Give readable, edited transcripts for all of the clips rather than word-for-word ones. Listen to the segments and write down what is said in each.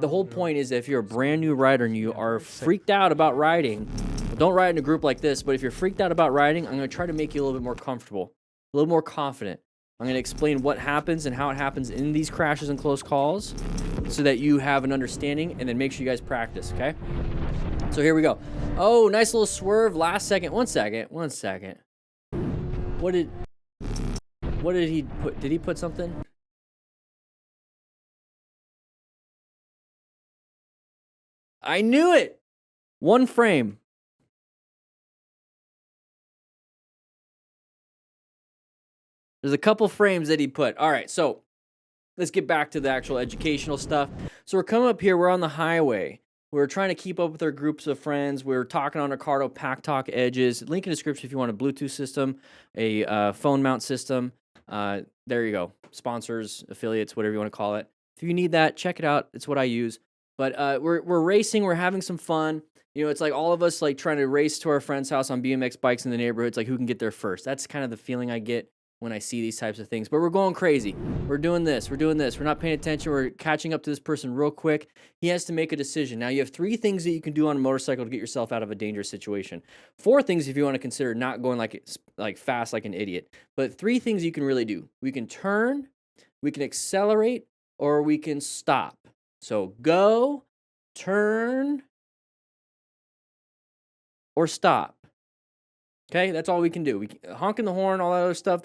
The whole point is if you're a brand new rider and you are freaked out about riding, don't ride in a group like this, but if you're freaked out about riding, I'm going to try to make you a little bit more comfortable, a little more confident. I'm going to explain what happens and how it happens in these crashes and close calls so that you have an understanding, and then make sure you guys practice, okay? So here we go. Oh, nice little swerve last second. One second. What did he put? Did he put something? I knew it. One frame. There's a couple frames that he put. All right, so let's get back to the actual educational stuff. So we're coming up here. We're on the highway. We're trying to keep up with our groups of friends. We're talking on Ricardo Pack Talk Edges. Link in the description if you want a Bluetooth system, a phone mount system. There you go. Sponsors, affiliates, whatever you want to call it. If you need that, check it out. It's what I use. But we're racing. We're having some fun. You know, it's like all of us like trying to race to our friend's house on BMX bikes in the neighborhood. It's like who can get there first. That's kind of the feeling I get when I see these types of things. But we're going crazy. We're doing this. We're not paying attention. We're catching up to this person real quick. He has to make a decision. Now, you have 3 things that you can do on a motorcycle to get yourself out of a dangerous situation. 4 things if you want to consider not going like fast like an idiot. But 3 things you can really do. We can turn, we can accelerate, or we can stop. So go, turn, or stop. Okay, that's all we can do. Honking the horn, all that other stuff,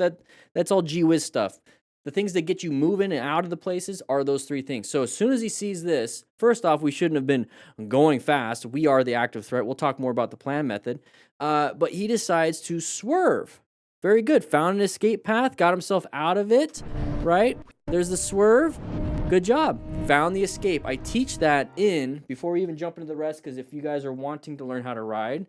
that's all gee whiz stuff. The things that get you moving and out of the places are those 3 things. So as soon as he sees this, first off, we shouldn't have been going fast. We are the active threat. We'll talk more about the plan method. But he decides to swerve. Very good. Found an escape path, got himself out of it, right? There's the swerve. Good job. Found the escape. I teach that before we even jump into the rest, because if you guys are wanting to learn how to ride,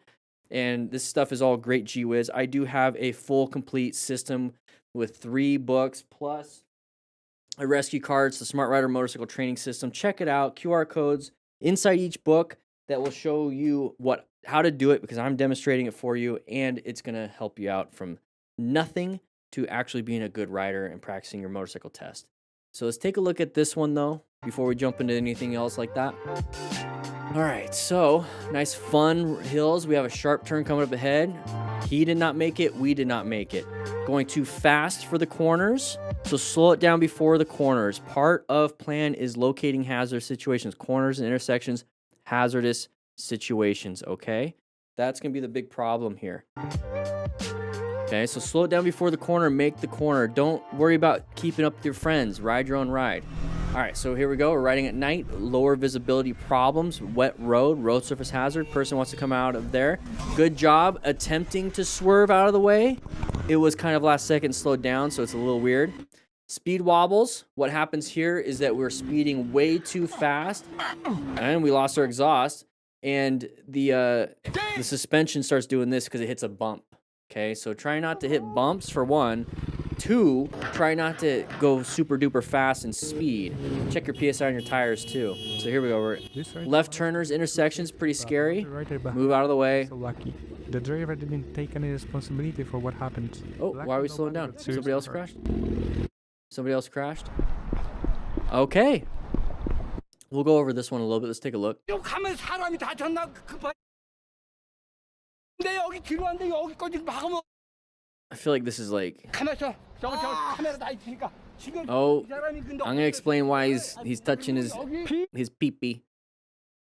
and this stuff is all great gee whiz, I do have a full, complete system with 3 books plus a rescue cards, the Smart Rider Motorcycle Training System. Check it out. QR codes inside each book that will show you how to do it, because I'm demonstrating it for you, and it's going to help you out from nothing to actually being a good rider and practicing your motorcycle test. So let's take a look at this one, though, before we jump into anything else like that. All right, so nice fun hills. We have a sharp turn coming up ahead. He did not make it. We did not make it. Going too fast for the corners, so slow it down before the corners. Part of plan is locating hazardous situations, corners and intersections, hazardous situations, okay? That's going to be the big problem here. Okay, so slow it down before the corner, make the corner. Don't worry about keeping up with your friends. Ride your own ride. All right, so here we go. We're riding at night. Lower visibility problems. Wet road surface hazard. Person wants to come out of there. Good job attempting to swerve out of the way. It was kind of last second slowed down, so it's a little weird. Speed wobbles. What happens here is that we're speeding way too fast, and we lost our exhaust, and the suspension starts doing this because it hits a bump. Okay, so try not to hit bumps for 1. 2, try not to go super duper fast and speed. Check your PSI on your tires too. So here we go. We're left turners, intersections, pretty scary. Move out of the way. So lucky. The driver didn't take any responsibility for what happened. Oh, why are we slowing down? Somebody else crashed? Somebody else crashed? Okay. We'll go over this one a little bit. Let's take a look. I feel like this is like... Oh, I'm going to explain why he's touching his pee-pee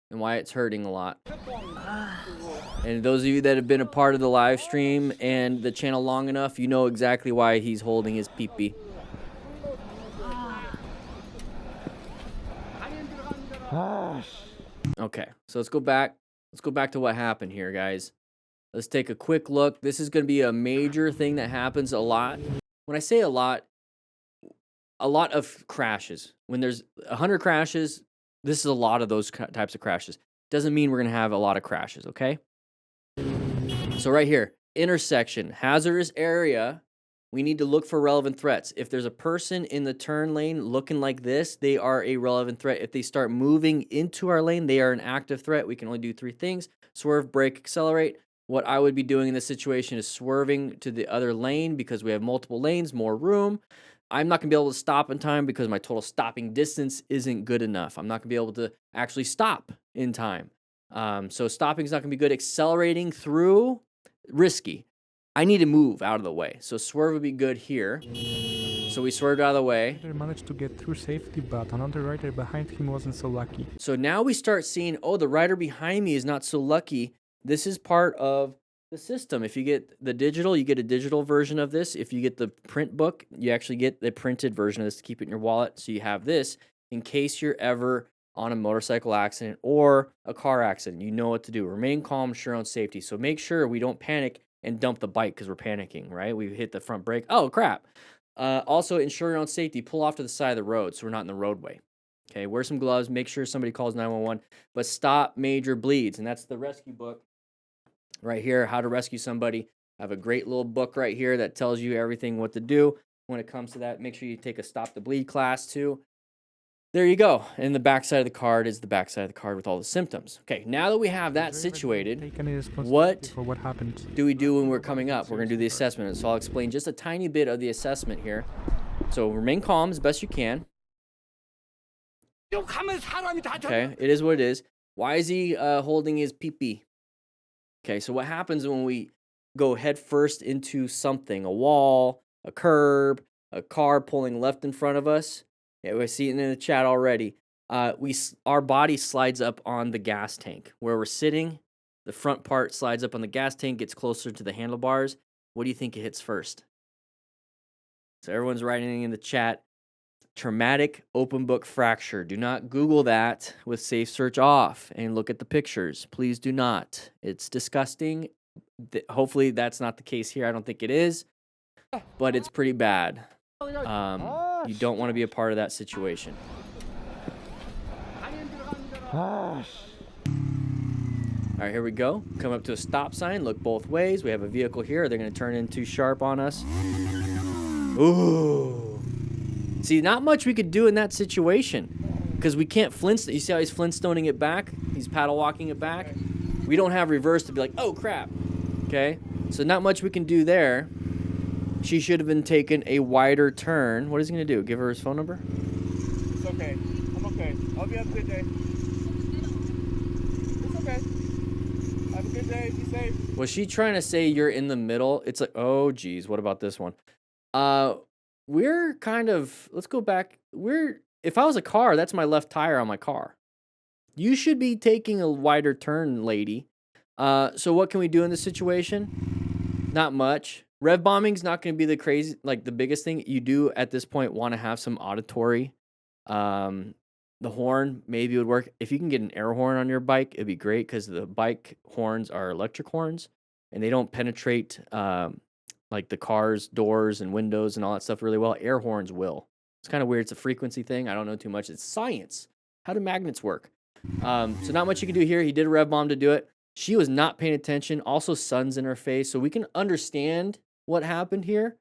and why it's hurting a lot. And those of you that have been a part of the live stream and the channel long enough, you know exactly why he's holding his pee-pee. Okay, so let's go back. Let's go back to what happened here, guys. Let's take a quick look. This is going to be a major thing that happens a lot. When I say a lot of crashes. When there's 100 crashes, this is a lot of those types of crashes. Doesn't mean we're going to have a lot of crashes, okay? So right here, intersection, hazardous area. We need to look for relevant threats. If there's a person in the turn lane looking like this, they are a relevant threat. If they start moving into our lane, they are an active threat. We can only do 3 things: swerve, brake, accelerate. What I would be doing in this situation is swerving to the other lane because we have multiple lanes, more room. I'm not going to be able to stop in time because my total stopping distance isn't good enough. I'm not going to be able to actually stop in time. So stopping is not going to be good. Accelerating through, risky. I need to move out of the way. So swerve would be good here. So we swerved out of the way. Rider managed to get through safety, but another rider behind him wasn't so lucky. So now we start seeing, oh, the rider behind me is not so lucky. This is part of the system. If you get the digital, you get a digital version of this. If you get the print book, you actually get the printed version of this to keep it in your wallet. So you have this in case you're ever on a motorcycle accident or a car accident. You know what to do. Remain calm, ensure own safety. So make sure we don't panic and dump the bike because we're panicking, right? We hit the front brake. Oh, crap. Also, ensure your own safety. Pull off to the side of the road so we're not in the roadway. Okay, wear some gloves. Make sure somebody calls 911. But stop major bleeds. And that's the rescue book right here, how to rescue somebody. I have a great little book right here that tells you everything what to do when it comes to that. Make sure you take a stop the bleed class too. There you go. And the backside of the card is the backside of the card with all the symptoms. Okay, now that we have that situated, what For what happened? do we do when we're coming up? We're going to do the assessment. So I'll explain just a tiny bit of the assessment here. So remain calm as best you can. Okay, it is what it is. Why is he holding his pee-pee? Okay, so what happens when we go head first into something, a wall, a curb, a car pulling left in front of us? Yeah, we're seeing it in the chat already. Our body slides up on the gas tank. Where we're sitting, the front part slides up on the gas tank, gets closer to the handlebars. What do you think it hits first? So everyone's writing in the chat, traumatic open book fracture. Do not Google that with safe search off and look at the pictures. Please do not. It's disgusting. Hopefully that's not the case here. I don't think it is, but it's pretty bad. You don't want to be a part of that situation. All right, here we go. Come up to a stop sign. Look both ways. We have a vehicle here. They're going to turn in too sharp on us. Ooh. See, not much we could do in that situation because we can't Flintstone. You see how he's Flintstoning it back? He's paddle walking it back. We don't have reverse to be like, oh, crap. Okay, so not much we can do there. She should have been taking a wider turn. What is he going to do? Give her his phone number? It's okay. I'm okay. Hope you have a good day. It's okay. Have a good day. Be safe. Was she trying to say you're in the middle? It's like, oh, geez. What about this one? We're kind of, let's go back. If I was a car, that's my left tire on my car. You should be taking a wider turn, lady. So what can we do in this situation? Not much. Rev bombing's not going to be the biggest thing. You do at this point want to have some auditory. The horn maybe would work. If you can get an air horn on your bike, it'd be great because the bike horns are electric horns and they don't penetrate like the car's doors and windows and all that stuff really well. Air horns will. It's kind of weird. It's a frequency thing. I don't know too much. It's science. How do magnets work? So not much you can do here. He did a rev bomb to do it. She was not paying attention. Also, sun's in her face. So we can understand what happened here.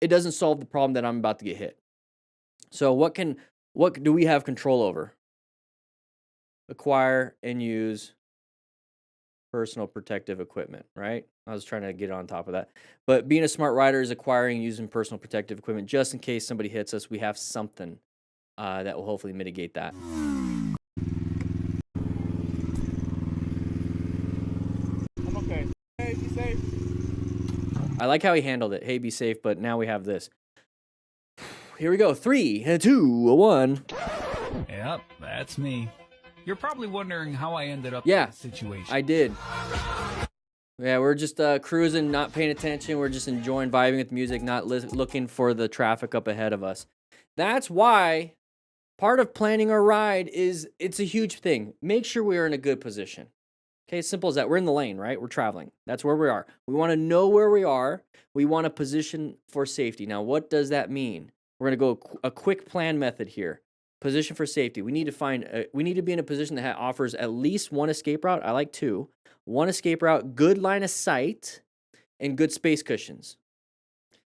It doesn't solve the problem that I'm about to get hit. So what do we have control over? Acquire and use personal protective equipment, right? I was trying to get on top of that. But being a smart rider is acquiring and using personal protective equipment just in case somebody hits us. We have something that will hopefully mitigate that. I'm okay. Hey, be safe. I like how he handled it. Hey, be safe, but now we have this. Here we go. 3, 2, 1. Yep, that's me. You're probably wondering how I ended up in this situation. I did. Yeah, we're just cruising, not paying attention. We're just enjoying, vibing with music, not looking for the traffic up ahead of us. That's why part of planning our ride it's a huge thing. Make sure we are in a good position. Okay, simple as that. We're in the lane, right? We're traveling. That's where we are. We want to know where we are. We want to position for safety. Now, what does that mean? We're going to go a quick plan method here. Position for safety. We need to be in a position that offers at least one escape route. I like 2. One escape route, good line of sight, and good space cushions.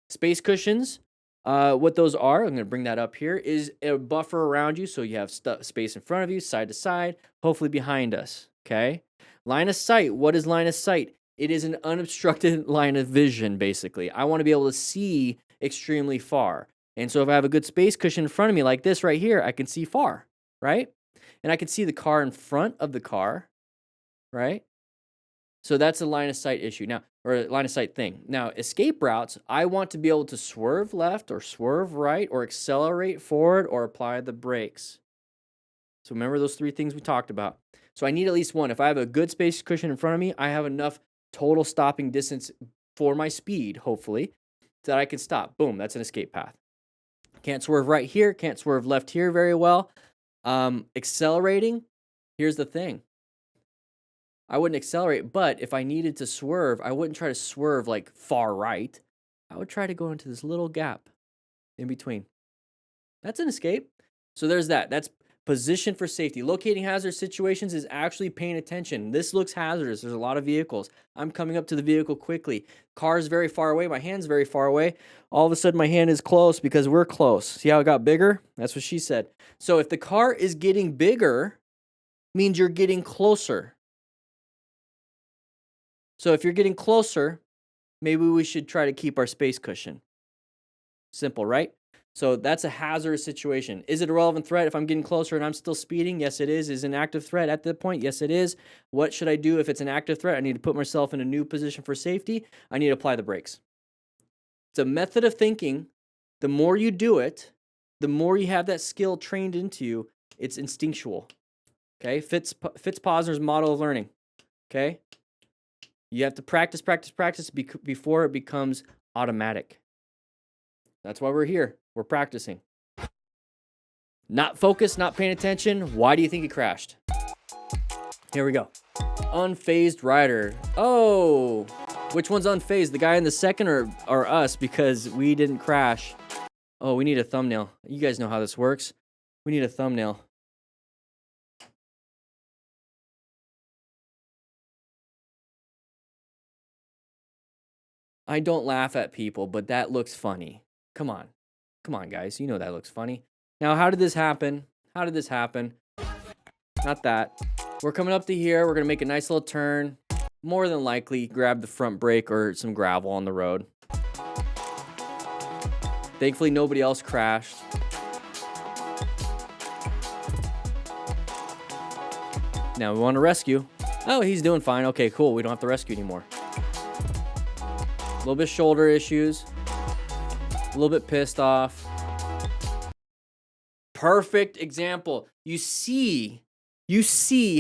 Space cushions, what those are, I'm going to bring that up here, is a buffer around you so you have space in front of you, side to side, hopefully behind us, okay? Line of sight, what is line of sight? It is an unobstructed line of vision, basically. I want to be able to see extremely far. And so if I have a good space cushion in front of me like this right here, I can see far, right? And I can see the car in front of the car, right? So that's a line of sight issue now, or a line of sight thing. Now, escape routes, I want to be able to swerve left or swerve right or accelerate forward or apply the brakes. So remember those 3 things we talked about. So I need at least one. If I have a good space cushion in front of me, I have enough total stopping distance for my speed, hopefully, that I can stop. Boom, that's an escape path. Can't swerve right here, can't swerve left here very well. Accelerating, here's the thing. I wouldn't accelerate, but if I needed to swerve, I wouldn't try to swerve like far right. I would try to go into this little gap in between. That's an escape. So there's that. That's position for safety. Locating hazard situations is actually paying attention. This looks hazardous. There's a lot of vehicles. I'm coming up to the vehicle quickly. Car's very far away. My hand's very far away. All of a sudden, my hand is close because we're close. See how it got bigger? That's what she said. So if the car is getting bigger, means you're getting closer. So if you're getting closer, maybe we should try to keep our space cushion. Simple, right? So that's a hazardous situation. Is it a relevant threat if I'm getting closer and I'm still speeding? Yes, it is. Is it an active threat at that point? Yes, it is. What should I do if it's an active threat? I need to put myself in a new position for safety. I need to apply the brakes. It's a method of thinking. The more you do it, the more you have that skill trained into you. It's instinctual. Okay? Fitzposner's model of learning. Okay? You have to practice before it becomes automatic. That's why we're here. We're practicing. Not focused, not paying attention. Why do you think he crashed? Here we go. Unfazed rider. Oh, which one's unfazed? The guy in the second or us because we didn't crash? Oh, we need a thumbnail. You guys know how this works. We need a thumbnail. I don't laugh at people, but that looks funny. Come on. Come on, guys. You know that looks funny. Now, how did this happen? How did this happen? Not that. We're coming up to here. We're going to make a nice little turn. More than likely, grab the front brake or some gravel on the road. Thankfully, nobody else crashed. Now, we want to rescue. Oh, he's doing fine. Okay, cool. We don't have to rescue anymore. A little bit shoulder issues. A little bit pissed off. Perfect example. You see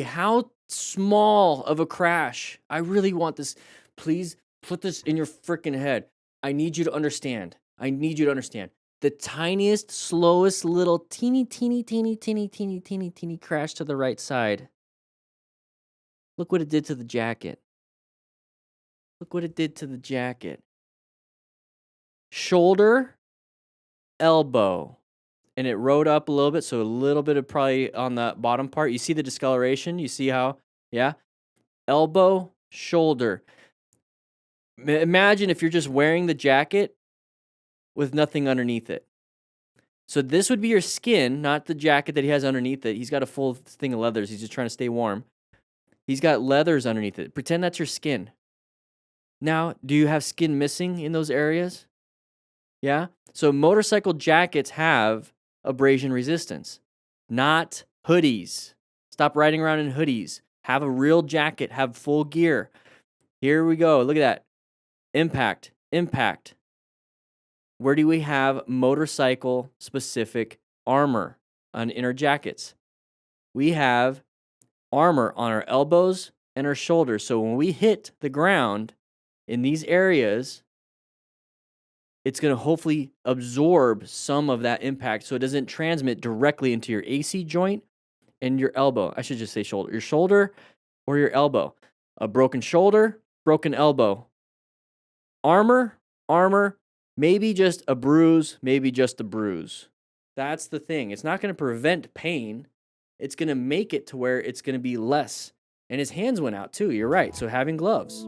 how small of a crash. I really want this. Please put this in your freaking head. I need you to understand. The tiniest, slowest little teeny crash to the right side. Look what it did to the jacket. Shoulder, elbow. And it rode up a little bit, so a little bit of probably on the bottom part. You see the discoloration? You see how? Yeah? Elbow, shoulder. Imagine if you're just wearing the jacket with nothing underneath it. So this would be your skin, not the jacket that he has underneath it. He's got a full thing of leathers. He's just trying to stay warm. He's got leathers underneath it. Pretend that's your skin. Now, do you have skin missing in those areas? Yeah? So motorcycle jackets have abrasion resistance, not hoodies. Stop riding around in hoodies. Have a real jacket. Have full gear. Here we go. Look at that. Impact. Where do we have motorcycle-specific armor on inner jackets? We have armor on our elbows and our shoulders. So when we hit the ground in these areas, it's going to hopefully absorb some of that impact so it doesn't transmit directly into your AC joint and your elbow. I should just say shoulder. Your shoulder or your elbow. A broken shoulder, broken elbow. Armor, maybe just a bruise, That's the thing. It's not going to prevent pain. It's going to make it to where it's going to be less. And his hands went out too. You're right. So having gloves.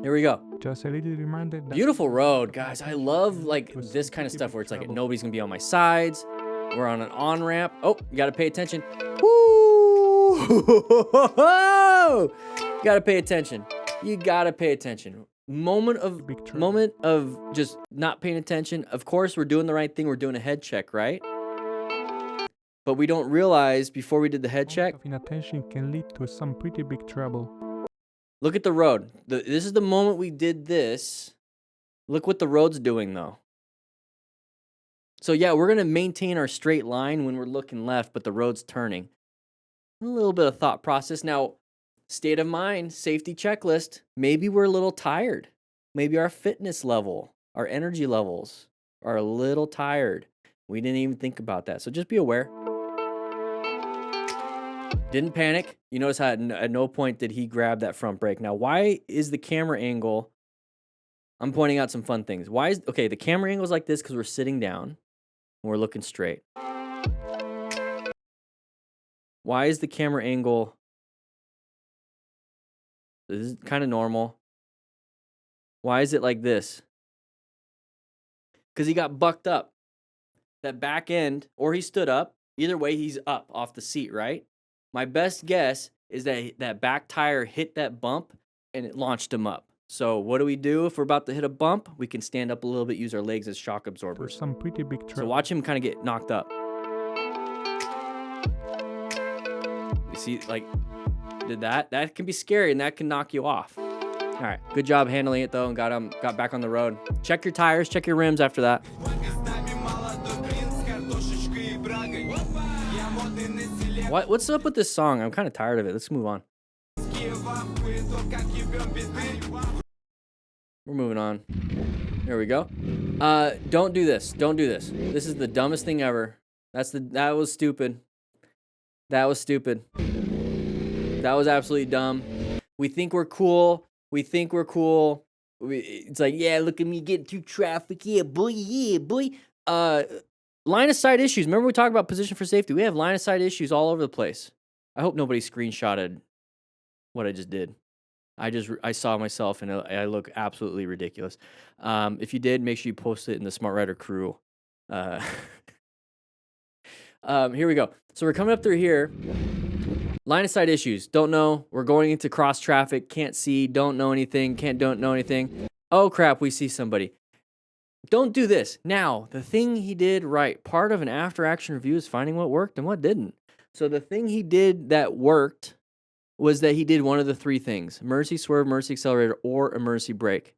Here we go. Just a little reminder that Beautiful road, guys. I love like this kind of stuff where it's like nobody's gonna be on my sides. We're on an on-ramp. Oh, you gotta pay attention. Woo! You gotta pay attention. moment of Big trouble. moment of just not paying attention. Of course, we're doing the right thing. We're doing a head check, right? But we don't realize before we did the head check. Of inattention can lead to some pretty big trouble. Look at the road. This is the moment we did this. Look what the road's doing, though. So, yeah, we're going to maintain our straight line when we're looking left, but the road's turning. A little bit of thought process. Now, state of mind, safety checklist. Maybe we're a little tired. Maybe our fitness level, our energy levels are a little tired. We didn't even think about that. So just be aware. Didn't panic. You notice how at no point did he grab that front brake. Now, why is the camera angle? I'm pointing out some fun things. Okay, the camera angle is like this because we're sitting down and we're looking straight. Why is the camera angle? This is kind of normal. Why is it like this? Because he got bucked up. That back end, or he stood up. Either way, he's up off the seat, right? My best guess is that that back tire hit that bump and it launched him up. So what do we do if we're about to hit a bump? We can stand up a little bit, use our legs as shock absorbers. Some pretty big trouble. So watch him kind of get knocked up. You see, like, did that? That can be scary and that can knock you off. All right, good job handling it though, and got back on the road. Check your tires, check your rims after that. What's up with this song? I'm kind of tired of it. Let's move on. We're moving on. There we go. Don't do this. Don't do this. This is the dumbest thing ever. That was stupid. That was stupid. That was absolutely dumb. We think we're cool. It's like, yeah, look at me getting through traffic. Yeah, boy. Line of sight issues. Remember we talked about position for safety? We have line of sight issues all over the place. I hope nobody screenshotted what I just did. I saw myself and I look absolutely ridiculous. If you did, make sure you post it in the Smart Rider crew. Here we go. So we're coming up through here. Line of sight issues. Don't know. We're going into cross traffic. Can't see. Don't know anything. Don't know anything. Oh crap, we see somebody. Don't do this. Now, the thing he did right, part of an after action review is finding what worked and what didn't. So the thing he did that worked was that he did one of the three things: emergency swerve, emergency accelerator, or emergency brake.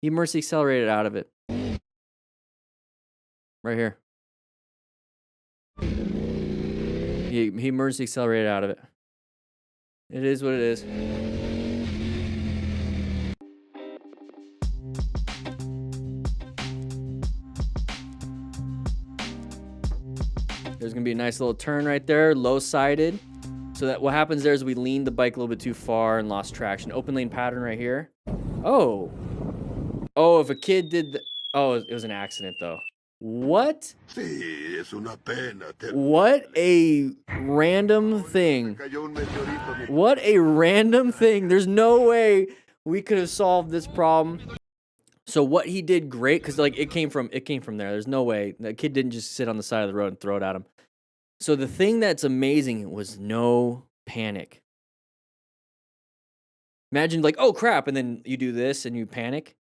He emergency accelerated out of it. Right here. He emergency accelerated out of it. It is what it is. There's going to be a nice little turn right there, low-sided. So that what happens there is we leaned the bike a little bit too far and lost traction. Open lane pattern right here. Oh, if a kid did oh, it was an accident though. What? What a random thing. What a random thing. There's no way we could have solved this problem. So what he did great, because like it came from there. There's no way. The kid didn't just sit on the side of the road and throw it at him. So the thing that's amazing was no panic. Imagine like, oh crap, and then you do this and you panic.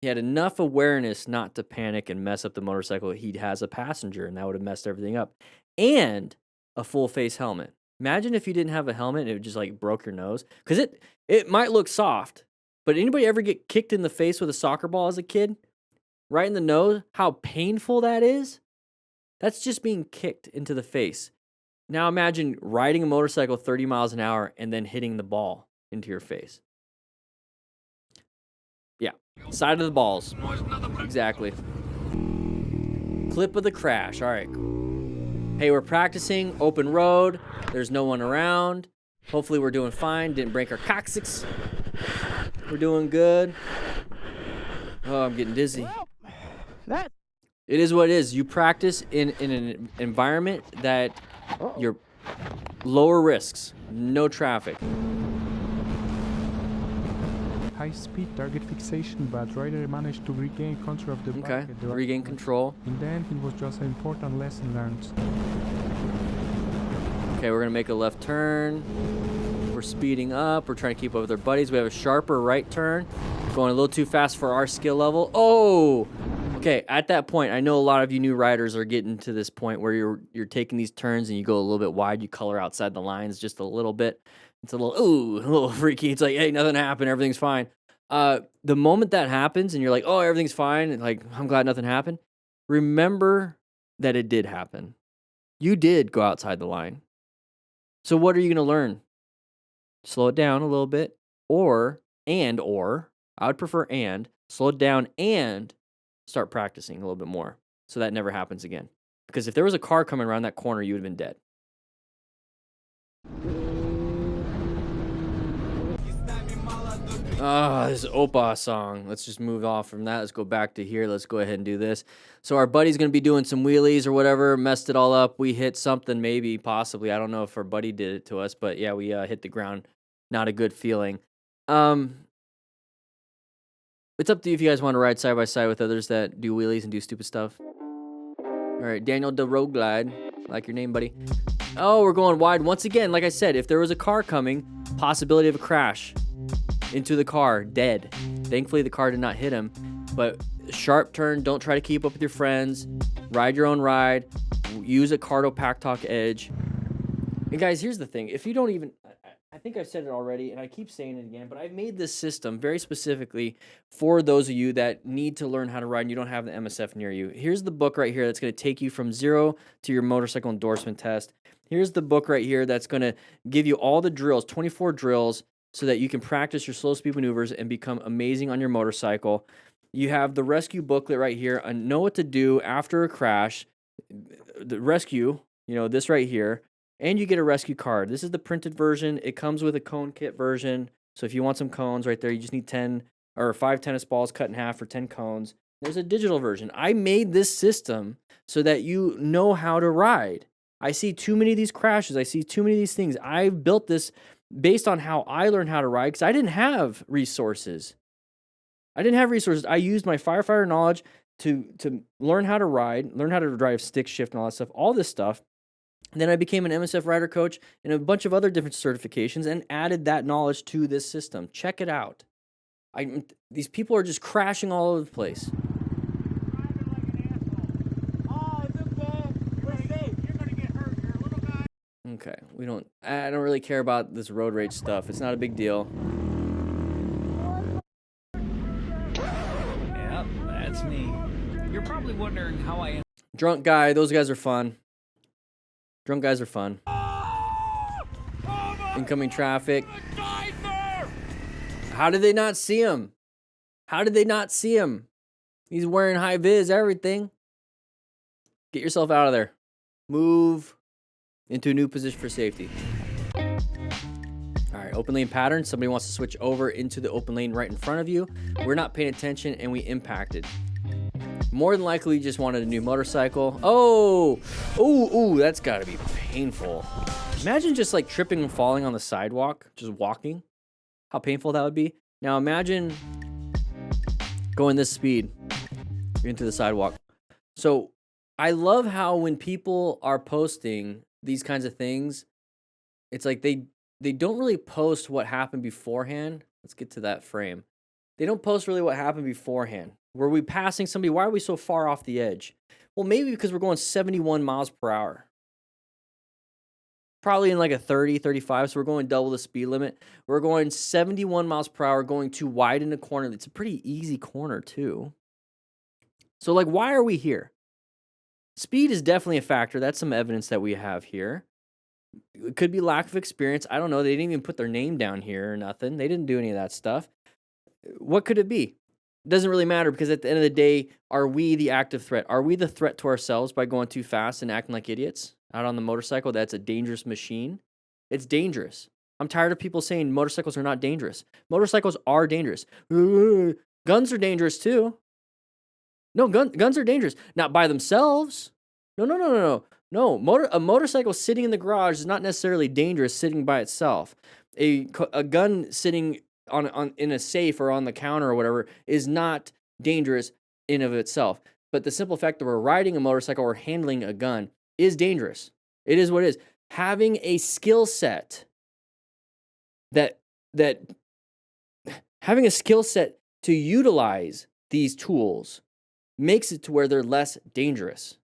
He had enough awareness not to panic and mess up the motorcycle. He has a passenger, and that would have messed everything up. And a full face helmet. Imagine if you didn't have a helmet and it just like broke your nose. Because it might look soft, but anybody ever get kicked in the face with a soccer ball as a kid? Right in the nose? How painful that is? That's just being kicked into the face. Now imagine riding a motorcycle 30 miles an hour and then hitting the ball into your face. Yeah, side of the balls. Exactly. Clip of the crash. All right. Hey, we're practicing open road. There's no one around. Hopefully we're doing fine. Didn't break our coccyx. We're doing good. Oh, I'm getting dizzy. It is what it is. You practice in an environment that you're lower risks, no traffic. High-speed target fixation, but rider managed to regain control of the bike. Okay, regain control. In the end, it was just an important lesson learned. Okay, we're gonna make a left turn. We're speeding up. We're trying to keep up with our buddies. We have a sharper right turn. Going a little too fast for our skill level. Oh, okay. At that point, I know a lot of you new riders are getting to this point where you're taking these turns and you go a little bit wide. You color outside the lines just a little bit. It's a little freaky. It's like, hey, nothing happened. Everything's fine. The moment that happens and you're like, oh, everything's fine. And like, I'm glad nothing happened. Remember that it did happen. You did go outside the line. So what are you going to learn? Slow it down a little bit, or I would prefer slow it down and start practicing a little bit more so that never happens again. Because if there was a car coming around that corner, you would have been dead. This Opa song. Let's just move off from that. Let's go back to here. Let's go ahead and do this. So our buddy's going to be doing some wheelies or whatever, messed it all up. We hit something, maybe, possibly. I don't know if our buddy did it to us, but yeah, we hit the ground. Not a good feeling. It's up to you if you guys want to ride side by side with others that do wheelies and do stupid stuff. All right, Daniel the Road Glide. Like your name, buddy. Oh, we're going wide. Once again, like I said, if there was a car coming, possibility of a crash. Into the car, dead. Thankfully, the car did not hit him. But sharp turn, don't try to keep up with your friends. Ride your own ride. Use a Cardo Pack Talk Edge. And guys, here's the thing. If you don't even... I think I've said it already, and I keep saying it again, but I've made this system very specifically for those of you that need to learn how to ride and you don't have the MSF near you. Here's the book right here that's going to take you from zero to your motorcycle endorsement test. Here's the book right here that's going to give you all the drills, 24 drills, so that you can practice your slow speed maneuvers and become amazing on your motorcycle. You have the rescue booklet right here on know what to do after a crash. The rescue, this right here. And you get a rescue card. This is the printed version. It comes with a cone kit version. So if you want some cones right there, you just need 10 or 5 tennis balls cut in half for 10 cones. There's a digital version. I made this system so that you know how to ride. I see too many of these crashes. I see too many of these things. I built this based on how I learned how to ride because I didn't have resources. I used my firefighter knowledge to learn how to ride, learn how to drive stick shift and all that stuff, all this stuff. And then I became an MSF rider coach and a bunch of other different certifications and added that knowledge to this system. Check it out. These people are just crashing all over the place. Okay, I don't really care about this road rage stuff. It's not a big deal. Yep, that's me. You're probably wondering how I am. Drunk guy, those guys are fun. Drunk guys are fun. Incoming traffic. How did they not see him? He's wearing high vis, everything. Get yourself out of there. Move into a new position for safety. All right, open lane pattern. Somebody wants to switch over into the open lane right in front of you. We're not paying attention and we impacted. More than likely, you just wanted a new motorcycle. Oh, that's gotta be painful. Imagine just like tripping and falling on the sidewalk, just walking. How painful that would be. Now imagine going this speed into the sidewalk. So I love how when people are posting these kinds of things, it's like they don't really post what happened beforehand. Let's get to that frame. They don't post really what happened beforehand. Were we passing somebody? Why are we so far off the edge? Well, maybe because we're going 71 miles per hour. Probably in like a 30, 35, so we're going double the speed limit. We're going 71 miles per hour, going too wide in a corner. It's a pretty easy corner, too. So, like, why are we here? Speed is definitely a factor. That's some evidence that we have here. It could be lack of experience. I don't know. They didn't even put their name down here or nothing. They didn't do any of that stuff. What could it be? It doesn't really matter because at the end of the day, are we the active threat? Are we the threat to ourselves by going too fast and acting like idiots out on the motorcycle? That's a dangerous machine. It's dangerous. I'm tired of people saying motorcycles are not dangerous. Motorcycles are dangerous. Guns are dangerous too. No, guns are dangerous. Not by themselves. No. A motorcycle sitting in the garage is not necessarily dangerous sitting by itself. A gun sitting on in a safe or on the counter or whatever is not dangerous in of itself. But the simple fact that we're riding a motorcycle or handling a gun is dangerous. It is what it is. Having a skill set that having a skill set to utilize these tools makes it to where they're less dangerous.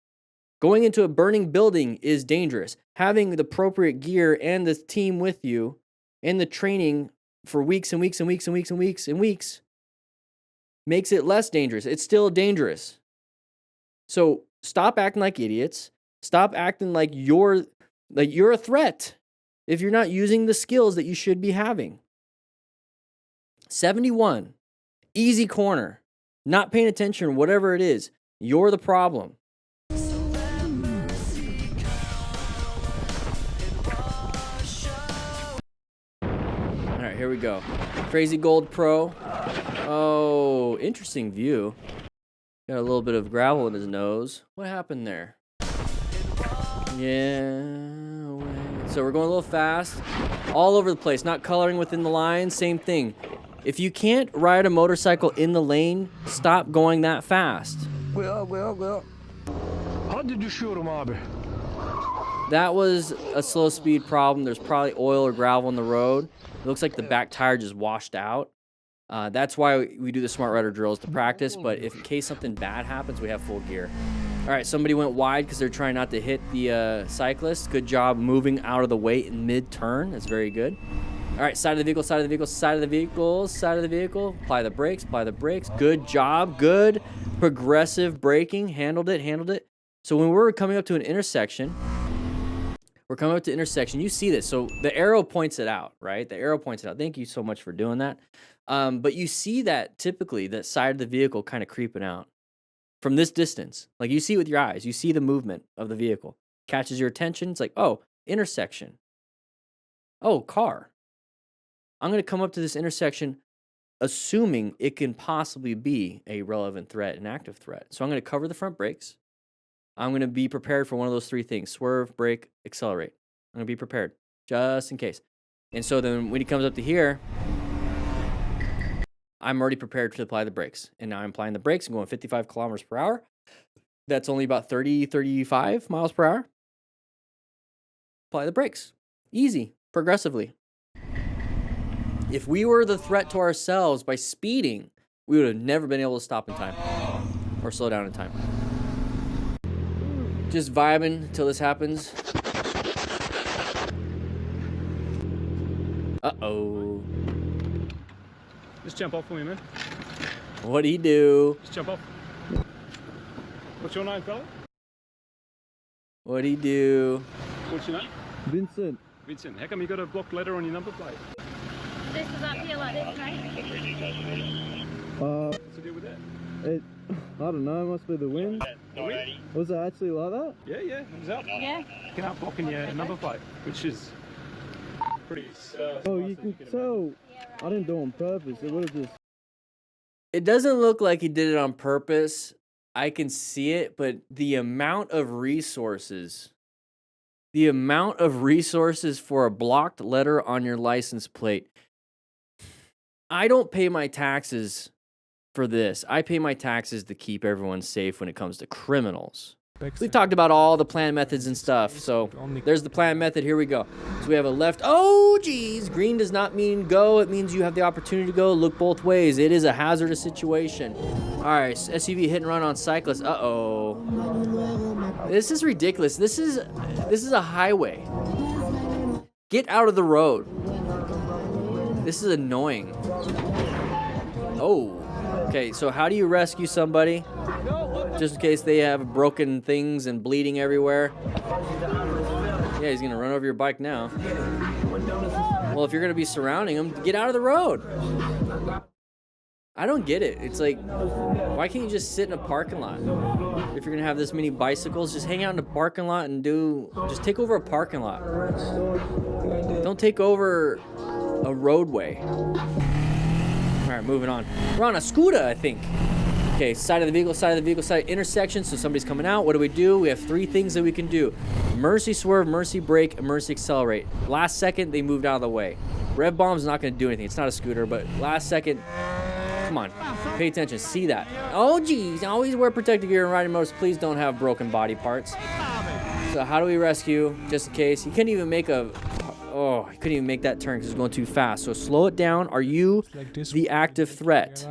Going into a burning building is dangerous. Having the appropriate gear and the team with you and the training for weeks and weeks and weeks and weeks and weeks and weeks makes it less dangerous. It's still dangerous. So stop acting like idiots. Stop acting like you're a threat if you're not using the skills that you should be having. 71, easy corner, not paying attention, whatever it is, you're the problem. All right, here we go. Crazy Gold Pro. Oh, interesting view. Got a little bit of gravel in his nose. What happened there? Yeah. So we're going a little fast. All over the place, not coloring within the lines. Same thing. If you can't ride a motorcycle in the lane, stop going that fast. That was a slow speed problem. There's probably oil or gravel in the road. It looks like the back tire just washed out. That's why we do the smart rider drills to practice, but if in case something bad happens, we have full gear. All right, somebody went wide because they're trying not to hit the cyclist. Good job moving out of the way in mid-turn. That's very good. All right, side of the vehicle, side of the vehicle, side of the vehicle, side of the vehicle. Apply the brakes, apply the brakes. Good job, good progressive braking. Handled it, handled it. So when we're coming up to an intersection, you see this. So the arrow points it out, right? The arrow points it out. Thank you so much for doing that. But you see that typically, that side of the vehicle kind of creeping out from this distance. Like you see it with your eyes. You see the movement of the vehicle. Catches your attention. It's like, oh, intersection. Oh, car. I'm going to come up to this intersection assuming it can possibly be a relevant threat, an active threat. So I'm going to cover the front brakes. I'm going to be prepared for one of those three things: swerve, brake, accelerate. I'm going to be prepared just in case. And so then when he comes up to here, I'm already prepared to apply the brakes. And now I'm applying the brakes and going 55 kilometers per hour. That's only about 30, 35 miles per hour. Apply the brakes. Easy, progressively. If we were the threat to ourselves by speeding, we would have never been able to stop in time or slow down in time. Just vibing until this happens. Uh-oh. Just jump off for me, man. What'd he do? Just jump off. What's your name, fella? What'd he do? What's your name? Vincent. Vincent. How come you got a blocked letter on your number plate? This is up here like this, mate. What's the deal with that? I don't know, it must be the wind. Was it actually like that? Yeah, thumbs up. Yeah. You can't block in your number plate, which is pretty... Oh, you can tell. I didn't do it on purpose. It would have just... It doesn't look like he did it on purpose. I can see it, but the amount of resources for a blocked letter on your license plate. I don't pay my taxes for this. I pay my taxes to keep everyone safe when it comes to criminals. We've talked about all the plan methods and stuff. So there's the plan method. Here we go. So we have a left. Oh, geez. Green does not mean go. It means you have the opportunity to go. Look both ways. It is a hazardous situation. All right. SUV hit and run on cyclists. Uh-oh. This is ridiculous. This is a highway. Get out of the road. This is annoying. Oh. Okay, so how do you rescue somebody? Just in case they have broken things and bleeding everywhere. Yeah, he's gonna run over your bike now. Well, if you're gonna be surrounding him, get out of the road. I don't get it. It's like, why can't you just sit in a parking lot? If you're gonna have this many bicycles, just hang out in the parking lot and just take over a parking lot. Don't take over a roadway. All right, moving on. We're on a scooter, I think. Okay, side of the vehicle, side intersection. So somebody's coming out. What do? We have three things that we can do: mercy swerve, mercy brake, and mercy accelerate. Last second, they moved out of the way. Rev bomb's not going to do anything. It's not a scooter, but last second, come on, pay attention. See that? Oh, geez, always wear protective gear and riding motors. Please don't have broken body parts. So how do we rescue? Just in case, you can't even make a Oh, I couldn't even make that turn because it's going too fast. So slow it down. Are you the active threat?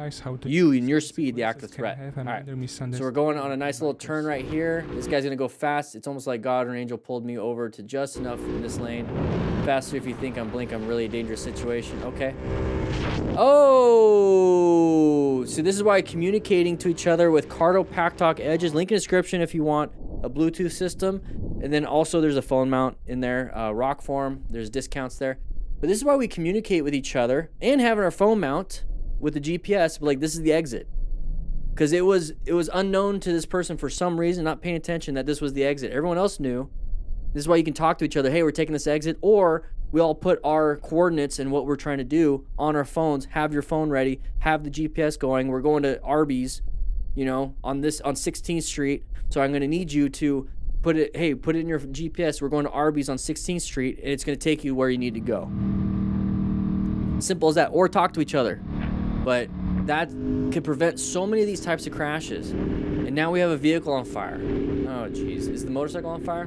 You and your speed, the active threat. All right. So we're going on a nice little turn right here. This guy's going to go fast. It's almost like God or an angel pulled me over to just enough in this lane. Faster if you think I'm blink. I'm really a dangerous situation. Okay. Oh, so this is why communicating to each other with Cardo Pack Talk Edges. Link in description if you want a Bluetooth system. And then also there's a phone mount in there, rock form. There's discounts there. But this is why we communicate with each other and having our phone mount with the GPS. But like, this is the exit. Because it was unknown to this person for some reason, not paying attention that this was the exit. Everyone else knew. This is why you can talk to each other. Hey, we're taking this exit. Or we all put our coordinates and what we're trying to do on our phones. Have your phone ready. Have the GPS going. We're going to Arby's, you know, on 16th Street. So I'm going to need you to put it in your GPS. We're going to Arby's on 16th Street, and it's going to take you where you need to go. Simple as that. Or talk to each other. But that could prevent so many of these types of crashes. And now we have a vehicle on fire. Oh, jeez. Is the motorcycle on fire?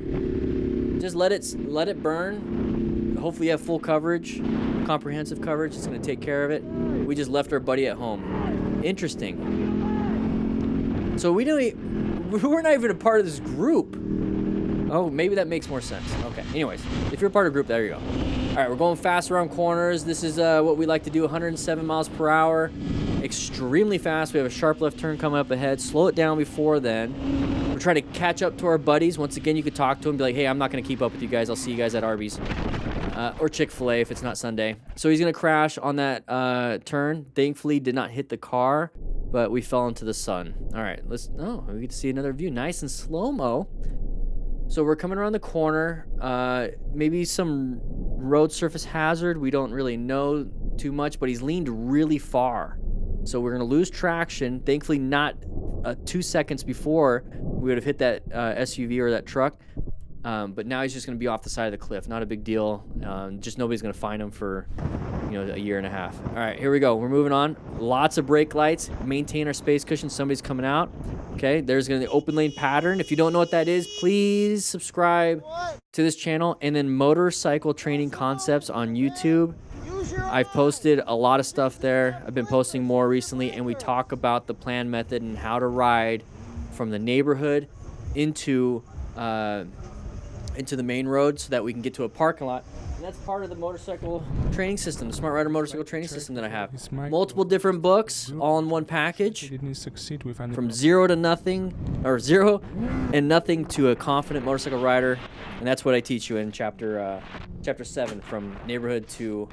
Just let it burn. Hopefully you have full coverage, comprehensive coverage. It's going to take care of it. We just left our buddy at home. Interesting. So we're not even a part of this group. Oh, maybe that makes more sense. Okay. Anyways, if you're a part of a group, there you go. All right, we're going fast around corners. This is what we like to do, 107 miles per hour. Extremely fast. We have a sharp left turn coming up ahead. Slow it down before then. We're trying to catch up to our buddies. Once again, you could talk to them, be like, hey, I'm not going to keep up with you guys. I'll see you guys at Arby's. Or Chick-fil-A if it's not Sunday. So he's going to crash on that turn. Thankfully, did not hit the car, but we fell into the sun. All right, we get to see another view. Nice and slow-mo. So we're coming around the corner. Maybe some road surface hazard. We don't really know too much, but he's leaned really far. So we're going to lose traction. Thankfully, not 2 seconds before we would have hit that SUV or that truck. But now he's just going to be off the side of the cliff. Not a big deal. Just nobody's going to find him for, a year and a half. All right, here we go. We're moving on. Lots of brake lights. Maintain our space cushion. Somebody's coming out. Okay, there's going to be open lane pattern. If you don't know what that is, please subscribe to this channel. And then motorcycle training concepts on YouTube. I've posted a lot of stuff there. I've been posting more recently, and we talk about the plan method and how to ride from the neighborhood into the main road so that we can get to a parking lot. And that's part of the motorcycle training system, the Smart Rider motorcycle training system that I have. Multiple different books, all in one package. From zero and nothing to a confident motorcycle rider. And that's what I teach you in chapter 7, from neighborhood to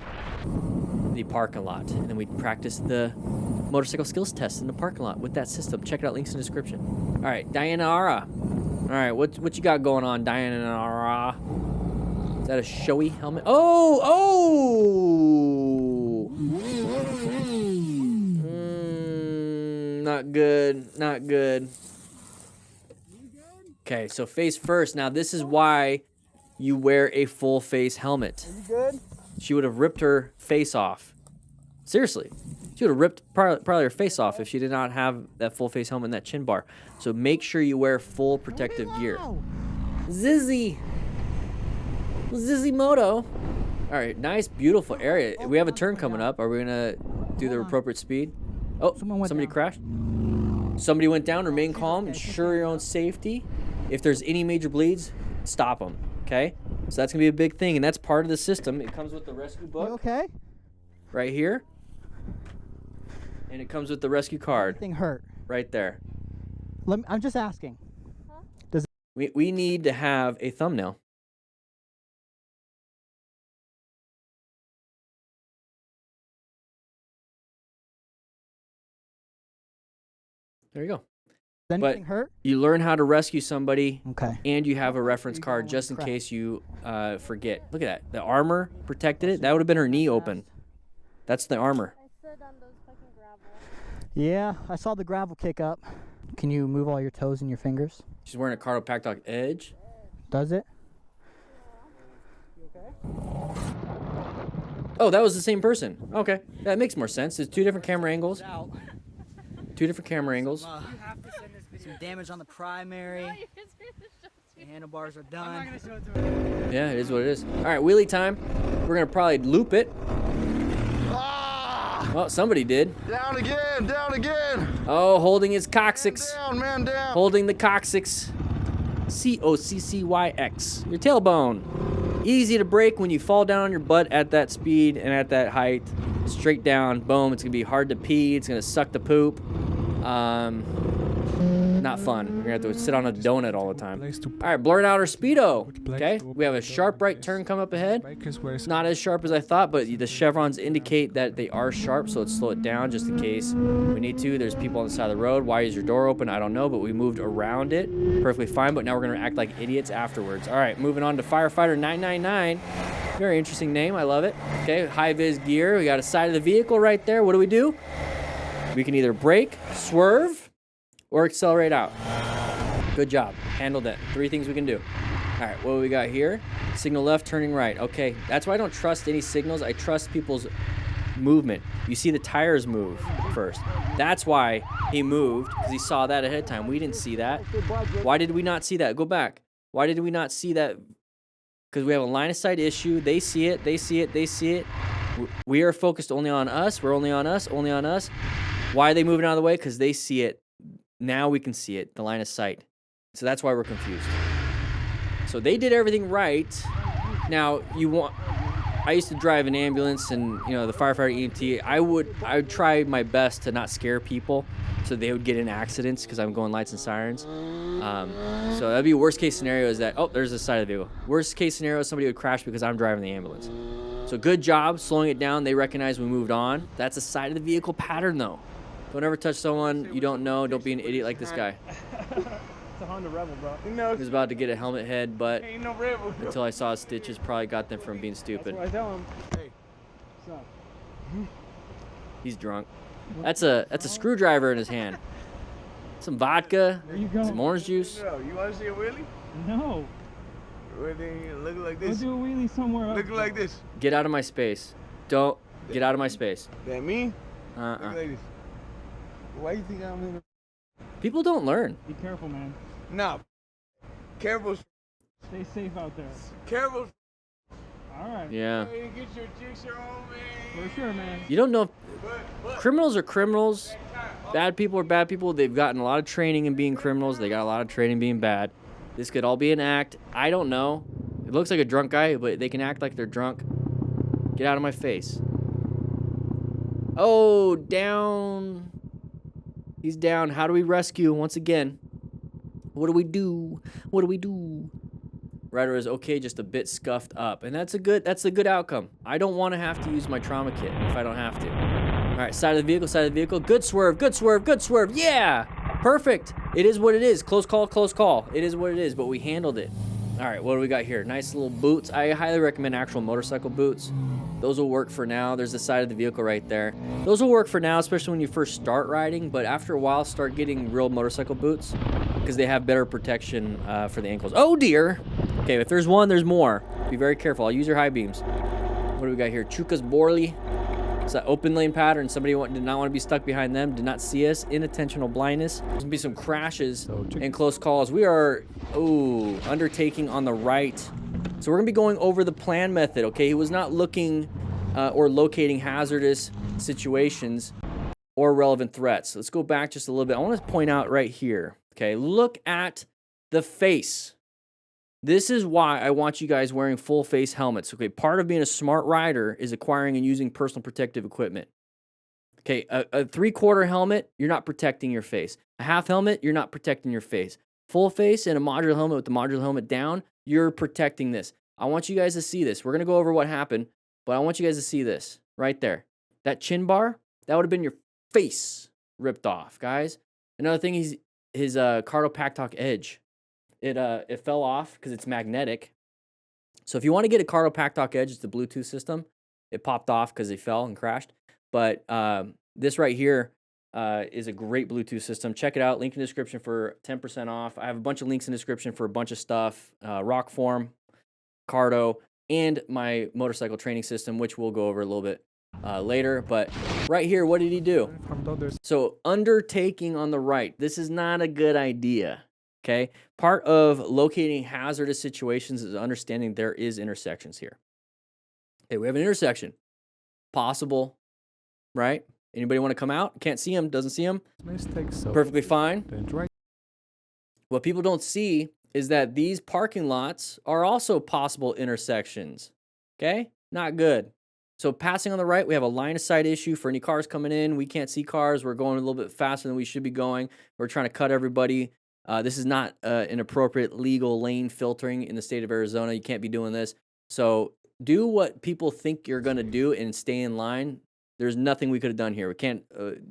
the parking lot. And then we practice the motorcycle skills test in the parking lot with that system. Check it out, links in the description. All right, Diana. All right, what you got going on, Diana? Is that a showy helmet? Oh! Not good. Okay, so face first. Now, this is why you wear a full face helmet. You good? She would have ripped her face off. Seriously. She would have ripped probably her face off if she did not have that full face helmet and that chin bar. So make sure you wear full protective gear. Zizzy Moto. All right, nice, beautiful area. We have a turn coming up. Are we gonna do the appropriate speed? Oh, somebody crashed. Somebody went down. Remain calm. Ensure your own safety. If there's any major bleeds, stop them. Okay? So that's gonna be a big thing, and that's part of the system. It comes with the rescue book. You okay? Right here. And it comes with the rescue card. Anything hurt? Right there. I'm just asking. Huh? We need to have a thumbnail. There you go. Does anything hurt? You learn how to rescue somebody. Okay. And you have a reference card just in case you forget. Look at that. The armor protected it. That would have been her knee open. That's the armor. I stood on those fucking gravel. Yeah, I saw the gravel kick up. Can you move all your toes and your fingers? She's wearing a Cardo Pack Talk Edge. Does it? Oh, that was the same person. Okay. That makes more sense. There's two different camera angles. Two different camera angles. Some damage on the primary. The handlebars are done. I'm not gonna show it to her. Yeah, it is what it is. All right, wheelie time. We're gonna probably loop it. Well, somebody did. Down again, down again. Oh, holding his coccyx. Down, man, down. Holding the coccyx. COCCYX. Your tailbone. Easy to break when you fall down on your butt at that speed and at that height. Straight down, boom. It's gonna be hard to pee. It's gonna suck the poop. Not fun. We're gonna have to sit on a donut all the time. All right, blurring out our speedo. Okay, we have a sharp right turn come up ahead. It's not as sharp as I thought, but the chevrons indicate that they are sharp, so let's slow it down just in case we need to. There's people on the side of the road. Why is your door open? I don't know, but we moved around it perfectly fine, but now we're gonna act like idiots afterwards. All right, moving on to Firefighter 999. Very interesting name, I love it. Okay, high-vis gear. We got a side of the vehicle right there. What do? We can either brake, swerve, or accelerate out. Good job. Handled it. 3 things we can do. All right, what do we got here? Signal left, turning right. Okay, that's why I don't trust any signals. I trust people's movement. You see the tires move first. That's why he moved, because he saw that ahead of time. We didn't see that. Why did we not see that? Go back. Why did we not see that? Because we have a line of sight issue. They see it. They see it. They see it. We are focused only on us. We're only on us. Only on us. Why are they moving out of the way? Because they see it. Now we can see it, the line of sight. So that's why we're confused. So they did everything right. Now I used to drive an ambulance and the firefighter EMT. I would try my best to not scare people so they would get in accidents because I'm going lights and sirens. So that'd be worst case scenario is that, oh, there's the side of the vehicle. Worst case scenario is somebody would crash because I'm driving the ambulance. So good job slowing it down. They recognize we moved on. That's a side of the vehicle pattern though. Don't ever touch someone you don't know. Don't be an idiot like this guy. It's a Honda Rebel, bro. He was about to get a helmet head, but Ain't no Rebel. until I saw his stitches, probably got them from being stupid. That's what I tell him. Hey, what's up? He's drunk. That's a screwdriver in his hand. Some vodka, There you go. some orange juice. Bro, you want to see a wheelie? No. Look like Go this. do a wheelie somewhere else. Look like this. Get out of my space. Don't get out of my space. That me? Uh-uh. Look like this. Why you think I'm in the... People don't learn. Be careful, man. Nah. Careful. Stay safe out there. Careful. All right. Yeah. Hey, get your jigsaw on, man. For sure, man. You don't know. Criminals are criminals. Bad people are bad people. They've gotten a lot of training in being criminals. They got a lot of training being bad. This could all be an act. I don't know. It looks like a drunk guy, but they can act like they're drunk. Get out of my face. Oh, down. He's down. How do we rescue once again? What do we do? What do we do? Rider is okay, just a bit scuffed up. And that's a good outcome. I don't want to have to use my trauma kit if I don't have to. All right, side of the vehicle, side of the vehicle. Good swerve, good swerve, good swerve. Yeah, perfect. It is what it is. Close call, close call. It is what it is, but we handled it. All right, what do we got here? Nice little boots. I highly recommend actual motorcycle boots. Those will work for now. There's the side of the vehicle right there. Those will work for now, especially when you first start riding, but after a while, start getting real motorcycle boots because they have better protection for the ankles. Oh, dear. Okay, if there's one, there's more. Be very careful. I'll use your high beams. What do we got here? Chuka's Borley. It's that open lane pattern. Somebody did not want to be stuck behind them. Did not see us. Inattentional blindness. There's going to be some crashes and close calls. We are, undertaking on the right. So we're going to be going over the plan method, okay? He was not looking or locating hazardous situations or relevant threats. Let's go back just a little bit. I want to point out right here, okay? Look at the face. This is why I want you guys wearing full face helmets. Okay, part of being a smart rider is acquiring and using personal protective equipment. Okay, a 3/4 helmet, you're not protecting your face. A half helmet, you're not protecting your face. Full face and a modular helmet with the modular helmet down, you're protecting this. I want you guys to see this. We're going to go over what happened, but I want you guys to see this right there. That chin bar, that would have been your face ripped off, guys. Another thing is his cardopactoc edge. It fell off because it's magnetic. So if you want to get a cardopactoc edge, it's the Bluetooth system. It popped off because it fell and crashed. But this right here is a great Bluetooth system. Check it out. Link in the description for 10% off. I have a bunch of links in the description for a bunch of stuff. Rock form, Cardo, and my motorcycle training system, which we'll go over a little bit later. But right here, what did he do? So undertaking on the right. This is not a good idea. Okay. Part of locating hazardous situations is understanding there is intersections here. Okay, we have an intersection. Possible, right? Anybody want to come out? Can't see him, doesn't see him. Mistakes, so Perfectly fine. then try. What people don't see is that these parking lots are also possible intersections. Okay? Not good. So passing on the right, we have a line of sight issue for any cars coming in. We can't see cars. We're going a little bit faster than we should be going. We're trying to cut everybody. This is not an appropriate legal lane filtering in the state of Arizona. You can't be doing this. So do what people think you're going to do and stay in line. There's nothing we could have done here. We can't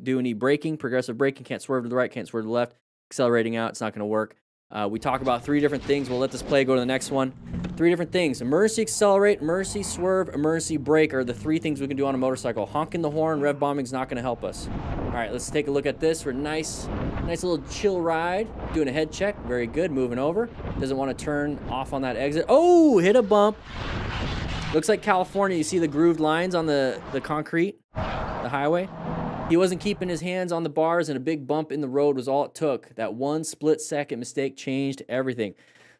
do any braking, progressive braking. Can't swerve to the right, can't swerve to the left. Accelerating out, it's not going to work. We talk about 3 different things. We'll let this play, go to the next one. 3 different things. Emergency accelerate, emergency swerve, emergency brake are the 3 things we can do on a motorcycle. Honking the horn, rev bombing is not going to help us. All right, let's take a look at this. We're nice little chill ride. Doing a head check. Very good. Moving over. Doesn't want to turn off on that exit. Oh, hit a bump. Looks like California. You see the grooved lines on the concrete, the highway? He wasn't keeping his hands on the bars, and a big bump in the road was all it took. That 1 split-second mistake changed everything.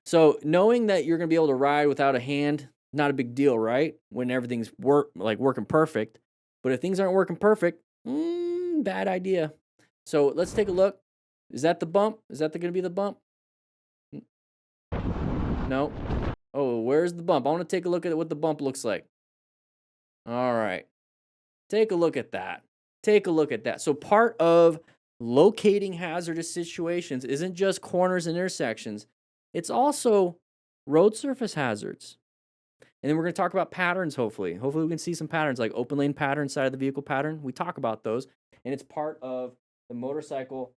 So knowing that you're going to be able to ride without a hand, not a big deal, right? When everything's working perfect. But if things aren't working perfect, bad idea. So let's take a look. Is that the bump? Is that going to be the bump? No. Oh, where's the bump? I want to take a look at what the bump looks like. All right. Take a look at that. Take a look at that. So part of locating hazardous situations isn't just corners and intersections. It's also road surface hazards. And then we're going to talk about patterns, hopefully. Hopefully we can see some patterns like open lane pattern, side of the vehicle pattern. We talk about those. And it's part of the motorcycle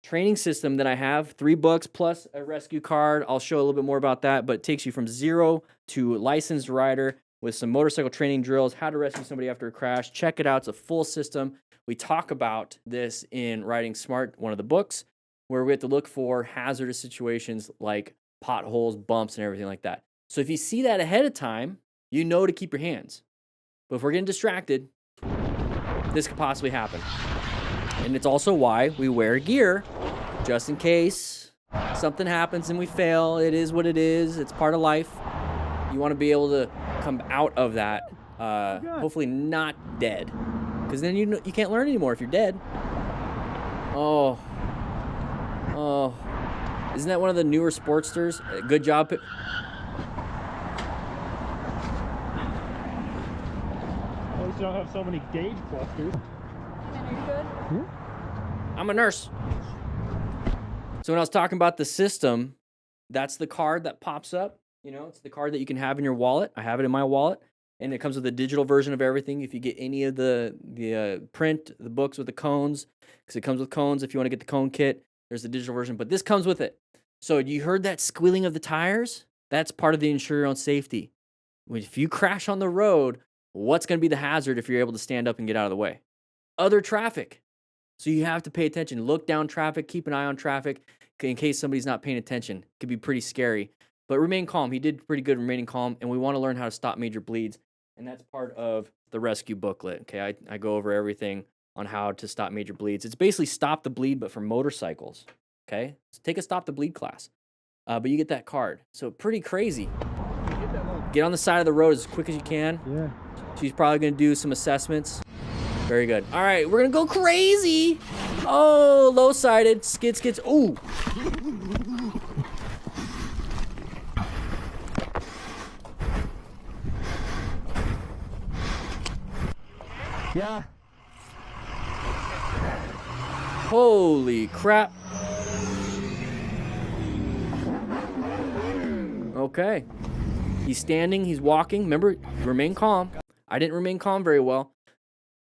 training system that I have. 3 books plus a rescue card. I'll show a little bit more about that, but it takes you from 0 to licensed rider with some motorcycle training drills, how to rescue somebody after a crash. Check it out. It's a full system. We talk about this in Riding Smart, one of the books, where we have to look for hazardous situations like potholes, bumps, and everything like that. So if you see that ahead of time, you know to keep your hands. But if we're getting distracted, this could possibly happen. And it's also why we wear gear, just in case something happens and we fail. It is what it is. It's part of life. You want to be able to come out of that, hopefully not dead. Because then you can't learn anymore if you're dead. Oh. Isn't that one of the newer Sportsters? Good job. At least you don't have so many gauge clusters. I'm a nurse. So when I was talking about the system, that's the card that pops up. You know, it's the card that you can have in your wallet. I have it in my wallet. And it comes with a digital version of everything. If you get any of the print, the books with the cones, because it comes with cones. If you want to get the cone kit, there's the digital version. But this comes with it. So you heard that squealing of the tires? That's part of the ensure your own safety. If you crash on the road, what's going to be the hazard if you're able to stand up and get out of the way? Other traffic. So you have to pay attention. Look down traffic. Keep an eye on traffic in case somebody's not paying attention. It could be pretty scary. But remain calm. He did pretty good remaining calm. And we want to learn how to stop major bleeds. And that's part of the rescue booklet. Okay, I go over everything on how to stop major bleeds. It's basically stop the bleed, but for motorcycles. Okay, so take a stop the bleed class. But you get that card. So pretty crazy. Get on the side of the road as quick as you can. Yeah. She's probably going to do some assessments. Very good. All right, we're going to go crazy. Oh, low-sided. Skids. Ooh. Yeah. Holy crap. Okay. He's standing, he's walking. Remember, remain calm. I didn't remain calm very well.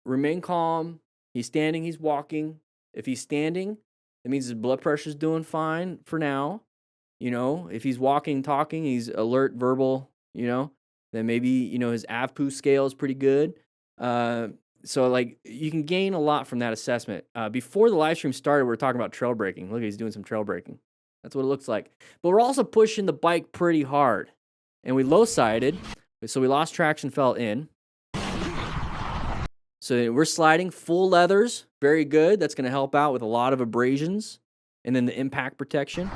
Remain calm. He's standing, he's walking. If he's standing, that means his blood pressure's doing fine for now. You know, if he's walking, talking, he's alert, verbal, you know, then maybe, you know, his AVPU scale is pretty good. So, like, you can gain a lot from that assessment. Before the live stream started, we were talking about trail braking. Look, he's doing some trail braking. That's what it looks like. But we're also pushing the bike pretty hard. And we low-sided, so we lost traction, fell in. So we're sliding full leathers. Very good. That's going to help out with a lot of abrasions. And then the impact protection.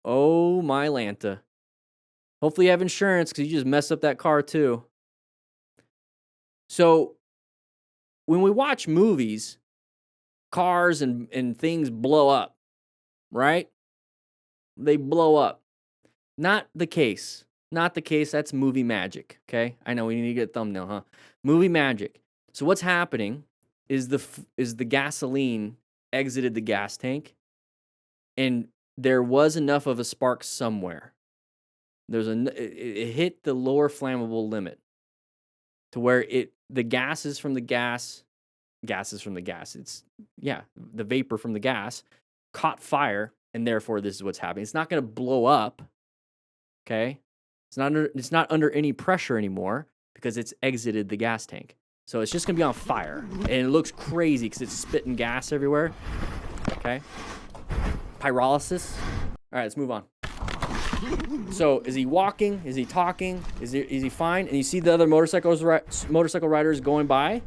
Oh my Lanta. Hopefully you have insurance because you just messed up that car too. So when we watch movies, cars and things blow up, right? They blow up. Not the case. Not the case. That's movie magic, okay? I know we need to get a thumbnail, huh? Movie magic. So what's happening is the gasoline exited the gas tank, and there was enough of a spark somewhere. It hit the lower flammable limit to where the gases from the gas. It's the vapor from the gas caught fire, and therefore this is what's happening. It's not going to blow up, okay? It's not under any pressure anymore because it's exited the gas tank. So it's just going to be on fire, and it looks crazy because it's spitting gas everywhere, okay? Pyrolysis. All right, let's move on. So is he walking? Is he talking? Is he fine? And you see the other motorcycle riders going by?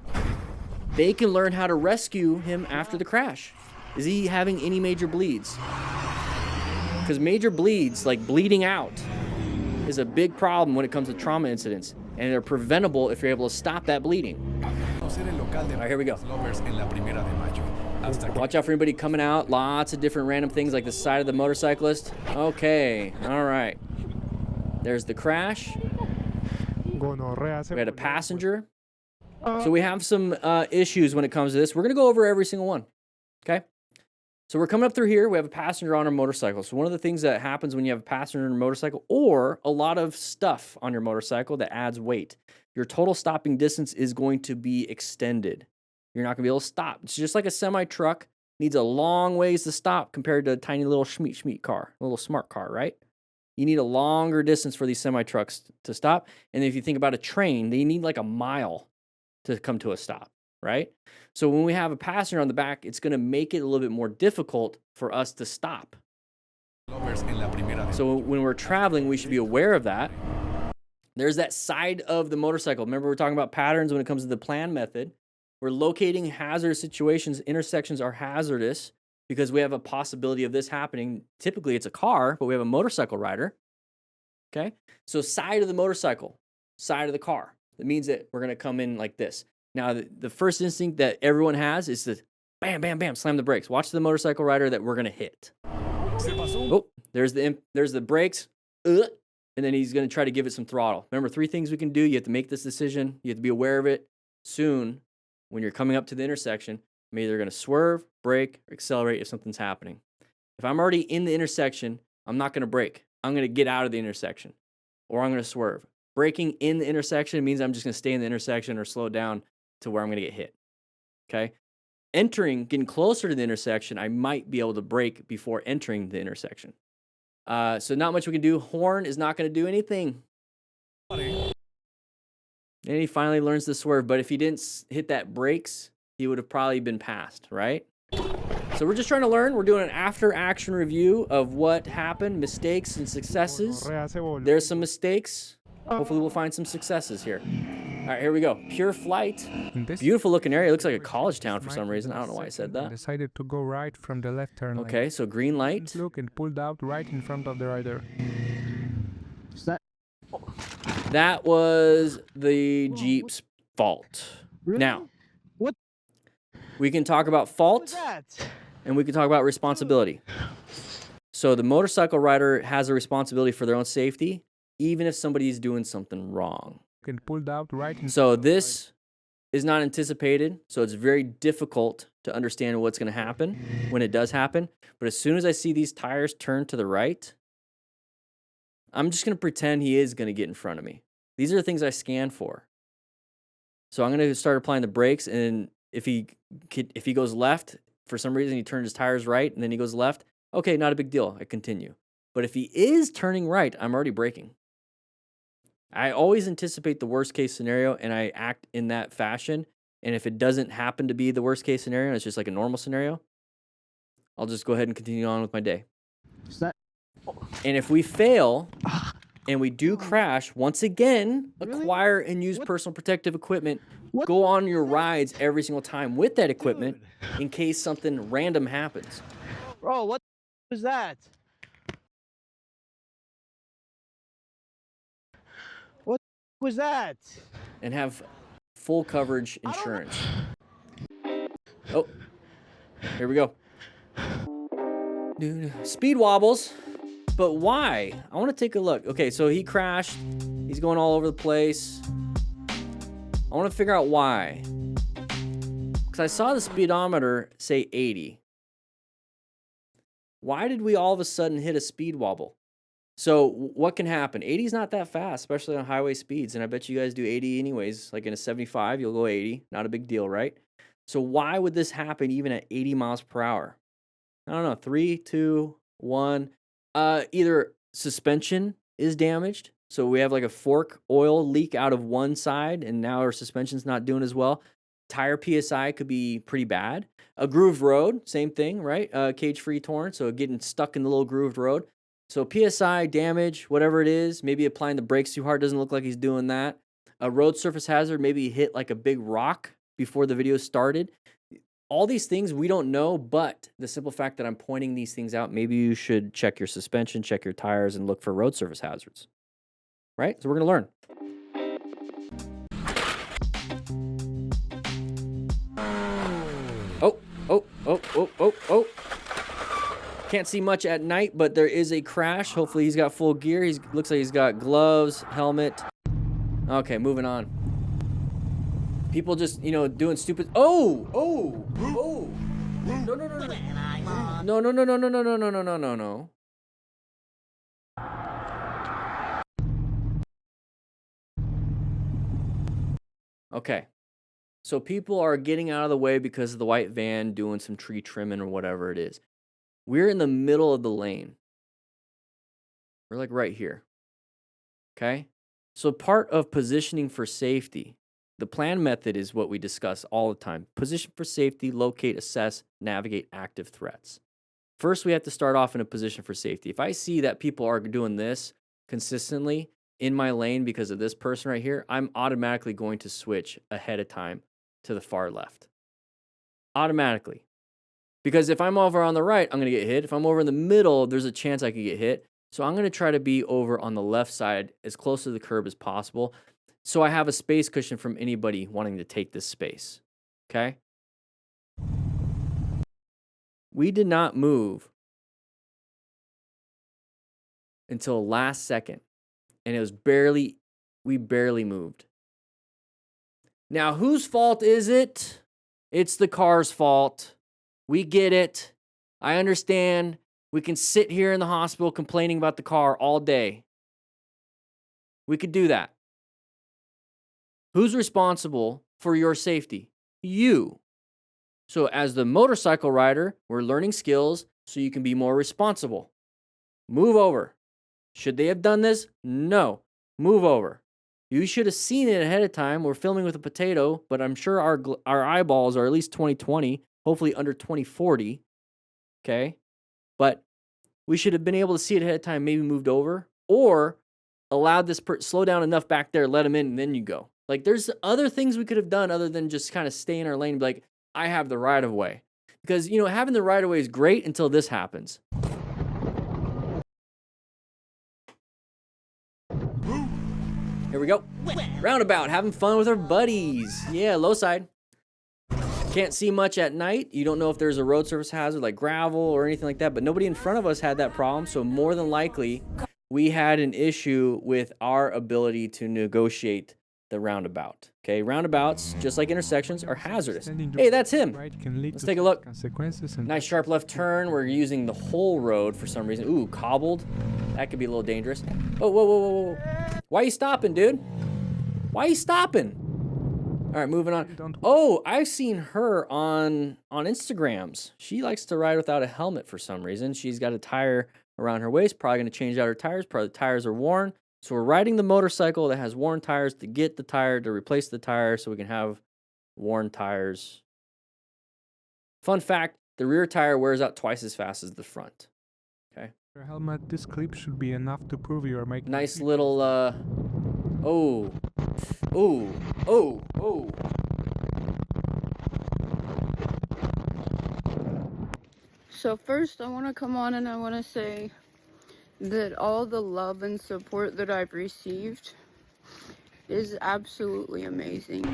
They can learn how to rescue him after the crash. Is he having any major bleeds? Because major bleeds, like bleeding out, is a big problem when it comes to trauma incidents. And they're preventable if you're able to stop that bleeding. All right, here we go. Watch out for anybody coming out. Lots of different random things like the side of the motorcyclist. Okay, all right. There's the crash. We had a passenger. So we have some issues when it comes to this. We're going to go over every single one, okay? So we're coming up through here. We have a passenger on our motorcycle. So one of the things that happens when you have a passenger on a motorcycle or a lot of stuff on your motorcycle that adds weight, your total stopping distance is going to be extended. You're not going to be able to stop. It's just like a semi-truck needs a long ways to stop compared to a tiny little schmeat car, a little smart car, right? You need a longer distance for these semi-trucks to stop. And if you think about a train, they need like a mile to come to a stop, right? So when we have a passenger on the back, it's going to make it a little bit more difficult for us to stop. So when we're traveling, we should be aware of that. There's that side of the motorcycle. Remember, we're talking about patterns when it comes to the plan method. We're locating hazardous situations. Intersections are hazardous because we have a possibility of this happening. Typically, it's a car, but we have a motorcycle rider. Okay? So side of the motorcycle, side of the car. That means that we're going to come in like this. Now, the first instinct that everyone has is to bam, bam, bam, slam the brakes. Watch the motorcycle rider that we're going to hit. Oh, there's the brakes. And then he's going to try to give it some throttle. Remember, 3 things we can do. You have to make this decision. You have to be aware of it soon. When you're coming up to the intersection, I'm either going to swerve, brake, or accelerate if something's happening. If I'm already in the intersection, I'm not going to brake. I'm going to get out of the intersection, or I'm going to swerve. Braking in the intersection means I'm just going to stay in the intersection or slow down to where I'm going to get hit. Okay? Getting closer to the intersection, I might be able to brake before entering the intersection. So not much we can do. Horn is not going to do anything. And he finally learns to swerve, but if he didn't hit that brakes, he would have probably been passed, right? So we're just trying to learn. We're doing an after-action review of what happened, mistakes and successes. There's some mistakes. Hopefully we'll find some successes here. All right, here we go. Pure Flight. Beautiful looking area. It looks like a college town for some reason. I don't know why I said that. Decided to go right from the left turn lane. Okay, so green light. Look, and pulled out right in front of the rider. That was the Jeep's fault. Really? Now, What? we can talk about fault and we can talk about responsibility. So the motorcycle rider has a responsibility for their own safety, even if somebody's doing something wrong. And pulled out right in So this is not anticipated, so it's very difficult to understand what's going to happen when it does happen. But as soon as I see these tires turn to the right, I'm just going to pretend he is going to get in front of me. These are the things I scan for. So I'm going to start applying the brakes, and if he goes left, for some reason he turned his tires right, and then he goes left, okay, not a big deal. I continue. But if he is turning right, I'm already braking. I always anticipate the worst case scenario, and I act in that fashion. And if it doesn't happen to be the worst case scenario, and it's just like a normal scenario, I'll just go ahead and continue on with my day. And if we fail and we do crash, once again, acquire and use personal protective equipment. Go on your rides every single time with that equipment in case something random happens. Bro, what is that? was that? and have full coverage insurance. Oh, here we go. Dude, speed wobbles, but why? I want to take a look. Okay, so he crashed. He's going all over the place. I want to figure out why. Because I saw the speedometer say 80. Why did we all of a sudden hit a speed wobble? So what can happen? 80 is not that fast, especially on highway speeds. And I bet you guys do 80 anyways. Like in a 75, you'll go 80. Not a big deal, right? So why would this happen even at 80 miles per hour? I don't know. 3, 2, 1. Either suspension is damaged. So we have like a fork oil leak out of one side, and now our suspension's not doing as well. Tire PSI could be pretty bad. A grooved road, same thing, right? Cage-free torn, so getting stuck in the little grooved road. So PSI damage, whatever it is, maybe applying the brakes too hard, doesn't look like he's doing that. A road surface hazard, maybe he hit like a big rock before the video started. All these things we don't know, but the simple fact that I'm pointing these things out, maybe you should check your suspension, check your tires, and look for road surface hazards. Right? So we're going to learn. Oh. Can't see much at night, but there is a crash. Hopefully he's got full gear. Looks like he's got gloves, helmet. Okay, moving on. People just, doing stupid. Oh. No. Okay. So people are getting out of the way because of the white van doing some tree trimming or whatever it is. We're in the middle of the lane. We're like right here. Okay? So part of positioning for safety, the plan method is what we discuss all the time. Position for safety, locate, assess, navigate active threats. First, we have to start off in a position for safety. If I see that people are doing this consistently in my lane because of this person right here, I'm automatically going to switch ahead of time to the far left. Automatically. Because if I'm over on the right, I'm going to get hit. If I'm over in the middle, there's a chance I could get hit. So I'm going to try to be over on the left side as close to the curb as possible, so I have a space cushion from anybody wanting to take this space. Okay? We did not move until last second, and it was we barely moved. Now, whose fault is it? It's the car's fault. We get it. I understand. We can sit here in the hospital complaining about the car all day. We could do that. Who's responsible for your safety? You. So as the motorcycle rider, we're learning skills so you can be more responsible. Move over. Should they have done this? No. Move over. You should have seen it ahead of time. We're filming with a potato, but I'm sure our eyeballs are at least 20/20, hopefully under 20/40. Okay? But we should have been able to see it ahead of time, maybe moved over, or allowed this slow down enough back there, let him in, and then you go. Like, there's other things we could have done other than just kind of stay in our lane and be like, I have the right of way. Because, having the right of way is great until this happens. Here we go. Roundabout, having fun with our buddies. Yeah, low side. Can't see much at night. You don't know if there's a road surface hazard like gravel or anything like that, but nobody in front of us had that problem. So more than likely, we had an issue with our ability to negotiate the roundabout. Okay, roundabouts, just like intersections, are hazardous. Hey, that's him. Let's take a look. Nice sharp left turn. We're using the whole road for some reason. Ooh, cobbled. That could be a little dangerous. Oh, whoa. Why are you stopping, dude? Why are you stopping? All right, moving on. Oh, I've seen her on Instagrams. She likes to ride without a helmet for some reason. She's got a tire around her waist, probably going to change out her tires. Probably the tires are worn. So we're riding the motorcycle that has worn tires to get the tire, to replace the tire so we can have worn tires. Fun fact, the rear tire wears out twice as fast as the front. Okay. Your helmet, this clip should be enough to prove you are making nice little, oh. So first I want to come on and I want to say that all the love and support that I've received is absolutely amazing.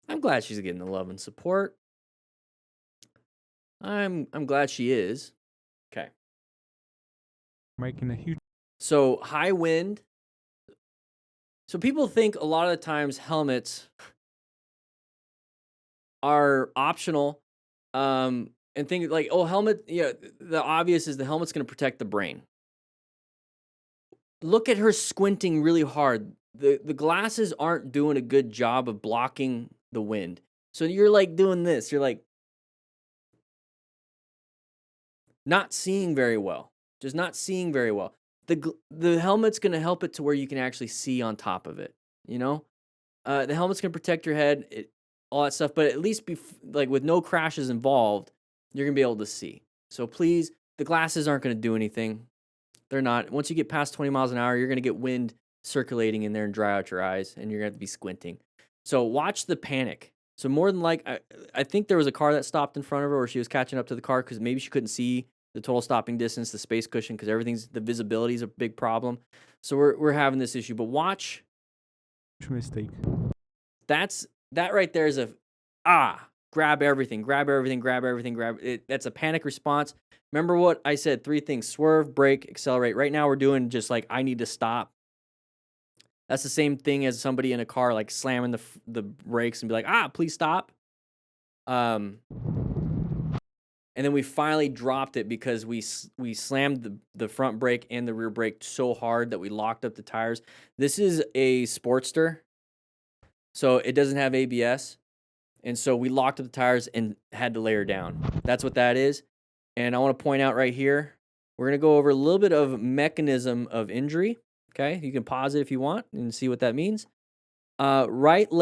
I'm glad she's getting the love and support. I'm glad she is. Okay. Making a huge So high wind. So people think a lot of the times helmets are optional, and think like, oh, helmet. Yeah, the obvious is the helmet's going to protect the brain. Look at her squinting really hard. The glasses aren't doing a good job of blocking the wind. So you're like doing this. You're like not seeing very well. Just not seeing very well. The helmet's going to help it to where you can actually see on top of it, you know? The helmet's going to protect your head, all that stuff, but at least like with no crashes involved, you're going to be able to see. So please, the glasses aren't going to do anything. They're not. Once you get past 20 miles an hour, you're going to get wind circulating in there and dry out your eyes, and you're going to have to be squinting. So watch the panic. So more than like, I think there was a car that stopped in front of her, or she was catching up to the car because maybe she couldn't see the total stopping distance, the space cushion, because the visibility is a big problem. So we're having this issue. But watch. mistake. That right there is grab everything, grab it. That's a panic response. Remember what I said, 3 things: swerve, brake, accelerate. Right now we're doing just like, I need to stop. That's the same thing as somebody in a car like slamming the brakes and be like, please stop. And then we finally dropped it because we slammed the front brake and the rear brake so hard that we locked up the tires. This is a Sportster, so it doesn't have ABS. And so we locked up the tires and had to lay her down. That's what that is. And I want to point out right here, we're going to go over a little bit of mechanism of injury. Okay, you can pause it if you want and see what that means. Left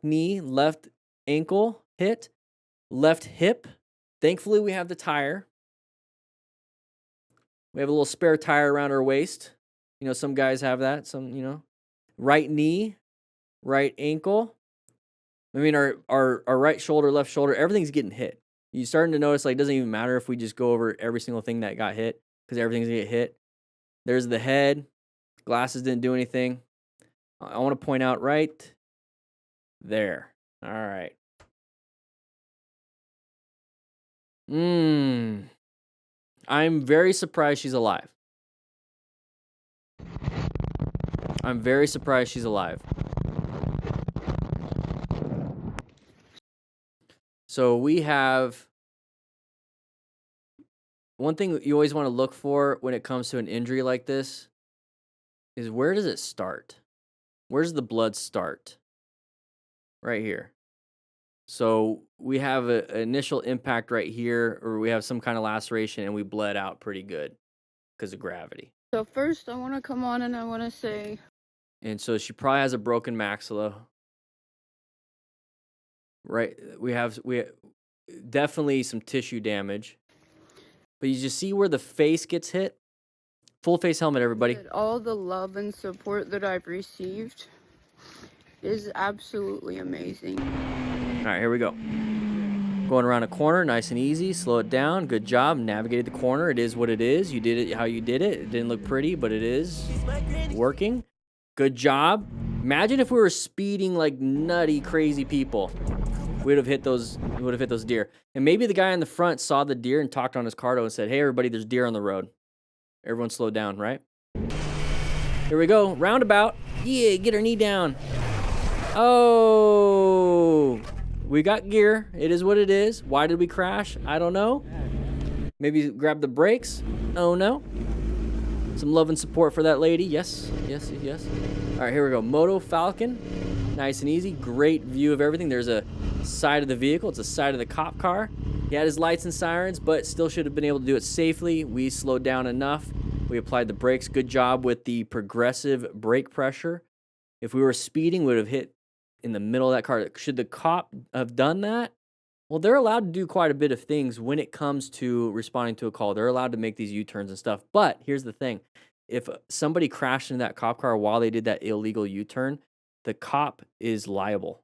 knee, left ankle hit, left hip. Thankfully, we have the tire. We have a little spare tire around our waist. You know, some guys have that. Right knee, right ankle. I mean, our right shoulder, left shoulder, everything's getting hit. You're starting to notice, like, it doesn't even matter if we just go over every single thing that got hit, because everything's going to get hit. There's the head. Glasses didn't do anything. I want to point out right there. All right. I'm very surprised she's alive. I'm very surprised she's alive. So we have one thing you always want to look for when it comes to an injury like this is, where does it start? Where does the blood start? Right here. So we have an initial impact right here, or we have some kind of laceration, and we bled out pretty good because of gravity. So first I want to come on and I want to say. And so she probably has a broken maxilla. Right, we have definitely some tissue damage, but you just see where the face gets hit. Full face helmet, everybody. All the love and support that I've received is absolutely amazing. All right, here we go. Going around a corner, nice and easy. Slow it down. Good job. Navigated the corner. It is what it is. You did it how you did it. It didn't look pretty, but it is working. Good job. Imagine if we were speeding like nutty, crazy people. We would have hit those deer. And maybe the guy in the front saw the deer and talked on his cardo and said, "Hey, everybody, there's deer on the road. Everyone slow down," right? Here we go. Roundabout. Yeah, get her knee down. Oh, we got gear. It is what it is. Why did we crash? I don't know. Maybe grab the brakes. Oh, no. Some love and support for that lady. Yes. All right, here we go. Moto Falcon. Nice and easy. Great view of everything. There's a side of the vehicle. It's a side of the cop car. He had his lights and sirens, but still should have been able to do it safely. We slowed down enough. We applied the brakes. Good job with the progressive brake pressure. If we were speeding, we would have hit in the middle of that car. Should the cop have done that? Well, they're allowed to do quite a bit of things when it comes to responding to a call. They're allowed to make these U-turns and stuff. But here's the thing. If somebody crashed into that cop car while they did that illegal U-turn, the cop is liable.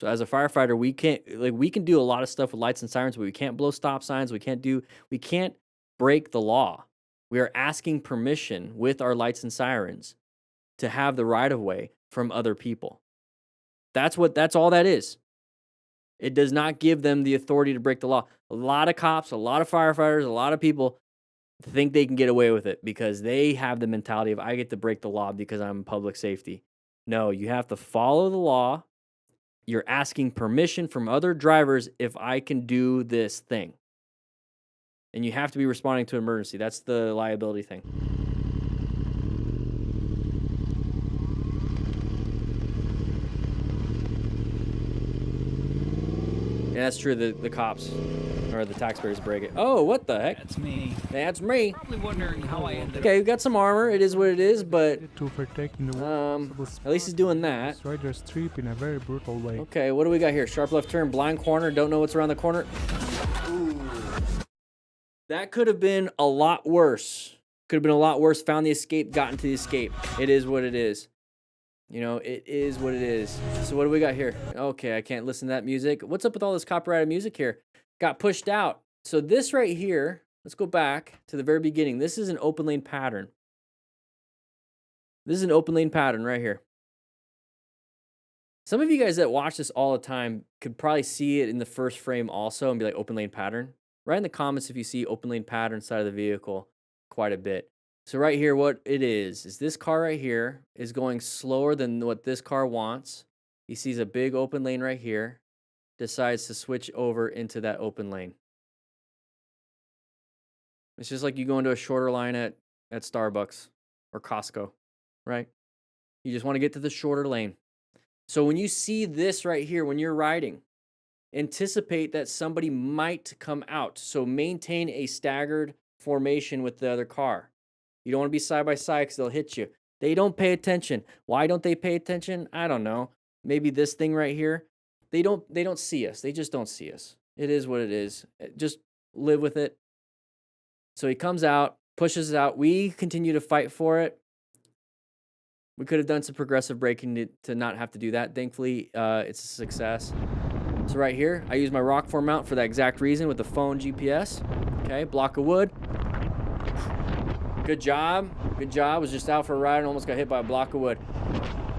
So as a firefighter, we can do a lot of stuff with lights and sirens, but we can't blow stop signs. We can't break the law. We are asking permission with our lights and sirens to have the right of way from other people. That's all that is. It does not give them the authority to break the law. A lot of cops, a lot of firefighters, a lot of people think they can get away with it because they have the mentality of, I get to break the law because I'm public safety. No, you have to follow the law. You're asking permission from other drivers if I can do this thing. And you have to be responding to an emergency. That's the liability thing. Yeah, that's true. The cops or the taxpayers break it. Oh, what the heck? That's me. That's me. Probably wondering how I ended Okay, we got some armor. It is what it is, but To overtaking the at least he's doing that. Riders trip in a very brutal way. Okay, what do we got here? Sharp left turn, blind corner, don't know what's around the corner. Ooh. That could have been a lot worse. Could have been a lot worse. Found the escape, got into the escape. It is what it is. You know, it is what it is. So what do we got here? Okay, I can't listen to that music. What's up with all this copyrighted music here? Got pushed out. So this right here, let's go back to the very beginning. This is an open lane pattern. This is an open lane pattern right here. Some of you guys that watch this all the time could probably see it in the first frame also and be like, open lane pattern. Write in the comments if you see open lane pattern side of the vehicle quite a bit. So right here, what it is this car right here is going slower than what this car wants. He sees a big open lane right here, decides to switch over into that open lane. It's just like you go into a shorter line at Starbucks or Costco, right? You just want to get to the shorter lane. So when you see this right here, when you're riding, anticipate that somebody might come out. So maintain a staggered formation with the other car. You don't want to be side by side because they'll hit you. They don't pay attention. Why don't they pay attention? I don't know. Maybe this thing right here. They don't see us. They just don't see us. It is what it is. Just live with it. So he comes out, pushes it out. We continue to fight for it. We could have done some progressive braking to not have to do that. Thankfully, it's a success. So right here, I use my rock form mount for that exact reason with the phone GPS. Okay, block of wood. Good job. Good job. Was just out for a ride and almost got hit by a block of wood.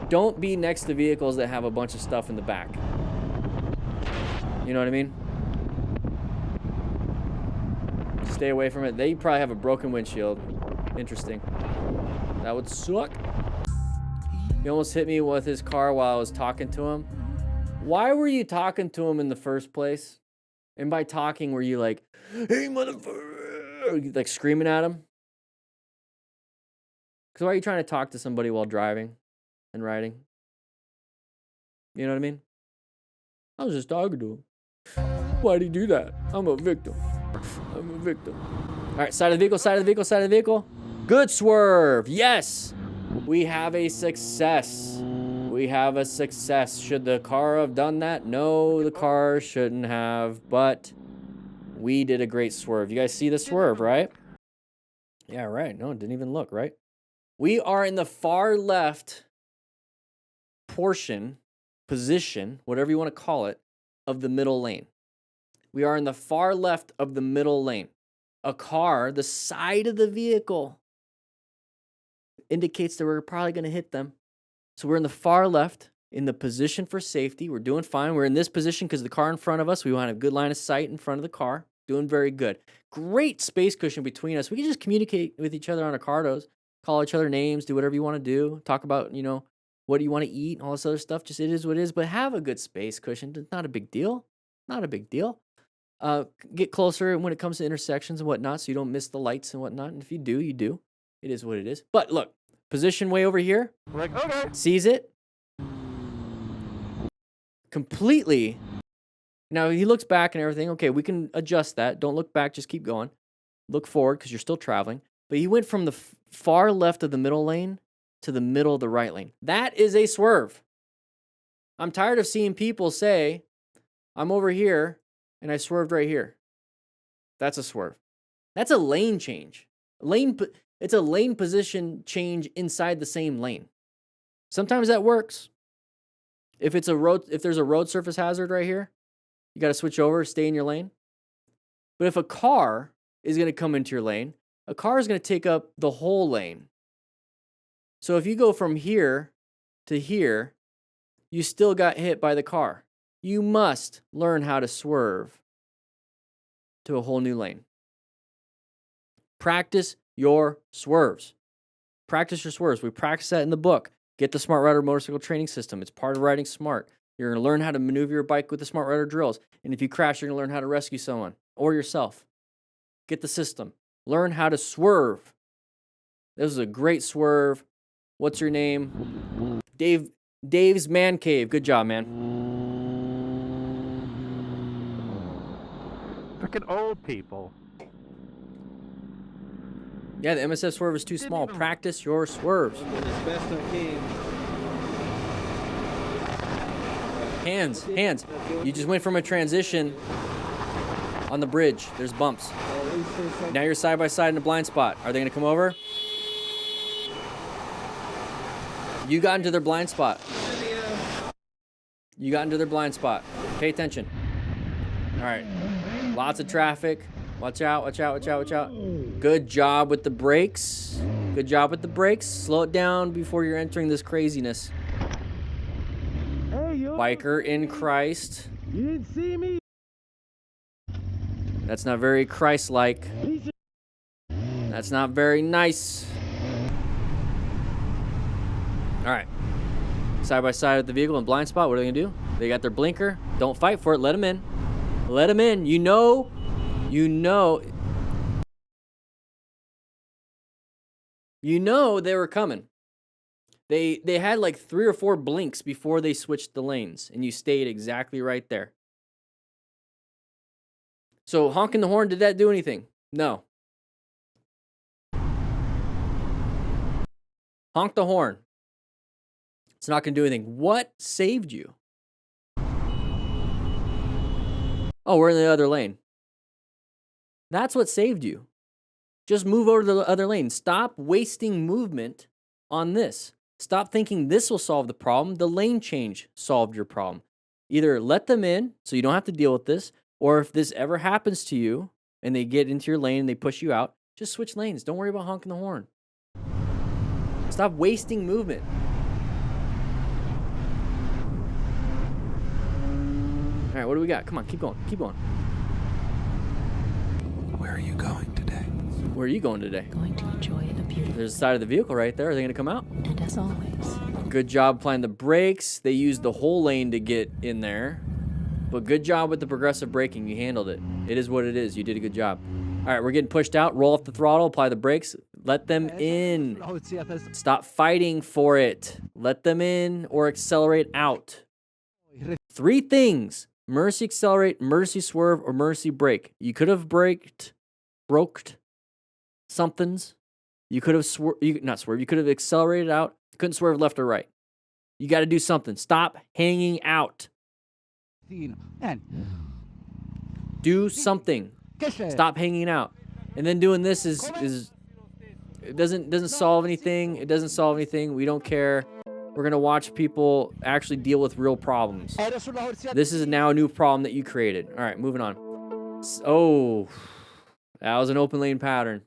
Don't be next to vehicles that have a bunch of stuff in the back. You know what I mean? Stay away from it. They probably have a broken windshield. Interesting. That would suck. He almost hit me with his car while I was talking to him. Why were you talking to him in the first place? And by talking, were you like, hey, motherfucker, like screaming at him? Because why are you trying to talk to somebody while driving and riding? You know what I mean? I was just talking to him. Why'd he do that? I'm a victim. I'm a victim. All right, side of the vehicle, side of the vehicle, side of the vehicle. Good swerve. Yes. We have a success. We have a success. Should the car have done that? No, the car shouldn't have, but we did a great swerve. You guys see the swerve, right? Yeah, right. No, it didn't even look, right? We are in the far left position, whatever you want to call it, of the middle lane. We are in the far left of the middle lane. A car, the side of the vehicle, indicates that we're probably going to hit them. So we're in the far left, in the position for safety. We're doing fine. We're in this position because the car in front of us, we want a good line of sight in front of the car. Doing very good. Great space cushion between us. We can just communicate with each other on our cardos. Call each other names, do whatever you want to do. Talk about, what do you want to eat, all this other stuff. Just it is what it is. But have a good space cushion. It's not a big deal. Not a big deal. Get closer when it comes to intersections and whatnot so you don't miss the lights and whatnot. And if you do, you do. It is what it is. But look, position way over here. Like, okay. Sees it. Completely. Now, he looks back and everything. Okay, we can adjust that. Don't look back. Just keep going. Look forward because you're still traveling. But he went from the far left of the middle lane to the middle of the right lane. That is a swerve. I'm tired of seeing people say, I'm over here and I swerved right here. That's a swerve. That's a lane change. It's a lane position change inside the same lane. Sometimes that works. If there's a road surface hazard right here, you got to switch over, stay in your lane. But if a car is going to come into your lane, A car is going to take up the whole lane. So if you go from here to here, you still got hit by the car. You must learn how to swerve to a whole new lane. Practice your swerves. Practice your swerves. We practice that in the book. Get the Smart Rider Motorcycle Training System. It's part of riding smart. You're going to learn how to maneuver your bike with the Smart Rider drills. And if you crash, you're going to learn how to rescue someone or yourself. Get the system. Learn how to swerve. This is a great swerve. What's your name? Dave's Man Cave. Good job, man. Freaking old people. Yeah, the MSF swerve is too small. Practice your swerves. Hands. You just went from a transition on the bridge. There's bumps. Now you're side by side in a blind spot. Are they going to come over? You got into their blind spot. Pay attention. All right. Lots of traffic. Watch out. Good job with the brakes. Slow it down before you're entering this craziness. Biker in Christ. You didn't see me? That's not very Christ-like. That's not very nice. All right. Side by side with the vehicle in blind spot. What are they gonna do? They got their blinker. Don't fight for it. Let them in. You know they were coming. They had like 3 or 4 blinks before they switched the lanes, and you stayed exactly right there. So honking the horn, did that do anything? No. Honk the horn. It's not going to do anything. What saved you? Oh, we're in the other lane. That's what saved you. Just move over to the other lane. Stop wasting movement on this. Stop thinking this will solve the problem. The lane change solved your problem. Either let them in so you don't have to deal with this, or if this ever happens to you and they get into your lane and they push you out, just switch lanes. Don't worry about honking the horn. Stop wasting movement. All right, what do we got? Come on, keep going. Where are you going today? Going to enjoy a beautiful. There's the side of the vehicle right there. Are they going to come out? And as always. Good job applying the brakes. They used the whole lane to get in there. But good job with the progressive braking. You handled it. It is what it is. You did a good job. All right, we're getting pushed out. Roll off the throttle. Apply the brakes. Let them in. Stop fighting for it. Let them in or accelerate out. 3 things. Mercy accelerate, mercy swerve, or mercy brake. You could have broked somethings. You could have you could have accelerated out. You couldn't swerve left or right. You got to do something. Stop hanging out. Do something. Stop hanging out. And then doing this is it doesn't solve anything. It doesn't solve anything. We don't care. We're going to watch people actually deal with real problems. This is now a new problem that you created. All right, moving on. Oh, that was an open lane pattern.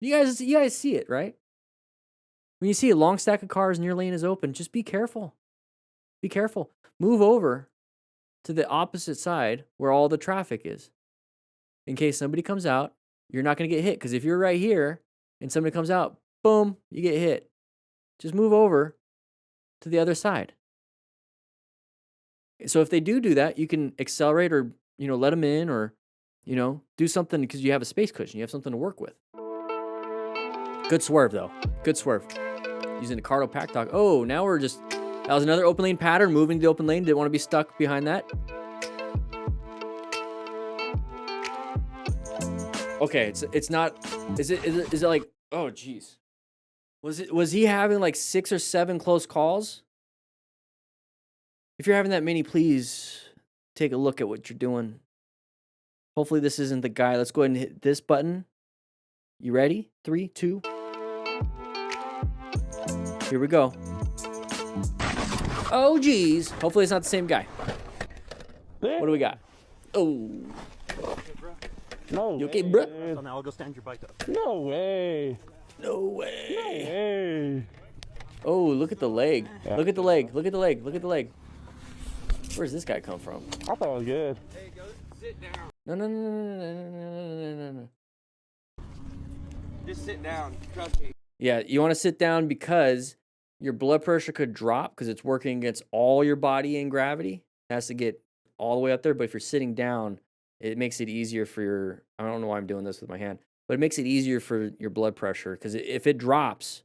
You guys see it, right? When you see a long stack of cars and your lane is open, just be careful. Be careful. Move over to the opposite side where all the traffic is. In case somebody comes out, you're not going to get hit. Because if you're right here and somebody comes out, boom, you get hit. Just move over to the other side. So if they do that, you can accelerate or, let them in or, do something because you have a space cushion. You have something to work with. Good swerve, though. Good swerve. Using the Cardo Pack Talk. Oh, now that was another open lane pattern. Moving to the open lane. Didn't want to be stuck behind that. Okay, it's not, is it like, oh, geez. Was he having like 6 or 7 close calls? If you're having that many, please take a look at what you're doing. Hopefully this isn't the guy. Let's go ahead and hit this button. You ready? 3, 2. Here we go. Oh, geez. Hopefully it's not the same guy. What do we got? Oh. No You okay, way, bruh? dude. So now I'll go stand your bike up. No way. No way. Hey. Oh, look at the leg. Look at the leg. Look at the leg. Look at the leg. Where's this guy come from? I thought it was good. Hey, go sit down. No, no, no, no, no, no, no, no, no, no. Just sit down. Trust me. Yeah, you want to sit down because your blood pressure could drop because it's working against all your body and gravity. It has to get all the way up there. But if you're sitting down, it makes it easier for your, I don't know why I'm doing this with my hand, but it makes it easier for your blood pressure because if it drops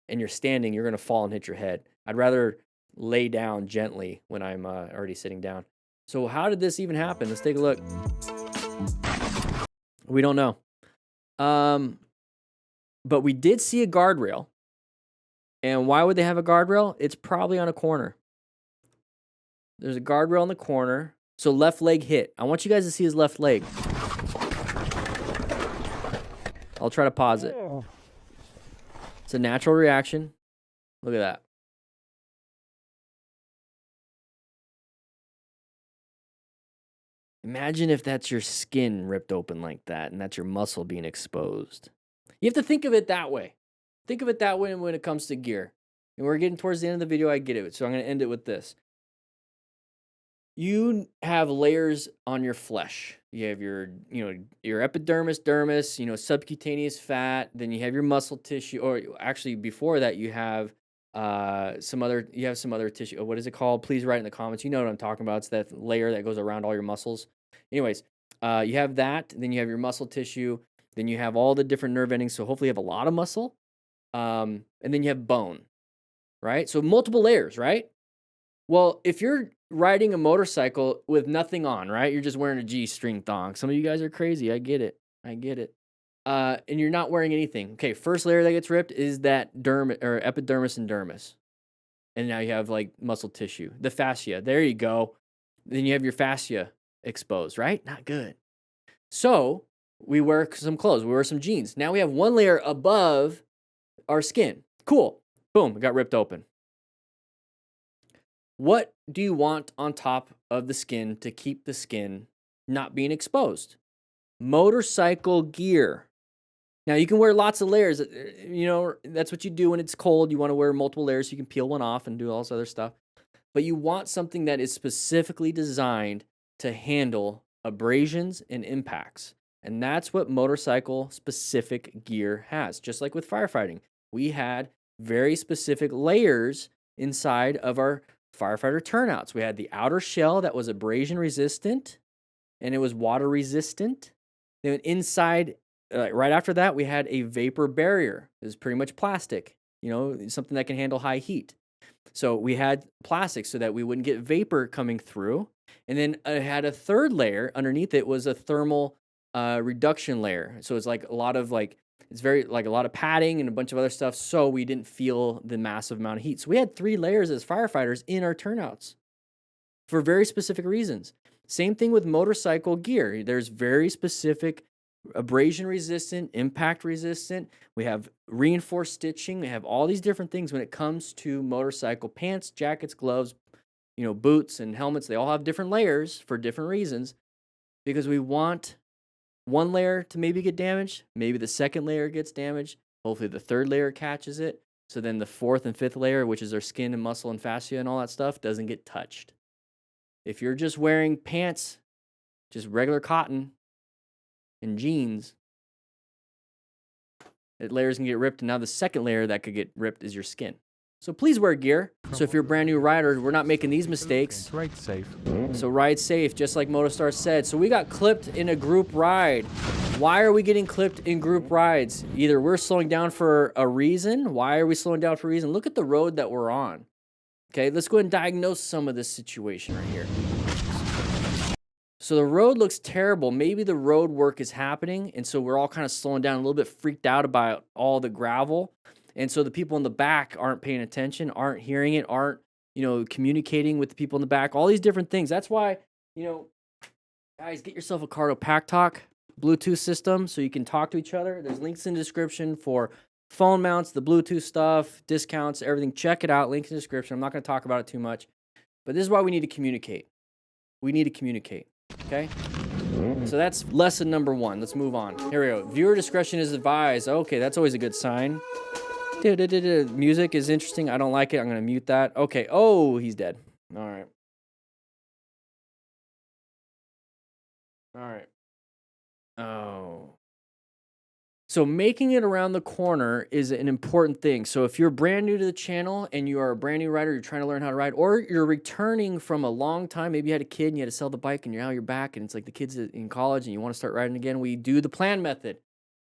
and you're standing, you're going to fall and hit your head. I'd rather lay down gently when I'm already sitting down. So how did this even happen? Let's take a look. We don't know. But we did see a guardrail. And why would they have a guardrail? It's probably on a corner. There's a guardrail in the corner. So left leg hit. I want you guys to see his left leg. I'll try to pause it. It's a natural reaction. Look at that. Imagine if that's your skin ripped open like that and that's your muscle being exposed. You have to think of it that way. Think of it that way when it comes to gear. And we're getting towards the end of the video, I get it. So I'm going to end it with this. You have layers on your flesh. You have your epidermis, dermis, subcutaneous fat. Then you have your muscle tissue, or actually before that, you have some other tissue. What is it called? Please write in the comments. You know what I'm talking about. It's that layer that goes around all your muscles. Anyways, you have that. Then you have your muscle tissue. Then you have all the different nerve endings. So hopefully you have a lot of muscle. And then you have bone, right? So multiple layers, right? Well, if you're riding a motorcycle with nothing on, right? You're just wearing a G-string thong. Some of you guys are crazy. I get it. And you're not wearing anything. Okay, first layer that gets ripped is that epidermis and dermis. And now you have like muscle tissue, the fascia. There you go. Then you have your fascia exposed, right? Not good. So we wear some clothes. We wear some jeans. Now we have one layer above our skin. Cool. Boom, it got ripped open. What do you want on top of the skin to keep the skin not being exposed? Motorcycle gear. Now, you can wear lots of layers. That's what you do when it's cold. You want to wear multiple layers so you can peel one off and do all this other stuff. But you want something that is specifically designed to handle abrasions and impacts. And that's what motorcycle-specific gear has. Just like with firefighting, we had very specific layers inside of our firefighter turnouts. We had the outer shell that was abrasion resistant and it was water resistant. Then inside, right after that, we had a vapor barrier. It was pretty much plastic, something that can handle high heat. So we had plastic so that we wouldn't get vapor coming through. And then it had a third layer underneath it was a thermal reduction layer. So it's like a lot of a lot of padding and a bunch of other stuff, so we didn't feel the massive amount of heat. So we had 3 layers as firefighters in our turnouts for very specific reasons. Same thing with motorcycle gear. There's very specific abrasion resistant, impact resistant. We have reinforced stitching. We have all these different things when it comes to motorcycle pants, jackets, gloves, boots and helmets. They all have different layers for different reasons because we want one layer to maybe get damaged, maybe the second layer gets damaged, hopefully the third layer catches it, so then the fourth and fifth layer, which is our skin and muscle and fascia and all that stuff, doesn't get touched. If you're just wearing pants, just regular cotton and jeans, that layers can get ripped, and now the second layer that could get ripped is your skin. So please wear gear. So if you're a brand new rider, we're not making these mistakes. Ride safe. So ride safe, just like Motostar said. So we got clipped in a group ride. Why are we getting clipped in group rides? Either we're slowing down for a reason. Why are we slowing down for a reason? Look at the road that we're on. Okay, let's go ahead and diagnose some of this situation right here. So the road looks terrible. Maybe the road work is happening, and so we're all kind of slowing down, a little bit freaked out about all the gravel. And so the people in the back aren't paying attention, aren't hearing it, aren't, communicating with the people in the back, all these different things. That's why, guys, get yourself a Cardo Pack Talk Bluetooth system so you can talk to each other. There's links in the description for phone mounts, the Bluetooth stuff, discounts, everything. Check it out. Links in the description. I'm not going to talk about it too much. But this is why we need to communicate. We need to communicate, okay? So that's lesson number 1. Let's move on. Here we go. Viewer discretion is advised. Okay, that's always a good sign. Music is interesting. I don't like it. I'm going to mute that. Okay. Oh, he's dead. All right. All right. Oh. So making it around the corner is an important thing. So if you're brand new to the channel and you are a brand new rider, you're trying to learn how to ride, or you're returning from a long time, maybe you had a kid and you had to sell the bike and now you're back and it's like the kid's in college and you want to start riding again, we do the plan method.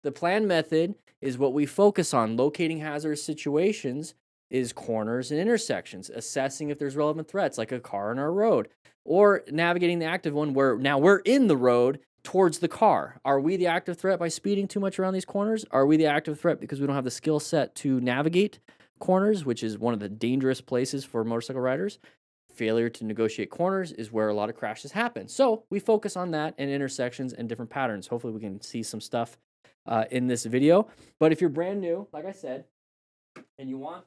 The plan method is what we focus on. Locating hazardous situations is corners and intersections, assessing if there's relevant threats like a car on our road, or navigating the active one where now we're in the road towards the car. Are we the active threat by speeding too much around these corners? Are we the active threat because we don't have the skill set to navigate corners, which is one of the dangerous places for motorcycle riders? Failure to negotiate corners is where a lot of crashes happen. So we focus on that and intersections and different patterns. Hopefully we can see some stuff in this video. But if you're brand new, like I said, and you want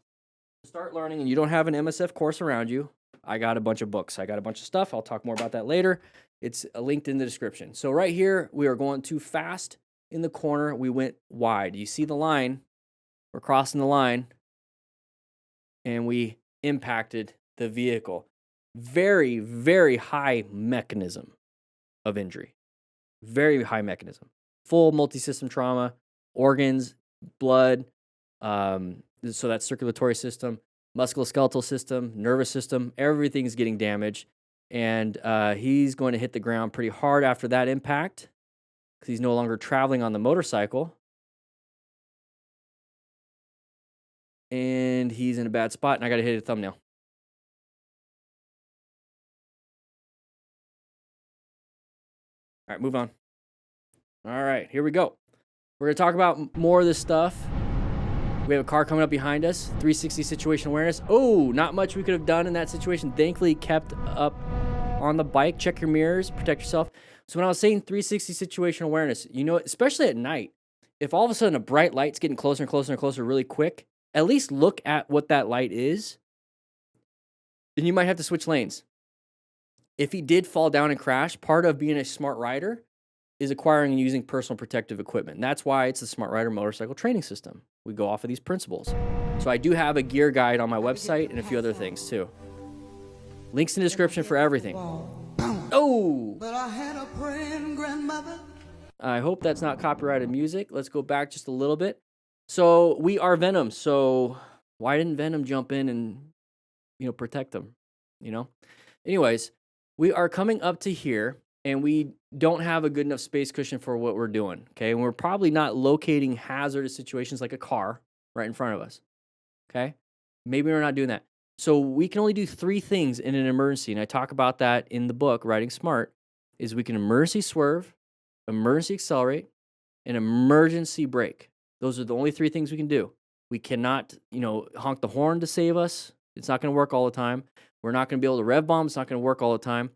to start learning and you don't have an MSF course around you, I got a bunch of books. I got a bunch of stuff. I'll talk more about that later. It's linked in the description. So right here, we are going too fast in the corner. We went wide. You see the line? We're crossing the line. And we impacted the vehicle. Very, very high mechanism of injury. Very high mechanism. Full multi-system trauma, organs, blood, so that circulatory system, musculoskeletal system, nervous system, everything's getting damaged. And he's going to hit the ground pretty hard after that impact because he's no longer traveling on the motorcycle. And he's in a bad spot, and I got to hit a thumbnail. All right, move on. All right, here we go. We're going to talk about more of this stuff. We have a car coming up behind us, 360 situation awareness. Oh, not much we could have done in that situation. Thankfully, kept up on the bike. Check your mirrors, protect yourself. So when I was saying 360 situation awareness, you know, especially at night, if all of a sudden a bright light's getting closer and closer and closer really quick, at least look at what that light is. Then you might have to switch lanes. If he did fall down and crash, part of being a smart rider is acquiring and using personal protective equipment. And that's why it's the Smart Rider Motorcycle Training System. We go off of these principles. So I do have a gear guide on my website and a few other things too. Links in the description for everything. Oh! But I had a praying grandmother. I hope that's not copyrighted music. Let's go back just a little bit. So we are Venom. So why didn't Venom jump in and, you know, protect them? You know? Anyways, we are coming up to here and we don't have a good enough space cushion for what we're doing, okay? And we're probably not locating hazardous situations like a car right in front of us, okay? Maybe we're not doing that. So we can only do 3 things in an emergency, and I talk about that in the book, Riding Smart, is we can emergency swerve, emergency accelerate, and emergency brake. Those are the only 3 things we can do. We cannot, you know, honk the horn to save us. It's not going to work all the time. We're not going to be able to rev bomb. It's not going to work all the time.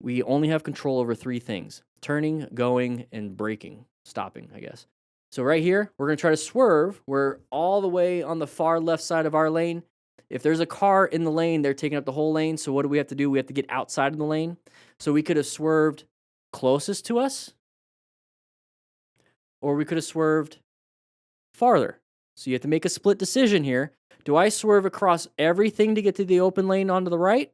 We only have control over 3 things: turning, going, and braking, stopping, I guess. So right here, we're going to try to swerve. We're all the way on the far left side of our lane. If there's a car in the lane, they're taking up the whole lane. So what do we have to do? We have to get outside of the lane. So we could have swerved closest to us, or we could have swerved farther. So you have to make a split decision here. Do I swerve across everything to get to the open lane onto the right?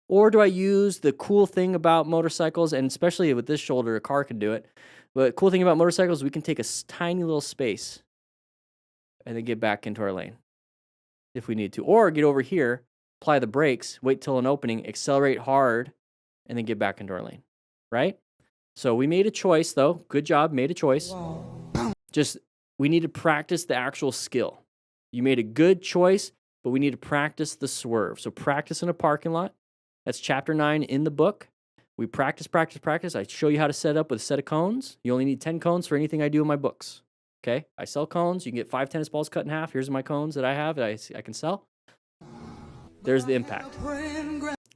Or do I use the cool thing about motorcycles, and especially with this shoulder, a car can do it. But cool thing about motorcycles, we can take a tiny little space and then get back into our lane if we need to. Or get over here, apply the brakes, wait till an opening, accelerate hard, and then get back into our lane, right? So we made a choice, though. Good job, made a choice. Just, we need to practice the actual skill. You made a good choice, but we need to practice the swerve. So practice in a parking lot. That's chapter 9 in the book. We practice, practice, practice. I show you how to set up with a set of cones. You only need 10 cones for anything I do in my books. Okay? I sell cones. You can get 5 tennis balls cut in half. Here's my cones that I have that I can sell. There's the impact.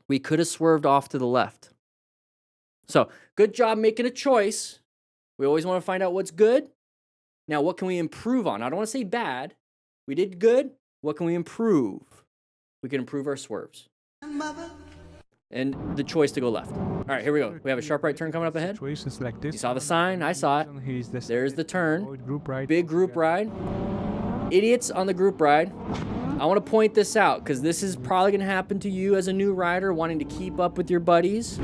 We could have swerved off to the left. So, good job making a choice. We always want to find out what's good. Now, what can we improve on? I don't want to say bad. We did good. What can we improve? We can improve our swerves. and the choice to go left. All right, here we go. We have a sharp right turn coming up ahead. Situations like this You saw the sign. I saw it. There's the turn. Big group ride. Idiots on the group ride. I want to point this out because this is probably going to happen to you as a new rider wanting to keep up with your buddies,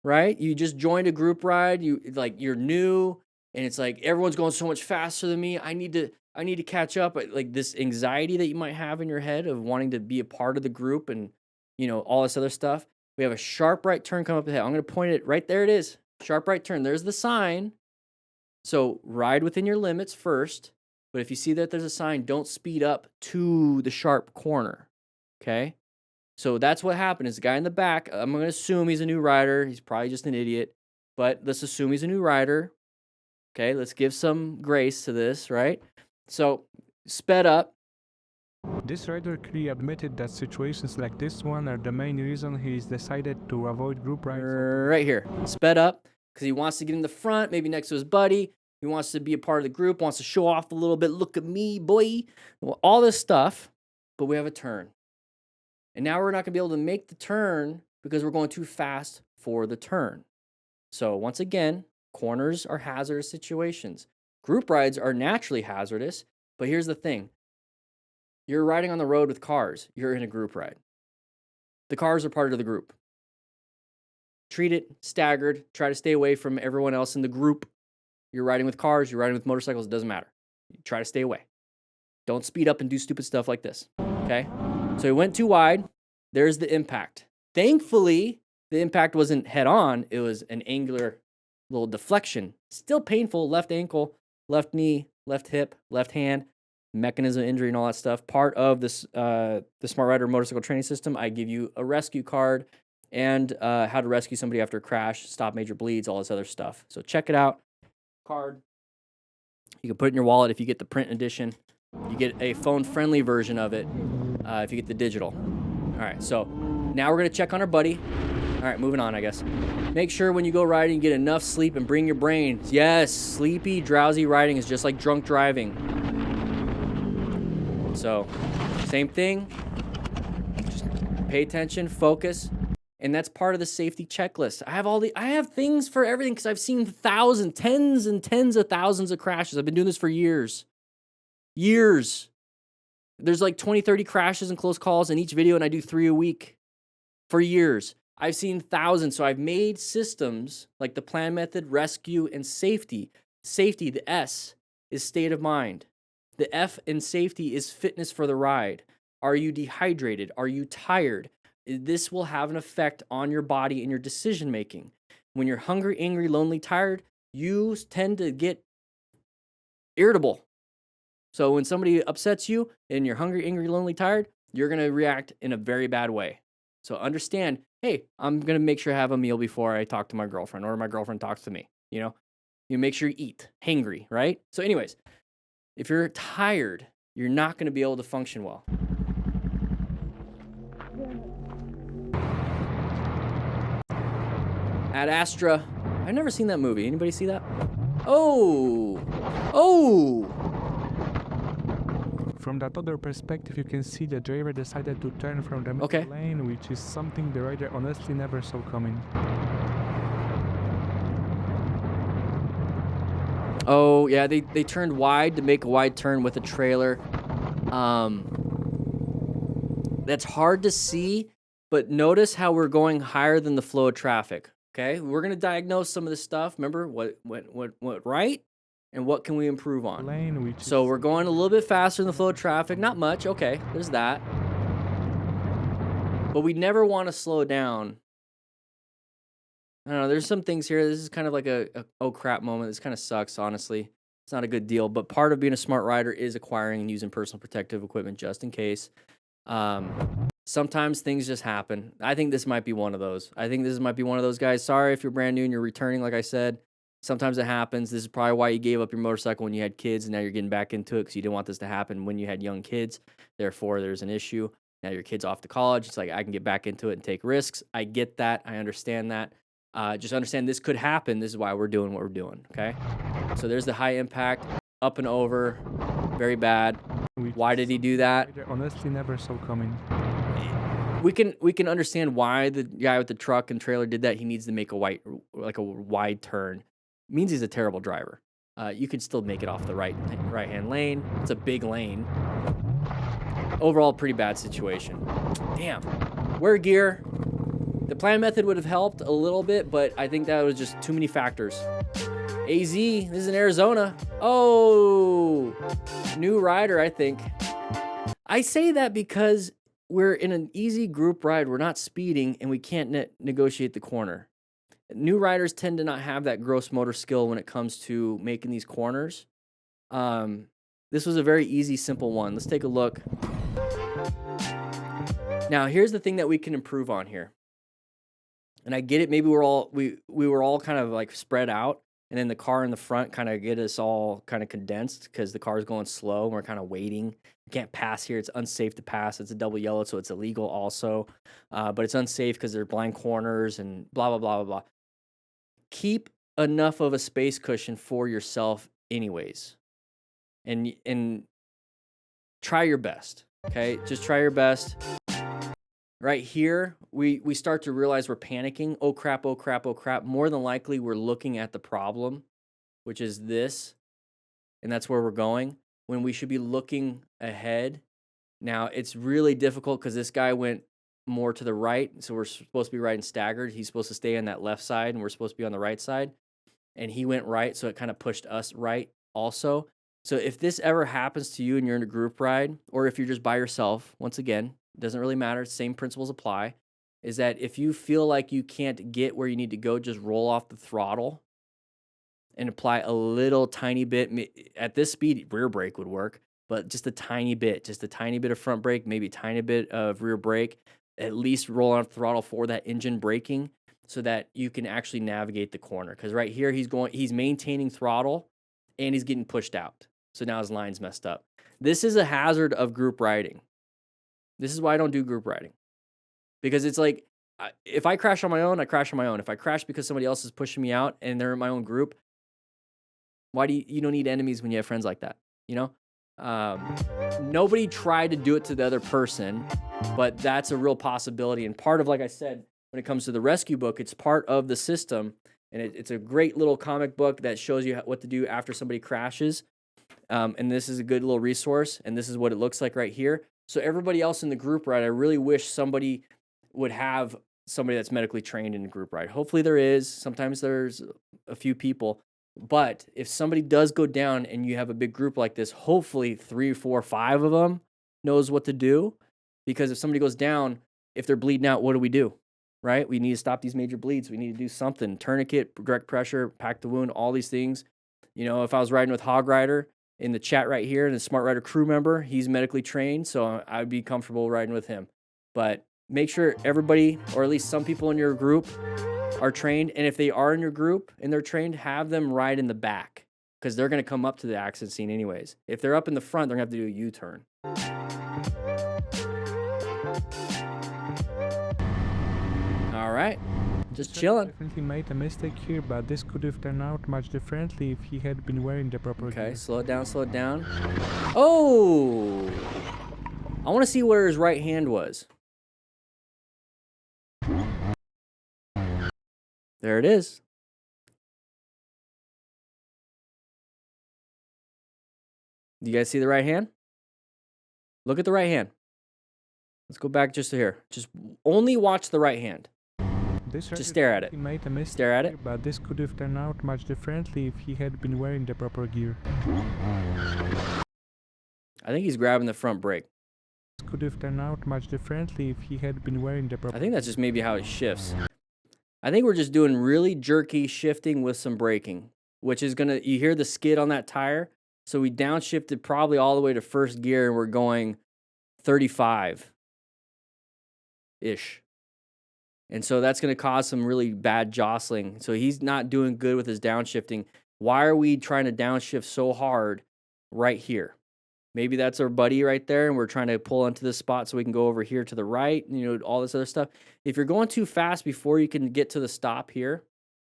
right? You just joined a group ride. You're new, and it's like everyone's going so much faster than me. I need to catch up. Like this anxiety that you might have in your head of wanting to be a part of the group and all this other stuff. We have a sharp right turn coming up ahead. I'm going to point it right there. It is sharp right turn. There's the sign. So ride within your limits first. But if you see that there's a sign, don't speed up to the sharp corner, okay? So that's what happened is the guy in the back, I'm going to assume he's a new rider. He's probably just an idiot, but let's assume he's a new rider, okay? Let's give some grace to this, right? So sped up. This rider clearly admitted that situations like this one are the main reason he's decided to avoid group rides. Right here, sped up because he wants to get in the front, maybe next to his buddy. He wants to be a part of the group, wants to show off a little bit. Look at me, boy. All this stuff, but we have a turn. And now we're not going to be able to make the turn because we're going too fast for the turn. So once again, corners are hazardous situations. Group rides are naturally hazardous, but here's the thing. You're riding on the road with cars. You're in a group ride. The cars are part of the group. Treat it staggered. Try to stay away from everyone else in the group. You're riding with cars, you're riding with motorcycles, it doesn't matter. You try to stay away. Don't speed up and do stupid stuff like this, okay? So he went too wide. There's the impact. Thankfully, the impact wasn't head on. It was an angular little deflection. Still painful, left ankle, left knee, left hip, left hand, mechanism of injury and all that stuff. Part of this, the Smart Rider motorcycle training system, I give you a rescue card and how to rescue somebody after a crash, stop major bleeds, all this other stuff. So check it out. Card. You can put it in your wallet if you get the print edition. You get a phone-friendly version of it if you get the digital. All right, so now we're going to check on our buddy. All right, moving on, I guess. Make sure when you go riding, you get enough sleep and bring your brain. Yes, sleepy, drowsy riding is just like drunk driving. So, same thing. Just pay attention, focus. And that's part of the safety checklist. I have things for everything because I've seen thousands, tens and tens of thousands of crashes. I've been doing this for years. Years. There's like 20, 30 crashes and close calls in each video, and I do 3 a week for years. I've seen thousands, so I've made systems like the plan method, rescue, and safety. Safety, the S, is state of mind. The F in safety is fitness for the ride. Are you dehydrated? Are you tired? This will have an effect on your body and your decision making. When you're hungry, angry, lonely, tired, you tend to get irritable. So when somebody upsets you and you're hungry, angry, lonely, tired, you're going to react in a very bad way. So understand, hey, I'm going to make sure I have a meal before I talk to my girlfriend or my girlfriend talks to me. You make sure you eat, hangry, right? So anyways, if you're tired, you're not going to be able to function well. Ad Astra. I've never seen that movie. Anybody see that? Oh! From that other perspective, you can see the driver decided to turn from the middle lane, which is something the rider honestly never saw coming. Oh, yeah, they turned wide to make a wide turn with a trailer. That's hard to see, but notice how we're going higher than the flow of traffic. Okay, we're gonna diagnose some of this stuff. Remember what right, and what can we improve on? So we're going a little bit faster than the flow of traffic. Not much. Okay, there's that. But we never want to slow down. I don't know. There's some things here. This is kind of like a oh crap moment. This kind of sucks, honestly. It's not a good deal. But part of being a smart rider is acquiring and using personal protective equipment just in case. Sometimes things just happen. I think this might be one of those. I think this might be one of those guys. Sorry if you're brand new and you're returning, like I said. Sometimes it happens. This is probably why you gave up your motorcycle when you had kids, and now you're getting back into it because you didn't want this to happen when you had young kids. Therefore, there's an issue. Now your kid's off to college. It's like, I can get back into it and take risks. I get that. I understand that. Just understand this could happen. This is why we're doing what we're doing, okay? So there's the high impact, up and over, very bad. Why did he do that? I honestly never saw coming. we can understand why the guy with the truck and trailer did that. He needs to make a wide turn. It means he's a terrible driver. You could still make it off the right-hand lane. It's a big lane. Overall, pretty bad situation. Damn. Wear gear. The plan method would have helped a little bit, but I think that was just too many factors. AZ, this is in Arizona. Oh, new rider, I think. I say that because we're in an easy group ride. We're not speeding, and we can't negotiate the corner. New riders tend to not have that gross motor skill when it comes to making these corners. This was a very easy, simple one. Let's take a look. Now, here's the thing that we can improve on here. And I get it. Maybe we were all kind of like spread out, and then the car in the front kind of get us all kind of condensed because the car's going slow and we're kind of waiting. We can't pass here. It's unsafe to pass. It's a double yellow, so it's illegal also. But it's unsafe because they're blind corners and blah, blah, blah, blah, blah. Keep enough of a space cushion for yourself anyways. And try your best, okay? Just try your best. Right here, we start to realize we're panicking. Oh, crap, oh, crap, oh, crap. More than likely, we're looking at the problem, which is this, and that's where we're going, when we should be looking ahead. Now, it's really difficult because this guy went more to the right, so we're supposed to be riding staggered. He's supposed to stay on that left side, and we're supposed to be on the right side, and he went right, so it kind of pushed us right also. So if this ever happens to you and you're in a group ride, or if you're just by yourself, once again, it doesn't really matter, same principles apply, is that if you feel like you can't get where you need to go, just roll off the throttle and apply a little tiny bit. At this speed, rear brake would work, but just a tiny bit of front brake, maybe a tiny bit of rear brake, at least roll on throttle for that engine braking so that you can actually navigate the corner. Because right here, he's maintaining throttle and he's getting pushed out. So now his line's messed up. This is a hazard of group riding. This is why I don't do group riding. Because it's like, if I crash on my own, I crash on my own. If I crash because somebody else is pushing me out and they're in my own group, why do you don't need enemies when you have friends like that, you know? Nobody tried to do it to the other person, but that's a real possibility. And part of, like I said, when it comes to the rescue book, it's part of the system. And it's a great little comic book that shows you what to do after somebody crashes. And this is a good little resource. And this is what it looks like right here. So everybody else in the group ride, I really wish somebody would have somebody that's medically trained in a group ride. Hopefully there is. Sometimes there's a few people. But if somebody does go down and you have a big group like this, hopefully 3, 4, 5 of them knows what to do. Because if somebody goes down, if they're bleeding out, what do? Right? We need to stop these major bleeds. We need to do something. Tourniquet, direct pressure, pack the wound, all these things. You know, if I was riding with Hog Rider in the chat right here, and the Smart Rider crew member, he's medically trained, so I'd be comfortable riding with him. But make sure everybody, or at least some people in your group, are trained. And if they are in your group and they're trained, have them ride in the back because they're going to come up to the accident scene anyways. If they're up in the front, they're going to have to do a U-turn. All right. Just chilling. Definitely made a mistake here, but this could have turned out much differently if he had been wearing the proper gear. Okay, slow it down, slow it down. Oh! I want to see where his right hand was. There it is. Do you guys see the right hand? Look at the right hand. Let's go back just to here. Just only watch the right hand. Just stare at it. Stare at it. But this could have turned out much differently if he had been wearing the proper gear. I think he's grabbing the front brake. This could have turned out much differently if he had been wearing the proper. I think that's just maybe how it shifts. I think we're just doing really jerky shifting with some braking, which is gonna, you hear the skid on that tire. So we downshifted probably all the way to first gear and we're going 35-ish. And so that's going to cause some really bad jostling. So he's not doing good with his downshifting. Why are we trying to downshift so hard right here? Maybe that's our buddy right there, and we're trying to pull into this spot so we can go over here to the right, you know, all this other stuff. If you're going too fast before you can get to the stop here,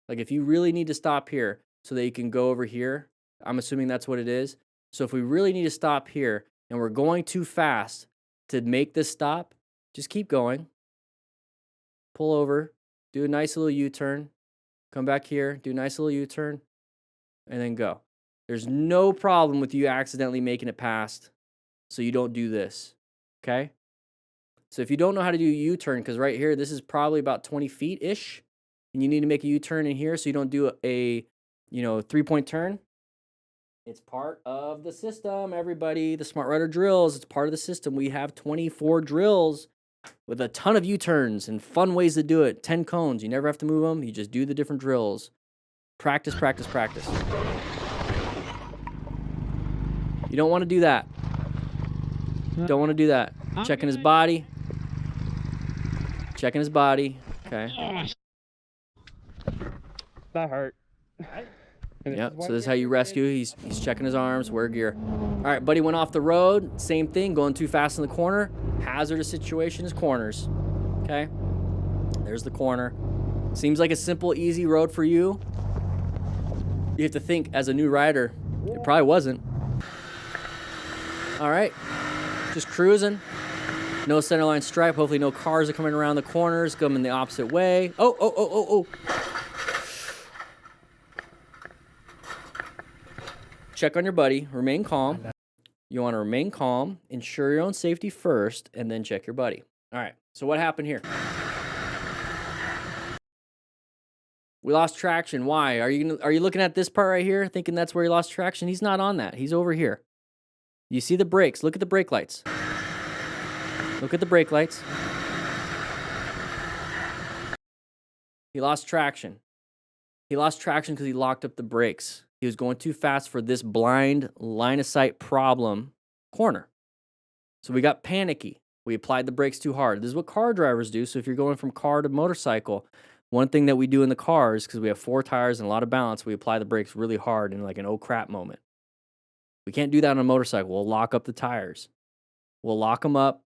like if you really need to stop here so that you can go over here, I'm assuming that's what it is. So if we really need to stop here and we're going too fast to make this stop, just keep going. pull over, do a nice little U-turn, come back here, do a nice little U-turn, and then go. There's no problem with you accidentally making it past, so you don't do this, okay? So if you don't know how to do a U-turn, because right here, this is probably about 20 feet-ish, and you need to make a U-turn in here so you don't do a 3-point turn. It's part of the system, everybody. The Smart Rider drills, it's part of the system. We have 24 drills with a ton of U-turns and fun ways to do it. 10 cones. You never have to move them. You just do the different drills. Practice, practice, practice. You don't want to do that. Don't want to do that. Checking his body. Checking his body. Okay. That hurt. Yeah, so this is how you rescue. He's checking his arms, wear gear. All right, buddy went off the road. Same thing, going too fast in the corner. Hazardous situation is corners. Okay, there's the corner. Seems like a simple, easy road for you. You have to think, as a new rider, it probably wasn't. All right, just cruising. No centerline stripe. Hopefully no cars are coming around the corners, coming the opposite way. Oh. Check on your buddy. Remain calm. You want to remain calm, ensure your own safety first, and then check your buddy. All right, so what happened here? We lost traction. Why? Are you looking at this part right here, thinking that's where he lost traction? He's not on that. He's over here. You see the brakes. Look at the brake lights. Look at the brake lights. He lost traction. He lost traction because he locked up the brakes. He was going too fast for this blind line of sight problem corner. So we got panicky. We applied the brakes too hard. This is what car drivers do. So if you're going from car to motorcycle, one thing that we do in the cars, because we have 4 tires and a lot of balance, we apply the brakes really hard in like an oh crap moment. We can't do that on a motorcycle. We'll lock up the tires. We'll lock them up,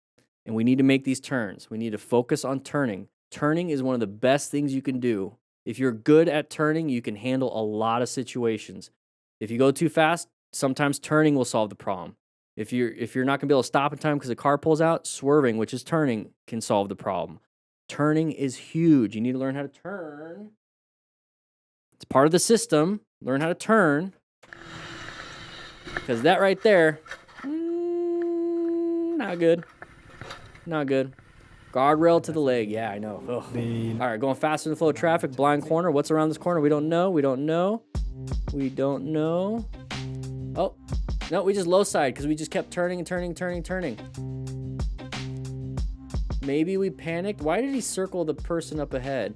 and we need to make these turns. We need to focus on turning. Turning is one of the best things you can do. If you're good at turning, you can handle a lot of situations. If you go too fast, sometimes turning will solve the problem. If you're not going to be able to stop in time because the car pulls out, swerving, which is turning, can solve the problem. Turning is huge. You need to learn how to turn. It's part of the system. Learn how to turn. Because that right there, not good. Not good. Guardrail to the leg. Yeah, I know. Ugh. All right, going faster than the flow of traffic. Blind corner. What's around this corner? We don't know. We don't know. We don't know. Oh, no, we just low side because we just kept turning and turning. Maybe we panicked. Why did he circle the person up ahead?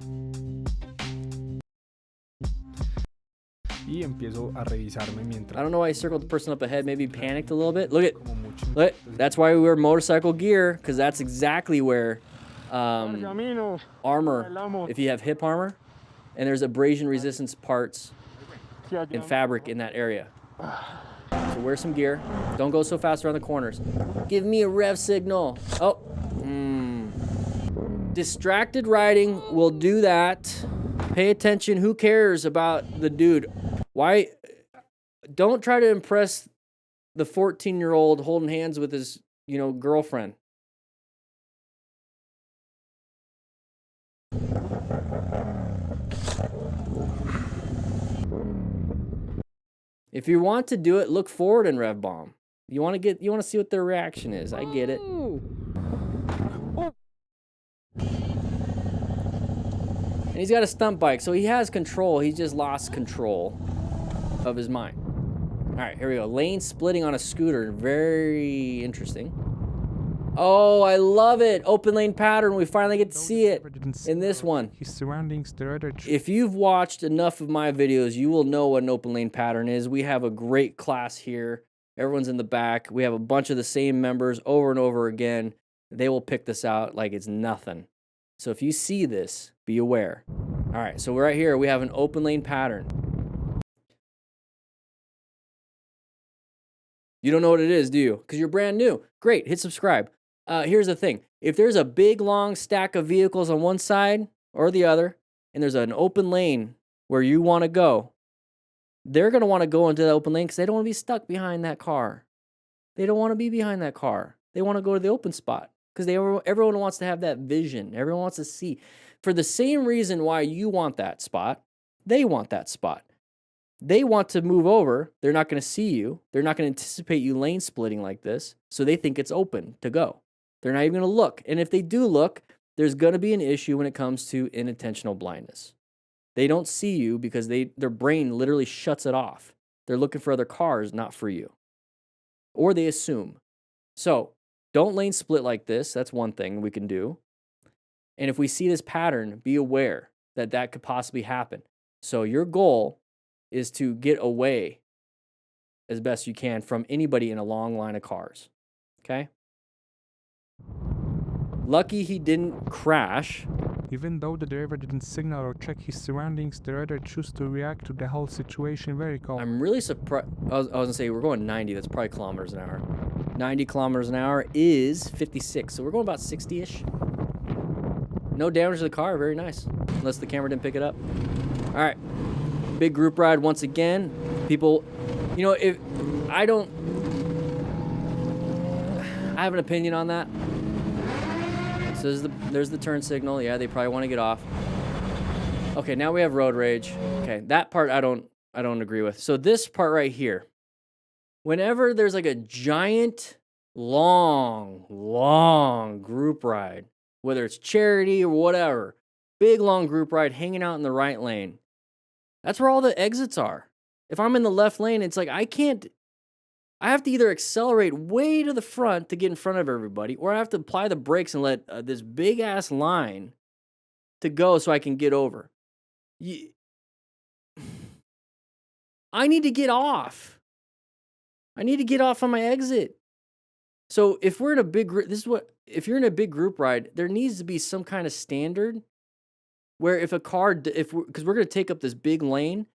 I empiezo a revisarme mientras. I don't know why he circled the person up ahead. Maybe he panicked a little bit. Look. That's why we wear motorcycle gear, because that's exactly where armor, if you have hip armor, and there's abrasion resistance parts and fabric in that area. So wear some gear. Don't go so fast around the corners. Give me a rev signal. Oh. Distracted riding will do that. Pay attention. Who cares about the dude? Why? Don't try to impress the 14-year-old holding hands with his, girlfriend. If you want to do it, look forward and rev bomb. You want to see what their reaction is. I get it. And he's got a stunt bike, so he has control. He just lost control of his mind. All right, here we go. Lane splitting on a scooter. Very interesting. Oh, I love it. Open lane pattern. We finally get to see it in this one. His surroundings, the other. If you've watched enough of my videos, you will know what an open lane pattern is. We have a great class here. Everyone's in the back. We have a bunch of the same members over and over again. They will pick this out like it's nothing. So if you see this, be aware. All right, so right here, we have an open lane pattern. You don't know what it is, do you? Because you're brand new. Great, hit subscribe. Here's the thing. If there's a big, long stack of vehicles on one side or the other, and there's an open lane where you want to go, they're going to want to go into the open lane because they don't want to be stuck behind that car. They don't want to be behind that car. They want to go to the open spot because everyone wants to have that vision. Everyone wants to see. for the same reason why you want that spot, they want that spot. They want to move over. They're not going to see you. They're not going to anticipate you lane splitting like this. So they think it's open to go. They're not even going to look. And if they do look, there's going to be an issue when it comes to unintentional blindness. They don't see you because their brain literally shuts it off. They're looking for other cars, not for you. Or they assume. So don't lane split like this. That's one thing we can do. And if we see this pattern, be aware that that could possibly happen. So your goal is to get away as best you can from anybody in a long line of cars. Okay? Lucky he didn't crash. Even though the driver didn't signal or check his surroundings, the rider chose to react to the whole situation very calm. I'm really surprised. I was going to say, we're going 90. That's probably kilometers an hour. 90 kilometers an hour is 56. So we're going about 60-ish. No damage to the car. Very nice. Unless the camera didn't pick it up. All right. Big group ride once again. People, you know, if I have an opinion on that. So there's the turn signal. Yeah, they probably want to get off. Okay, now we have road rage. Okay, that part I don't agree with. So this part right here. Whenever there's like a giant, long group ride, whether it's charity or whatever, big long group ride hanging out in the right lane, that's where all the exits are. If I'm in the left lane, it's like I have to either accelerate way to the front to get in front of everybody, or I have to apply the brakes and let this big ass line to go so I can get over. I need to get off. I need to get off on my exit. So if we're in a big group, if you're in a big group ride, there needs to be some kind of standard where if a car, because we're going to take up this big lane,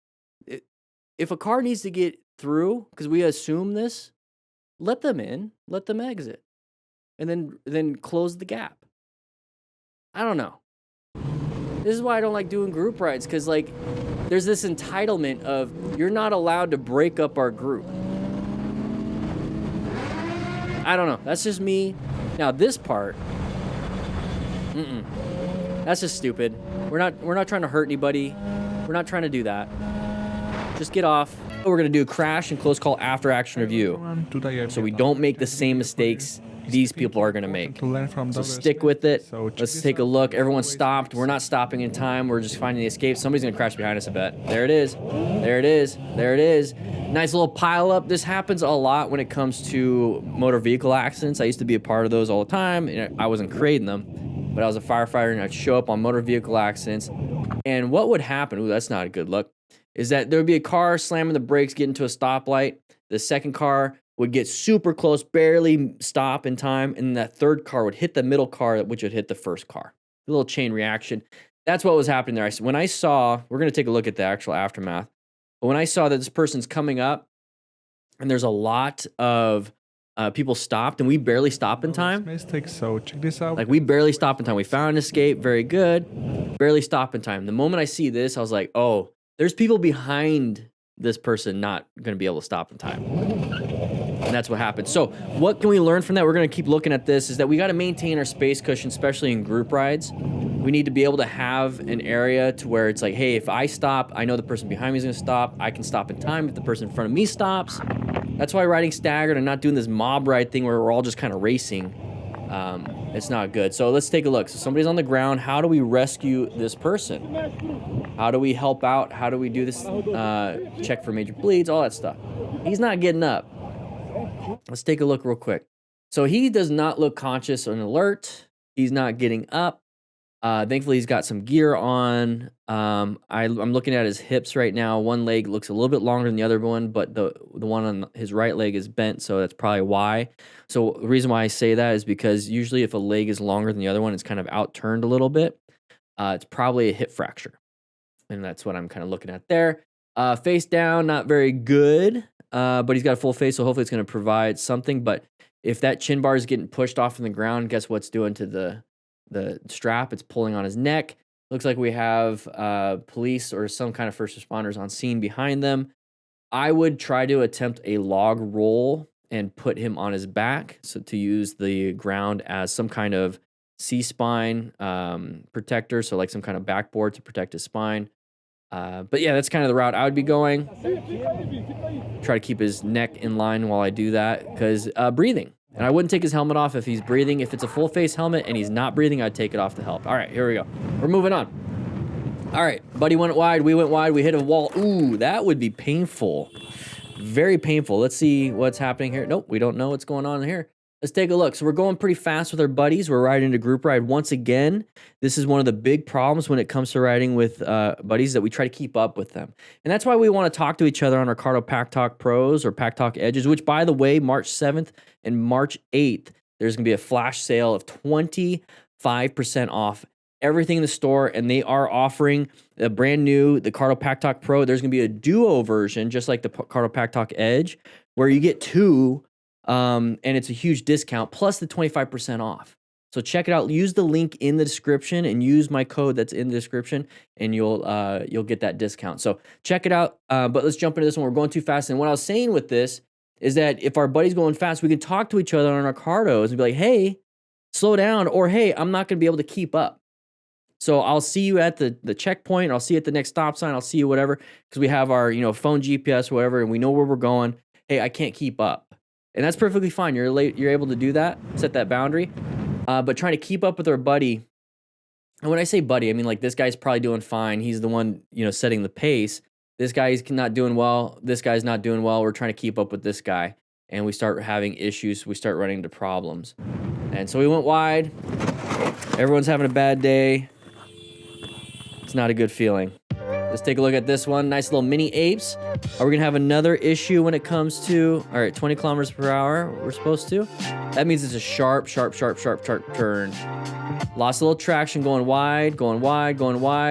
if a car needs to get through, because we assume this, let them in, let them exit, and then close the gap. I don't know. This is why I don't like doing group rides, because like there's this entitlement of you're not allowed to break up our group. I don't know. That's just me. Now this part, that's just stupid. We're not trying to hurt anybody. We're not trying to do that. Just get off. We're going to do crash and close call after action review. So we don't make the same mistakes these people are going to make. So stick with it. Let's take a look. Everyone stopped. We're not stopping in time. We're just finding the escape. Somebody's going to crash behind us, I bet. There it is. There it is. There it is. Nice little pile up. This happens a lot when it comes to motor vehicle accidents. I used to be a part of those all the time. I wasn't creating them, but I was a firefighter and I'd show up on motor vehicle accidents. And what would happen? Ooh, that's not a good look. Is that there would be a car slamming the brakes, getting to a stoplight. The second car would get super close, barely stop in time, and that third car would hit the middle car, which would hit the first car. A little chain reaction. That's what was happening there. When I saw, we're going to take a look at the actual aftermath, but when I saw that this person's coming up, and there's a lot of people stopped, and we barely stopped in time. Mistake, so check this out. Like, we barely stopped in time. We found an escape, very good. Barely stopped in time. The moment I see this, I was like, oh, there's people behind this person not going to be able to stop in time. And that's what happened. So what can we learn from that? We're going to keep looking at this, is that we got to maintain our space cushion, especially in group rides. We need to be able to have an area to where it's like, hey, if I stop, I know the person behind me is going to stop. I can stop in time if the person in front of me stops. That's why riding staggered and not doing this mob ride thing where we're all just kind of racing. It's not good. So let's take a look. So somebody's on the ground. How do we rescue this person? How do we help out? How do we do this? Check for major bleeds, all that stuff. He's not getting up. Let's take a look real quick. So he does not look conscious or alert. He's not getting up. Thankfully, he's got some gear on. I'm looking at his hips right now. One leg looks a little bit longer than the other one, but the one on his right leg is bent, so that's probably why. So the reason why I say that is because usually if a leg is longer than the other one, it's kind of outturned a little bit. It's probably a hip fracture, and that's what I'm kind of looking at there. Face down, not very good, but he's got a full face, so hopefully it's going to provide something. But if that chin bar is getting pushed off in the ground, guess what's doing to the strap? It's pulling on his neck. Looks like we have police or some kind of first responders on scene behind them. I would try to attempt a log roll and put him on his back, so to use the ground as some kind of C-spine protector, so like some kind of backboard to protect his spine. But yeah, that's kind of the route I would be going. Try to keep his neck in line while I do that, because breathing. And I wouldn't take his helmet off if he's breathing. If it's a full face helmet and he's not breathing, I'd take it off to help. All right, here we go. We're moving on. All right, buddy went wide, we went wide, we hit a wall. Ooh, that would be painful. Very painful. Let's see what's happening here. Nope, we don't know what's going on here. Let's take a look. So we're going pretty fast with our buddies. We're riding a group ride. Once again, this is one of the big problems when it comes to riding with buddies, that we try to keep up with them. And that's why we want to talk to each other on our Cardo Pack Talk Pros or Pack Talk Edges, which, by the way, March 7th and March 8th, there's going to be a flash sale of 25% off everything in the store. And they are offering a brand new, the Cardo Pack Talk Pro. There's going to be a duo version, just like the Cardo Pack Talk Edge, where you get two. And it's a huge discount plus the 25% off. So check it out. Use the link in the description and use my code that's in the description, and you'll get that discount. So check it out. But let's jump into this one. We're going too fast. And what I was saying with this is that if our buddy's going fast, we can talk to each other on our cardos and be like, hey, slow down, or hey, I'm not going to be able to keep up. So I'll see you at the checkpoint. I'll see you at the next stop sign. I'll see you whatever, because we have our phone GPS or whatever, and we know where we're going. Hey, I can't keep up. And that's perfectly fine. You're able to do that, set that boundary. But trying to keep up with our buddy, and when I say buddy, I mean like this guy's probably doing fine. He's the one, setting the pace. This guy's not doing well. This guy's not doing well. We're trying to keep up with this guy. And we start having issues. We start running into problems. And so we went wide. Everyone's having a bad day. It's not a good feeling. Let's take a look at this one. Nice little mini apes. Are we going to have another issue when it comes to, all right, 20 kilometers per hour, we're supposed to? That means it's a sharp turn. Lost a little traction, going wide,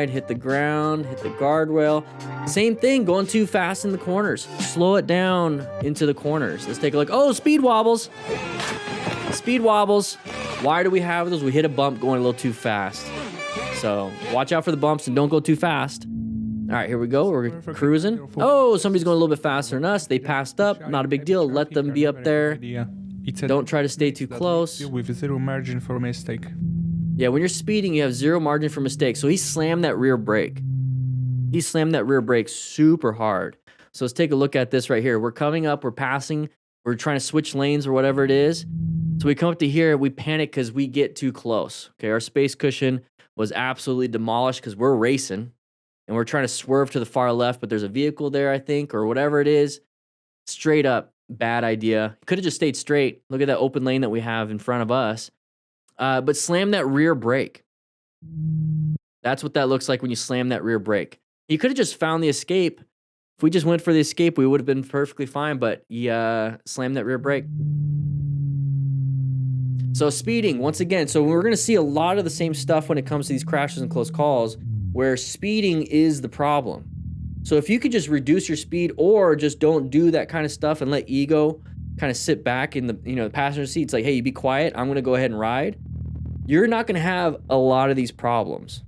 hit the ground, hit the guardrail. Same thing, going too fast in the corners. Slow it down into the corners. Let's take a look. Oh, speed wobbles. Speed wobbles. Why do we have those? We hit a bump going a little too fast. So watch out for the bumps and don't go too fast. All right, here we go. We're cruising. Oh, somebody's going a little bit faster than us. They passed up. Not a big deal. Let them be up there. Don't try to stay too close. With zero margin for mistake. Yeah, when you're speeding, you have zero margin for mistake. So he slammed that rear brake. He slammed that rear brake super hard. So let's take a look at this right here. We're coming up. We're passing. We're trying to switch lanes or whatever it is. So we come up to here. We panic because we get too close. Okay, our space cushion was absolutely demolished because we're racing. And we're trying to swerve to the far left, but there's a vehicle there, I think, or whatever it is. Straight up, bad idea. Could have just stayed straight. Look at that open lane that we have in front of us. But slam that rear brake. That's what that looks like when you slam that rear brake. You could have just found the escape. If we just went for the escape, we would have been perfectly fine, but slam that rear brake. So speeding, once again. So we're going to see a lot of the same stuff when it comes to these crashes and close calls, where speeding is the problem. So if you could just reduce your speed or just don't do that kind of stuff and let ego kind of sit back in the passenger seat, it's like, hey, you be quiet, I'm going to go ahead and ride. You're not going to have a lot of these problems.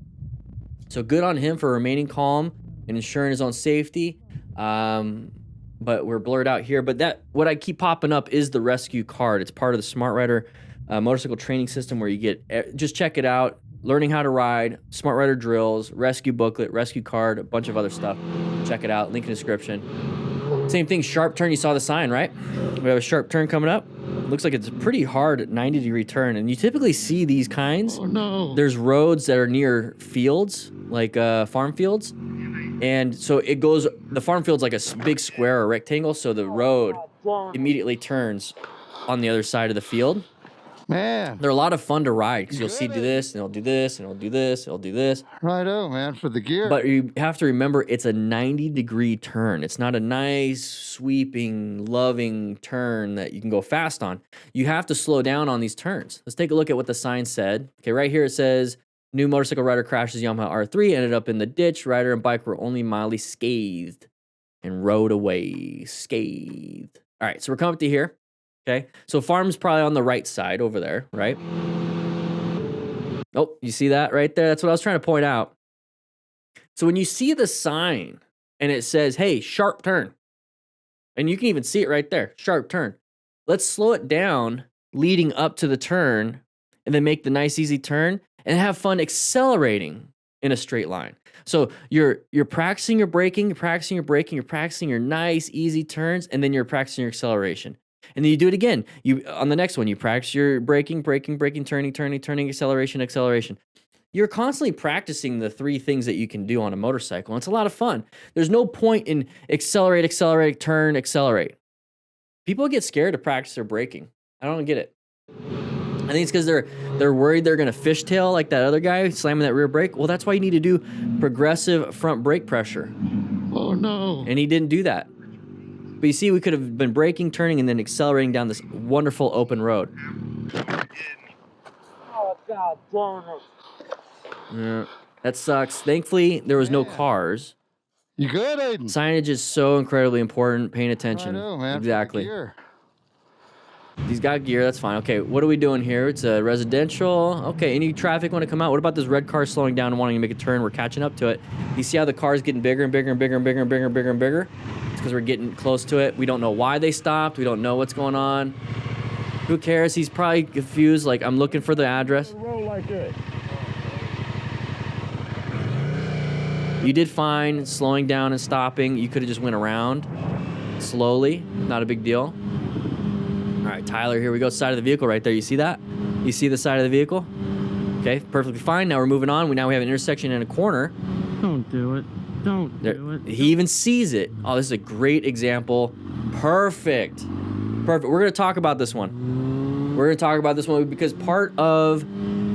So good on him for remaining calm and ensuring his own safety. But we're blurred out here. But what I keep popping up is the rescue card. It's part of the Smart Rider motorcycle training system, where you get, just check it out. Learning how to ride, Smart Rider drills, rescue booklet, rescue card, a bunch of other stuff. Check it out, link in the description. Same thing, sharp turn, you saw the sign, right? We have a sharp turn coming up. Looks like it's a pretty hard 90-degree turn, and you typically see these kinds. Oh no. There's roads that are near fields, like farm fields. And so it goes, the farm field's like a big square or rectangle, so the road immediately turns on the other side of the field. Man. They're a lot of fun to ride because you'll see do this, and it'll do this, and it'll do this, it'll do this. Righto, man, for the gear. But you have to remember, it's a 90-degree turn. It's not a nice, sweeping, loving turn that you can go fast on. You have to slow down on these turns. Let's take a look at what the sign said. Okay, right here it says, new motorcycle rider crashes Yamaha R3, ended up in the ditch. Rider and bike were only mildly scathed and rode away scathed. All right, so we're coming up to here. Okay, so farm's probably on the right side over there, right? Oh, you see that right there? That's what I was trying to point out. So when you see the sign and it says, hey, sharp turn, and you can even see it right there, sharp turn. Let's slow it down leading up to the turn, and then make the nice easy turn and have fun accelerating in a straight line. So you're practicing your braking, you're practicing your braking, you're practicing your nice easy turns, and then you're practicing your acceleration. And then you do it again. You on the next one, you practice your braking, turning, acceleration. You're constantly practicing the 3 things that you can do on a motorcycle. And it's a lot of fun. There's no point in accelerate, turn, accelerate. People get scared to practice their braking. I don't get it. I think it's because they're worried they're going to fishtail like that other guy slamming that rear brake. Well, that's why you need to do progressive front brake pressure. Oh, no. And he didn't do that. But you see, we could have been braking, turning, and then accelerating down this wonderful open road. Oh, God damn it. Yeah, that sucks. Thankfully, there was no cars. You good, Aiden? Signage is so incredibly important. Paying attention. I know, man. Exactly. He's got gear. That's fine. Okay, what are we doing here? It's a residential. Okay, any traffic want to come out? What about this red car slowing down and wanting to make a turn? We're catching up to it. You see how the car's getting bigger and bigger and bigger and bigger and bigger and bigger and bigger? It's because we're getting close to it. We don't know why they stopped. We don't know what's going on. Who cares? He's probably confused. Like, I'm looking for the address. Roll like this. You did fine slowing down and stopping. You could have just went around slowly. Not a big deal. All right, Tyler, here we go. Side of the vehicle right there. You see that? You see the side of the vehicle? Okay, perfectly fine. Now we're moving on. Now we have an intersection and a corner. Don't do it. Don't do it. He even sees it. Oh, this is a great example. Perfect. We're going to talk about this one. We're going to talk about this one because part of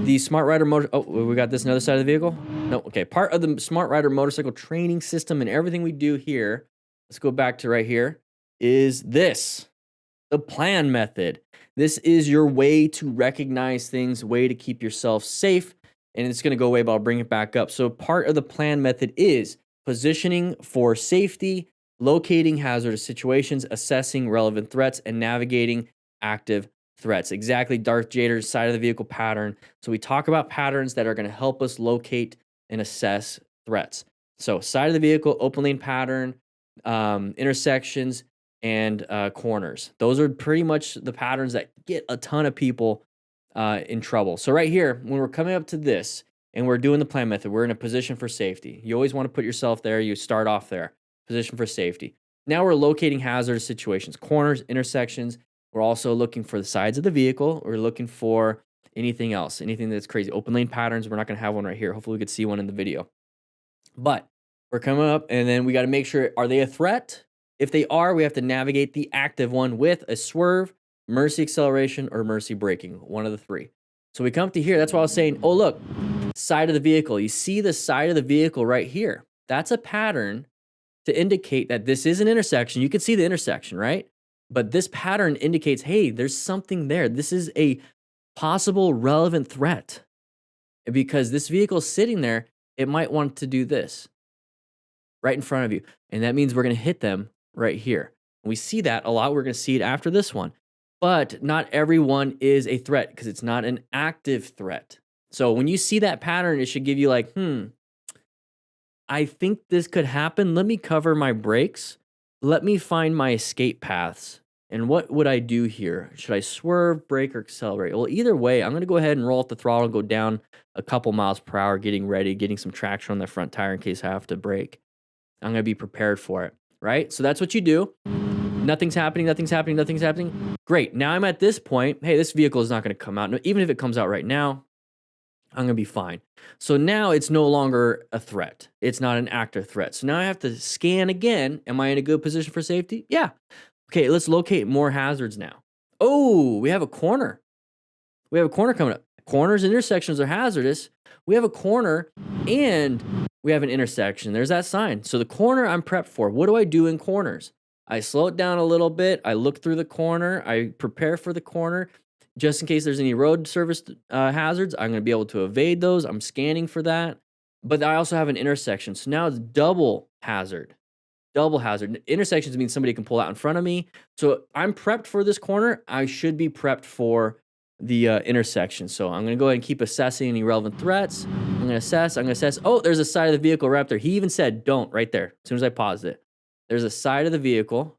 the Smart Rider motor... Oh, we got this another side of the vehicle? No, okay. Part of the Smart Rider motorcycle training system and everything we do here, let's go back to right here, is this. The plan method. This is your way to recognize things, way to keep yourself safe, and it's going to go away, but I'll bring it back up. So part of the plan method is positioning for safety, locating hazardous situations, assessing relevant threats, and navigating active threats. Exactly Darth Jader's side of the vehicle pattern. So we talk about patterns that are going to help us locate and assess threats. So side of the vehicle, open lane pattern, intersections, and corners. Those are pretty much the patterns that get a ton of people in trouble. So right here, when we're coming up to this and we're doing the plan method, we're in a position for safety. You always want to put yourself there. You start off there, position for safety. Now we're locating hazardous situations, corners, intersections. We're also looking for the sides of the vehicle. We're looking for anything else, anything that's crazy. Open lane patterns, we're not going to have one right here. Hopefully we could see one in the video. But we're coming up and then we got to make sure, are they a threat? If they are, we have to navigate the active one with a swerve, mercy acceleration, or mercy braking, one of the 3. So we come to here. That's why I was saying, oh, look, side of the vehicle. You see the side of the vehicle right here. That's a pattern to indicate that this is an intersection. You can see the intersection, right? But this pattern indicates, hey, there's something there. This is a possible relevant threat. Because this vehicle is sitting there, it might want to do this right in front of you. And that means we're going to hit them right here. And we see that a lot. We're going to see it after this one. But not everyone is a threat because it's not an active threat. So when you see that pattern, it should give you like, I think this could happen. Let me cover my brakes. Let me find my escape paths. And what would I do here? Should I swerve, brake, or accelerate? Well, either way, I'm going to go ahead and roll up the throttle and go down a couple miles per hour, getting ready, getting some traction on the front tire in case I have to brake. I'm going to be prepared for it. Right? So that's what you do. Nothing's happening. Great. Now I'm at this point. Hey, this vehicle is not going to come out. No, even if it comes out right now, I'm going to be fine. So now it's no longer a threat. It's not an active threat. So now I have to scan again. Am I in a good position for safety? Yeah. Okay, let's locate more hazards now. Oh, we have a corner. We have a corner coming up. Corners and intersections are hazardous. We have a corner and we have an intersection. There's that sign. So the corner I'm prepped for. What do I do in corners? I slow it down a little bit. I look through the corner. I prepare for the corner. Just in case there's any road service hazards, I'm going to be able to evade those. I'm scanning for that. But I also have an intersection. So now it's double hazard. Double hazard. Intersections means somebody can pull out in front of me. So I'm prepped for this corner. I should be prepped for the intersection. So I'm going to go ahead and keep assessing any relevant threats. I'm going to assess. Oh, there's a side of the vehicle right up there. He even said don't right there as soon as I paused it. There's a side of the vehicle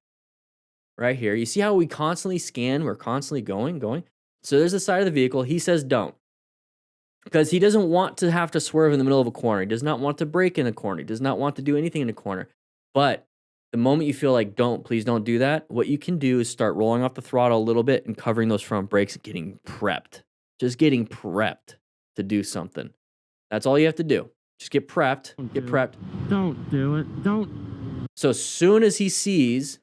right here. You see how we constantly scan? We're constantly going. So there's a side of the vehicle. He says don't. Because he doesn't want to have to swerve in the middle of a corner. He does not want to brake in a corner. He does not want to do anything in a corner. But the moment you feel like, please don't do that, what you can do is start rolling off the throttle a little bit and covering those front brakes and getting prepped. Just getting prepped to do something. That's all you have to do. Just get prepped. Get prepped. Don't do it. Don't. So as soon as he sees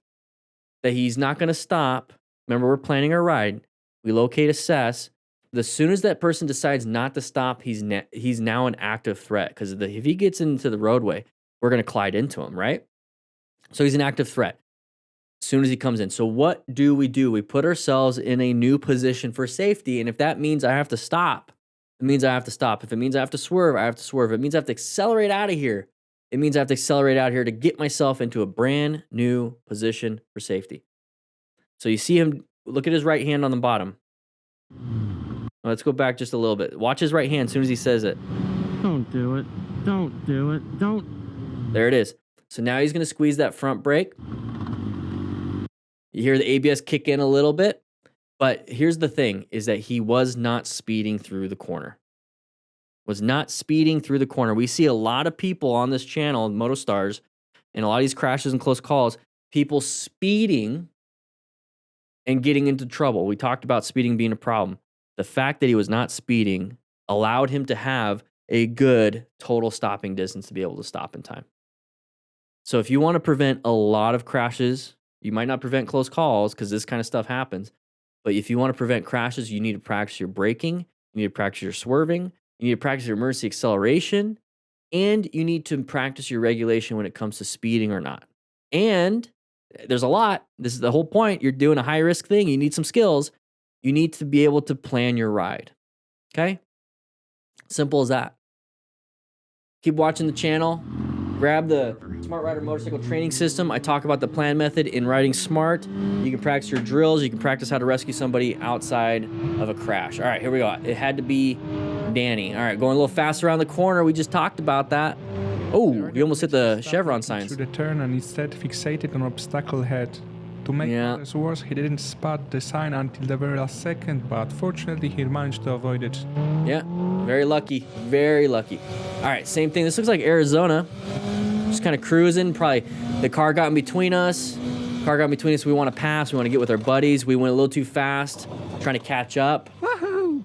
that he's not going to stop, remember we're planning our ride, we locate, assess. As soon as that person decides not to stop, he's now an active threat. Because if he gets into the roadway, we're going to collide into him, right? So he's an active threat as soon as he comes in. So what do? We put ourselves in a new position for safety. And if that means I have to stop, it means I have to stop. If it means I have to swerve, I have to swerve. If it means I have to accelerate out of here, it means I have to accelerate out here to get myself into a brand new position for safety. So you see him, look at his right hand on the bottom. Let's go back just a little bit. Watch his right hand as soon as he says it. Don't do it. Don't do it. Don't. There it is. So now he's going to squeeze that front brake. You hear the ABS kick in a little bit. But here's the thing, is that he was not speeding through the corner. Was not speeding through the corner. We see a lot of people on this channel, MotoStars, and a lot of these crashes and close calls, people speeding and getting into trouble. We talked about speeding being a problem. The fact that he was not speeding allowed him to have a good total stopping distance to be able to stop in time. So if you want to prevent a lot of crashes, you might not prevent close calls because this kind of stuff happens. But if you want to prevent crashes, you need to practice your braking, you need to practice your swerving, you need to practice your emergency acceleration, and you need to practice your regulation when it comes to speeding or not. And there's a lot. This is the whole point. You're doing a high-risk thing. You need some skills. You need to be able to plan your ride. Okay? Simple as that. Keep watching the channel. Grab the Smart Rider Motorcycle Training System. I talk about the plan method in riding smart. You can practice your drills. You can practice how to rescue somebody outside of a crash. All right, here we go. It had to be Danny. All right, going a little faster around the corner. We just talked about that. Oh, we almost hit the chevron signs. Through the turn and instead fixated on obstacle head. To make matters worse, he didn't spot the sign until the very last second, but fortunately he managed to avoid it. Yeah, very lucky. Very lucky. All right, same thing. This looks like Arizona. Just kind of cruising. Probably the car got in between us. We want to pass. We want to get with our buddies. We went a little too fast, trying to catch up.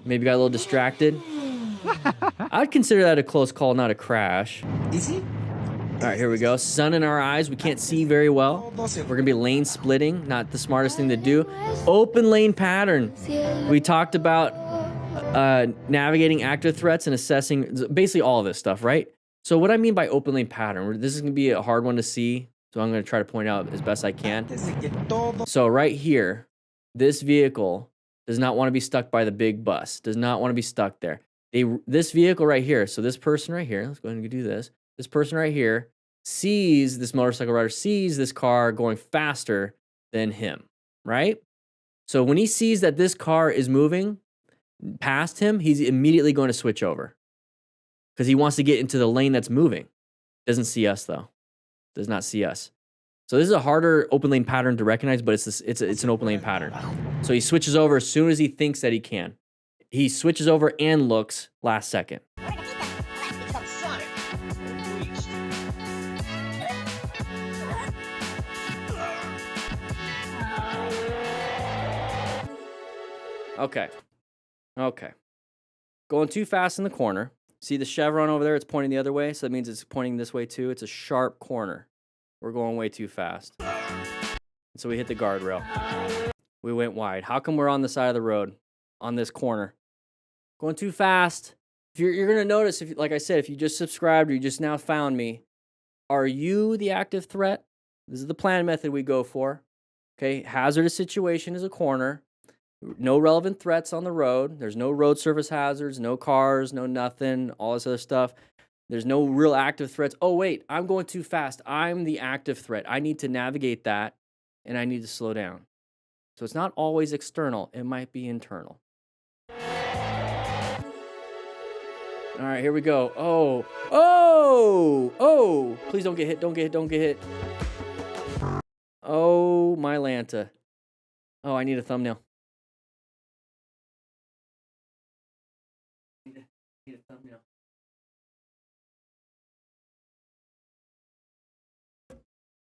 Maybe got a little distracted. I'd consider that a close call, not a crash. Easy? All right, here we go. Sun in our eyes. We can't see very well. We're going to be lane splitting. Not the smartest thing to do. Open lane pattern. We talked about navigating active threats and assessing basically all of this stuff, right? So what I mean by open lane pattern, this is going to be a hard one to see. So I'm going to try to point out as best I can. So right here, this vehicle does not want to be stuck by the big bus. Does not want to be stuck there. This vehicle right here. So this person right here, let's go ahead and do this. This person right here sees this motorcycle rider, sees this car going faster than him, right? So when he sees that this car is moving past him, he's immediately going to switch over because he wants to get into the lane that's moving. Doesn't see us though. Does not see us. So this is a harder open lane pattern to recognize, but it's an open lane pattern. So he switches over as soon as he thinks that he can. He switches over and looks last second. Okay. Going too fast in the corner. See the chevron over there? It's pointing the other way, so that means it's pointing this way too. It's a sharp corner. We're going way too fast. So we hit the guardrail. We went wide. How come we're on the side of the road on this corner? Going too fast. If you're going to notice, like I said, if you just subscribed or you just now found me, are you the active threat? This is the plan method we go for. Okay, hazardous situation is a corner. No relevant threats on the road. There's no road surface hazards, no cars, no nothing, all this other stuff. There's no real active threats. Oh, wait, I'm going too fast. I'm the active threat. I need to navigate that, and I need to slow down. So it's not always external. It might be internal. All right, here we go. Oh, please don't get hit. Don't get hit. Oh, my Lanta. Oh, I need a thumbnail.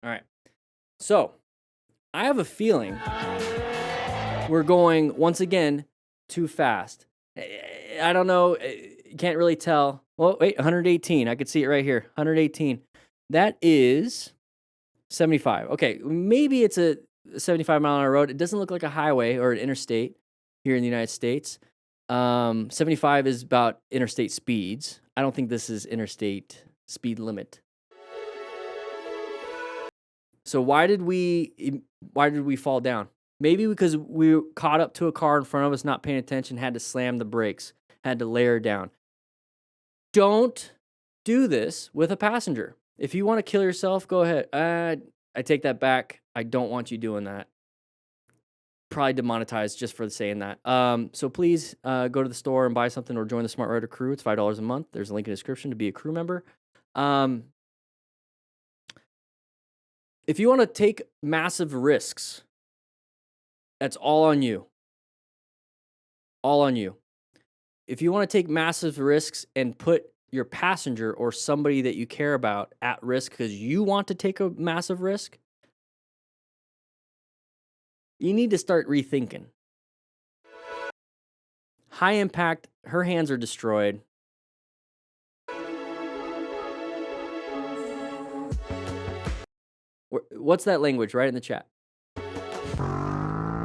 All right. So, I have a feeling we're going, once again, too fast. I don't know. You can't really tell. Well, wait, 118. I could see it right here. 118. That is 75. Okay, maybe it's a 75-mile-an-hour road. It doesn't look like a highway or an interstate here in the United States. 75 is about interstate speeds. I don't think this is interstate speed limit. So why did we fall down? Maybe because we caught up to a car in front of us, not paying attention, had to slam the brakes, had to layer down. Don't do this with a passenger. If you want to kill yourself, go ahead. I take that back. I don't want you doing that. Probably demonetized just for saying that. So please go to the store and buy something or join the Smart Rider crew. It's $5 a month. There's a link in the description to be a crew member. If you want to take massive risks, that's all on you. All on you. If you want to take massive risks and put your passenger or somebody that you care about at risk because you want to take a massive risk, you need to start rethinking. High impact, her hands are destroyed. What's that language? Right in the chat.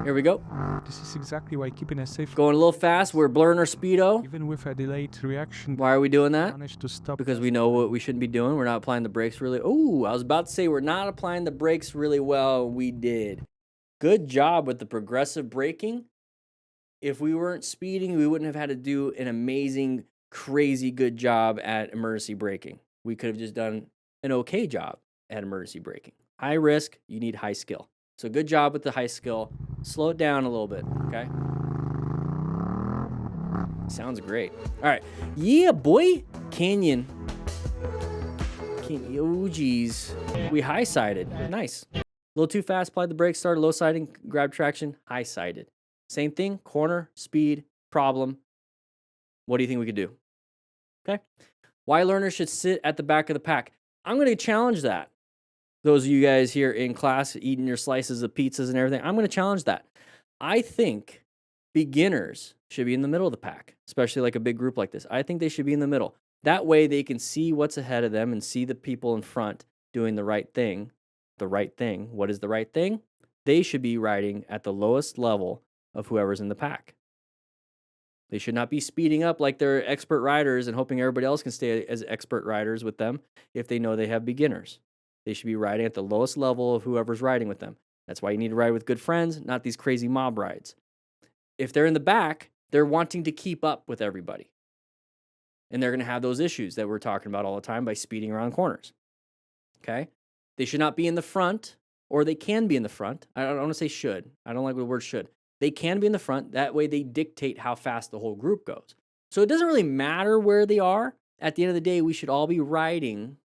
Here we go. This is exactly why keeping a safe... Going a little fast. We're blurring our speedo. Even with a delayed reaction... Why are we doing that? Managed to stop. Because we know what we shouldn't be doing. We're not applying the brakes really... Oh, I was about to say we're not applying the brakes really well. We did. Good job with the progressive braking. If we weren't speeding, we wouldn't have had to do an amazing, crazy good job at emergency braking. We could have just done an okay job at emergency braking. High risk, you need high skill. So good job with the high skill. Slow it down a little bit, okay? Sounds great. All right. Yeah, boy. Canyon. Oh, geez. We high-sided. Nice. A little too fast. Applied the brakes. Started low-siding. Grabbed traction. High-sided. Same thing. Corner. Speed. Problem. What do you think we could do? Okay. Why learners should sit at the back of the pack. I'm going to challenge that. Those of you guys here in class eating your slices of pizzas and everything, I'm going to challenge that. I think beginners should be in the middle of the pack, especially like a big group like this. I think they should be in the middle. That way they can see what's ahead of them and see the people in front doing the right thing. The right thing. What is the right thing? They should be riding at the lowest level of whoever's in the pack. They should not be speeding up like they're expert riders and hoping everybody else can stay as expert riders with them if they know they have beginners. They should be riding at the lowest level of whoever's riding with them. That's why you need to ride with good friends, not these crazy mob rides. If they're in the back, they're wanting to keep up with everybody. And they're going to have those issues that we're talking about all the time by speeding around corners. Okay? They should not be in the front, or they can be in the front. I don't want to say should. I don't like the word should. They can be in the front. That way they dictate how fast the whole group goes. So it doesn't really matter where they are. At the end of the day, we should all be riding.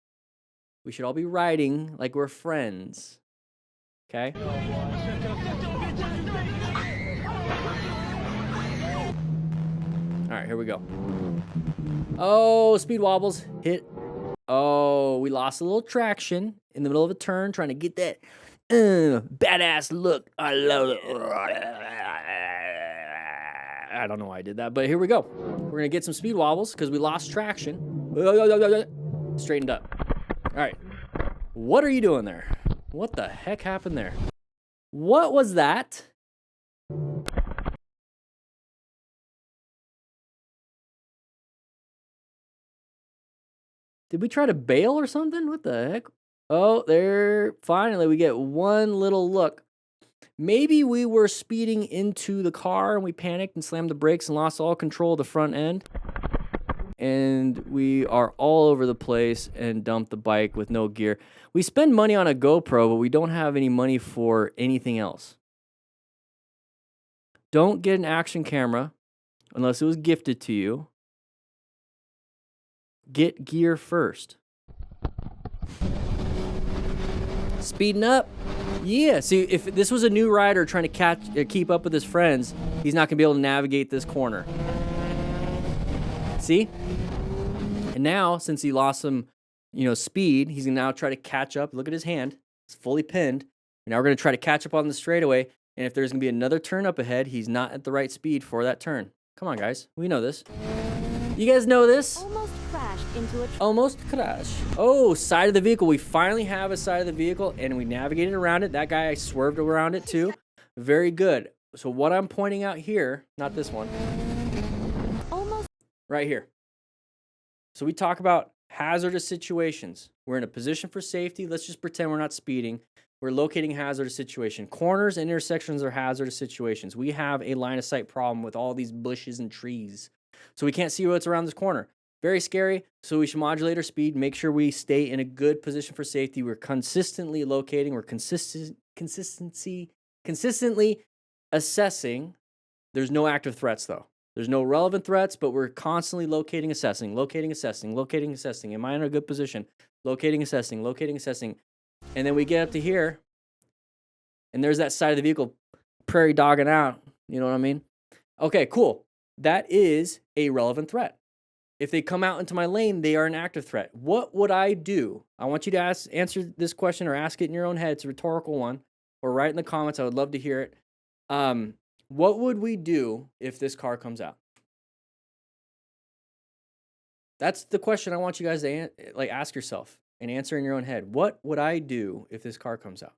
We should all be riding like we're friends. Okay? All right, here we go. Oh, speed wobbles. Hit. Oh, we lost a little traction in the middle of a turn trying to get that badass look. I love it. I don't know why I did that, but here we go. We're going to get some speed wobbles because we lost traction. Straightened up. All right. What are you doing there? What the heck happened there? What was that? Did we try to bail or something? What the heck? Oh, there. Finally, we get one little look. Maybe we were speeding into the car and we panicked and slammed the brakes and lost all control of the front end. And we are all over the place and dumped the bike with no gear. We spend money on a GoPro, but we don't have any money for anything else. Don't get an action camera unless it was gifted to you. Get gear first. Speeding up. Yeah, see, if this was a new rider trying to keep up with his friends, he's not going to be able to navigate this corner. See? And now, since he lost some, speed, he's gonna now try to catch up. Look at his hand. It's fully pinned. And now we're gonna try to catch up on the straightaway. And if there's gonna be another turn up ahead, he's not at the right speed for that turn. Come on, guys. We know this. You guys know this? Almost crashed into a Almost crash. Oh, side of the vehicle. We finally have a side of the vehicle, and we navigated around it. That guy, I swerved around it too. Very good. So what I'm pointing out here, not this one, right here. So we talk about hazardous situations. We're in a position for safety. Let's just pretend we're not speeding. We're locating a hazardous situation. Corners and intersections are hazardous situations. We have a line of sight problem with all these bushes and trees. So we can't see what's around this corner. Very scary. So we should modulate our speed, make sure we stay in a good position for safety. We're consistently locating. We're consistently assessing. There's no active threats though. There's no relevant threats, but we're constantly locating, assessing. Am I in a good position? Locating, assessing. And then we get up to here, and there's that side of the vehicle prairie dogging out. You know what I mean? Okay, cool. That is a relevant threat. If they come out into my lane, they are an active threat. What would I do? I want you to answer this question or ask it in your own head. It's a rhetorical one. Or write in the comments. I would love to hear it. What would we do if this car comes out? That's the question I want you guys to ask yourself and answer in your own head. What would I do if this car comes out?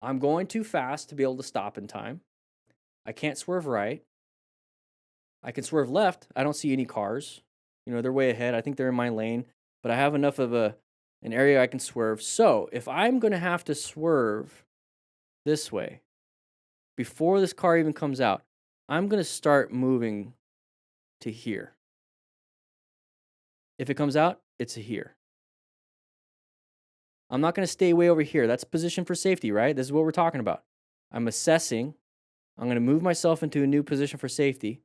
I'm going too fast to be able to stop in time. I can't swerve right. I can swerve left. I don't see any cars. They're way ahead. I think they're in my lane, but I have enough of an area I can swerve. So if I'm going to have to swerve this way, before this car even comes out, I'm going to start moving to here. If it comes out, it's a here. I'm not going to stay way over here. That's position for safety, right? This is what we're talking about. I'm assessing. I'm going to move myself into a new position for safety.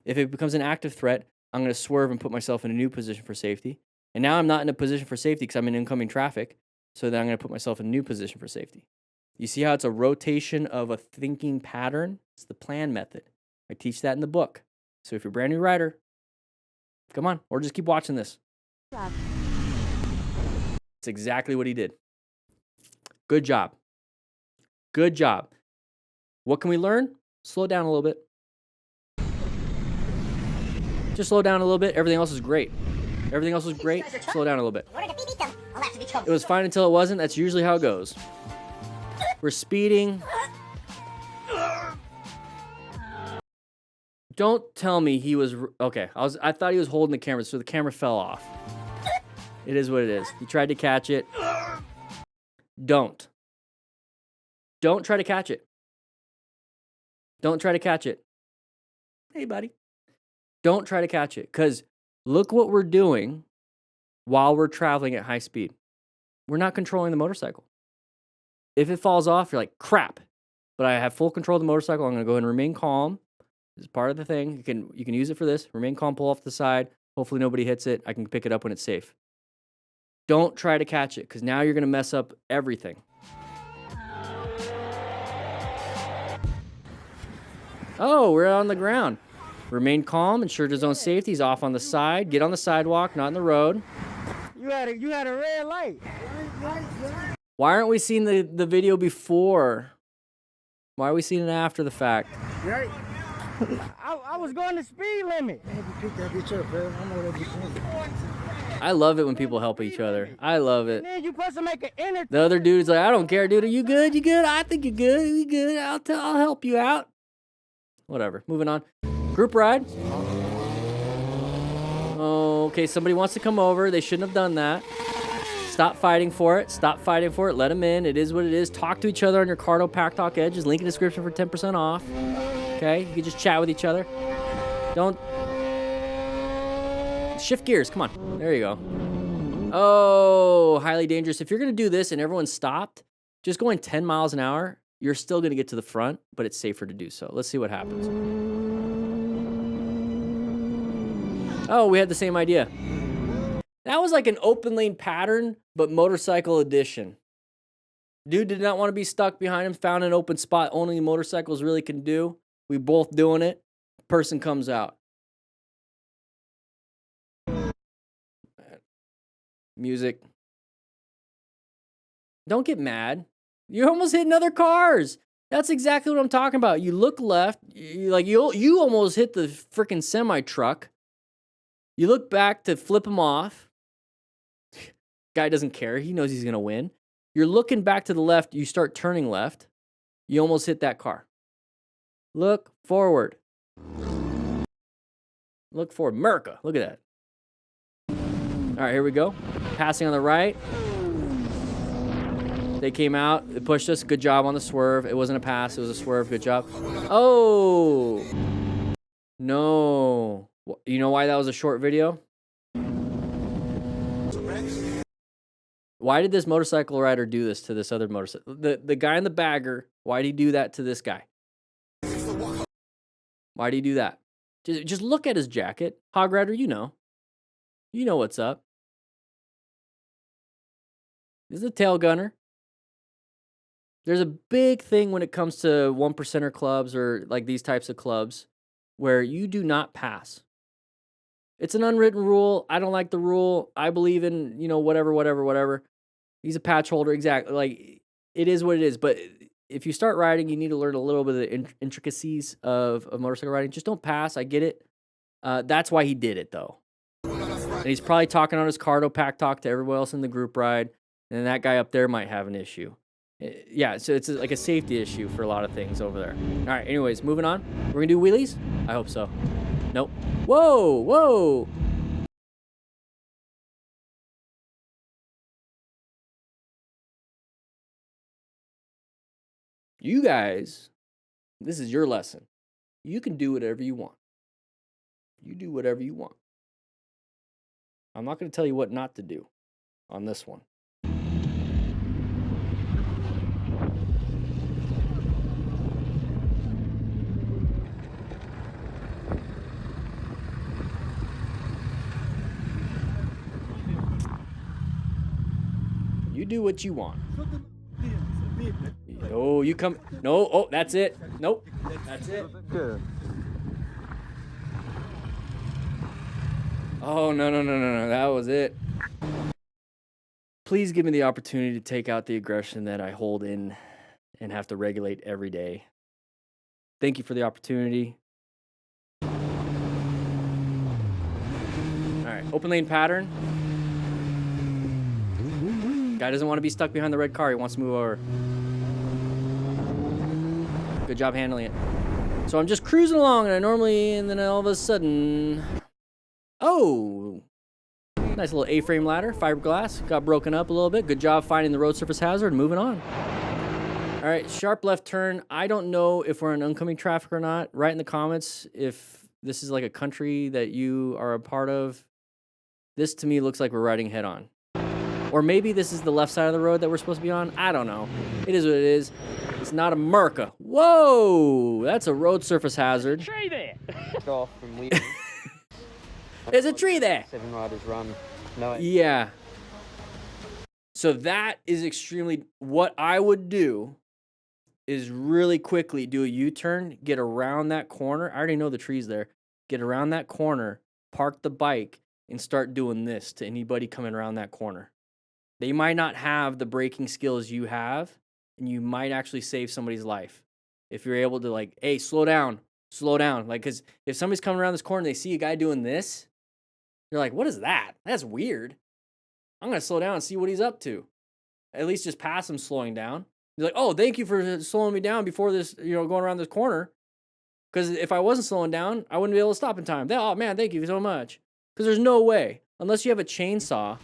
If it becomes an active threat, I'm going to swerve and put myself in a new position for safety. And now I'm not in a position for safety because I'm in incoming traffic. So then I'm going to put myself in a new position for safety. You see how it's a rotation of a thinking pattern? It's the plan method. I teach that in the book. So if you're a brand new rider, come on, or just keep watching this. It's exactly what he did. Good job. Good job. What can we learn? Slow down a little bit. Just slow down a little bit. Everything else is great. Everything else was great. Slow down a little bit. It was fine until it wasn't. That's usually how it goes. We're speeding. Don't tell me he was okay. I thought he was holding the camera, so the camera fell off. It is what it is. He tried to catch it. Don't try to catch it. Don't try to catch it. Hey, buddy. Don't try to catch it, because look what we're doing while we're traveling at high speed. We're not controlling the motorcycle. If it falls off, you're like, crap. But I have full control of the motorcycle. I'm going to go ahead and remain calm. This is part of the thing. You can use it for this. Remain calm, pull off to the side. Hopefully nobody hits it. I can pick it up when it's safe. Don't try to catch it, because now you're going to mess up everything. Oh, we're on the ground. Remain calm, ensure his own safety. He's off on the side. Get on the sidewalk, not in the road. You had a red light. Why aren't we seeing the video before? Why are we seeing it after the fact? I was going the speed limit. I love it when people help each other. I love it. Then you supposed to make an The other dude's like, I don't care, dude. Are you good? You good? I think you're good. You good? I'll help you out. Whatever. Moving on. Group ride. Okay, somebody wants to come over. They shouldn't have done that. Stop fighting for it. Stop fighting for it. Let them in. It is what it is. Talk to each other on your Cardo Pack Talk Edges. Link in the description for 10% off. Okay? You can just chat with each other. Don't... Shift gears. Come on. There you go. Oh, highly dangerous. If you're going to do this and everyone stopped, just going 10 miles an hour, you're still going to get to the front, but it's safer to do so. Let's see what happens. Oh, we had the same idea. That was like an open lane pattern, but motorcycle edition. Dude did not want to be stuck behind him, found an open spot only motorcycles really can do. We both doing it. Person comes out. Music. Don't get mad. You're almost hitting other cars. That's exactly what I'm talking about. You look left, you almost hit the freaking semi truck. You look back to flip him off. Guy doesn't care. He knows he's gonna win. You're looking back to the left. You start turning left. You almost hit that car. Look forward. Look forward. America. Look at that. All right, here we go. Passing on the right. They came out. They pushed us. Good job on the swerve. It wasn't a pass. It was a swerve. Good job. Oh. No. You know why that was a short video? Why did this motorcycle rider do this to this other motorcycle? The guy in the bagger, why did he do that to this guy? Why did he do that? Just look at his jacket. Hog Rider, you know. You know what's up. This is a tail gunner. There's a big thing when it comes to 1%er clubs or like these types of clubs where you do not pass. It's an unwritten rule. I don't like the rule. I believe in, whatever. He's a patch holder. Exactly. Like, it is what it is. But if you start riding, you need to learn a little bit of the intricacies of motorcycle riding. Just don't pass. I get it. That's why he did it, though. And he's probably talking on his Cardo pack talk to everyone else in the group ride. And that guy up there might have an issue. Yeah, so it's like a safety issue for a lot of things over there. All right, anyways, moving on. We're going to do wheelies? I hope so. Nope. Whoa. You guys, this is your lesson. You can do whatever you want. You do whatever you want. I'm not going to tell you what not to do on this one. You do what you want. Oh, you come. No, oh, that's it. Nope, that's it. Oh, no. That was it. Please give me the opportunity to take out the aggression that I hold in and have to regulate every day. Thank you for the opportunity. All right, open lane pattern. Guy doesn't want to be stuck behind the red car. He wants to move over. Good job handling it. So I'm just cruising along, and then all of a sudden, oh, nice little A-frame ladder, fiberglass, got broken up a little bit. Good job finding the road surface hazard and moving on. All right, sharp left turn. I don't know if we're in oncoming traffic or not. Write in the comments if this is like a country that you are a part of. This to me looks like we're riding head on. Or maybe this is the left side of the road that we're supposed to be on. I don't know. It is what it is. It's not America. Whoa! That's a road surface hazard. There's a tree there. Off from leaving. There's a tree there. 7 riders run. No. Yeah. So that is extremely... What I would do is really quickly do a U-turn, get around that corner. I already know the tree's there. Get around that corner, park the bike, and start doing this to anybody coming around that corner. They might not have the braking skills you have, and you might actually save somebody's life. If you're able to like, hey, slow down. Like, because if somebody's coming around this corner and they see a guy doing this, you're like, what is that? That's weird. I'm going to slow down and see what he's up to. At least just pass him slowing down. You're like, oh, thank you for slowing me down before this, going around this corner. Because if I wasn't slowing down, I wouldn't be able to stop in time. Oh, man, thank you so much. Because there's no way, unless you have a chainsaw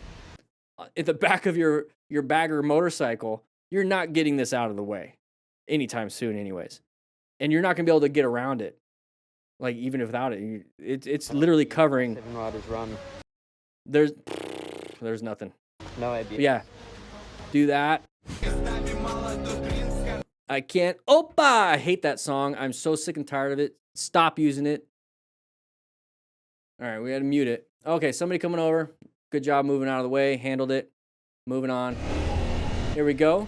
at the back of your bagger motorcycle, you're not getting this out of the way anytime soon anyways. And you're not going to be able to get around it. Like, even without it, it's literally covering. 7 riders run. There's nothing. No idea. Yeah. Do that. I can't. Opa! I hate that song. I'm so sick and tired of it. Stop using it. All right, we had to mute it. Okay, somebody coming over. Good job moving out of the way. Handled it. Moving on. Here we go.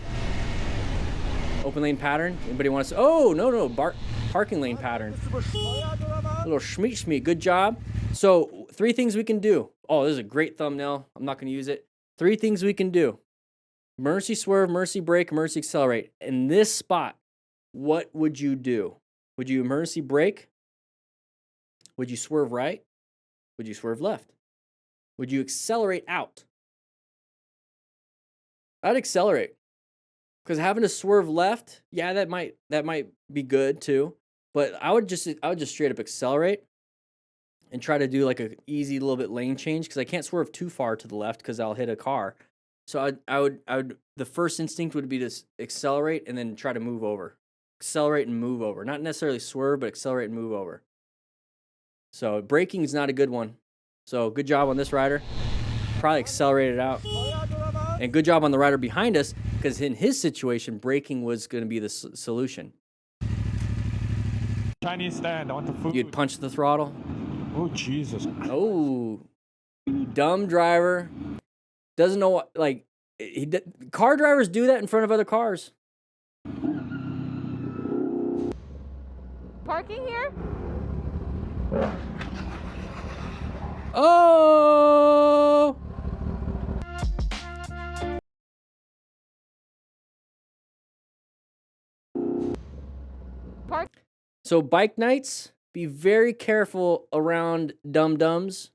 Open lane pattern. Anybody want to... Oh, no. Parking lane pattern. A little schmeat. Good job. So, 3 things we can do. Oh, this is a great thumbnail. I'm not going to use it. 3 things we can do. Mercy swerve, mercy brake, mercy accelerate. In this spot, what would you do? Would you mercy brake? Would you swerve right? Would you swerve left? Would you accelerate out? I'd accelerate. Because having to swerve left, yeah, that might be good too. But I would just straight up accelerate and try to do like a easy little bit lane change, because I can't swerve too far to the left because I'll hit a car. So I would the first instinct would be to accelerate and then try to move over. Accelerate and move over. Not necessarily swerve, but accelerate and move over. So braking is not a good one. So good job on this rider. Probably accelerated out. And good job on the rider behind us, because in his situation, braking was going to be the solution. Chinese stand, I want the food. You'd punch the throttle. Oh, Jesus. Oh, dumb driver. Doesn't know what, like, car drivers do that in front of other cars. Parking here? Oh! Park. So bike nights, be very careful around dum-dums.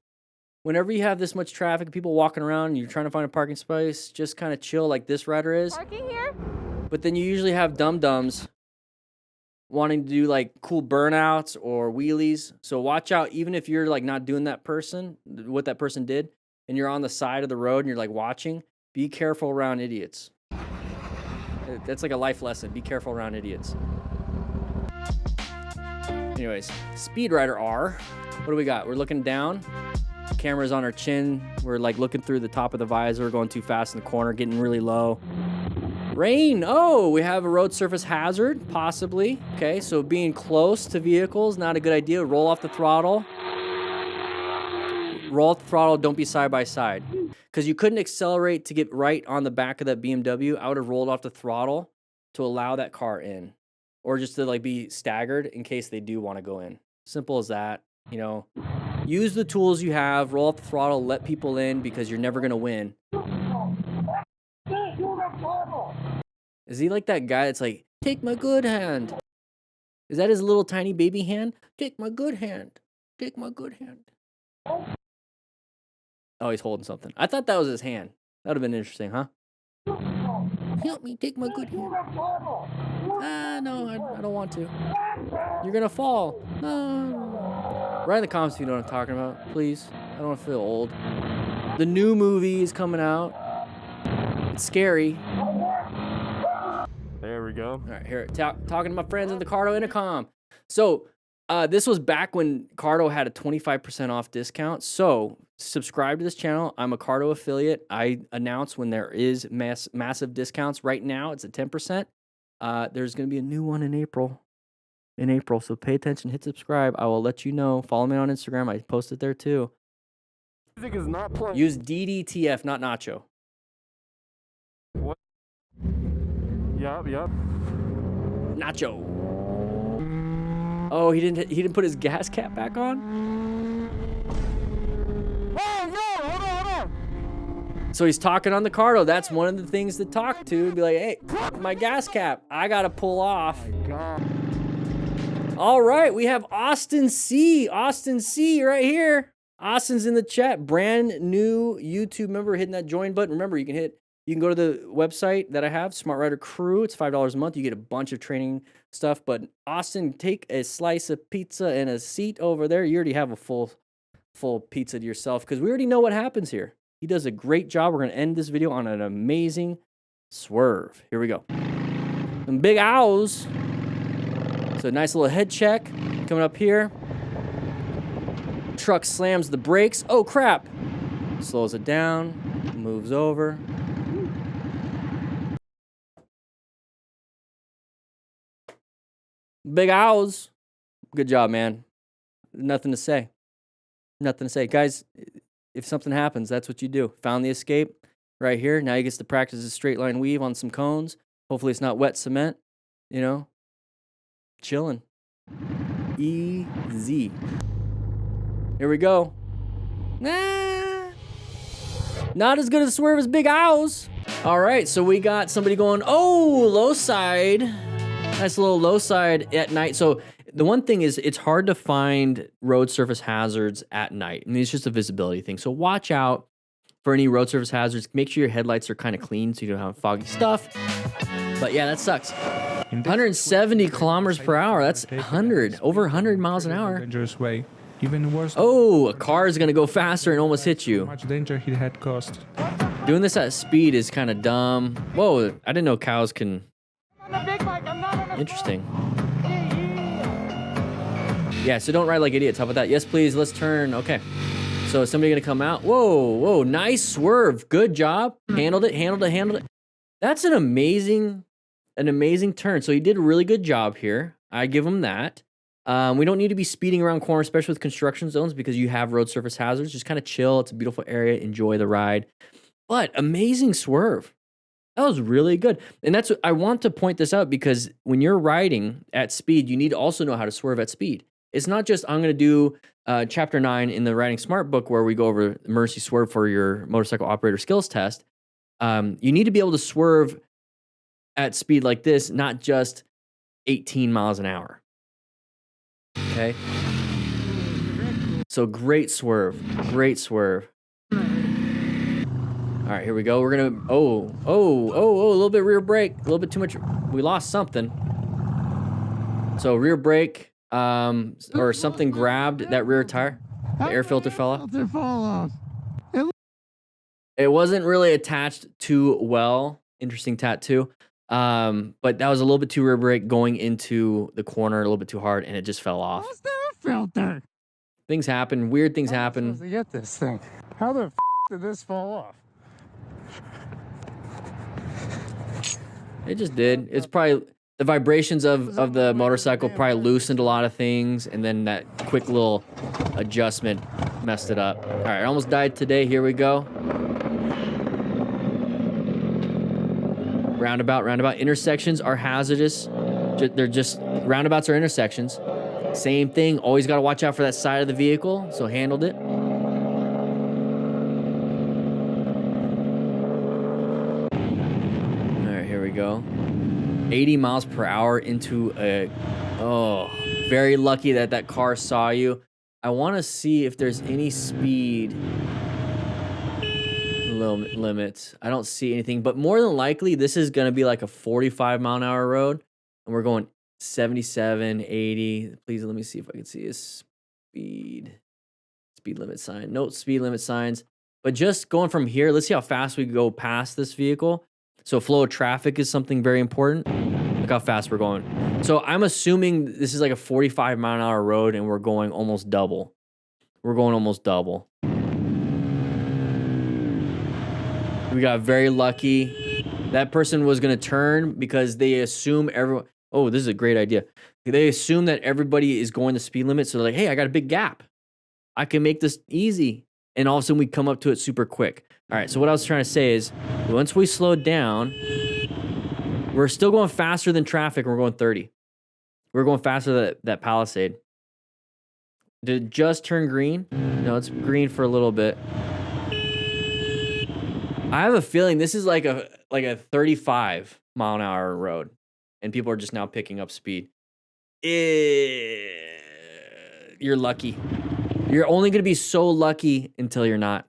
Whenever you have this much traffic, people walking around, and you're trying to find a parking space, just kind of chill like this rider is. Parking here? But then you usually have dum-dums wanting to do like cool burnouts or wheelies. So watch out, even if you're like not doing what that person did, and you're on the side of the road and you're like watching, be careful around idiots. That's like a life lesson. Be careful around idiots. Anyways, Speed Rider R. What do we got? We're looking down. Camera's on our chin. We're like looking through the top of the visor, going too fast in the corner, getting really low. Rain. Oh, we have a road surface hazard, possibly. Okay, so being close to vehicles, not a good idea. Roll off the throttle. Roll off the throttle. Don't be side by side. Because you couldn't accelerate to get right on the back of that BMW. I would have rolled off the throttle to allow that car in. Or just to like be staggered in case they do want to go in. Simple as that. You know, use the tools you have, roll off the throttle, let people in, because you're never going to win. Is he like that guy that's like, take my good hand? Is that his little tiny baby hand? Take my good hand. Take my good hand. Oh, he's holding something. I thought that was his hand. That would have been interesting, huh? Help me, take my good hand. Ah, no, I don't want to. You're gonna fall. No. Write in the comments if you know what I'm talking about, please. I don't want to feel old. The new movie is coming out. It's scary. There we go. All right, here, talking to my friends in the Cardo Intercom. So, this was back when Cardo had a 25% off discount. So, subscribe to this channel. I'm a Cardo affiliate. I announce when there is massive discounts. Right now, it's at 10%. There's going to be a new one in April. So pay attention, hit subscribe. I will let you know. Follow me on Instagram. I post it there too. Music is not playing. Use DDTF, not Nacho. What? Yep. Nacho. Oh, he didn't put his gas cap back on? Oh, no! Hold on. So he's talking on the Cardo. That's one of the things to talk to. Be like, hey, my gas cap. I got to pull off. Oh, my God. All right, we have Austin C. Austin C. right here. Austin's in the chat. Brand new YouTube member, hitting that join button. Remember, you can go to the website that I have, Smart Rider Crew. It's $5 a month. You get a bunch of training stuff. But Austin, take a slice of pizza and a seat over there. You already have a full pizza to yourself, because we already know what happens here. He does a great job. We're going to end this video on an amazing swerve. Here we go. Some big owls. So nice little head check coming up here. Truck slams the brakes. Oh, crap. Slows it down. Moves over. Big owls. Good job, man. Nothing to say. Nothing to say. Guys, if something happens, that's what you do. Found the escape right here. Now he gets to practice a straight line weave on some cones. Hopefully it's not wet cement, you know. Chilling. Easy. Here we go. Nah. Not as good a swerve as Big Owls. All right, so we got somebody going, oh, low side. Nice little low side at night. So the one thing is it's hard to find road surface hazards at night. I mean, it's just a visibility thing. So watch out for any road surface hazards. Make sure your headlights are kind of clean so you don't have foggy stuff. But yeah, that sucks. 170 kilometers per hour. That's 100, over 100 miles an hour. Dangerous way. Even worse. Oh, a car is going to go faster and almost hit you. How much danger he had caused. Doing this at speed is kind of dumb. Whoa, I didn't know cows can... Interesting. Yeah, so don't ride like idiots. How about that? Yes, please. Let's turn. Okay. So is somebody going to come out? Whoa, nice swerve. Good job. Handled it. That's an amazing turn. So he did a really good job here. I give him that. We don't need to be speeding around corners, especially with construction zones, because you have road surface hazards. Just kind of chill. It's a beautiful area. Enjoy the ride. But amazing swerve. That was really good. And that's, I want to point this out because when you're riding at speed, you need to also know how to swerve at speed. It's not just, I'm going to do chapter 9 in the Riding Smart book where we go over emergency swerve for your motorcycle operator skills test. You need to be able to swerve at speed like this, not just 18 miles an hour. Okay? So great swerve. All right, here we go. We're gonna, a little bit rear brake, a little bit too much. We lost something. So rear brake, or something grabbed that rear tire. The air filter fell off. It wasn't really attached too well. Interesting tattoo. But that was a little bit too rear brake going into the corner, a little bit too hard, and it just fell off. What's the air filter? Things happen. Weird things happen. I'm supposed to get this thing. How the did this fall off? It just did. It's probably the vibrations of the motorcycle probably loosened a lot of things, and then that quick little adjustment messed it up. All right, I almost died today. Here we go. Roundabout. Intersections are hazardous. They're just, roundabouts are intersections. Same thing. Always got to watch out for that side of the vehicle. So handled it. Go 80 miles per hour into a, very lucky that car saw you. I want to see if there's any speed limits. I don't see anything, but more than likely this is going to be like a 45 mile an hour road and we're going 77, 80. Please let me see if I can see a speed limit sign. No speed limit signs, but just going from here, let's see how fast we go past this vehicle. So flow of traffic is something very important. Look how fast we're going. So I'm assuming this is like a 45 mile an hour road and we're going almost double. We got very lucky. That person was going to turn because they assume everyone, oh, this is a great idea. They assume that everybody is going the speed limit. So they're like, hey, I got a big gap. I can make this easy. And all of a sudden we come up to it super quick. All right, so what I was trying to say is once we slowed down, we're still going faster than traffic. We're going 30. We're going faster than that Palisade. Did it just turn green? No, it's green for a little bit. I have a feeling this is like a 35 mile an hour road, and people are just now picking up speed. You're lucky. You're only going to be so lucky until you're not.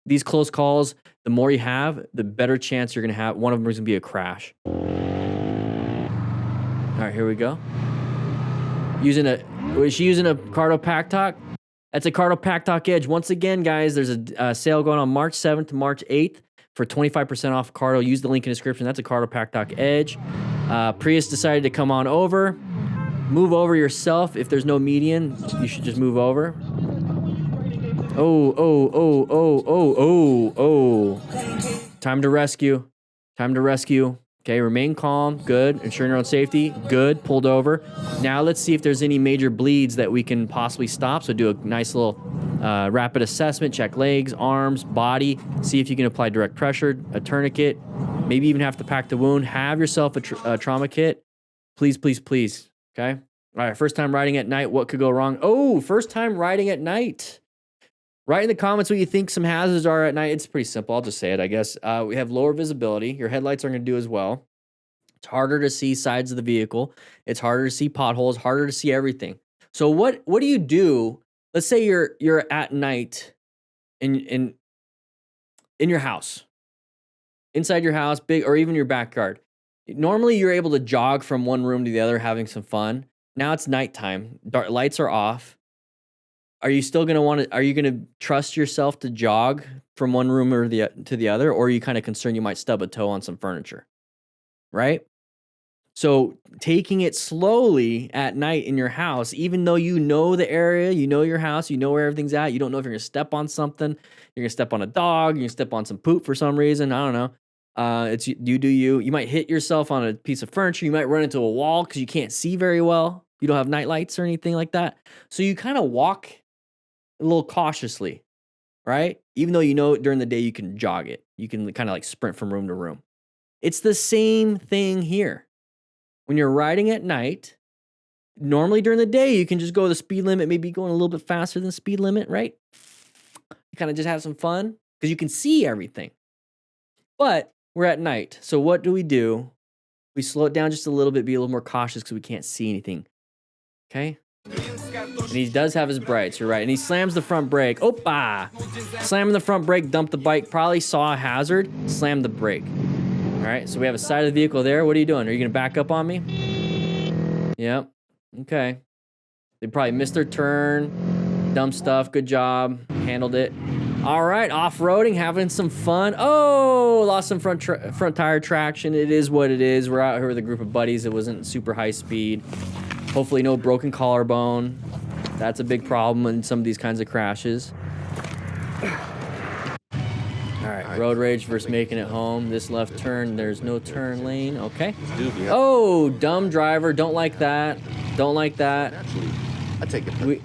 These close calls, the more you have, the better chance you're going to have. One of them is going to be a crash. All right, here we go. Was she using a Cardo Pack Talk? That's a Cardo Pack Talk Edge. Once again, guys, there's a sale going on March 7th to March 8th for 25% off Cardo. Use the link in the description. That's a Cardo Pack Talk Edge. Prius decided to come on over. Move over yourself. If there's no median, you should just move over. Time to rescue. Okay, remain calm. Good. Ensuring your own safety. Good. Pulled over. Now let's see if there's any major bleeds that we can possibly stop. So do a nice little rapid assessment. Check legs, arms, body. See if you can apply direct pressure, a tourniquet. Maybe even have to pack the wound. Have yourself a trauma kit. Please. Okay. All right. First time riding at night. What could go wrong? Oh, first time riding at night. Write in the comments what you think some hazards are at night. It's pretty simple. I'll just say it, I guess. We have lower visibility. Your headlights aren't going to do as well. It's harder to see sides of the vehicle. It's harder to see potholes, harder to see everything. So what do you do? Let's say you're at night in your house, inside your house, big, or even your backyard. Normally you're able to jog from one room to the other, having some fun. Now it's nighttime. Dark lights are off. Are you still going to are you going to trust yourself to jog from one room or to the other? Or are you kind of concerned you might stub a toe on some furniture? Right? So taking it slowly at night in your house, even though you know the area, you know your house, you know where everything's at, you don't know if you're going to step on something, you're going to step on a dog, you're going to step on some poop for some reason, I don't know. It's you do you. You might hit yourself on a piece of furniture, you might run into a wall because you can't see very well. You don't have night lights or anything like that. So you kind of walk a little cautiously, right? Even though you know during the day you can jog it. You can kind of like sprint from room to room. It's the same thing here. When you're riding at night, normally during the day, you can just go the speed limit, maybe going a little bit faster than speed limit, right? You kind of just have some fun because you can see everything. But we're at night. So what do? We slow it down just a little bit, be a little more cautious because we can't see anything. Okay? And he does have his brights, you're right. And he slams the front brake. Opa! Slamming the front brake, dumped the bike, probably saw a hazard, slammed the brake. All right, so we have a side of the vehicle there. What are you doing? Are you going to back up on me? Yep. Okay. They probably missed their turn. Dumb stuff. Good job. Handled it. All right, off-roading, having some fun. Oh, lost some front tire traction. It is what it is. We're out here with a group of buddies. It wasn't super high speed. Hopefully no broken collarbone. That's a big problem in some of these kinds of crashes. All right, road rage versus making it home. This left turn, there's no turn lane. Okay. Oh, dumb driver. Don't like that. Don't like that. I take it.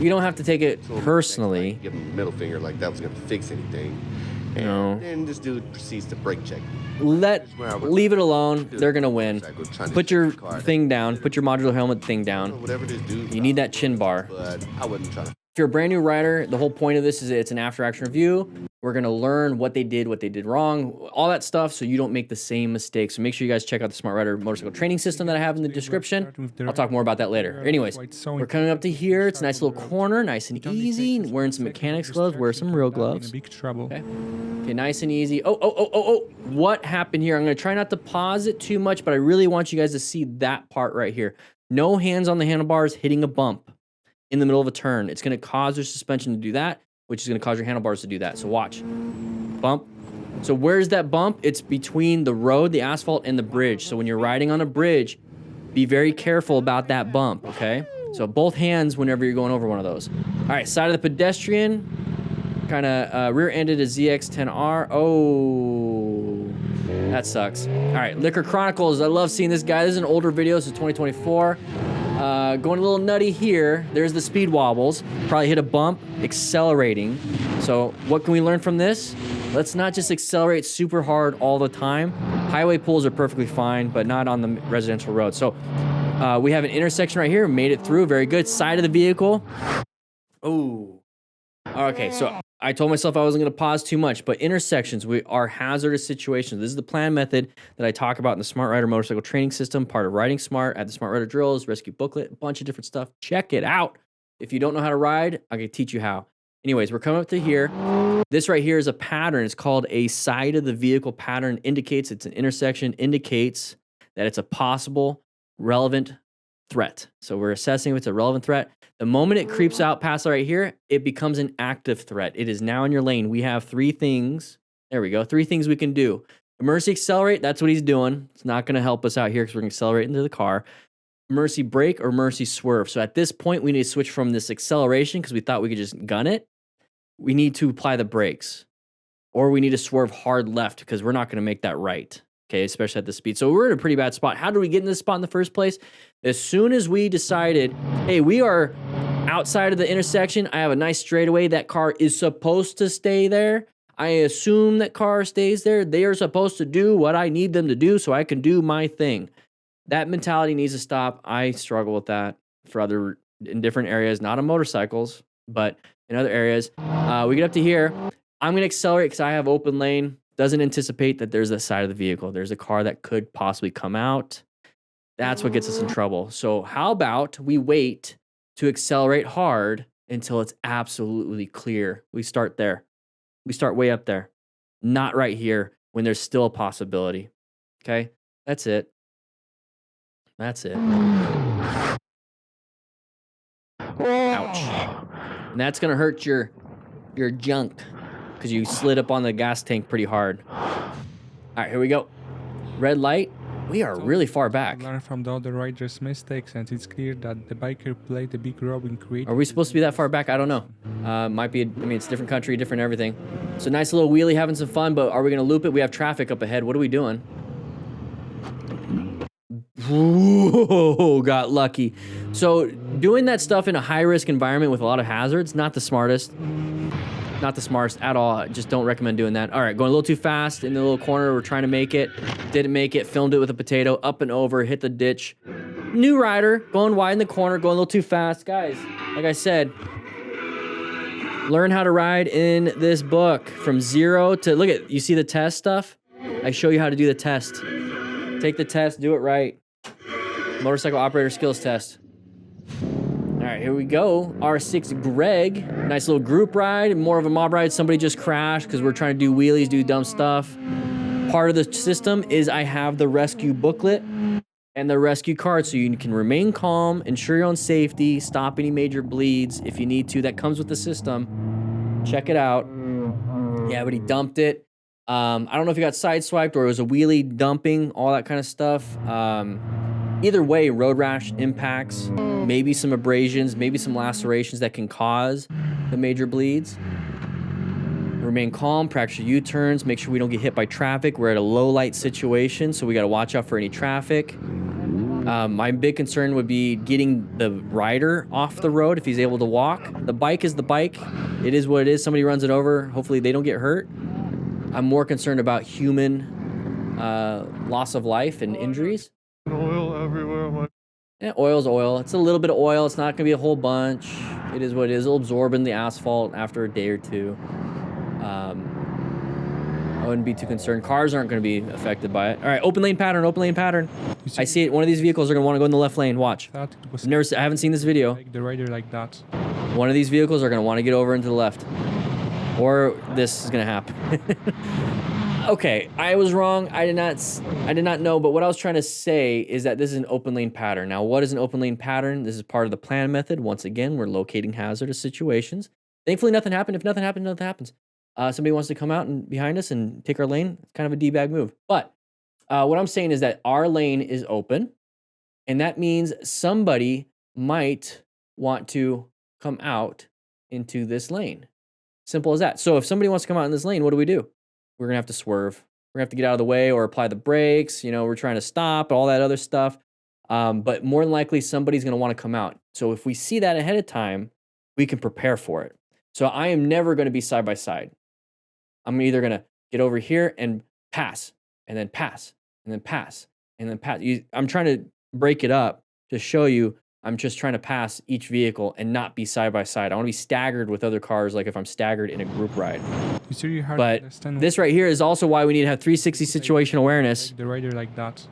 We don't have to take it personally. Give him a middle finger like that was going to fix anything. And then this dude proceeds to brake check. Leave it alone. They're going to win. Put your thing down. Put your modular helmet thing down. You need that chin bar. But I wasn't trying to. If you're a brand new rider, the whole point of this is it's an after-action review. We're going to learn what they did wrong, all that stuff, so you don't make the same mistakes. So make sure you guys check out the Smart Rider motorcycle training system that I have in the description. I'll talk more about that later. Anyways, we're coming up to here. It's a nice little corner, nice and easy. Wearing some mechanics gloves, wear some real gloves. Okay, nice and easy. Oh. What happened here? I'm going to try not to pause it too much, but I really want you guys to see that part right here. No hands on the handlebars hitting a bump in the middle of a turn. It's going to cause your suspension to do that, which is going to cause your handlebars to do that. So watch. Bump. So where's that bump? It's between the road, the asphalt, and the bridge. So when you're riding on a bridge, be very careful about that bump, okay? So both hands whenever you're going over one of those. All right, side of the pedestrian. Kind of rear-ended a ZX-10R. Oh, that sucks. All right, Liquor Chronicles. I love seeing this guy. This is an older video, so 2024. Going a little nutty here. There's the speed wobbles. Probably hit a bump, accelerating. So what can we learn from this? Let's not just accelerate super hard all the time. Highway pools are perfectly fine, but not on the residential road. So we have an intersection right here. Made it through. Very good. Side of the vehicle. Oh. Okay, so I told myself I wasn't going to pause too much, but intersections are hazardous situations. This is the plan method that I talk about in the Smart Rider motorcycle training system, part of Riding Smart, at the Smart Rider drills, rescue booklet, a bunch of different stuff. Check it out. If you don't know how to ride, I can teach you how. Anyways, we're coming up to here. This right here is a pattern. It's called a side of the vehicle pattern. Indicates it's an intersection, indicates that it's a possible relevant threat. So we're assessing if it's a relevant threat. The moment it creeps out past right here, it becomes an active threat. It is now in your lane. We have 3 things. There we go. 3 things we can do. Emergency accelerate, that's what he's doing. It's not going to help us out here because we're going to accelerate into the car. Emergency brake or emergency swerve. So at this point, we need to switch from this acceleration because we thought we could just gun it. We need to apply the brakes. Or we need to swerve hard left because we're not going to make that right. Okay, especially at this speed. So we're in a pretty bad spot. How did we get in this spot in the first place? As soon as we decided, hey, we are outside of the intersection. I have a nice straightaway. That car is supposed to stay there. I assume that car stays there. They are supposed to do what I need them to do so I can do my thing. That mentality needs to stop. I struggle with that in different areas, not on motorcycles, but in other areas. We get up to here. I'm going to accelerate because I have open lane. Doesn't anticipate that there's a side of the vehicle. There's a car that could possibly come out. That's what gets us in trouble. So how about we wait to accelerate hard until it's absolutely clear. We start there. We start way up there. Not right here when there's still a possibility. Okay? That's it. That's it. Ouch. And that's going to hurt your junk because you slid up on the gas tank pretty hard. All right, here we go. Red light. We are really far back. Learn from the other riders' mistakes, and it's clear that the biker played a big role in creating. Are we supposed to be that far back? I don't know. Might be. I mean, it's a different country, different everything. So nice little wheelie, having some fun. But are we gonna loop it? We have traffic up ahead. What are we doing? Whoa, got lucky. So doing that stuff in a high-risk environment with a lot of hazards, not the smartest. Not the smartest at all. I just don't recommend doing that. All right, going a little too fast in the little corner. We're trying to make it. Didn't make it. Filmed it with a potato. Up and over. Hit the ditch. New rider. Going wide in the corner. Going a little too fast. Guys, like I said, learn how to ride in this book. From 0 to... Look at... You see the test stuff? I show you how to do the test. Take the test. Do it right. Motorcycle operator skills test. All right, here we go. R6 Greg. Nice little group ride. More of a mob ride. Somebody just crashed because we're trying to do wheelies, do dumb stuff. Part of the system is I have the rescue booklet and the rescue card so you can remain calm, ensure your own safety, stop any major bleeds if you need to. That comes with the system. Check it out. Yeah, but he dumped it. I don't know if he got sideswiped or it was a wheelie dumping, all that kind of stuff. Either way, road rash impacts, maybe some abrasions, maybe some lacerations that can cause the major bleeds. Remain calm, practice your U-turns, make sure we don't get hit by traffic. We're at a low light situation, so we got to watch out for any traffic. My big concern would be getting the rider off the road if he's able to walk. The bike is the bike. It is what it is. Somebody runs it over. Hopefully they don't get hurt. I'm more concerned about human loss of life and injuries. Oil everywhere. Yeah, oil's oil. It's a little bit of oil. It's not going to be a whole bunch. It is what it is. It'll absorb in the asphalt after a day or two. I wouldn't be too concerned. Cars aren't going to be affected by it. All right, open lane pattern, open lane pattern. I see it. One of these vehicles are going to want to go in the left lane. Watch. I haven't seen this video. Like the rider like that. One of these vehicles are going to want to get over into the left. Or this is going to happen. Okay, I was wrong. I did not know, but what I was trying to say is that this is an open lane pattern. Now, what is an open lane pattern? This is part of the plan method. Once again, we're locating hazardous situations. Thankfully, nothing happened. If nothing happens, nothing happens. Somebody wants to come out and behind us and take our lane. It's kind of a D-bag move. But what I'm saying is that our lane is open, and that means somebody might want to come out into this lane. Simple as that. So if somebody wants to come out in this lane, what do? We're going to have to swerve. We're going to have to get out of the way or apply the brakes. You know, we're trying to stop, all that other stuff. But more than likely, somebody's going to want to come out. So if we see that ahead of time, we can prepare for it. So I am never going to be side by side. I'm either going to get over here and pass, and then pass, and then pass, and then pass. I'm trying to break it up to show you I'm just trying to pass each vehicle and not be side by side. I want to be staggered with other cars, like if I'm staggered in a group ride. But this right here is also why we need to have 360 situation awareness. Like the rider like that.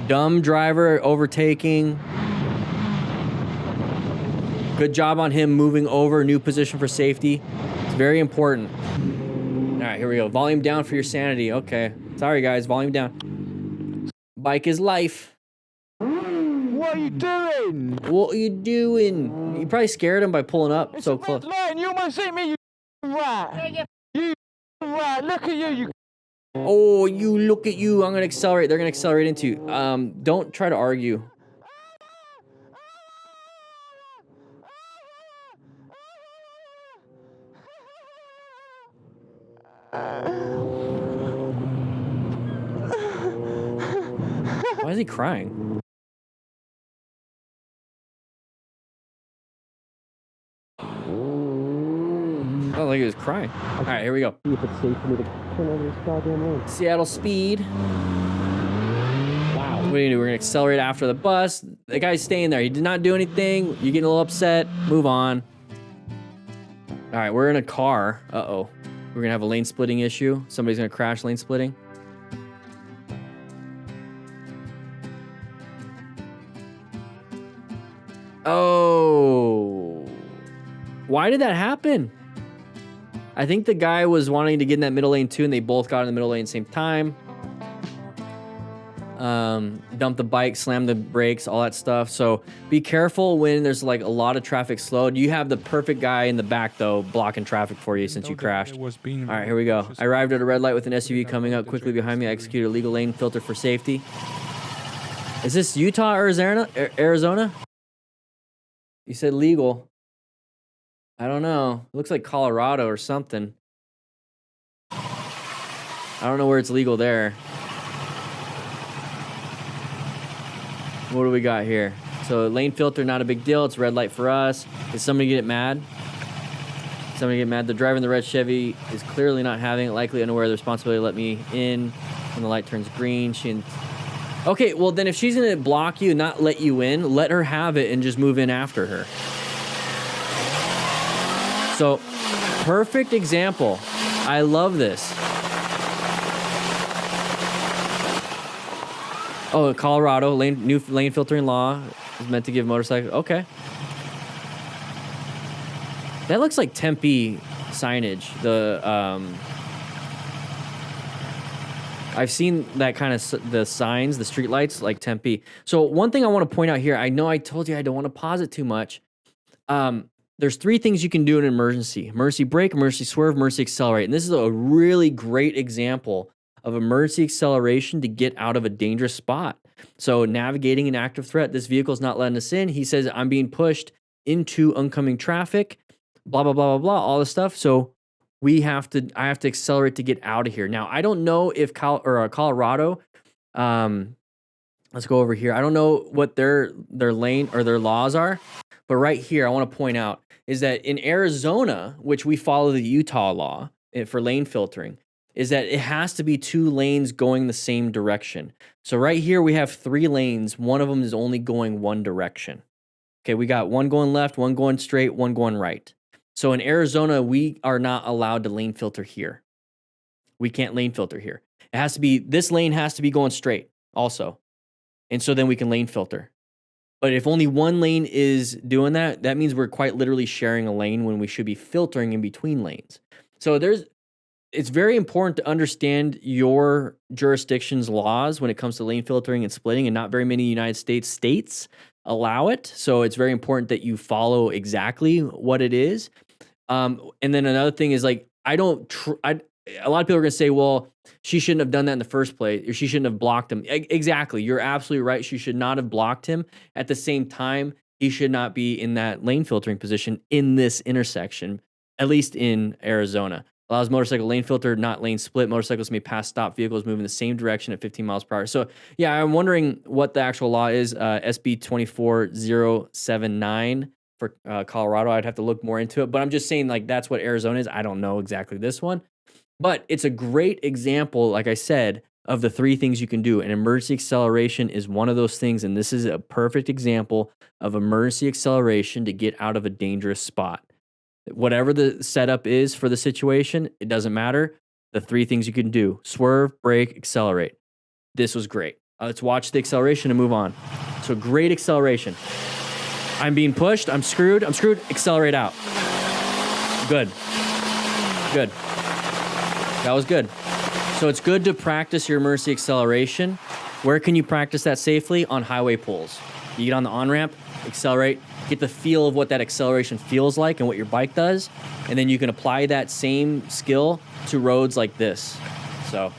Dumb driver overtaking. Good job on him moving over, new position for safety. It's very important. All right, here we go. Volume down for your sanity. Okay. Sorry, guys. Volume down. Bike is life. What are you doing? What are you doing? You probably scared him by pulling up It's so a close. red line. You almost hit me, you rat. You rat. Look at you. Oh, you look at you. I'm going to accelerate. They're going to accelerate into you. Don't try to argue. Why is he crying? Oh, like he was crying. All right, here we go. See if it's safe for me to turn over this goddamn lane. Seattle speed. Wow. What do you do? We're gonna accelerate after the bus. The guy's staying there. He did not do anything. You're getting a little upset. Move on. All right, we're in a car. Uh-oh. We're gonna have a lane splitting issue. Somebody's gonna crash lane splitting. Oh. Why did that happen? I think the guy was wanting to get in that middle lane too, and they both got in the middle lane at the same time. Dump the bike, slam the brakes, all that stuff. So be careful when there's like a lot of traffic slowed. You have the perfect guy in the back though, blocking traffic for you since you crashed. All right, here we go. I arrived at a red light with an SUV coming up quickly behind me. I executed a legal lane filter for safety. Is this Utah or Arizona? You said legal. I don't know. It looks like Colorado or something. I don't know where it's legal there. What do we got here? So lane filter, not a big deal. It's a red light for us. Is somebody get mad? Somebody get mad. The driver in the red Chevy is clearly not having it, likely unaware of the responsibility to let me in when the light turns green. Okay, well then if she's gonna block you and not let you in, let her have it and just move in after her. So, perfect example. I love this. Oh, Colorado, new lane filtering law is meant to give motorcycle. Okay. That looks like Tempe signage. I've seen that kind of the signs, the street lights, like Tempe. So one thing I want to point out here, I know I told you I don't want to pause it too much. There's 3 things you can do in an emergency. Emergency brake, emergency swerve, emergency accelerate. And this is a really great example of emergency acceleration to get out of a dangerous spot. So navigating an active threat, this vehicle is not letting us in. He says, I'm being pushed into oncoming traffic, blah, blah, blah, blah, blah, all this stuff. So I have to accelerate to get out of here. Now, I don't know if Colorado, let's go over here. I don't know what their lane or their laws are, but right here, I want to point out is that in Arizona, which we follow the Utah law for lane filtering, is that it has to be 2 lanes going the same direction. So right here, we have 3 lanes. One of them is only going one direction. Okay, we got one going left, one going straight, one going right. So in Arizona, we are not allowed to lane filter here. We can't lane filter here. It has to be, this lane has to be going straight also. And so then we can lane filter. But if only one lane is doing that, that means we're quite literally sharing a lane when we should be filtering in between lanes. So it's very important to understand your jurisdiction's laws when it comes to lane filtering and splitting, and not very many United States allow it. So it's very important that you follow exactly what it is. And then another thing is like, a lot of people are going to say, well, she shouldn't have done that in the first place, or she shouldn't have blocked him. Exactly. You're absolutely right. She should not have blocked him. At the same time, he should not be in that lane filtering position in this intersection, at least in Arizona. Allows motorcycle lane filter, not lane split. Motorcycles may pass stop vehicles moving the same direction at 15 miles per hour. So yeah, I'm wondering what the actual law is. SB 24079 for Colorado. I'd have to look more into it, but I'm just saying like that's what Arizona is. I don't know exactly this one, but it's a great example, like I said, of the 3 things you can do. And emergency acceleration is one of those things. And this is a perfect example of emergency acceleration to get out of a dangerous spot. Whatever the setup is for the situation, it doesn't matter. The 3 things you can do: swerve, brake, accelerate. This was great. Let's watch the acceleration and move on. So great acceleration. I'm being pushed. I'm screwed. Accelerate out. Good. That was good. So it's good to practice your emergency acceleration. Where can you practice that safely? On highway poles. You get on the on-ramp, accelerate, get the feel of what that acceleration feels like and what your bike does, and then you can apply that same skill to roads like this. So,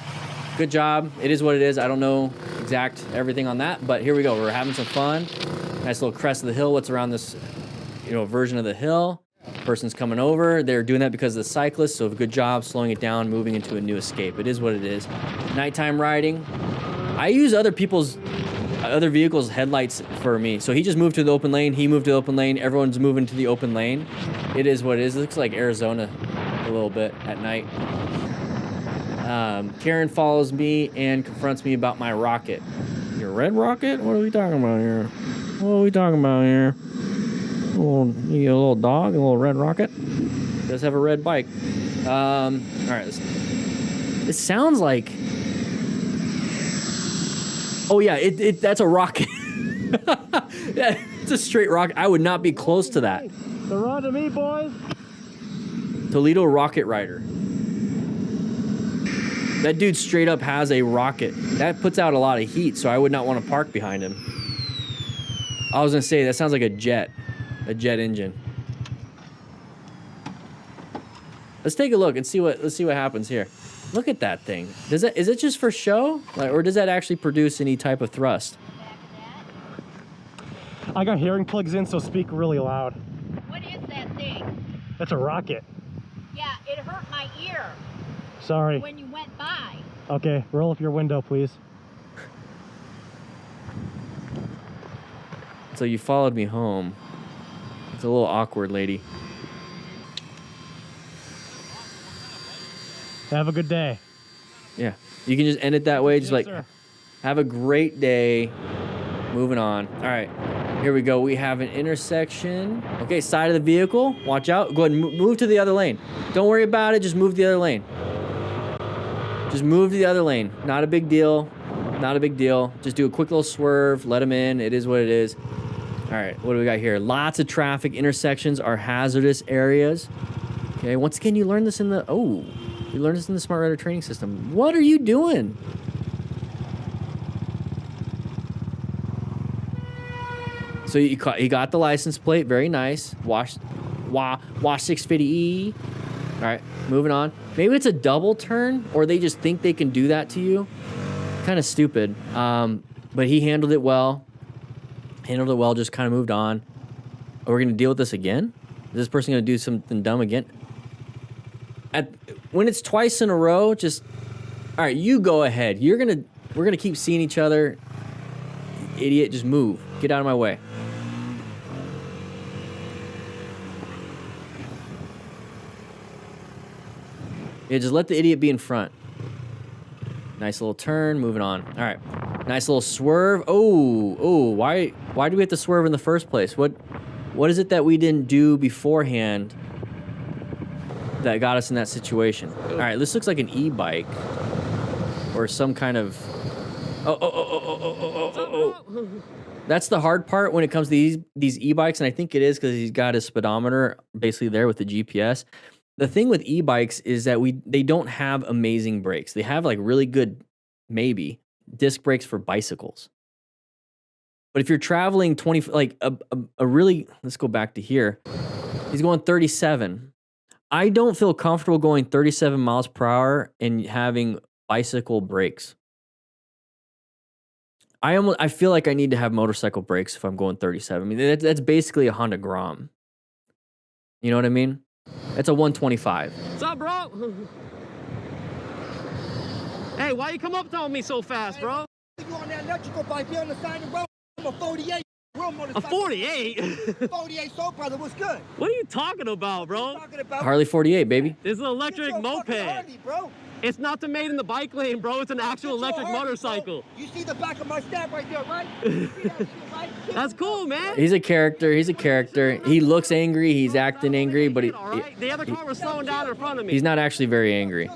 good job. It is what it is. I don't know exact everything on that, but here we go. We're having some fun. Nice little crest of the hill. What's around this, version of the hill? Person's coming over. They're doing that because of the cyclist, so good job slowing it down, moving into a new escape. It is what it is. Nighttime riding. I use other vehicles' headlights for me. So he just moved to the open lane. He moved to the open lane. Everyone's moving to the open lane. It is what it is. It looks like Arizona a little bit at night. Karen follows me and confronts me about my rocket. Your red rocket? What are we talking about here? What are we talking about here? You a little dog, a little red rocket. Does have a red bike. All right. It sounds like. Oh yeah, that's a rocket. Yeah, it's a straight rocket. I would not be close to that. They're on to me, boys. Toledo Rocket Rider. That dude straight up has a rocket. That puts out a lot of heat, so I would not want to park behind him. I was gonna say that sounds like a jet engine. Let's take a look and see what happens here. Look at that thing. Is it just for show, or does that actually produce any type of thrust? I got hearing plugs in, so speak really loud. What is that thing? That's a rocket. Yeah, it hurt my ear. Sorry. When you went by. Okay, roll up your window, please. So you followed me home. It's a little awkward, lady. Have a good day. Yeah, you can just end it that way. Just Yes, like, sir. have a great day. Moving on. All right, here we go. We have an intersection. Okay, side of the vehicle. Watch out. Go ahead and move to the other lane. Don't worry about it. Just move to the other lane. Just move to the other lane. Not a big deal. Not a big deal. Just do a quick little swerve. Let them in. It is what it is. All right, what do we got here? Lots of traffic. Intersections are hazardous areas. Okay, once again, you learned this in the... Oh, you learned this in the Smart Rider training system. What are you doing? So he got the license plate. Very nice. Wash 650E. All right, moving on. Maybe it's a double turn, or they just think they can do that to you. Kind of stupid. But he handled it well. Just kind of moved on. Are we going to deal with this again? Is this person going to do something dumb again? When it's twice in a row, just... All right, you go ahead. We're going to keep seeing each other. Idiot, just move. Get out of my way. Yeah, just let the idiot be in front. Nice little turn, moving on. All right, nice little swerve. Oh, why do we have to swerve in the first place? What is it that we didn't do beforehand that got us in that situation? All right, this looks like an e-bike or some kind of... Oh. That's the hard part when it comes to these e-bikes, and I think it is because he's got his speedometer basically there with the GPS. The thing with e-bikes is that they don't have amazing brakes. They have like really good, maybe, disc brakes for bicycles. But if you're traveling 20, like a really, let's go back to here. He's going 37. I don't feel comfortable going 37 miles per hour and having bicycle brakes. I feel like I need to have motorcycle brakes if I'm going 37. I mean, that's basically a Honda Grom. You know what I mean? It's a 125. What's up, bro? Hey, why you come up on me so fast, bro? You on that electrical bike, you on the side of the road. I'm a 48. A 48? 48 Soul Brother, what's good? What are you talking about, bro? Harley 48, baby. This is an electric moped. Harley, bro. It's not made in the bike lane, bro. It's an actual electric motorcycle. You see the back of my stab right there, right? You see that shit, right? That's cool, man. He's a character. He looks angry. He's acting angry, but The other car was slowing down in front of me. he's not actually very angry.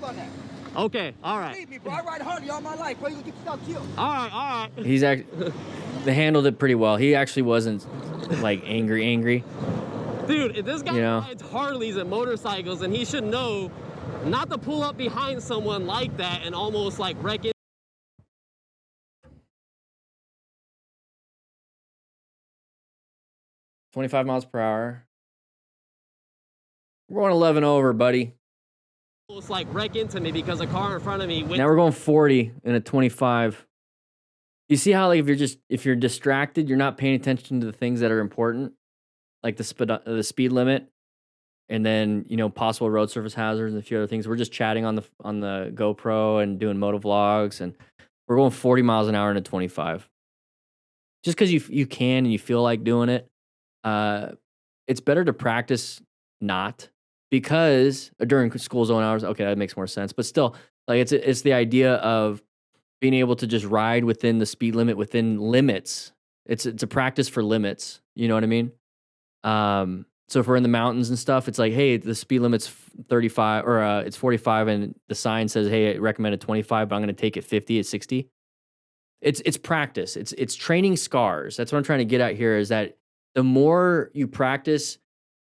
Okay, all right. Believe me, bro. I ride Harley all my life, bro. You gonna get yourself killed. All right. They handled it pretty well. He actually wasn't like angry. Dude, this guy You know? rides Harleys and motorcycles, and he should know not to pull up behind someone like that and almost like wreck it. $25 miles per hour. We're going 11 over, buddy. Almost like wreck into me because a car in front of me went. Now we're going 40 in a 25. You see how like if you're distracted, you're not paying attention to the things that are important, like the speed limit, and then possible road surface hazards and a few other things. We're just chatting on the GoPro and doing moto vlogs, and we're going 40 miles an hour in a 25. Just because you can and you feel like doing it, it's better to practice not, because during school zone hours. Okay, that makes more sense. But still, like it's the idea of being able to just ride within the speed limit, within limits. It's a practice for limits. You know what I mean? So if we're in the mountains and stuff, it's like, hey, the speed limit's 35 or it's 45, and the sign says, hey, it recommended 25, but I'm going to take it 50 at 60. It's practice. It's training scars. That's what I'm trying to get at here, is that the more you practice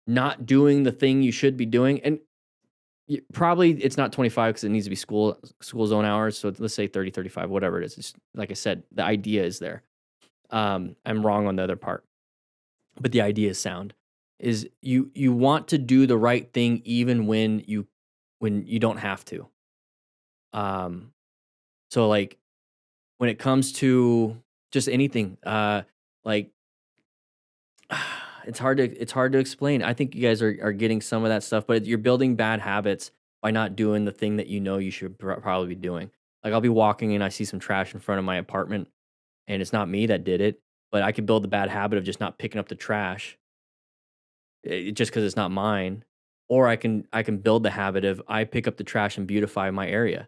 not doing the thing you should be doing, and probably it's not 25 because it needs to be school zone hours. So let's say 30, 35, whatever it is. It's, like I said, the idea is there. I'm wrong on the other part, but the idea is sound. Is you want to do the right thing even when you don't have to. So like when it comes to just anything, like it's hard to explain. I think you guys are getting some of that stuff, but you're building bad habits by not doing the thing that you know you should probably be doing. Like I'll be walking and I see some trash in front of my apartment, and it's not me that did it, but I could build the bad habit of just not picking up the trash. Just because it's not mine, or I can build the habit of I pick up the trash and beautify my area,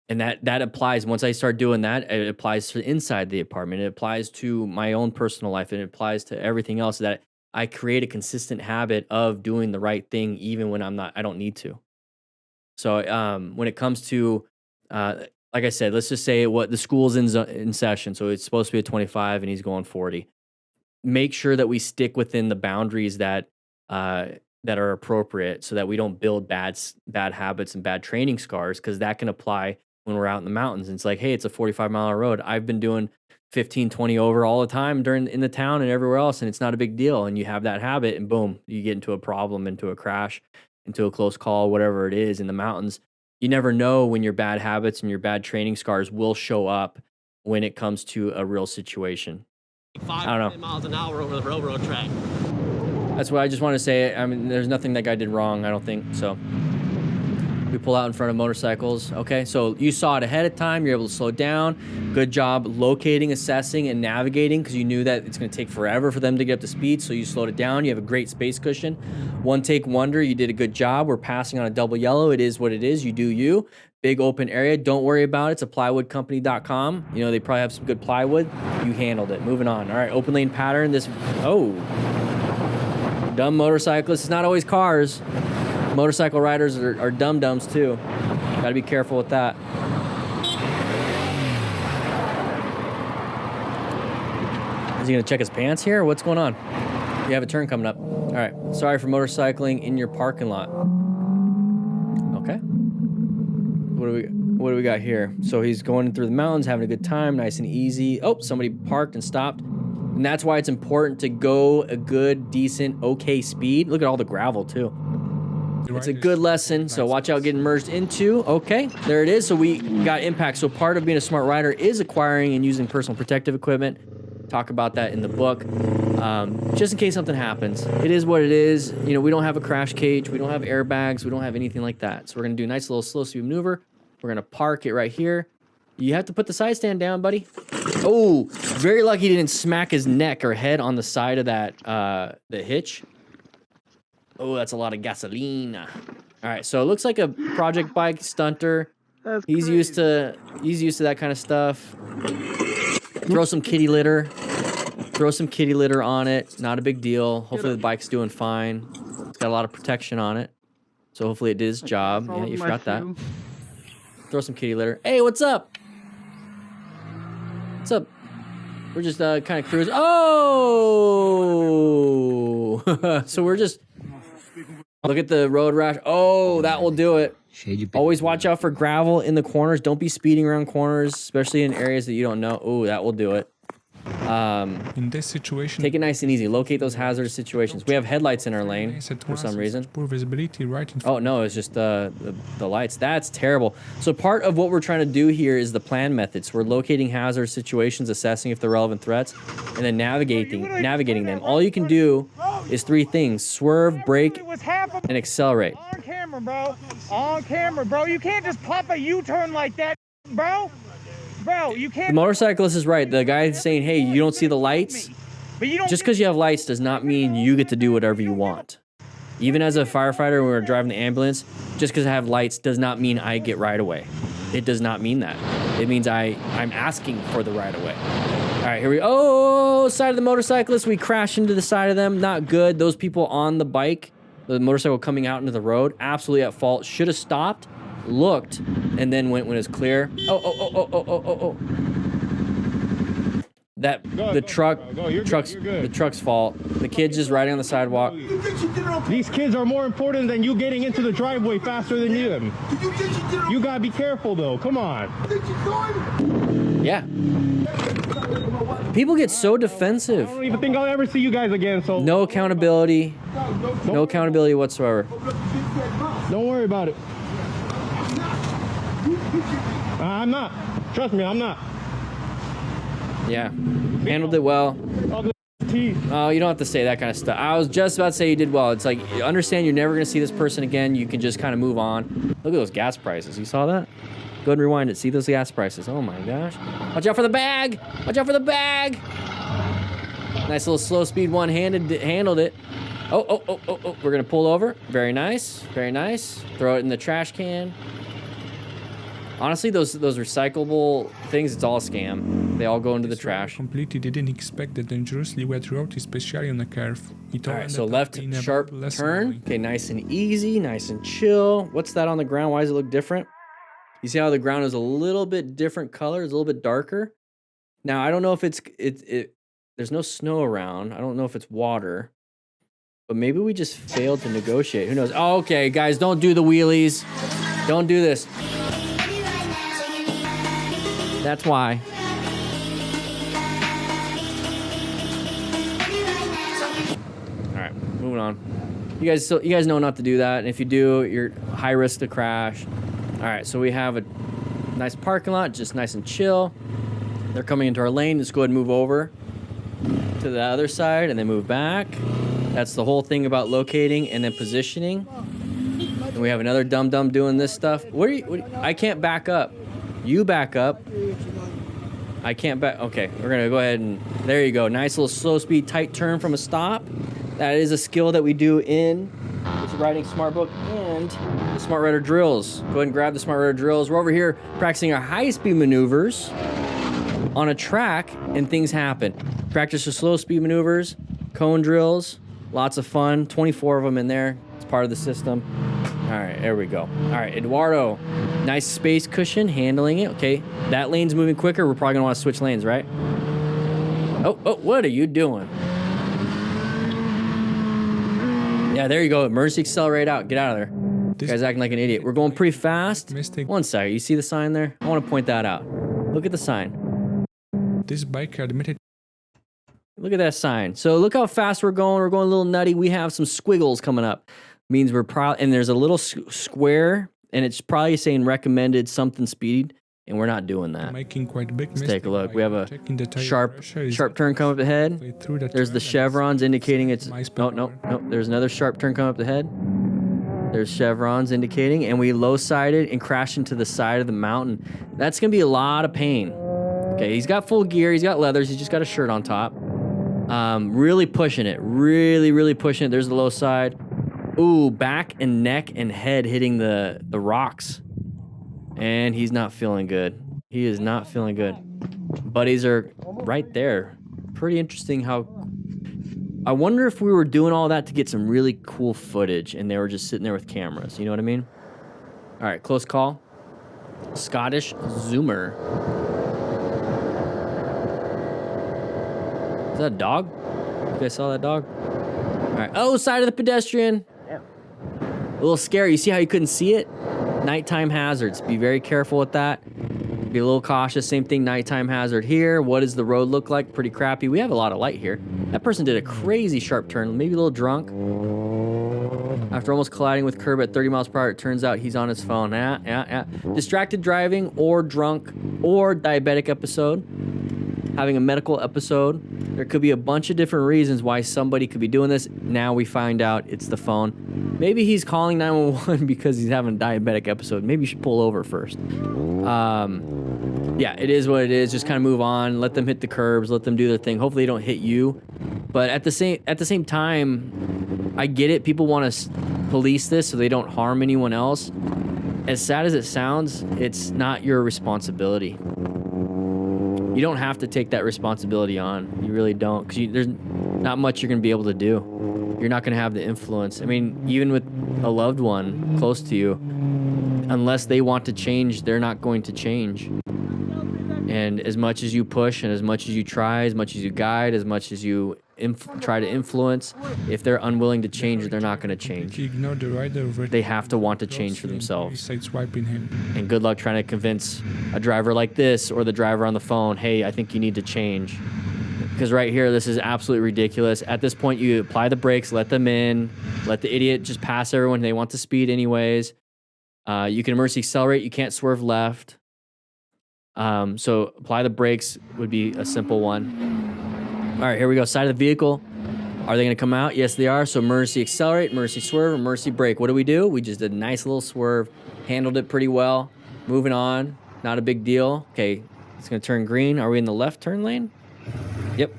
and that applies. Once I start doing that, it applies to inside the apartment. It applies to my own personal life, and it applies to everything else. That I create a consistent habit of doing the right thing, even when I don't need to. So when it comes to like I said, let's just say what the school's in session, so it's supposed to be a 25, and he's going 40. Make sure that we stick within the boundaries that are appropriate, so that we don't build bad habits and bad training scars, because that can apply when we're out in the mountains. And it's like, hey, it's a 45-mile road. I've been doing 15, 20 over all the time in the town and everywhere else, and it's not a big deal. And you have that habit, and boom, you get into a problem, into a crash, into a close call, whatever it is in the mountains. You never know when your bad habits and your bad training scars will show up when it comes to a real situation. 5 I don't know. 10 miles an hour over the railroad track. That's what I just want to say. I mean, there's nothing that guy did wrong, I don't think. So we pull out in front of motorcycles. Okay, so you saw it ahead of time. You're able to slow down. Good job locating, assessing, and navigating, because you knew that it's going to take forever for them to get up to speed. So you slowed it down. You have a great space cushion. One take wonder. You did a good job. We're passing on a double yellow. It is what it is. You do you. Big open area. Don't worry about it. It's a plywoodcompany.com. You know, they probably have some good plywood. You handled it. Moving on. All right, open lane pattern. Dumb motorcyclists. It's not always cars. Motorcycle riders are dum-dums too. Got to be careful with that. Is he going to check his pants here, or what's going on? You have a turn coming up. All right. Sorry for motorcycling in your parking lot. Okay. What do we got here? So he's going through the mountains, having a good time, nice and easy. Oh, somebody parked and stopped. And that's why it's important to go a good, decent, okay speed. Look at all the gravel too. It's a good lesson, so watch out getting merged into. Okay, there it is. So we got impact. So part of being a smart rider is acquiring and using personal protective equipment. Talk about that in the book. Just in case something happens. It is what it is. You know, we don't have a crash cage. We don't have airbags. We don't have anything like that. So we're going to do a nice little slow speed maneuver. We're going to park it right here. You have to put the side stand down, buddy. Oh, very lucky he didn't smack his neck or head on the side of that, the hitch. Oh, that's a lot of gasoline. All right, so it looks like a project bike stunter. He's used to that kind of stuff. Throw some kitty litter. Throw some kitty litter on it. Not a big deal. Hopefully the bike's doing fine. It's got a lot of protection on it. So hopefully it did its job. Yeah, you forgot that. Throw some kitty litter. Hey, what's up? What's up? We're just kind of cruising. Oh! So we're just... Look at the road rash. Oh, that will do it. Always watch out for gravel in the corners. Don't be speeding around corners, especially in areas that you don't know. Oh, that will do it. In this situation, take it nice and easy. Locate those hazardous situations. We have headlights in our lane for some reason. Poor visibility right in oh no, it's just the lights. That's terrible. So part of what we're trying to do here is the plan methods. We're locating hazardous situations, assessing if they're relevant threats, and then navigating them. All you can do is 3 things: swerve, brake, and accelerate. On camera, bro. On camera, bro. You can't just pop a U-turn like that, bro. Bro, you can't. The motorcyclist is right. The guy is saying, hey, you don't see the lights? Just because you have lights does not mean you get to do whatever you want. Even as a firefighter, when we're driving the ambulance, just because I have lights does not mean I get right away. It does not mean that. It means I'm asking for the right of way. All right, here we oh, side of the motorcyclist. We crash into the side of them. Not good. Those people on the bike, the motorcycle coming out into the road, absolutely at fault. Should have stopped, looked, and then went when it was clear. Oh. The truck's fault. The kid's just riding on the sidewalk. These kids are more important than you getting into the driveway faster than them. You gotta be careful though. Come on. Yeah. People get so defensive. I don't even think I'll ever see you guys again. So no accountability. No accountability whatsoever. Don't worry about it. I'm not. Trust me, I'm not. Yeah, handled it well. Oh, you don't have to say that kind of stuff. I was just about to say you did well. It's like, you understand you're never going to see this person again. You can just kind of move on. Look at those gas prices. You saw that? Go ahead and rewind it. See those gas prices. Oh my gosh. Watch out for the bag. Watch out for the bag. Nice little slow speed one handled it. Oh. We're going to pull over. Very nice. Very nice. Throw it in the trash can. Honestly, those recyclable things, it's all a scam. They all go into the trash. Completely didn't expect the dangerously wet road, especially on a curve. All right, so left sharp turn. Okay, nice and easy, nice and chill. What's that on the ground? Why does it look different? You see how the ground is a little bit different color? It's a little bit darker. Now, I don't know if there's no snow around. I don't know if it's water. But maybe we just failed to negotiate. Who knows? Oh, okay, guys, don't do the wheelies. Don't do this. That's why. All right, moving on. You guys know not to do that, and if you do, you're high risk to crash. All right, so we have a nice parking lot, just nice and chill. They're coming into our lane. Let's go ahead and move over to the other side, and then move back. That's the whole thing about locating and then positioning. And we have another dum-dum doing this stuff. I can't back up. You back up. I can't back. Okay, we're gonna go ahead and there you go. Nice little slow speed tight turn from a stop. That is a skill that we do in this riding smart book and the smart rider drills. Go ahead and grab the smart rider drills. We're over here practicing our high speed maneuvers on a track, and things happen. Practice your slow speed maneuvers, cone drills, lots of fun. 24 of them in there. It's part of the system. All right, there we go. All right, Eduardo, nice space cushion, handling it. Okay, that lane's moving quicker. We're probably gonna want to switch lanes, right? Oh, what are you doing? Yeah, there you go. Emergency accelerate out. Get out of there. This guy's acting like an idiot. We're going pretty fast. One second. You see the sign there? I want to point that out. Look at the sign. This biker admitted. Look at that sign. So look how fast we're going. We're going a little nutty. We have some squiggles coming up. Means we're probably, and there's a little square, and it's probably saying recommended something speed, and we're not doing that. Making quite big. Let's take a look. We have a sharp turn coming up ahead. There's the chevrons indicating it's no. There's another sharp turn coming up ahead. There's chevrons indicating, and we low sided and crashed into the side of the mountain. That's gonna be a lot of pain. Okay, he's got full gear. He's got leathers. He's just got a shirt on top. Really pushing it. Really pushing it. There's the low side. Ooh, back and neck and head hitting the rocks. And he's not feeling good. He is not feeling good. Buddies are right there. Pretty interesting how... I wonder if we were doing all that to get some really cool footage and they were just sitting there with cameras. You know what I mean? All right, close call. Scottish Zoomer. Is that a dog? You guys saw that dog? All right. Oh, side of the pedestrian. A little scary. You see how you couldn't see it? Nighttime hazards. Be very careful with that. Be a little cautious. Same thing, nighttime hazard here. What does the road look like? Pretty crappy. We have a lot of light here. That person did a crazy sharp turn. Maybe a little drunk. After almost colliding with curb at 30 miles per hour, it turns out he's on his phone. Yeah. Distracted driving or drunk or diabetic episode. Having a medical episode. There could be a bunch of different reasons why somebody could be doing this. Now we find out it's the phone. Maybe he's calling 911 because he's having a diabetic episode. Maybe you should pull over first. Yeah, it is what it is. Just kind of move on. Let them hit the curbs. Let them do their thing. Hopefully they don't hit you. But at the same time, I get it. People want to police this so they don't harm anyone else. as sad as it sounds, it's not your responsibility. You don't have to take that responsibility on. You really don't, because there's not much you're going to be able to do. You're not going to have the influence. I mean, even with a loved one close to you, unless they want to change, they're not going to change. And as much as you push and as much as you try, as much as you guide, as much as you try to influence, if they're unwilling to change, they're not going to change. Ignore the rider. They have to want to change for themselves. Sideswiping him. And good luck trying to convince a driver like this or the driver on the phone, hey, I think you need to change. Because right here, this is absolutely ridiculous. At this point, you apply the brakes, let them in, let the idiot just pass everyone. They want the speed anyways. You can emergency accelerate. You can't swerve left. So apply the brakes would be a simple one. All right, here we go. Side of the vehicle. Are they going to come out? Yes, they are. So emergency accelerate, emergency swerve, emergency brake. What do? We just did a nice little swerve. Handled it pretty well. Moving on. Not a big deal. Okay, it's going to turn green. Are we in the left turn lane? Yep.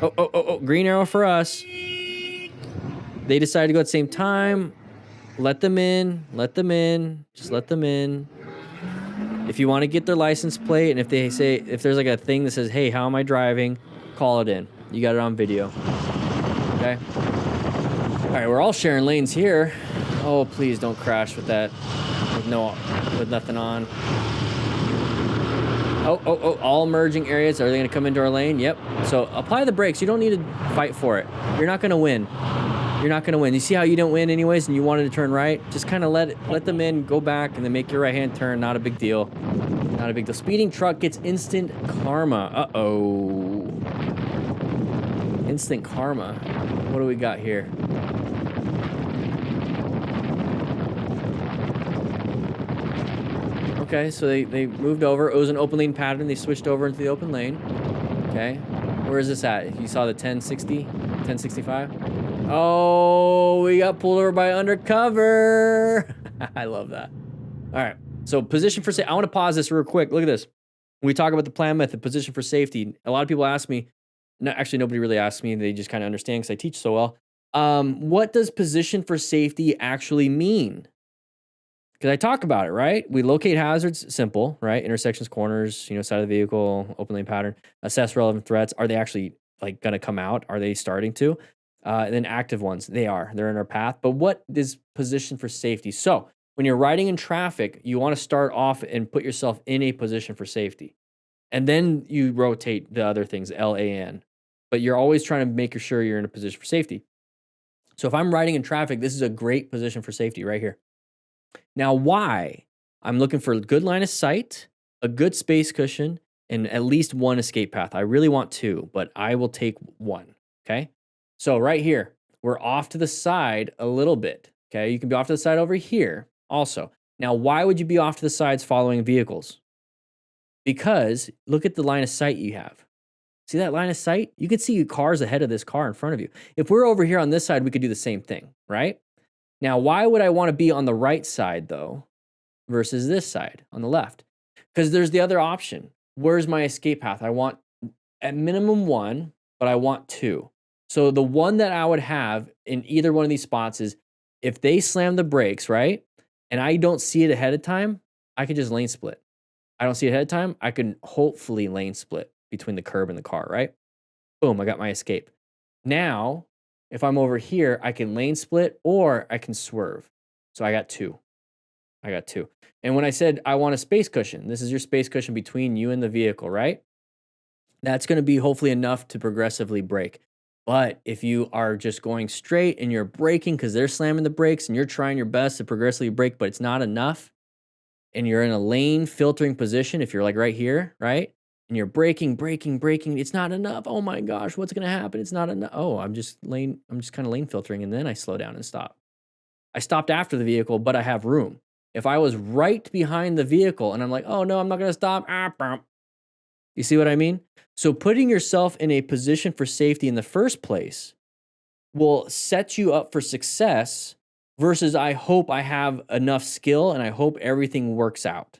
Oh, green arrow for us. They decided to go at the same time. Let them in. Let them in. Just let them in. If you want to get their license plate, and if there's like a thing that says, hey, how am I driving? Call it in. You got it on video. Okay. All right, we're all sharing lanes here. Oh, please don't crash with that. With nothing on. Oh, all merging areas. Are they going to come into our lane? Yep. So apply the brakes. You don't need to fight for it. You're not going to win. You're not going to win. You see how you don't win anyways and you wanted to turn right? Just kind of let them in, go back, and then make your right-hand turn. Not a big deal. Not a big deal. Speeding truck gets instant karma. Uh-oh. Instant karma. What do we got here? Okay, so they moved over. It was an open lane pattern. They switched over into the open lane. Okay. Where is this at? You saw the 1060? 1065? Oh, we got pulled over by undercover. I love that. All right. So position for safety. I want to pause this real quick. Look at this. When we talk about the plan method, position for safety, a lot of people ask me, no, actually nobody really asks me. They just kind of understand because I teach so well. What does position for safety actually mean? Because I talk about it, right? We locate hazards, simple, right? Intersections, corners, side of the vehicle, open lane pattern, assess relevant threats. Are they actually like going to come out? Are they starting to? And then active ones, they're in our path. But what is position for safety? So when you're riding in traffic, you want to start off and put yourself in a position for safety. And then you rotate the other things, LAN. But you're always trying to make sure you're in a position for safety. So if I'm riding in traffic, this is a great position for safety right here. Now, why? I'm looking for a good line of sight, a good space cushion, and at least one escape path. I really want two, but I will take one, okay? So right here, we're off to the side a little bit, okay? You can be off to the side over here also. Now, why would you be off to the sides following vehicles? Because look at the line of sight you have. See that line of sight? You can see cars ahead of this car in front of you. If we're over here on this side, we could do the same thing, right? Now, why would I want to be on the right side, though, versus this side on the left? Because there's the other option. Where's my escape path? I want at minimum one, but I want two. So the one that I would have in either one of these spots is if they slam the brakes, right, and I don't see it ahead of time, I could just lane split. I don't see it ahead of time, I can hopefully lane split between the curb and the car, right? Boom, I got my escape. Now, if I'm over here, I can lane split or I can swerve. So I got two. And when I said I want a space cushion, this is your space cushion between you and the vehicle, right? That's going to be hopefully enough to progressively brake. But if you are just going straight and you're braking because they're slamming the brakes and you're trying your best to progressively brake, but it's not enough, and you're in a lane filtering position, if you're like right here, right? And you're braking, it's not enough. Oh my gosh, what's going to happen? It's not enough. Oh, I'm just kind of lane filtering, and then I slow down and stop. I stopped after the vehicle, but I have room. If I was right behind the vehicle and I'm like, oh no, I'm not going to stop. You see what I mean? So putting yourself in a position for safety in the first place will set you up for success versus I hope I have enough skill and I hope everything works out.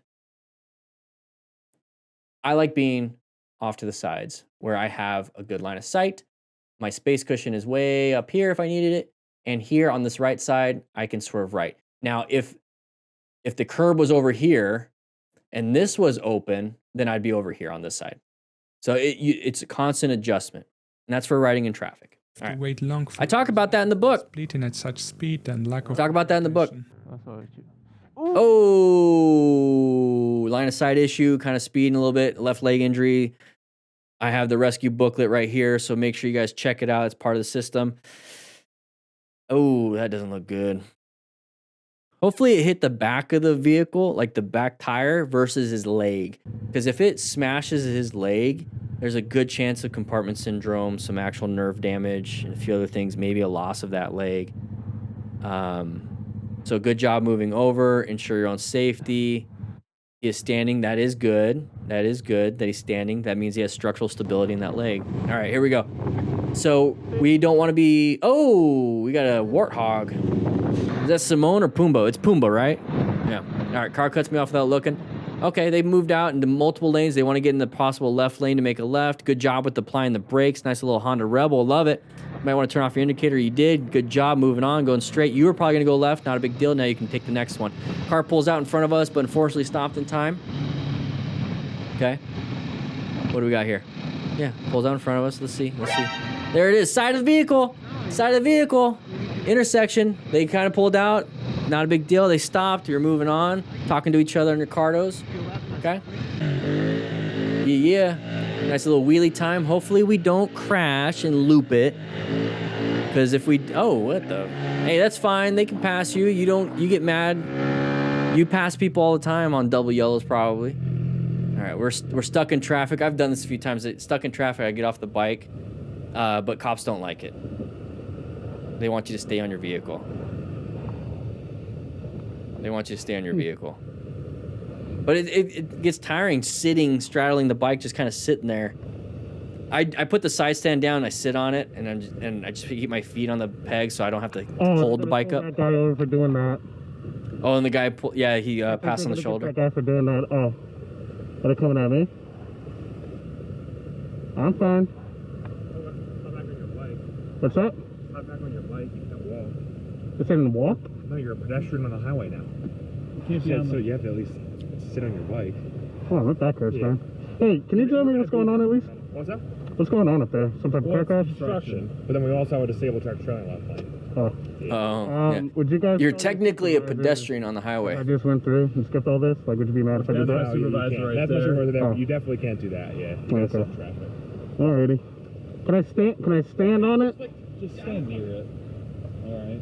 I like being off to the sides where I have a good line of sight. My space cushion is way up here if I needed it. And here on this right side, I can swerve right. Now, if If the curb was over here and this was open, then I'd be over here on this side. So it's a constant adjustment. And that's for riding in traffic. All right. Wait long I talk about that in the book. Splitting at such speed and lack of Talk about that in the book. coordination. Oh, line of sight issue, kind of speeding a little bit, left leg injury. I have the rescue booklet right here, so make sure you guys check it out. It's part of the system. Oh, that doesn't look good. Hopefully it hit the back of the vehicle, like the back tire versus his leg. Because if it smashes his leg, there's a good chance of compartment syndrome, some actual nerve damage, and a few other things, maybe a loss of that leg. So good job moving over. Ensure your own safety. He is standing. That is good. That is good that he's standing. That means he has structural stability in that leg. All right, here we go. So we don't want to be... Oh, we got a warthog. Is that Simone or Pumbaa? It's Pumbaa, right? Yeah. All right, car cuts me off without looking. Okay, they've moved out into multiple lanes. They want to get in the possible left lane to make a left. Good job with applying the brakes. Nice little Honda Rebel. Love it. You might want to turn off your indicator. You did. Good job moving on, going straight. You were probably going to go left. Not a big deal. Now you can take the next one. Car pulls out in front of us, but unfortunately stopped in time. Okay. What do we got here? Yeah, pulls out in front of us. Let's see. Let's see. There it is. Side of the vehicle. Side of the vehicle. Intersection. They kind of pulled out. Not a big deal. They stopped. You're moving on. Talking to each other in your cardos. Okay. Yeah. Nice little wheelie time. Hopefully we don't crash and loop it. Because if we... Oh, what the... Hey, that's fine. They can pass you. You don't... You get mad. You pass people all the time on double yellows probably. All right. We're stuck in traffic. I've done this a few times. Stuck in traffic. I get off the bike. But cops don't like it. They want you to stay on your vehicle. They want you to stay on your vehicle. But it gets tiring sitting, straddling the bike, just kind of sitting there. I put the side stand down, I sit on it, and I just keep my feet on the peg so I don't have to hold the bike up. That guy over for doing that. Oh, and the guy, he passed on the shoulder. That guy for doing that. Oh, are they coming at me? I'm fine. Hop back on your bike. What's up? Hop back on your bike. You can't walk. It's in the walk? No, you're a pedestrian on the highway now. You can't be on so you have to at least sit on your bike. Oh, let that curse, man. Hey, can you tell me what's going on at least? What's that? What's going on up there? Some type of car crash? Construction. But then we also have a disabled truck trailing left lane. Oh. Yeah. Would you guys... You're technically a pedestrian on the highway. I just went through and skipped all this? Like, would you be mad if I did that? That's my supervisor right there. You definitely can't do that, yeah. You gotta stop traffic. Alrighty. Can I stand on it? Just stand near it. Alright.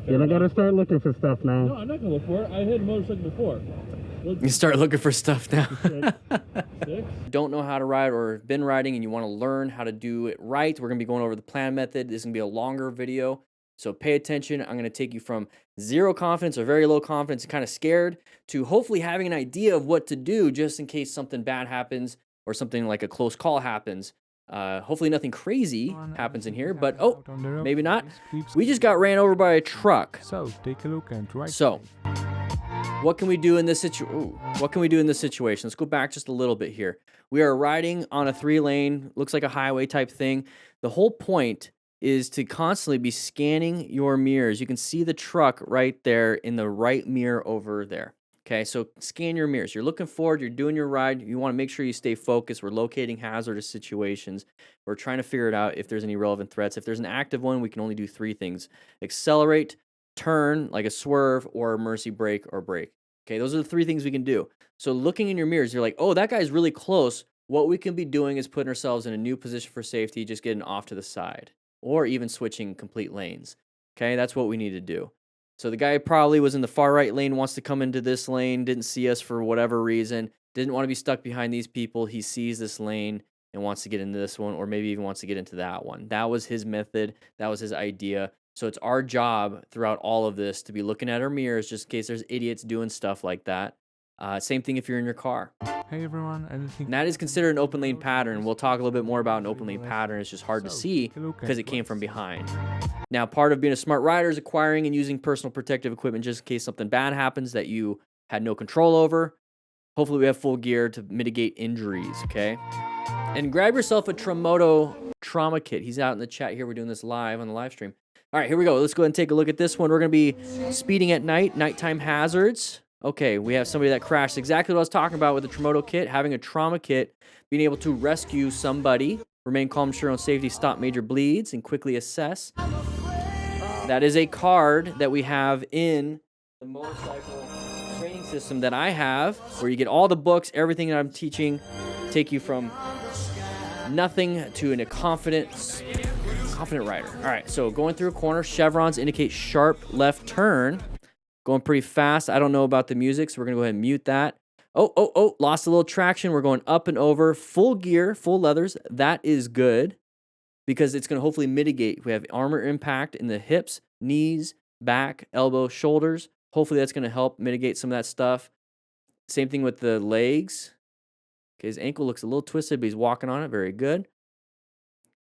Yeah, I gotta start looking for stuff now. No, I'm not gonna look for it. I hit a motorcycle before. You start looking for stuff now. Don't know how to ride or have been riding and you want to learn how to do it right, we're going to be going over the plan method. This is going to be a longer video, so pay attention. I'm going to take you from zero confidence or very low confidence and kind of scared to hopefully having an idea of what to do just in case something bad happens or something like a close call happens. Hopefully nothing crazy happens in here, but maybe not. We just got ran over by a truck. So take a look and right. So what can we do in this situation? Let's go back just a little bit here. We are riding on a 3-lane, looks like a highway type thing. The whole point is to constantly be scanning your mirrors. You can see the truck right there in the right mirror over there. Okay, so scan your mirrors. You're looking forward, you're doing your ride. You want to make sure you stay focused. We're locating hazardous situations. We're trying to figure it out if there's any relevant threats. If there's an active one, we can only do 3 things: accelerate, turn, like a swerve, or emergency brake or brake. Okay, those are the 3 things we can do. So looking in your mirrors, you're like, oh, that guy's really close. What we can be doing is putting ourselves in a new position for safety, just getting off to the side, or even switching complete lanes. Okay, that's what we need to do. So the guy probably was in the far right lane, wants to come into this lane, didn't see us for whatever reason, didn't want to be stuck behind these people. He sees this lane and wants to get into this one, or maybe even wants to get into that one. That was his method. That was his idea. So it's our job throughout all of this to be looking at our mirrors just in case there's idiots doing stuff like that. Same thing if you're in your car. Hey everyone, and that is considered an open lane pattern. We'll talk a little bit more about an open lane pattern. It's just hard to see because it came from behind. Now, part of being a smart rider is acquiring and using personal protective equipment just in case something bad happens that you had no control over. Hopefully we have full gear to mitigate injuries, okay? And grab yourself a Tremoto trauma kit. He's out in the chat here. We're doing this live on the live stream. All right, here we go. Let's go ahead and take a look at this one. We're going to be speeding at night, nighttime hazards. Okay, we have somebody that crashed. Exactly what I was talking about with the Tremoto kit, having a trauma kit, being able to rescue somebody, remain calm, ensure on safety, stop major bleeds, and quickly assess. That is a card that we have in the motorcycle training system that I have, where you get all the books, everything that I'm teaching, take you from nothing to a confident rider. All right, so going through a corner, chevrons indicate sharp left turn. Going pretty fast. I don't know about the music, so we're going to go ahead and mute that. Oh, lost a little traction. We're going up and over. Full gear, full leathers. That is good because it's going to hopefully mitigate. We have armor impact in the hips, knees, back, elbow, shoulders. Hopefully that's going to help mitigate some of that stuff. Same thing with the legs. Okay, his ankle looks a little twisted, but he's walking on it. Very good.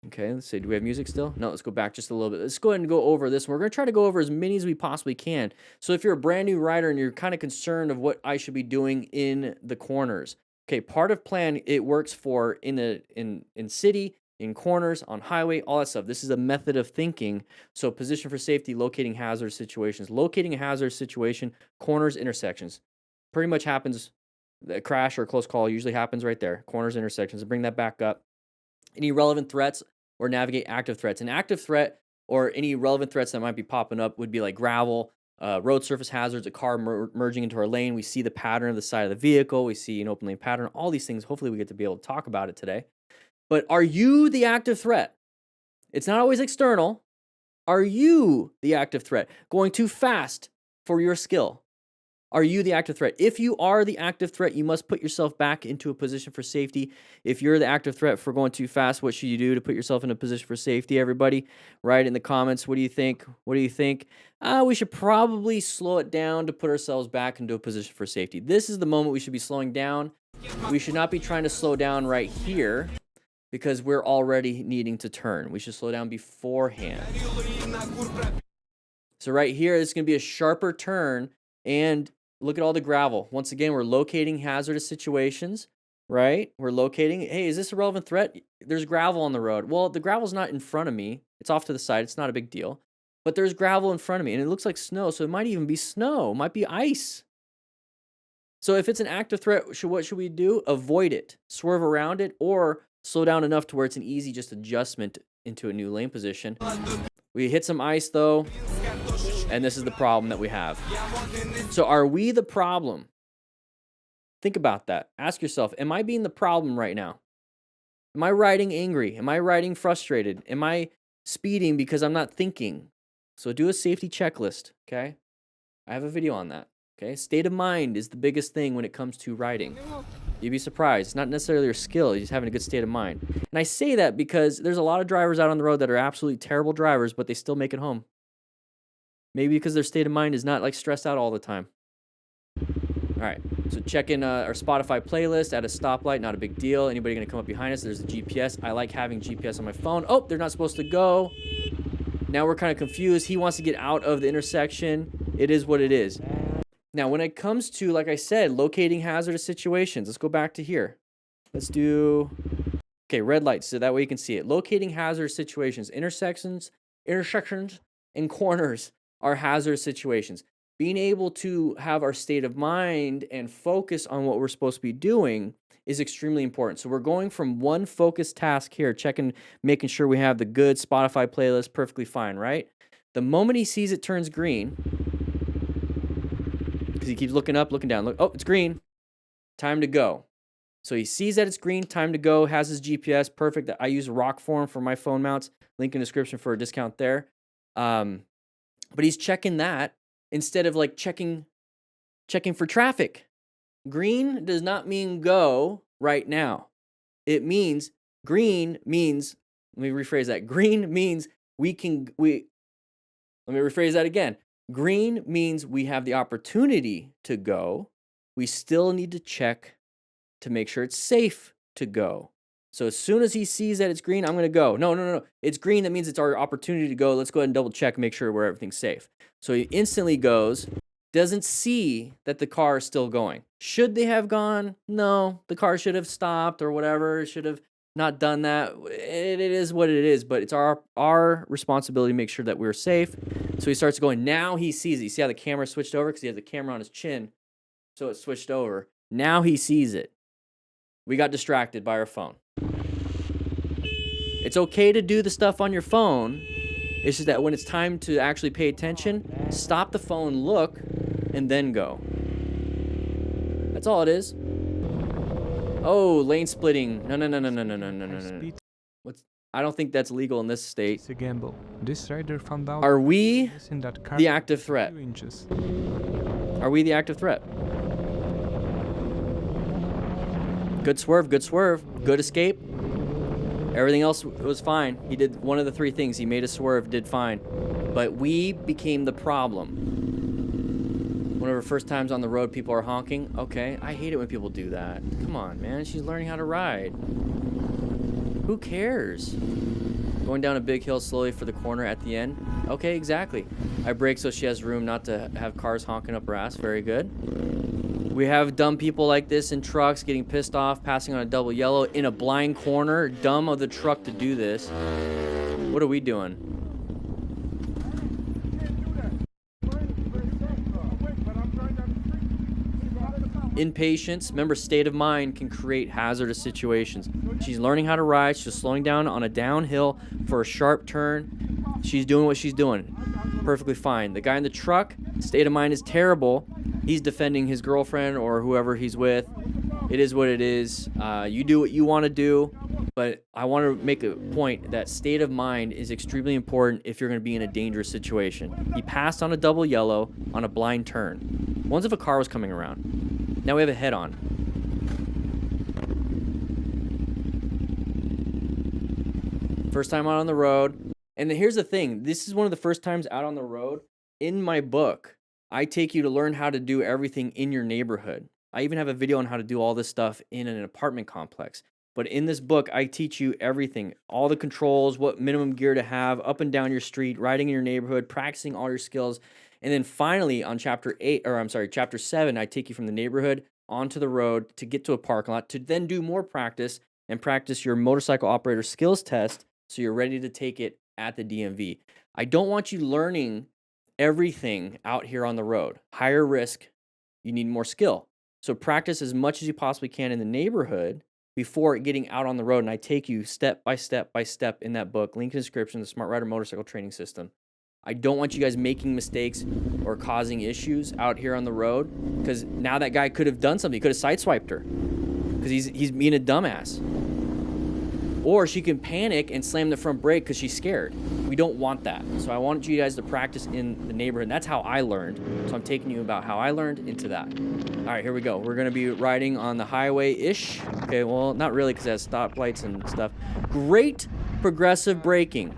Okay, let's see. Do we have music still? No, let's go back just a little bit. Let's go ahead and go over this. We're going to try to go over as many as we possibly can. So if you're a brand new rider and you're kind of concerned of what I should be doing in the corners. Okay, part of plan, it works for in city, in corners, on highway, all that stuff. This is a method of thinking. So position for safety, locating hazardous situations. Locating a hazardous situation, corners, intersections. Pretty much happens, a crash or a close call usually happens right there. Corners, intersections. Bring that back up. Any relevant threats or navigate active threats. An active threat or any relevant threats that might be popping up would be like gravel, road surface hazards, a car merging into our lane. We see the pattern of the side of the vehicle. We see an open lane pattern. All these things, hopefully we get to be able to talk about it today. But are you the active threat? It's not always external. Are you the active threat? Going too fast for your skill? Are you the active threat? If you are the active threat, you must put yourself back into a position for safety. If you're the active threat for going too fast, what should you do to put yourself in a position for safety, everybody? Write in the comments, what do you think? What do you think? We should probably slow it down to put ourselves back into a position for safety. This is the moment we should be slowing down. We should not be trying to slow down right here because we're already needing to turn. We should slow down beforehand. So right here, it's going to be a sharper turn, and look at all the gravel. Once again, we're locating hazardous situations, right? We're locating, hey, is this a relevant threat? There's gravel on the road. Well, the gravel's not in front of me. It's off to the side. It's not a big deal. But there's gravel in front of me, and it looks like snow, so it might even be snow. It might be ice. So if it's an active threat, what should we do? Avoid it. Swerve around it, or slow down enough to where it's an easy just adjustment into a new lane position. We hit some ice, though. And this is the problem that we have. So are we the problem? Think about that. Ask yourself, am I being the problem right now? Am I riding angry? Am I riding frustrated? Am I speeding because I'm not thinking? So do a safety checklist, okay? I have a video on that, okay? State of mind is the biggest thing when it comes to riding. You'd be surprised. It's not necessarily your skill. You're just having a good state of mind. And I say that because there's a lot of drivers out on the road that are absolutely terrible drivers, but they still make it home. Maybe because their state of mind is not like stressed out all the time. All right, so check in our Spotify playlist at a stoplight, not a big deal. Anybody gonna come up behind us? There's a GPS. I like having GPS on my phone. Oh, they're not supposed to go. Now we're kind of confused. He wants to get out of the intersection. It is what it is. Now, when it comes to, like I said, locating hazardous situations, let's go back to here. Let's do, okay, red lights, so that way you can see it. Locating hazardous situations, intersections, and corners are hazardous situations. Being able to have our state of mind and focus on what we're supposed to be doing is extremely important. So we're going from one focused task here, checking, making sure we have the good Spotify playlist perfectly fine, right? The moment he sees it turns green, because he keeps looking up, looking down, look, oh, it's green, time to go. So he sees that it's green, time to go, has his GPS, perfect. I use Rockform for my phone mounts, link in the description for a discount there. But he's checking that instead of like checking for traffic. Green does not mean go right now. It means, green means, let me rephrase that. Green means let me rephrase that again. Green means we have the opportunity to go. We still need to check to make sure it's safe to go. So as soon as he sees that it's green, I'm going to go. No. It's green. That means it's our opportunity to go. Let's go ahead and double check, make sure where everything's safe. So he instantly goes, doesn't see that the car is still going. Should they have gone? No, the car should have stopped or whatever. Should have not done that. It is what it is, but it's our responsibility to make sure that we're safe. So he starts going. Now he sees it. You see how the camera switched over because he has the camera on his chin. So it switched over. Now he sees it. We got distracted by our phone. It's okay to do the stuff on your phone. It's just that when it's time to actually pay attention, stop the phone, look, and then go. That's all it is. Oh, lane splitting. No. I don't think that's legal in this state. It's a gamble. This rider found out. Are we that car the active threat? Are we the active threat? Good swerve, good escape. Everything else was fine. He did one of the three things. He made a swerve, did fine. But we became the problem. One of her first times on the road, people are honking. Okay, I hate it when people do that. Come on, man. She's learning how to ride. Who cares? Going down a big hill slowly for the corner at the end. Okay, exactly. I brake so she has room not to have cars honking up her ass. Very good. We have dumb people like this in trucks getting pissed off, passing on a double yellow in a blind corner. Dumb of the truck to do this. What are we doing? Impatience. Remember, state of mind can create hazardous situations. She's learning how to ride. She's slowing down on a downhill for a sharp turn. She's doing what she's doing. Perfectly fine. The guy in the truck, state of mind is terrible. He's defending his girlfriend or whoever he's with. It is what it is. You do what you want to do. But I want to make a point that state of mind is extremely important if you're going to be in a dangerous situation. He passed on a double yellow on a blind turn. Once if a car was coming around. Now we have a head-on. First time out on the road. And here's the thing. This is one of the first times out on the road. In my book, I take you to learn how to do everything in your neighborhood. I even have a video on how to do all this stuff in an apartment complex. But in this book, I teach you everything. All the controls, what minimum gear to have, up and down your street, riding in your neighborhood, practicing all your skills. And then finally on chapter 7, I take you from the neighborhood onto the road to get to a parking lot to then do more practice and practice your motorcycle operator skills test so you're ready to take it at the DMV. I don't want you learning everything out here on the road. Higher risk, you need more skill. So practice as much as you possibly can in the neighborhood before getting out on the road. And I take you step by step in that book, link in the description, the Smart Rider Motorcycle Training System. I don't want you guys making mistakes or causing issues out here on the road because now that guy could have done something. He could have sideswiped her because he's being a dumbass. Or she can panic and slam the front brake because she's scared. We don't want that. So I want you guys to practice in the neighborhood. And that's how I learned. So I'm taking you about how I learned into that. All right, here we go. We're going to be riding on the highway-ish. Okay, well, not really because it has stoplights and stuff. Great progressive braking.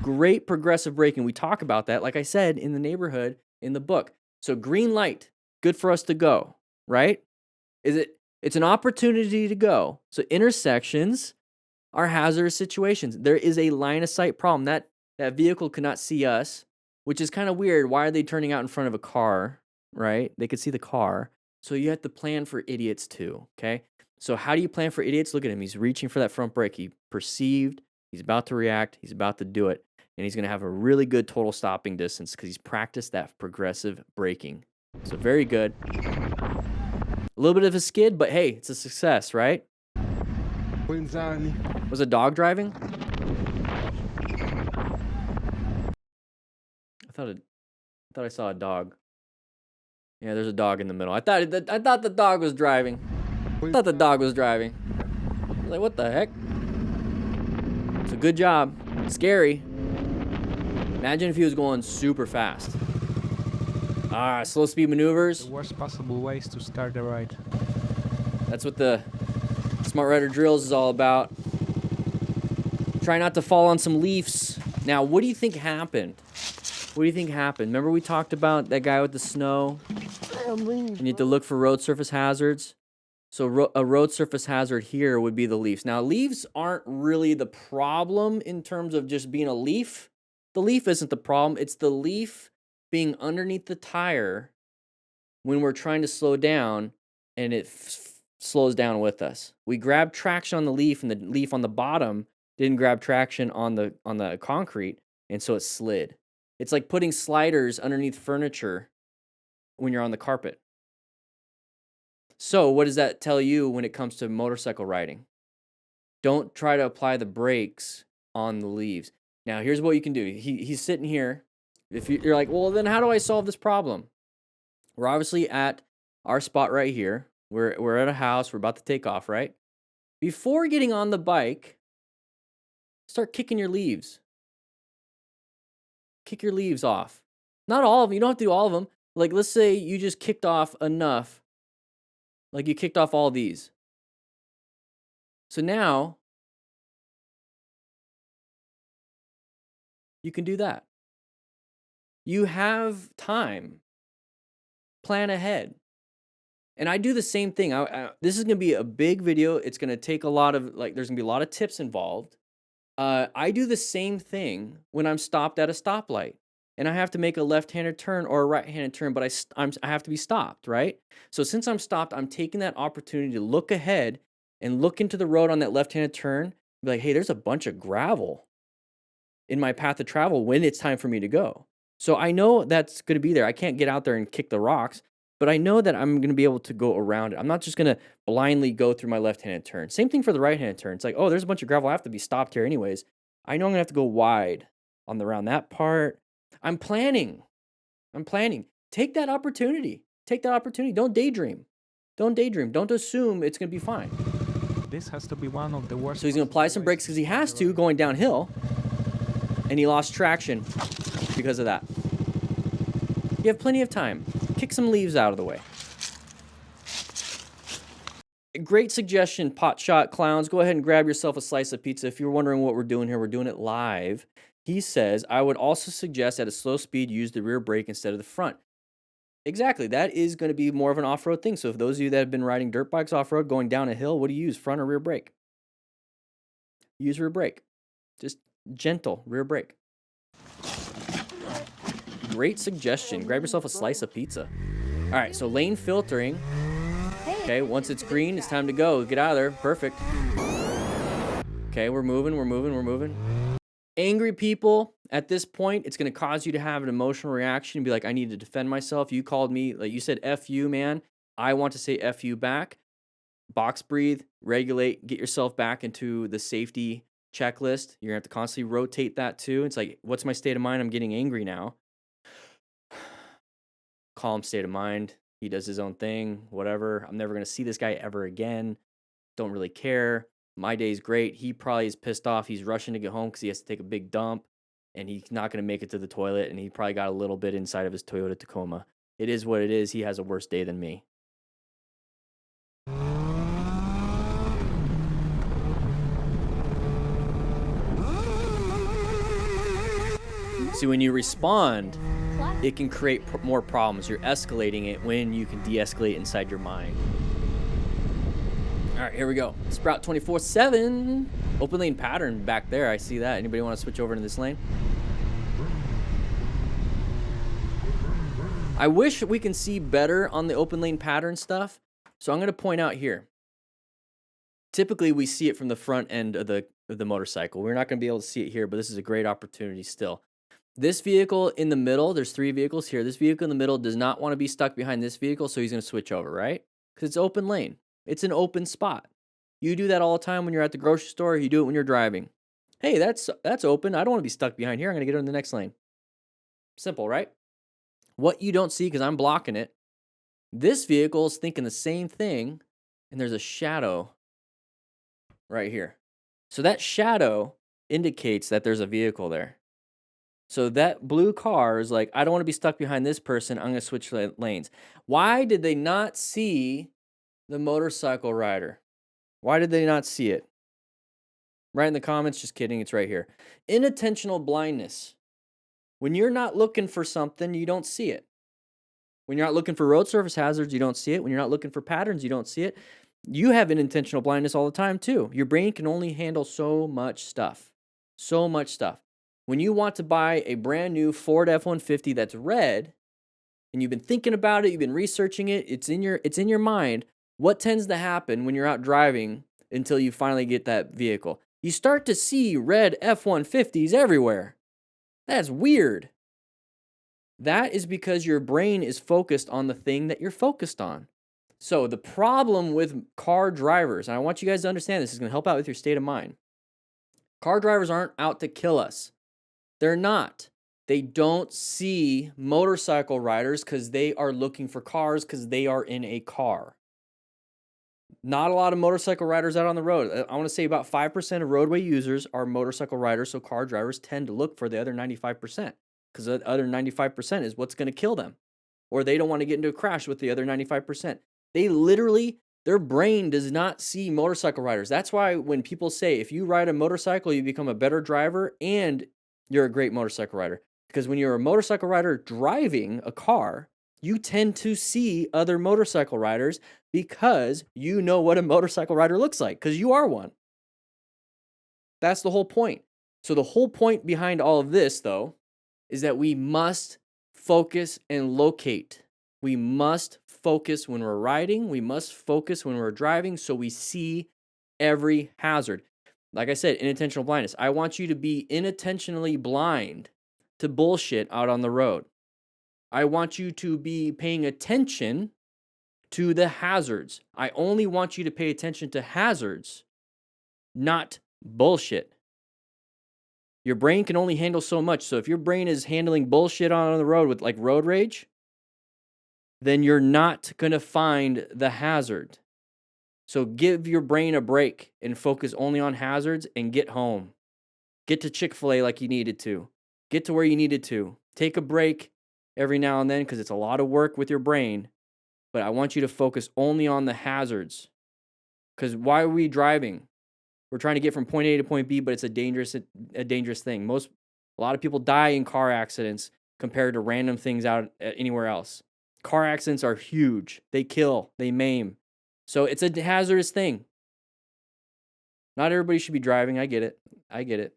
Great progressive braking. We talk about that, like I said, in the neighborhood in the book. So green light, good for us to go, right? It's an opportunity to go. So intersections are hazardous situations. There is a line of sight problem. That vehicle could not see us, which is kind of weird. Why are they turning out in front of a car, right? They could see the car. So you have to plan for idiots too, okay? So how do you plan for idiots? Look at him. He's reaching for that front brake. He perceived. He's about to react. He's about to do it. And he's going to have a really good total stopping distance because he's practiced that progressive braking. So very good. A little bit of a skid, but hey, it's a success, right? Was a dog driving? I thought I saw a dog. Yeah, there's a dog in the middle. I thought the dog was driving. I thought the dog was driving. I was like, what the heck? It's a good job. Scary. Imagine if he was going super fast. Slow speed maneuvers. The worst possible ways to start a ride. That's what the Smart Rider Drills is all about. Try not to fall on some leaves. Now, what do you think happened? What do you think happened? Remember we talked about that guy with the snow? You need to look for road surface hazards. So a road surface hazard here would be the leaves. Now, leaves aren't really the problem in terms of just being a leaf. The leaf isn't the problem. It's the leaf being underneath the tire when we're trying to slow down and it slows down with us. We grab traction on the leaf and the leaf on the bottom didn't grab traction on the concrete, and so it slid. It's like putting sliders underneath furniture when you're on the carpet. So what does that tell you when it comes to motorcycle riding? Don't try to apply the brakes on the leaves. Now, here's what you can do. He's sitting here. If you're like, well, then how do I solve this problem? We're obviously at our spot right here. We're at a house. We're about to take off, right? Before getting on the bike, start kicking your leaves. Kick your leaves off. Not all of them. You don't have to do all of them. Like, let's say you just kicked off enough. Like, you kicked off all these. So now, you can do that. You have time. Plan ahead. And I do the same thing. This is going to be a big video. It's going to take a lot of, like, there's going to be a lot of tips involved. I do the same thing when I'm stopped at a stoplight. And I have to make a left-handed turn or a right-handed turn, but I have to be stopped, right? So since I'm stopped, I'm taking that opportunity to look ahead and look into the road on that left-handed turn. Be like, hey, there's a bunch of gravel in my path of travel when it's time for me to go. So I know that's going to be there. I can't get out there and kick the rocks, but I know that I'm going to be able to go around it. I'm not just going to blindly go through my left-handed turn. Same thing for the right-handed turn. It's like, oh, there's a bunch of gravel. I have to be stopped here anyways. I know I'm going to have to go wide around that part. I'm planning. Take that opportunity. Don't daydream. Don't assume it's going to be fine. This has to be one of the worst. So he's going to apply some brakes because he has to going downhill. And he lost traction because of that. You have plenty of time. Kick some leaves out of the way. Great suggestion, Potshot Clowns. Go ahead and grab yourself a slice of pizza. If you're wondering what we're doing here, we're doing it live. He says, I would also suggest at a slow speed, use the rear brake instead of the front. Exactly. That is going to be more of an off-road thing. So if those of you that have been riding dirt bikes off-road, going down a hill, what do you use, front or rear brake? Use rear brake. Just gentle rear brake. Great suggestion. Grab yourself a slice of pizza. All right, so lane filtering. Okay, once it's green, it's time to go. Get out of there. Perfect. Okay, we're moving. Angry people, at this point, it's going to cause you to have an emotional reaction and be like, I need to defend myself. You called me, like you said, F you, man. I want to say F you back. Box breathe, regulate, get yourself back into the safety checklist. You're going to have to constantly rotate that too. It's like, what's my state of mind? I'm getting angry now. Calm state of mind. He does his own thing, whatever. I'm never going to see this guy ever again. Don't really care. My day's great. He probably is pissed off. He's rushing to get home because he has to take a big dump and he's not going to make it to the toilet. And he probably got a little bit inside of his Toyota Tacoma. It is what it is. He has a worse day than me. See, when you respond, it can create more problems. You're escalating it when you can de-escalate inside your mind. All right, here we go. Sprout 24/7. Open lane pattern back there. I see that. Anybody want to switch over to this lane? I wish we can see better on the open lane pattern stuff. So I'm going to point out here. Typically, we see it from the front end of the motorcycle. We're not going to be able to see it here, but this is a great opportunity still. This vehicle in the middle, there's 3 vehicles here. This vehicle in the middle does not want to be stuck behind this vehicle, so he's going to switch over, right? Because it's open lane. It's an open spot. You do that all the time when you're at the grocery store. You do it when you're driving. Hey, that's open. I don't want to be stuck behind here. I'm going to get in the next lane. Simple, right? What you don't see, because I'm blocking it, this vehicle is thinking the same thing, and there's a shadow right here. So that shadow indicates that there's a vehicle there. So that blue car is like, I don't want to be stuck behind this person. I'm going to switch lanes. Why did they not see the motorcycle rider? Why did they not see it? Right in the comments. Just kidding. It's right here. Inattentional blindness. When you're not looking for something, you don't see it. When you're not looking for road surface hazards, you don't see it. When you're not looking for patterns, you don't see it. You have unintentional blindness all the time too. Your brain can only handle so much stuff. So much stuff. When you want to buy a brand new Ford F-150 that's red, and you've been thinking about it, you've been researching it, it's in your mind, what tends to happen when you're out driving until you finally get that vehicle? You start to see red F-150s everywhere. That's weird. That is because your brain is focused on the thing that you're focused on. So the problem with car drivers, and I want you guys to understand this is going to help out with your state of mind. Car drivers aren't out to kill us. They're not. They don't see motorcycle riders because they are looking for cars because they are in a car. Not a lot of motorcycle riders out on the road. I want to say about 5% of roadway users are motorcycle riders, so car drivers tend to look for the other 95% because the other 95% is what's going to kill them. Or they don't want to get into a crash with the other 95%. They literally, their brain does not see motorcycle riders. That's why when people say, if you ride a motorcycle, you become a better driver and you're a great motorcycle rider. Because when you're a motorcycle rider driving a car, you tend to see other motorcycle riders because you know what a motorcycle rider looks like because you are one. That's the whole point. So the whole point behind all of this, though, is that we must focus and locate. We must focus when we're riding. We must focus when we're driving so we see every hazard. Like I said, inattentional blindness. I want you to be inattentionally blind to bullshit out on the road. I want you to be paying attention to the hazards. I only want you to pay attention to hazards, not bullshit. Your brain can only handle so much. So if your brain is handling bullshit on the road with like road rage, then you're not going to find the hazard. So give your brain a break and focus only on hazards and get home. Get to Chick-fil-A like you needed to. Get to where you needed to. Take a break every now and then because it's a lot of work with your brain. But I want you to focus only on the hazards. Because why are we driving? We're trying to get from point A to point B, but it's a dangerous thing. A lot of people die in car accidents compared to random things out anywhere else. Car accidents are huge. They kill, they maim. So it's a hazardous thing. Not everybody should be driving. I get it.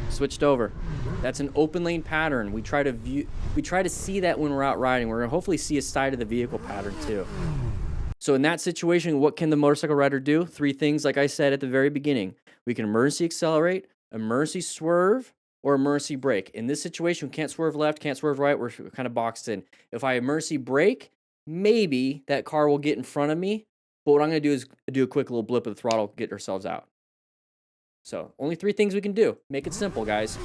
Switched over. That's an open lane pattern. We try to see that when we're out riding. We're going to hopefully see a side of the vehicle pattern too. So in that situation, what can the motorcycle rider do? 3 things, like I said at the very beginning. We can emergency accelerate, emergency swerve, or emergency brake. In this situation, we can't swerve left, can't swerve right. We're kind of boxed in. If I emergency brake, maybe that car will get in front of me. But what I'm going to do is do a quick little blip of the throttle, get ourselves out. So only 3 things we can do. Make it simple, guys.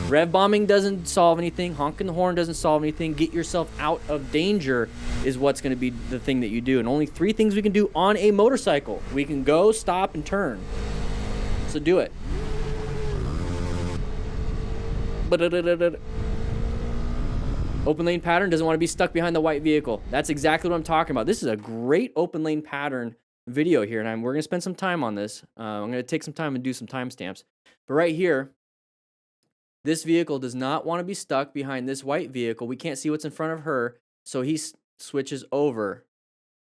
Rev bombing doesn't solve anything. Honking the horn doesn't solve anything. Get yourself out of danger is what's going to be the thing that you do. And only 3 things we can do on a motorcycle. We can go, stop, and turn. So do it. Open lane pattern doesn't want to be stuck behind the white vehicle. That's exactly what I'm talking about. This is a great open lane pattern video here, and we're going to spend some time on this. I'm going to take some time and do some timestamps. But right here, this vehicle does not want to be stuck behind this white vehicle. We can't see what's in front of her, so he switches over.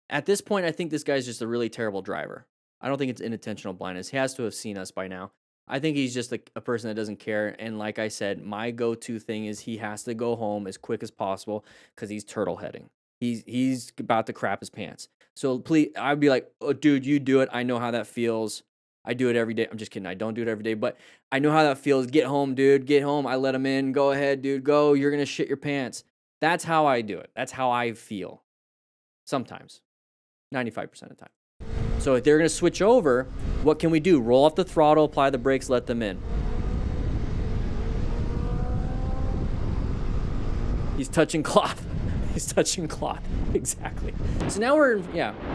At this point, I think this guy's just a really terrible driver. I don't think it's inattentional blindness. He has to have seen us by now. I think he's just a person that doesn't care. And like I said, my go-to thing is he has to go home as quick as possible because he's turtle heading. He's about to crap his pants. So please, I'd be like, oh, dude, you do it. I know how that feels. I do it every day. I'm just kidding. I don't do it every day, but I know how that feels. Get home, dude. Get home. I let him in. Go ahead, dude. Go. You're going to shit your pants. That's how I do it. That's how I feel. Sometimes. 95% of the time. So if they're going to switch over, what can we do? Roll off the throttle, apply the brakes, let them in. He's touching cloth. He's touching cloth. Exactly. So now we're,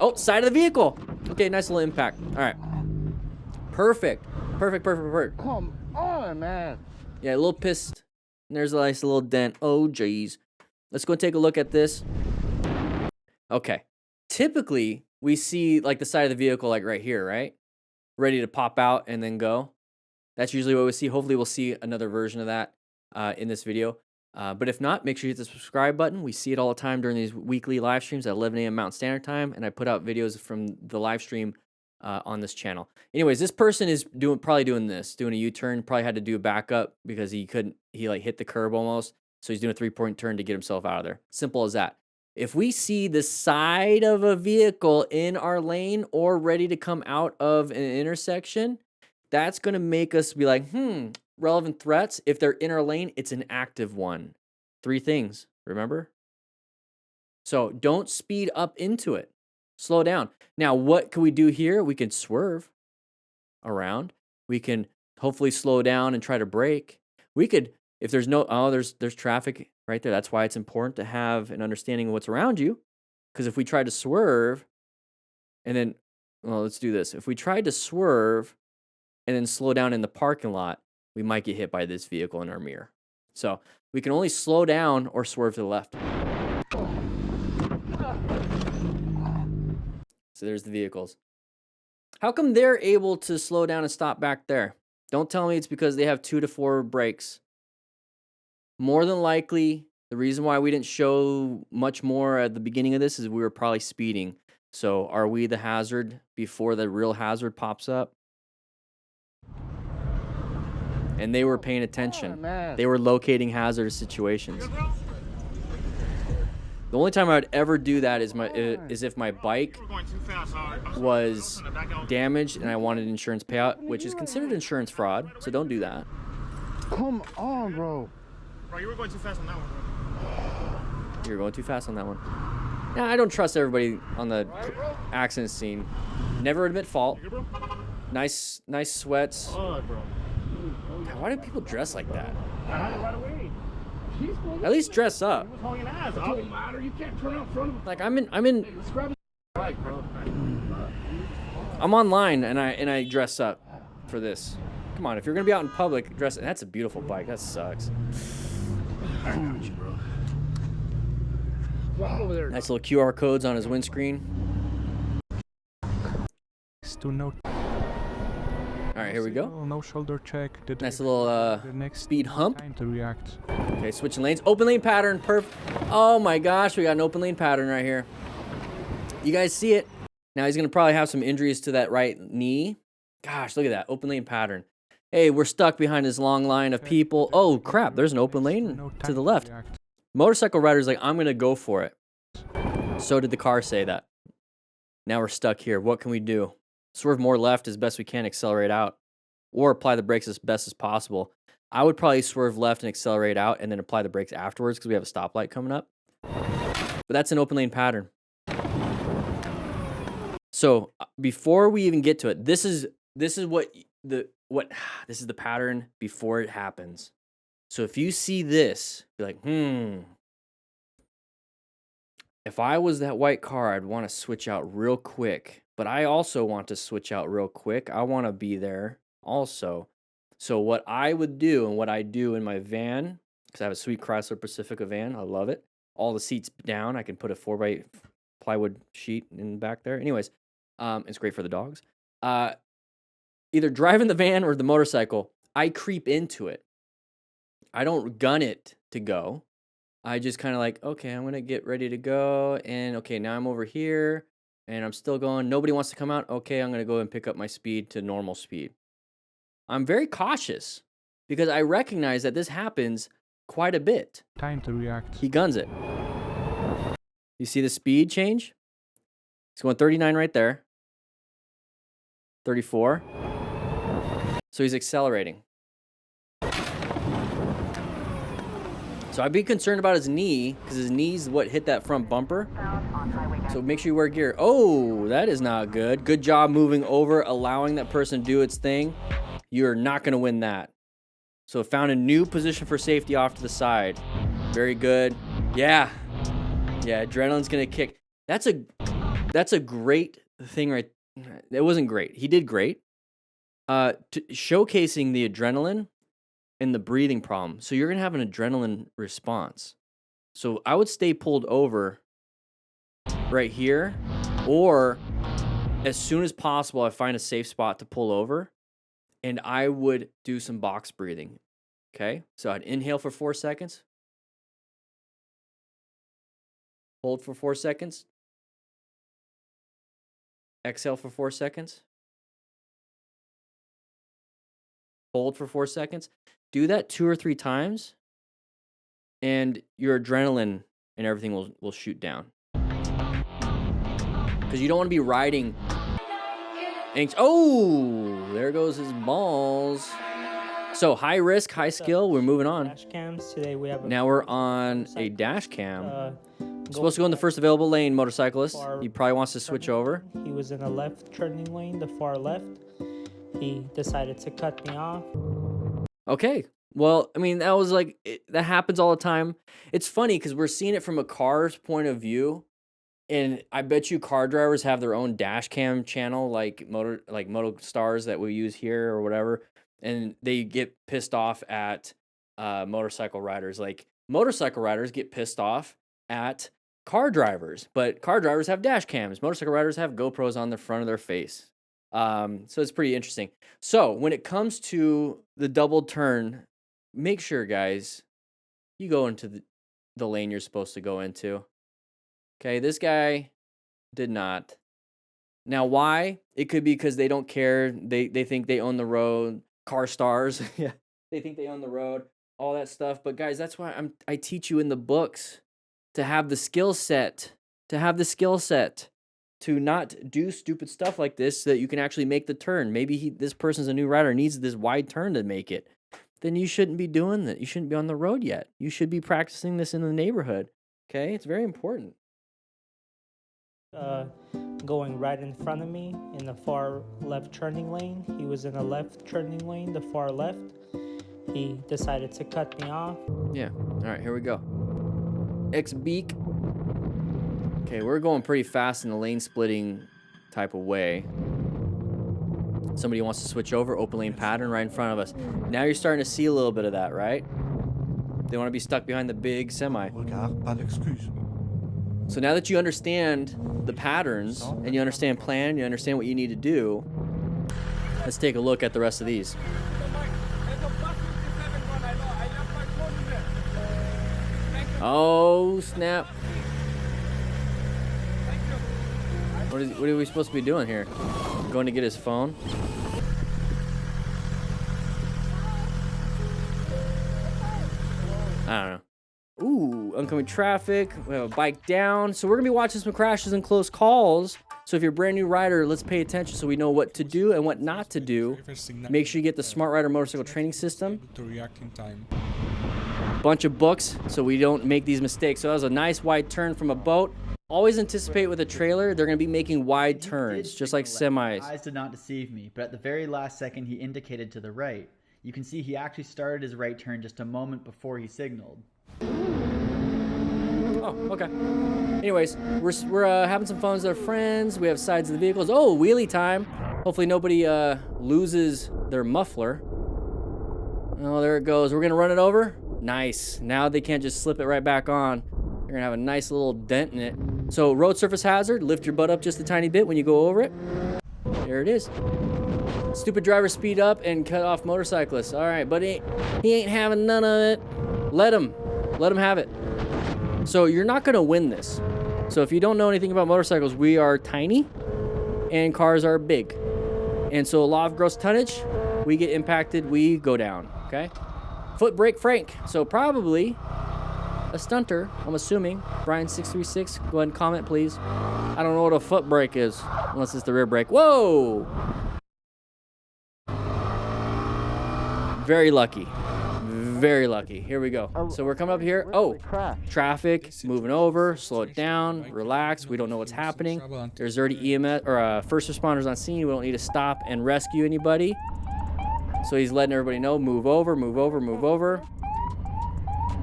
oh, side of the vehicle. Okay, nice little impact. All right. Perfect. Come on, man. Yeah, a little pissed. And there's a nice little dent. Oh, geez. Let's go take a look at this. Okay. Typically, we see like the side of the vehicle like right here, right? Ready to pop out and then go. That's usually what we see. Hopefully, we'll see another version of that in this video. But if not, make sure you hit the subscribe button. We see it all the time during these weekly live streams at 11 a.m. Mountain Standard Time. And I put out videos from the live stream on this channel. Anyways, this person is probably doing a U-turn. Probably had to do a backup because he like hit the curb almost. So he's doing a 3-point turn to get himself out of there. Simple as that. If we see the side of a vehicle in our lane or ready to come out of an intersection, that's going to make us be like, relevant threats, if they're in our lane, it's an active one. 3 things, remember? So don't speed up into it. Slow down. Now, what can we do here? We can swerve around. We can hopefully slow down and try to brake. We could, if there's no, there's traffic right there. That's why it's important to have an understanding of what's around you. Because if we try to swerve and then, well, let's do this. If we tried to swerve and then slow down in the parking lot, we might get hit by this vehicle in our mirror. So we can only slow down or swerve to the left. So there's the vehicles. How come they're able to slow down and stop back there? Don't tell me it's because they have 2 to 4 brakes. More than likely, the reason why we didn't show much more at the beginning of this is we were probably speeding. So are we the hazard before the real hazard pops up? And they were paying attention. They were locating hazardous situations. The only time I would ever do that is if my bike was damaged and I wanted insurance payout, which is considered insurance fraud. So don't do that. Come on, bro. Bro, you were going too fast on that one. You were going too fast on that one. Now, I don't trust everybody on the accident scene. Never admit fault. Nice sweats. God, why do people dress like that? At least dress up. Like I'm online and I dress up for this. Come on, if you're gonna be out in public, dress. That's a beautiful bike. That sucks. I got you, bro. Nice little QR codes on his windscreen. Still no. All right, here we go. No shoulder check. Nice little speed hump. Time to react. Okay, switching lanes. Open lane pattern. Perfect. Oh my gosh, we got an open lane pattern right here. You guys see it? Now he's gonna probably have some injuries to that right knee. Gosh, look at that open lane pattern. Hey, we're stuck behind this long line of people. Oh crap, there's an open lane to the left. Motorcycle rider's like, I'm gonna go for it. So did the car say that. Now we're stuck here. What can we do? Swerve more left as best we can, accelerate out, or apply the brakes as best as possible. I would probably swerve left and accelerate out and then apply the brakes afterwards because we have a stoplight coming up. But that's an open lane pattern. So before we even get to it, this is the pattern before it happens. So if you see this, be like, if I was that white car, I'd want to switch out real quick. But I also want to switch out real quick. I want to be there also. So what I would do and what I do in my van, because I have a sweet Chrysler Pacifica van, I love it. All the seats down. I can put a 4x plywood sheet in the back there. Anyways, it's great for the dogs. Either driving the van or the motorcycle, I creep into it. I don't gun it to go. I just kind of like, okay, I'm going to get ready to go. And okay, now I'm over here and I'm still going. Nobody wants to come out. Okay, I'm going to go and pick up my speed to normal speed. I'm very cautious because I recognize that this happens quite a bit. Time to react. He guns it. You see the speed change? He's going 39 right there. 34. So he's accelerating. So I'd be concerned about his knee because his knee's what hit that front bumper. So make sure you wear gear. Oh, that is not good. Good job moving over, allowing that person to do its thing. You're not going to win that. So found a new position for safety off to the side. Very good. Yeah, adrenaline's going to kick. That's a great thing right. It wasn't great. He did great. Showcasing the adrenaline and the breathing problem. So you're going to have an adrenaline response. So I would stay pulled over right here, or as soon as possible, I find a safe spot to pull over and I would do some box breathing. Okay. So I'd inhale for 4 seconds, hold for 4 seconds, exhale for 4 seconds, hold for 4 seconds. Do that 2 or 3 times, and your adrenaline and everything will shoot down. Because you don't want to be riding. Oh, there goes his balls. So high risk, high skill. We're moving on. Dash cams. Today we have Now we're on a dash cam. Supposed to go in the first available lane, motorcyclist. He probably wants to switch over. He was in a left turning lane, the far left. He decided to cut me off. Okay. Well, I mean, that was like, that happens all the time. It's funny because we're seeing it from a car's point of view. And I bet you car drivers have their own dash cam channel, like Moto Stars that we use here or whatever. And they get pissed off at motorcycle riders. Like motorcycle riders get pissed off at car drivers, but car drivers have dash cams. Motorcycle riders have GoPros on the front of their face. So it's pretty interesting. So when it comes to the double turn, make sure, guys, you go into the lane you're supposed to go into. Okay, this guy did not. Now, why? It could be because they don't care. They think they own the road. Car stars. Yeah, they think they own the road. All that stuff. But guys, that's why I teach you in the books to have the skill set. To not do stupid stuff like this so that you can actually make the turn. Maybe this person's a new rider, needs this wide turn to make it. Then you shouldn't be doing that. You shouldn't be on the road yet. You should be practicing this in the neighborhood. Okay? It's very important. Going right in front of me in the far left turning lane. He was in a left turning lane, the far left. He decided to cut me off. Yeah. All right, here we go. X-beak. Okay, we're going pretty fast in the lane splitting type of way. Somebody wants to switch over, open lane pattern right in front of us. Now you're starting to see a little bit of that, right? They want to be stuck behind the big semi. So now that you understand the patterns and you understand plan, you understand what you need to do, let's take a look at the rest of these. Oh, snap. What are we supposed to be doing here? Going to get his phone? I don't know. Ooh, oncoming traffic. We have a bike down. So we're going to be watching some crashes and close calls. So if you're a brand new rider, let's pay attention so we know what to do and what not to do. Make sure you get the Smart Rider Motorcycle Training System. Bunch of books so we don't make these mistakes. So that was a nice wide turn from a boat. Always anticipate with a trailer, they're going to be making wide turns, just like semis. Eyes did not deceive me, but at the very last second, he indicated to the right. You can see he actually started his right turn just a moment before he signaled. Oh, okay. Anyways, we're having some fun with our friends. We have sides of the vehicles. Oh, wheelie time. Hopefully nobody loses their muffler. Oh, there it goes. We're going to run it over. Nice. Now they can't just slip it right back on. You're going to have a nice little dent in it. So road surface hazard, lift your butt up just a tiny bit when you go over it. There it is. Stupid driver speed up and cut off motorcyclists. All right, but he ain't having none of it. Let him have it. So you're not going to win this. So if you don't know anything about motorcycles, we are tiny and cars are big. And so a law of gross tonnage, we get impacted, we go down, okay? Foot brake Frank. So probably a stunter, I'm assuming. Brian636, go ahead and comment, please. I don't know what a foot brake is, unless it's the rear brake. Whoa! Very lucky. Very lucky. Here we go. So we're coming up here. Oh, traffic, moving over, slow it down, relax. We don't know what's happening. There's already EMS or first responders on scene. We don't need to stop and rescue anybody. So he's letting everybody know, move over, move over, move over.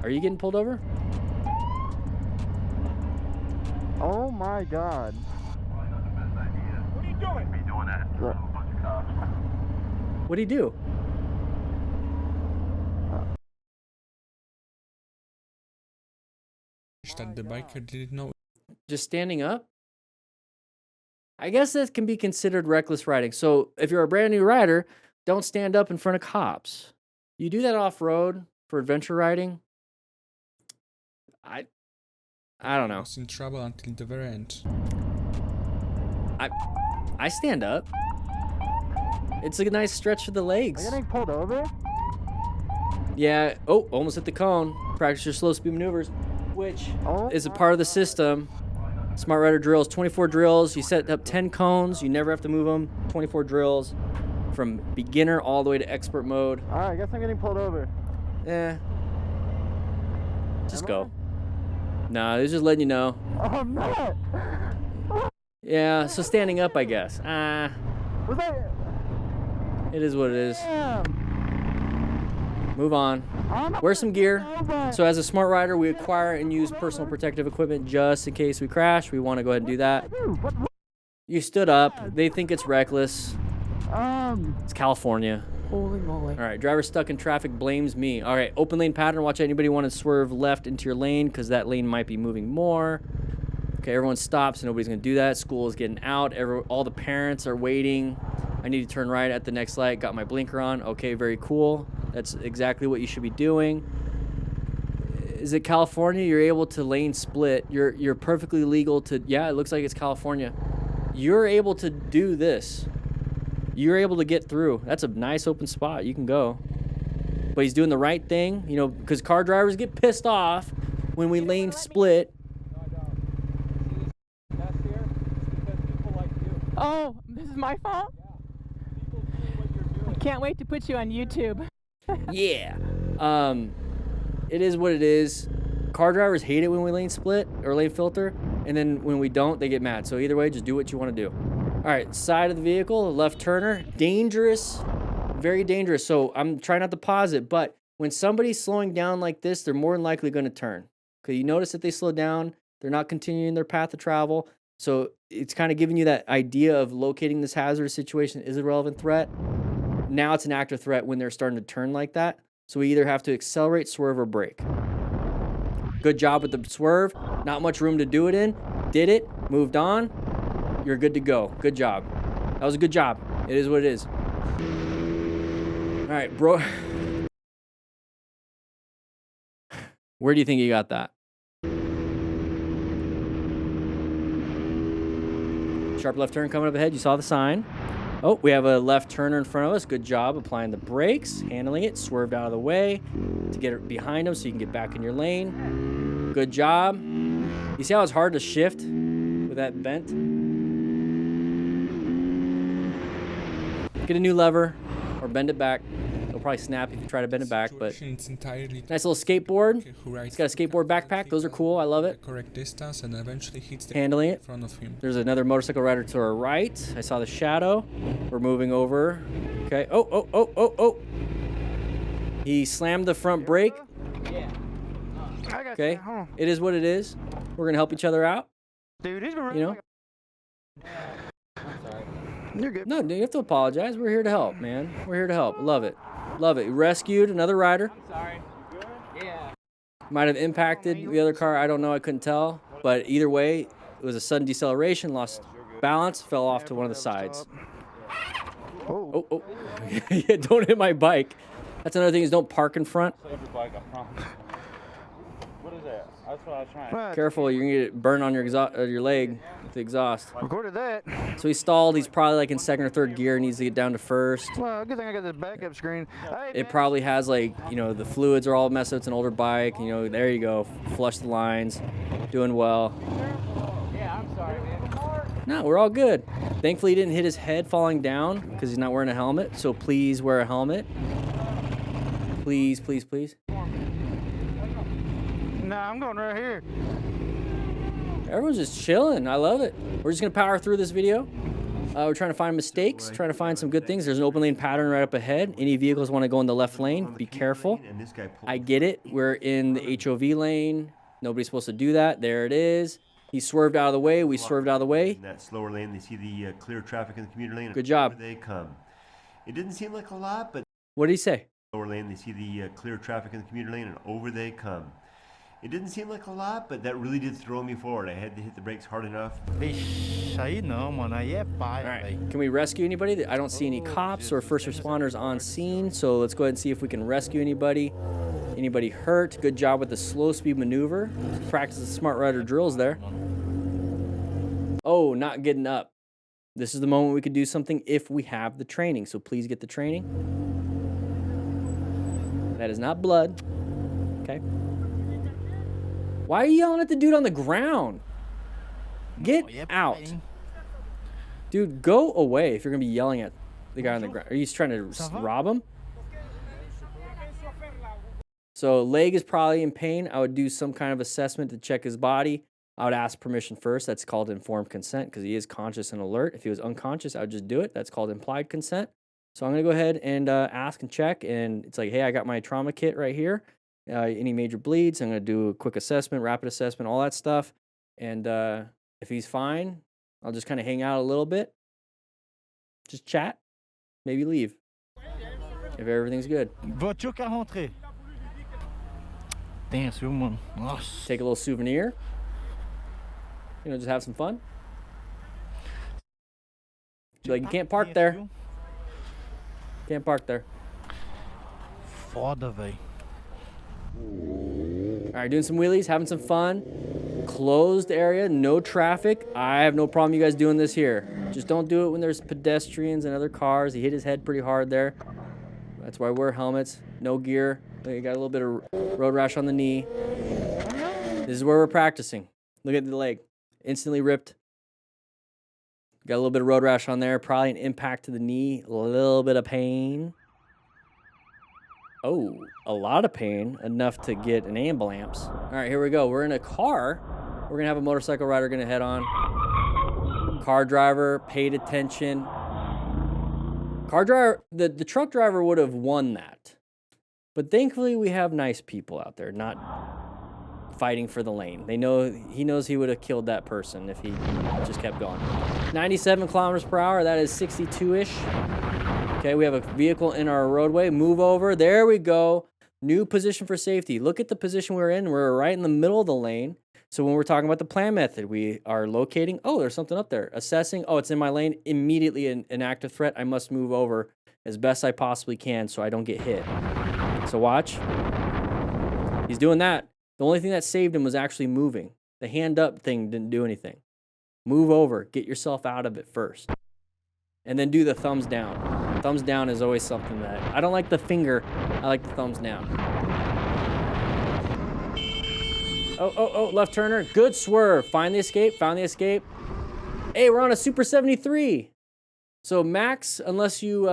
Are you getting pulled over? Oh my God. What are you doing? Me doing that. What'd he do? That the biker didn't know. Just standing up? I guess that can be considered reckless riding. So if you're a brand new rider, don't stand up in front of cops. You do that off-road for adventure riding. I don't know. I was in trouble until the very end. I stand up. It's a nice stretch for the legs. Are you getting pulled over? Yeah. Oh, almost hit the cone. Practice your slow speed maneuvers, which is a part of the system. Smart Rider drills, 24 drills. You set up 10 cones. You never have to move them. 24 drills from beginner all the way to expert mode. All right, I guess I'm getting pulled over. Just go. Nah, it's just letting you know. Oh, I'm not. Yeah, so standing up, I guess. Was that? It is what it is. Damn. Move on. Wear some gear. So as a smart rider, we acquire and use personal protective equipment just in case we crash. We want to go ahead and do that. You stood up. They think it's reckless. It's California. Holy moly. All right, driver stuck in traffic blames me. All right, open lane pattern. Watch anybody want to swerve left into your lane because that lane might be moving more. Okay, everyone stops. Nobody's going to do that. School is getting out. All the parents are waiting. I need to turn right at the next light. Got my blinker on. Okay, very cool. That's exactly what you should be doing. Is it California? You're able to lane split. You're perfectly legal to, yeah, it looks like it's California. You're able to do this. You're able to get through. That's a nice open spot. You can go. But he's doing the right thing, you know, because car drivers get pissed off when we lane split. Oh, this is my fault? I can't wait to put you on YouTube. Yeah. It is what it is. Car drivers hate it when we lane split or lane filter, and then when we don't, they get mad. So either way, just do what you want to do. All right, side of the vehicle, left turner, dangerous, very dangerous. So I'm trying not to pause it, but when somebody's slowing down like this, they're more than likely going to turn. Okay, you notice that they slow down, they're not continuing their path of travel. So it's kind of giving you that idea of locating this hazardous situation is a relevant threat. Now it's an active threat when they're starting to turn like that. So we either have to accelerate, swerve, or brake. Good job with the swerve. Not much room to do it in. Did it, moved on. You're good to go. Good job. That was a good job. It is what it is. All right, bro. Where do you think you got that? Sharp left turn coming up ahead. You saw the sign. Oh, we have a left turner in front of us. Good job applying the brakes, handling it, swerved out of the way to get it behind him so you can get back in your lane. Good job. You see how it's hard to shift with that bent? Get a new lever or bend it back. It'll probably snap if you try to bend it back, but nice little skateboard. It's got a skateboard backpack. Those are cool. I love it. Correct distance and eventually hits the handling it. In front of him. There's another motorcycle rider to our right. I saw the shadow. We're moving over. Okay. Oh. He slammed the front brake. Okay. It is what it is. We're gonna help each other out. Dude, he's been, you know. I'm sorry. You're good. No, you have to apologize. We're here to help, man. We're here to help. Love it. Love it. Rescued another rider. I'm sorry. Yeah. Might have impacted the other car. I don't know. I couldn't tell. But either way, it was a sudden deceleration, lost balance, fell off to one of the sides. Oh. Yeah, don't hit my bike. That's another thing is don't park in front. Save your bike, I promise. What is that? That's what I was trying. Careful, you're going to get burned on your leg with the exhaust. Recorded that. So he stalled. He's probably like in second or third gear. Needs to get down to first. Well, good thing I got this backup screen. It probably has like, you know, the fluids are all messed up. It's an older bike. You know, there you go. Flush the lines. Doing well. Yeah, I'm sorry, man. No, we're all good. Thankfully, he didn't hit his head falling down because he's not wearing a helmet. So please wear a helmet. Please, please, please. Nah, I'm going right here. Everyone's just chilling. I love it. We're just going to power through this video. We're trying to find mistakes, trying to find some good things. There's an open lane pattern right up ahead. Any vehicles want to go in the left lane, be careful. I get it. We're in the HOV lane. Nobody's supposed to do that. There it is. He swerved out of the way. We swerved out of the way. In that slower lane, they see the clear traffic in the commuter lane. Good job. They come. It didn't seem like a lot, but... What did he say? Lower lane, they see the clear traffic in the commuter lane, and over they come. It didn't seem like a lot, but that really did throw me forward. I had to hit the brakes hard enough. All right. Can we rescue anybody? I don't see any cops or first responders on scene, so let's go ahead and see if we can rescue anybody. Anybody hurt? Good job with the slow speed maneuver. Practice the smart rider drills there. Oh, not getting up. This is the moment we could do something if we have the training, so please get the training. That is not blood. Okay. Why are you yelling at the dude on the ground? Get out. Dude, go away if you're going to be yelling at The guy on the ground. Are you trying to rob him? So leg is probably in pain. I would do some kind of assessment to check his body. I would ask permission first. That's called informed consent because he is conscious and alert. If he was unconscious, I would just do it. That's called implied consent. So I'm going to go ahead and ask and check. And it's like, hey, I got my trauma kit right here. Any major bleeds, I'm going to do a quick assessment, rapid assessment, all that stuff. And if he's fine, I'll just kind of hang out a little bit. Just chat. Maybe leave. If everything's good. Voiture qu'à rentrer. Damn, c'est bon. Take a little souvenir. You know, just have some fun. Be like, you can't park there. Can't park there. Foda, véi. All right, doing some wheelies, having some fun. Closed area, no traffic. I have no problem you guys doing this here. Just don't do it when there's pedestrians and other cars. He hit his head pretty hard there. That's why I wear helmets. No gear. You got a little bit of road rash on the knee. This is where we're practicing. Look at the leg. Instantly ripped. Got a little bit of road rash on there. Probably an impact to the knee. A little bit of pain. Oh, a lot of pain. Enough to get an ambulance. All right, here we go. We're in a car. We're going to have a motorcycle rider going to head on. Car driver paid attention. Car driver, the truck driver would have won that. But thankfully, we have nice people out there, not fighting for the lane. He knows he would have killed that person if he just kept going. 97 kilometers per hour, that is 62-ish. Okay, we have a vehicle in our roadway. Move over. There we go. New position for safety. Look at the position we're in. We're right in the middle of the lane. So when we're talking about the plan method, we are locating. Oh, there's something up there. Assessing. Oh, it's in my lane. Immediately an active threat. I must move over as best I possibly can so I don't get hit. So watch. He's doing that. The only thing that saved him was actually moving. The hand up thing didn't do anything. Move over. Get yourself out of it first. And then do the thumbs down. Thumbs down is always something that... I don't like the finger. I like the thumbs down. Oh, left turner. Good swerve. Find the escape. Found the escape. Hey, we're on a Super 73. So max, unless you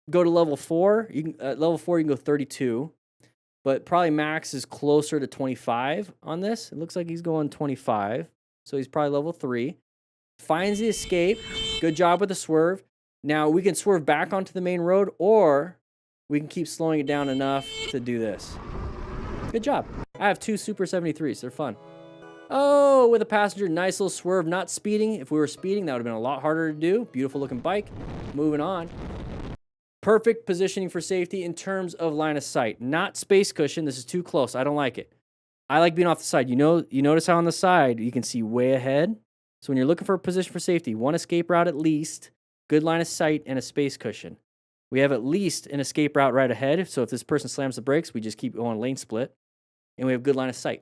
go to level 4, you can, level 4 you can go 32. But probably max is closer to 25 on this. It looks like he's going 25. So he's probably level 3. Finds the escape. Good job with the swerve. Now we can swerve back onto the main road, or we can keep slowing it down enough to do this. Good job. I have 2 Super 73s. They're fun. Oh, with a passenger, nice little swerve, not speeding. If we were speeding, that would have been a lot harder to do. Beautiful looking bike. Moving on. Perfect positioning for safety in terms of line of sight. Not space cushion. This is too close. I don't like it. I like being off the side. You notice how on the side you can see way ahead. So when you're looking for a position for safety, one escape route at least, good line of sight, and a space cushion. We have at least an escape route right ahead. So if this person slams the brakes, we just keep going lane split. And we have good line of sight.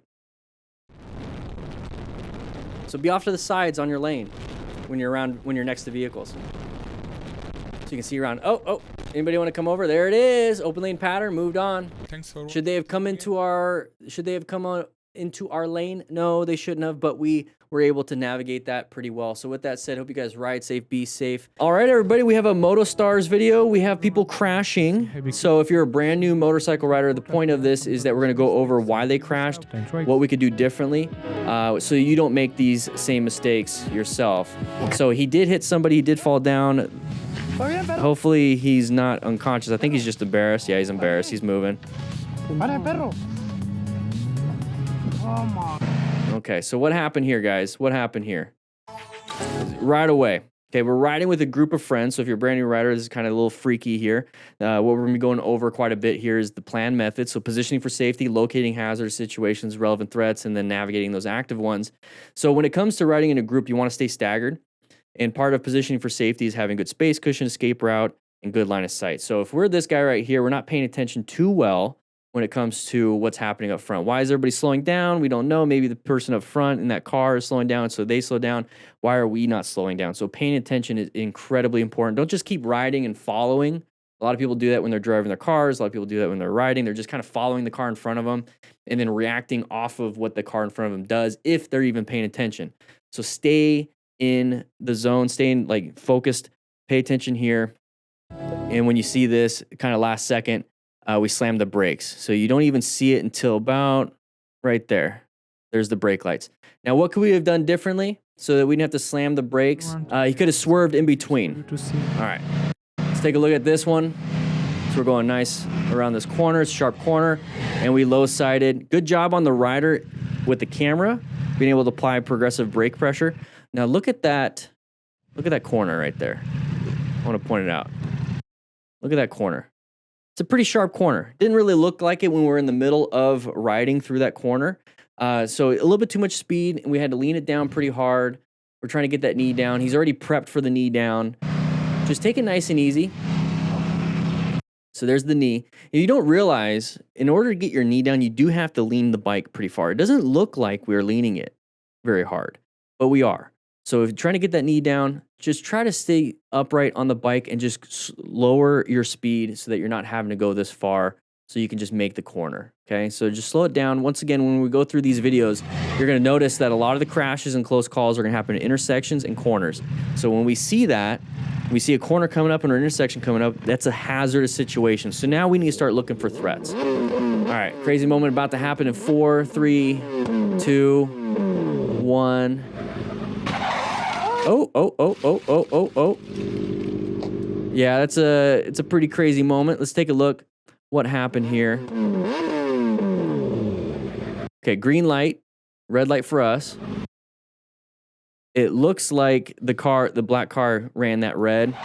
So be off to the sides on your lane when you're next to vehicles. So you can see around. Oh, anybody want to come over? There it is. Open lane pattern, moved on. Thanks for Should they have come into our lane? No, they shouldn't have, but we were able to navigate that pretty well. So with that said, hope you guys ride safe, be safe. All right, everybody, we have a MotoStars video. We have people crashing. So if you're a brand new motorcycle rider, the point of this is that we're going to go over why they crashed, what we could do differently, so you don't make these same mistakes yourself. So he did hit somebody. He did fall down. Hopefully he's not unconscious. I think he's just embarrassed. Yeah, he's embarrassed. He's moving. Okay, so what happened here, guys? What happened here? Right away. Okay, we're riding with a group of friends. So if you're a brand new rider, this is kind of a little freaky here. What we're going to be going over quite a bit here is the plan method. So positioning for safety, locating hazardous situations, relevant threats, and then navigating those active ones. So when it comes to riding in a group, you want to stay staggered. And part of positioning for safety is having good space cushion, escape route, and good line of sight. So if we're this guy right here, we're not paying attention too well when it comes to what's happening up front. Why is everybody slowing down? We don't know. Maybe the person up front in that car is slowing down, so they slow down. Why are we not slowing down? So paying attention is incredibly important. Don't just keep riding and following. A lot of people do that when they're driving their cars. A lot of people do that when they're riding. They're just kind of following the car in front of them and then reacting off of what the car in front of them does, if they're even paying attention. So stay in the zone, stay in, like, focused, pay attention here. And when you see this kind of last second, we slam the brakes. So you don't even see it until about right there. There's the brake lights. Now, what could we have done differently so that we didn't have to slam the brakes? He could have swerved in between. All right, let's take a look at this one. So we're going nice around this corner, it's a sharp corner, and we low-sided. Good job on the rider with the camera, being able to apply progressive brake pressure. Now look at that corner right there. I want to point it out. Look at that corner. It's a pretty sharp corner. Didn't really look like it when we were in the middle of riding through that corner. So a little bit too much speed, and we had to lean it down pretty hard. We're trying to get that knee down. He's already prepped for the knee down. Just take it nice and easy. So there's the knee. And you don't realize, in order to get your knee down, you do have to lean the bike pretty far. It doesn't look like we're leaning it very hard, but we are. So if you're trying to get that knee down, just try to stay upright on the bike and just lower your speed so that you're not having to go this far so you can just make the corner, okay? So just slow it down. Once again, when we go through these videos, you're gonna notice that a lot of the crashes and close calls are gonna happen in intersections and corners. So when we see that, we see a corner coming up and an intersection coming up, that's a hazardous situation. So now we need to start looking for threats. All right, crazy moment about to happen in 4, 3, 2, 1. Oh. Yeah, it's a pretty crazy moment. Let's take a look what happened here. Okay, green light, red light for us. It looks like the black car ran that red.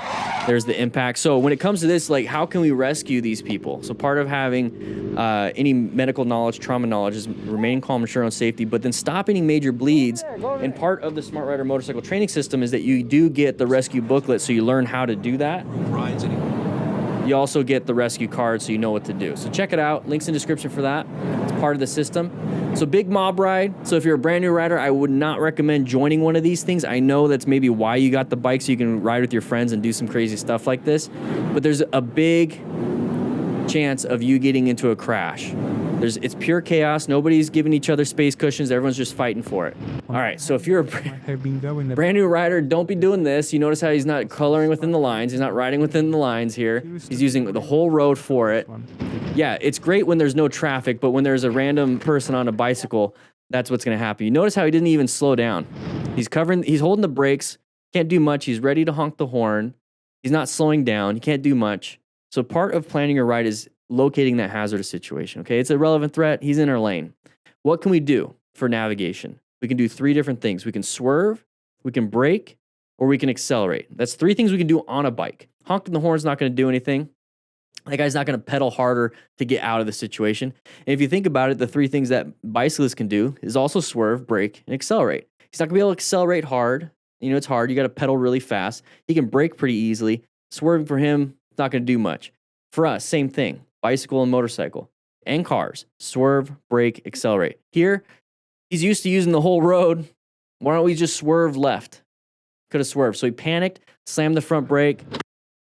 There's the impact. So when it comes to this, like, how can we rescue these people? So part of having any medical knowledge, trauma knowledge is remaining calm, ensure on safety, but then stop any major bleeds. And part of the Smart Rider motorcycle training system is that you do get the rescue booklet, so you learn how to do that. You also get the rescue card, so you know what to do. So check it out. Links in the description for that. It's part of the system. So big mob ride. So if you're a brand new rider, I would not recommend joining one of these things. I know that's maybe why you got the bike, so you can ride with your friends and do some crazy stuff like this. But there's a big chance of you getting into a crash. It's pure chaos. Nobody's giving each other space cushions. Everyone's just fighting for it. All right, so if you're a brand new rider, don't be doing this. You notice how he's not coloring within the lines. He's not riding within the lines here. He's using the whole road for it. Yeah, it's great when there's no traffic, but when there's a random person on a bicycle, that's what's going to happen. You notice how he didn't even slow down. He's holding the brakes, can't do much. He's ready to honk the horn. He's not slowing down. He can't do much. So part of planning your ride is locating that hazardous situation, okay? It's a relevant threat. He's in our lane. What can we do for navigation? We can do 3 different things. We can swerve, we can brake, or we can accelerate. That's 3 things we can do on a bike. Honking the horn's not going to do anything. That guy's not going to pedal harder to get out of the situation. And if you think about it, the 3 things that bicyclists can do is also swerve, brake, and accelerate. He's not going to be able to accelerate hard. You know, it's hard. You got to pedal really fast. He can brake pretty easily. Swerving for him, not going to do much. For us, same thing. Bicycle and motorcycle and cars. Swerve, brake, accelerate. Here, he's used to using the whole road. Why don't we just swerve left? Could have swerved. So he panicked, slammed the front brake,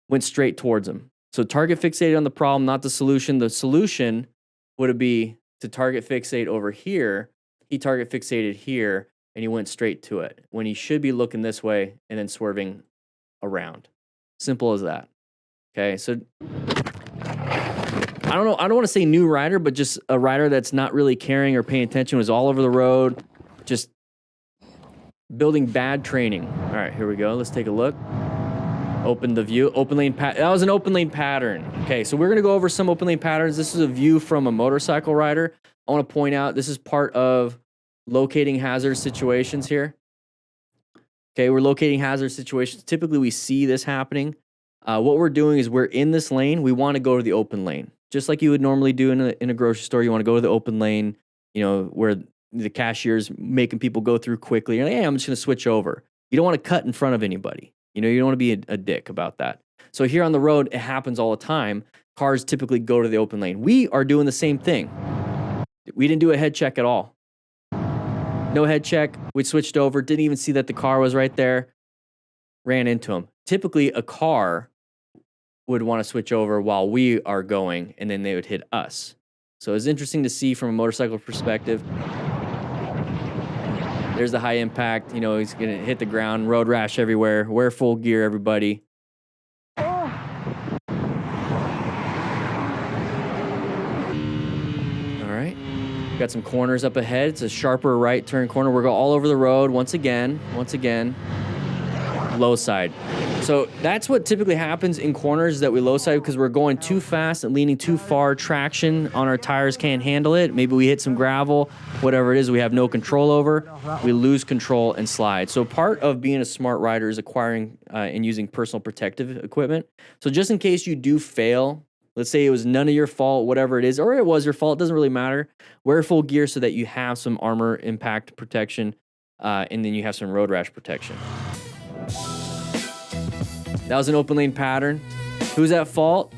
went straight towards him. So target fixated on the problem, not the solution. The solution would be to target fixate over here. He target fixated here, and he went straight to it when he should be looking this way and then swerving around. Simple as that. Okay, so I don't know. I don't want to say new rider, but just a rider that's not really caring or paying attention, was all over the road, just building bad training. All right, here we go. Let's take a look. Open the view. Open lane that was an open lane pattern. Okay, so we're gonna go over some open lane patterns. This is a view from a motorcycle rider. I want to point out this is part of locating hazard situations here. Okay, we're locating hazard situations. Typically, we see this happening. What we're doing is we're in this lane. We want to go to the open lane. Just like you would normally do in a grocery store, you want to go to the open lane, you know, where the cashier's making people go through quickly. You're like, hey, I'm just going to switch over. You don't want to cut in front of anybody. You know, you don't want to be a dick about that. So here on the road, it happens all the time. Cars typically go to the open lane. We are doing the same thing. We didn't do a head check at all. No head check. We switched over. Didn't even see that the car was right there. Ran into him. Typically, a car would want to switch over while we are going, and then they would hit us. So it's interesting to see from a motorcycle perspective. There's the high impact. You know, he's going to hit the ground, road rash everywhere. Wear full gear, everybody. Got some corners up ahead. It's a sharper right turn corner. We're going all over the road once again. Low side. So that's what typically happens in corners, that we low side because we're going too fast and leaning too far. Traction on our tires can't handle it. Maybe we hit some gravel, whatever it is we have no control over. We lose control and slide. So part of being a smart rider is acquiring and using personal protective equipment. So just in case you do fail, let's say it was none of your fault, whatever it is, or it was your fault, it doesn't really matter. Wear full gear so that you have some armor impact protection, and then you have some road rash protection. That was an open lane pattern. Who's at fault?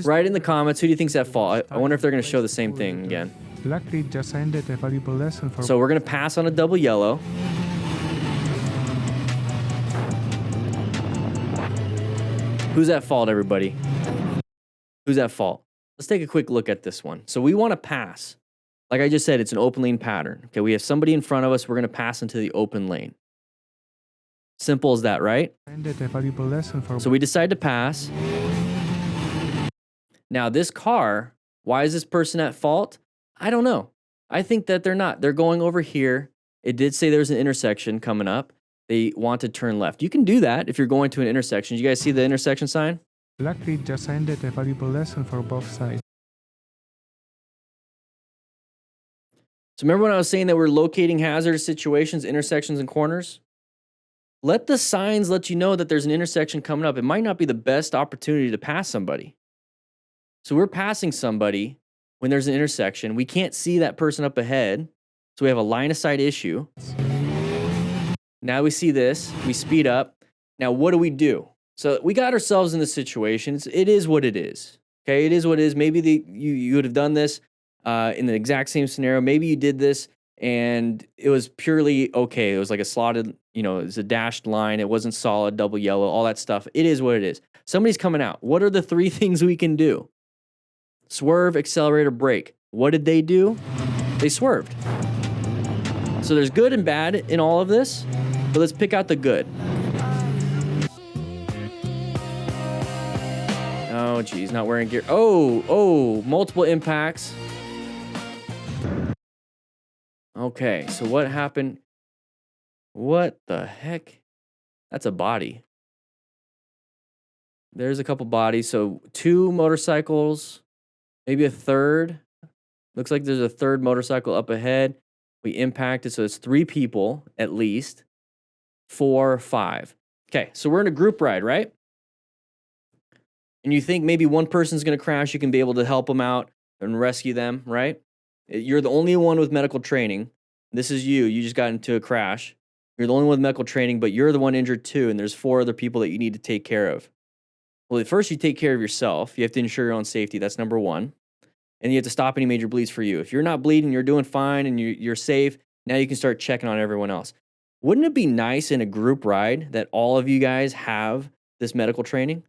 Write in the comments, who do you think's at fault? I wonder if they're going to show the same thing again. Luckily, just ended a valuable lesson for. So we're going to pass on a double yellow. Who's at fault, everybody? Who's at fault? Let's take a quick look at this one. So we want to pass. Like I just said, it's an open lane pattern. Okay, we have somebody in front of us. We're going to pass into the open lane. Simple as that, right? So we decide to pass. Now this car, why is this person at fault? I don't know. I think that they're not. They're going over here. It did say there's an intersection coming up. They want to turn left. You can do that if you're going to an intersection. You guys see the intersection sign? Luckily, just ended a valuable lesson for both sides. So remember when I was saying that we're locating hazardous situations, intersections, and corners? Let the signs let you know that there's an intersection coming up. It might not be the best opportunity to pass somebody. So we're passing somebody when there's an intersection. We can't see that person up ahead, so we have a line of sight issue. Now we see this, we speed up. Now what do? So we got ourselves in this situation. It is what it is. Okay, it is what it is. Maybe you would have done this in the exact same scenario. Maybe you did this and it was purely okay. It was like a slotted, it was a dashed line. It wasn't solid, double yellow, all that stuff. It is what it is. Somebody's coming out. What are the 3 things we can do? Swerve, accelerate, or brake. What did they do? They swerved. So there's good and bad in all of this, but let's pick out the good. Oh, geez, not wearing gear. Oh, multiple impacts. Okay, so what happened? What the heck? That's a body. There's a couple bodies. So 2 motorcycles, maybe a third. Looks like there's a third motorcycle up ahead. We impacted, so it's 3 people at least. 4, 5. Okay, so we're in a group ride, right? And you think maybe one person's going to crash, you can be able to help them out and rescue them, right? You're the only one with medical training. This is you. You just got into a crash. You're the only one with medical training, but you're the one injured too, and there's 4 other people that you need to take care of. Well, at first you take care of yourself. You have to ensure your own safety. That's number 1. And you have to stop any major bleeds for you. If you're not bleeding, you're doing fine, and you're safe, now you can start checking on everyone else. Wouldn't it be nice in a group ride that all of you guys have this medical training?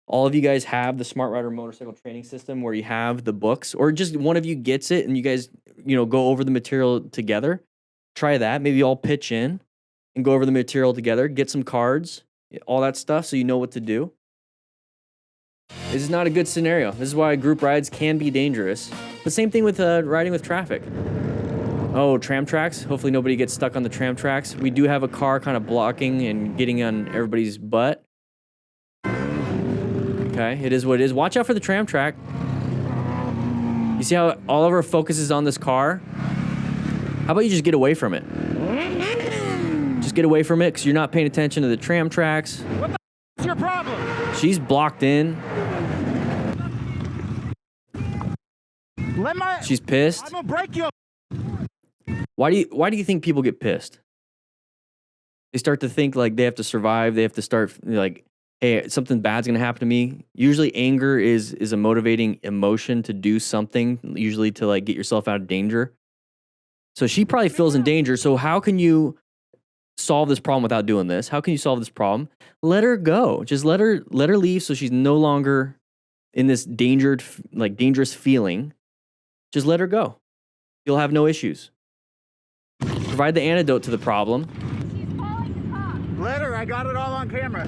All of you guys have the Smart Rider motorcycle training system where you have the books, or just one of you gets it and you guys, go over the material together. Try that. Maybe all pitch in and go over the material together, get some cards, all that stuff so you know what to do. This is not a good scenario. This is why group rides can be dangerous. The same thing with riding with traffic. Oh, tram tracks. Hopefully nobody gets stuck on the tram tracks. We do have a car kind of blocking and getting on everybody's butt. Okay, it is what it is. Watch out for the tram track. You see how all of our focus is on this car? How about you just get away from it? Just get away from it because you're not paying attention to the tram tracks. What the f***'s your problem? She's blocked in. She's pissed. I'm gonna break you. Why do you think people get pissed? They start to think like they have to survive. They have to start like, hey, something bad's gonna happen to me. Usually anger is a motivating emotion to do something, usually to like get yourself out of danger. So she probably feels in danger. So how can you solve this problem without doing this? How can you solve this problem? Let her go. Just let her leave so she's no longer in this dangerous feeling. Just let her go. You'll have no issues. Provide the antidote to the problem. Let her, I got it all on camera.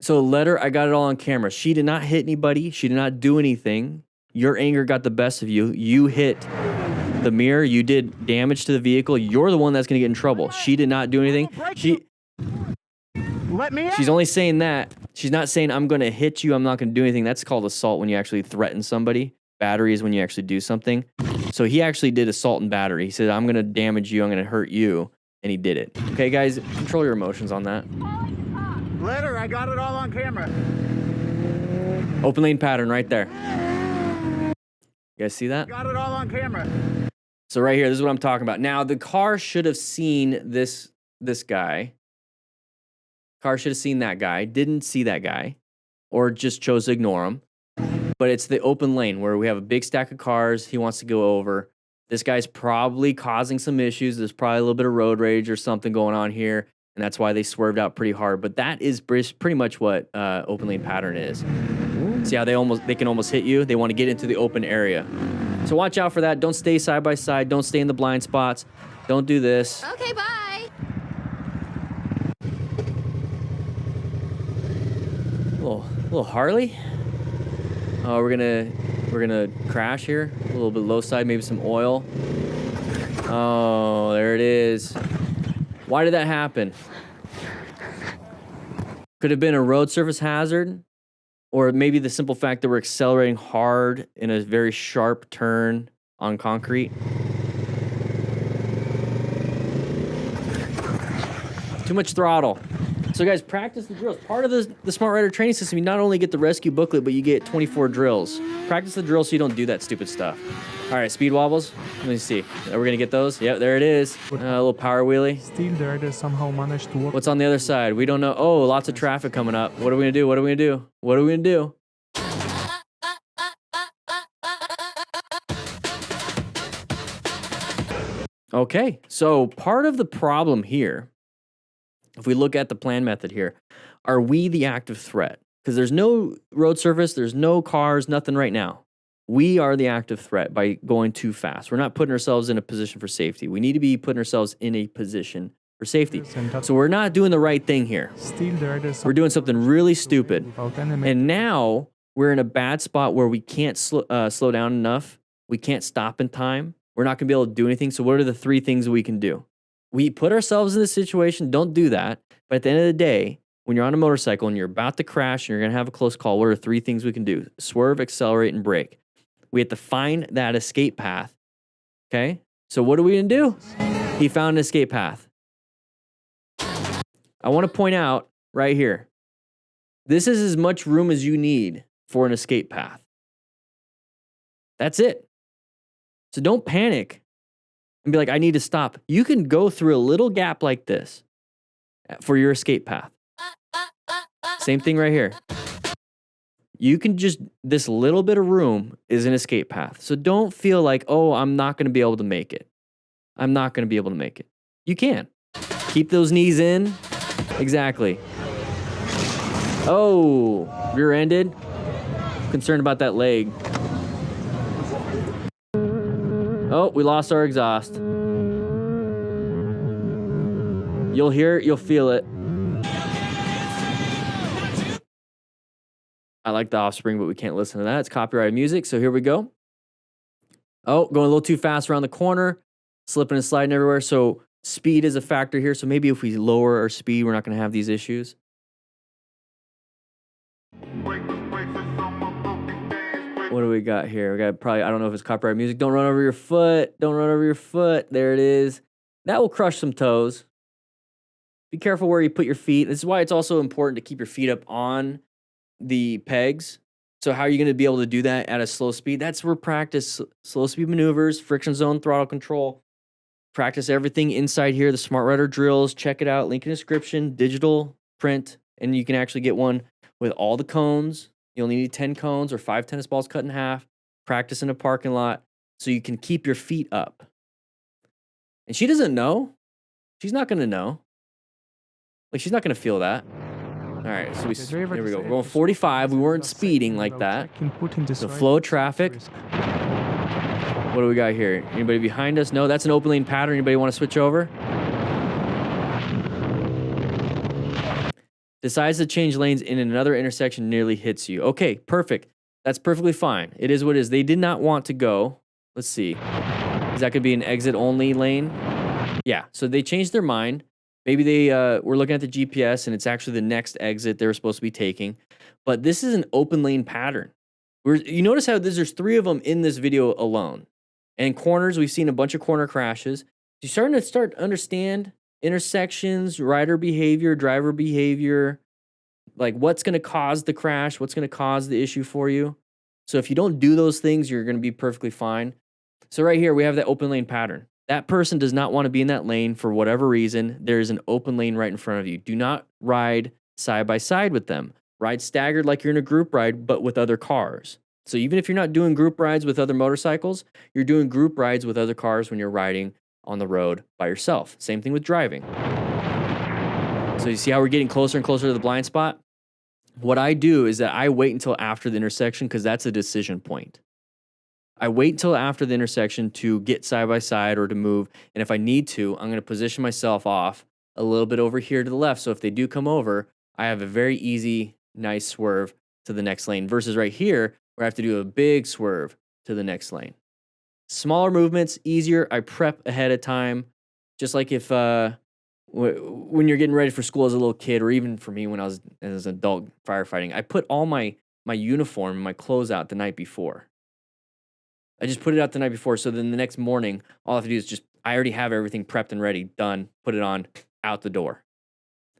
So let her, I got it all on camera. She did not hit anybody. She did not do anything. Your anger got the best of you. You hit the mirror. You did damage to the vehicle. You're the one that's going to get in trouble. She did not do anything. She's only saying that. She's not saying, I'm going to hit you. I'm not going to do anything. That's called assault when you actually threaten somebody. Battery is when you actually do something. So he actually did assault and battery. He said, I'm going to damage you. I'm going to hurt you. And he did it. Okay, guys, control your emotions on that. Letter, I got it all on camera. Open lane pattern right there. You guys see that? Got it all on camera. So right here, this is what I'm talking about. Now, the car should have seen this guy. Car should have seen that guy. Didn't see that guy. Or just chose to ignore him. But it's the open lane where we have a big stack of cars. He wants to go over. This guy's probably causing some issues. There's probably a little bit of road rage or something going on here. And that's why they swerved out pretty hard. But that is pretty much what open lane pattern is. See how they can almost hit you? They want to get into the open area. So watch out for that. Don't stay side by side. Don't stay in the blind spots. Don't do this. Okay, bye. Little Harley. Oh, we're gonna crash here. A little bit low side, maybe some oil. Oh, there it is. Why did that happen? Could have been a road surface hazard, or maybe the simple fact that we're accelerating hard in a very sharp turn on concrete. Too much throttle. So guys, practice the drills. Part of the Smart Rider training system, you not only get the rescue booklet, but you get 24 drills. Practice the drills so you don't do that stupid stuff. All right, speed wobbles. Let me see. Are we gonna get those? Yep, there it is. A little power wheelie. Still, the rider somehow managed to walk. What's on the other side? We don't know. Oh, lots of traffic coming up. What are we gonna do? What are we gonna do? What are we gonna do? Okay, so part of the problem here, if we look at the plan method here, are we the active threat? Because there's no road surface, there's no cars, nothing right now. We are the active threat by going too fast. We're not putting ourselves in a position for safety. We need to be putting ourselves in a position for safety. So we're not doing the right thing here. We're doing something really stupid. And now we're in a bad spot where we can't slow down enough. We can't stop in time. We're not going to be able to do anything. So what are the three things we can do? We put ourselves in this situation. Don't do that. But at the end of the day, when you're on a motorcycle and you're about to crash and you're going to have a close call, what are three things we can do? Swerve, accelerate, and brake. We have to find that escape path. Okay? So what are we going to do? He found an escape path. I want to point out right here, this is as much room as you need for an escape path. That's it. So don't panic and be like, I need to stop. You can go through a little gap like this for your escape path. Same thing right here. You can just, this little bit of room is an escape path. So don't feel like, oh, I'm not going to be able to make it. I'm not going to be able to make it. You can. Keep those knees in. Exactly. Oh, rear-ended. Concerned about that leg. Oh, we lost our exhaust. You'll hear it, you'll feel it. I like the Offspring, but we can't listen to that. It's copyrighted music, so here we go. Oh, going a little too fast around the corner. Slipping and sliding everywhere. So speed is a factor here. So maybe if we lower our speed, we're not going to have these issues. What do we got here? We got probably, I don't know if it's copyright music. Don't run over your foot. Don't run over your foot. There it is. That will crush some toes. Be careful where you put your feet. This is why it's also important to keep your feet up on the pegs. So how are you going to be able to do that at a slow speed? That's where practice slow speed maneuvers, friction zone, throttle control. Practice everything inside here. The Smart Rider drills. Check it out. Link in the description. Digital print. And you can actually get one with all the cones. You only need 10 cones or 5 tennis balls cut in half. Practice in a parking lot so you can keep your feet up. And she doesn't know. She's not going to know. Like, she's not going to feel that. All right, so here we go. We're going 45. We weren't speeding like that. The flow of traffic. What do we got here? Anybody behind us? No, that's an open lane pattern. Anybody want to switch over? Decides to change lanes in another intersection, nearly hits you. Okay, perfect. That's perfectly fine. It is what it is. They did not want to go. Let's see. Is that going to be an exit only lane? Yeah. So they changed their mind. Maybe they were looking at the GPS and it's actually the next exit they were supposed to be taking. But this is an open lane pattern. You notice how there's 3 of them in this video alone. And corners, we've seen a bunch of corner crashes. You're starting to understand intersections, rider behavior, driver behavior, like what's going to cause the crash, what's going to cause the issue for you. So if you don't do those things, you're going to be perfectly fine. So right here, we have that open lane pattern. That person does not want to be in that lane for whatever reason. There is an open lane right in front of you. Do not ride side by side with them. Ride staggered like you're in a group ride, but with other cars. So even if you're not doing group rides with other motorcycles, you're doing group rides with other cars when you're riding on the road by yourself. Same thing with driving. So you see how we're getting closer and closer to the blind spot? What I do is that I wait until after the intersection because that's a decision point. I wait until after the intersection to get side by side or to move. And if I need to, I'm going to position myself off a little bit over here to the left. So if they do come over, I have a very easy, nice swerve to the next lane versus right here where I have to do a big swerve to the next lane. Smaller movements, easier. I prep ahead of time. Just like if when you're getting ready for school as a little kid, or even for me when I was as an adult firefighting, I put all my uniform and my clothes out the night before. I just put it out the night before, so then the next morning, all I have to do is I already have everything prepped and ready, done, put it on, out the door.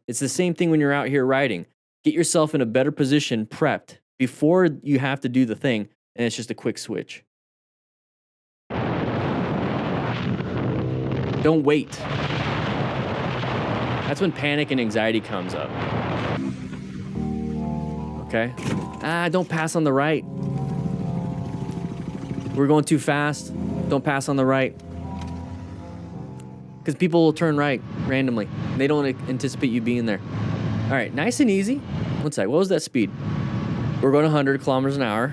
It's the same thing when you're out here riding. Get yourself in a better position, prepped, before you have to do the thing, and it's just a quick switch. Don't wait. That's when panic and anxiety comes up. Okay? Don't pass on the right. We're going too fast. Don't pass on the right. Because people will turn right randomly. They don't anticipate you being there. All right, nice and easy. One sec, what was that speed? We're going 100 kilometers an hour.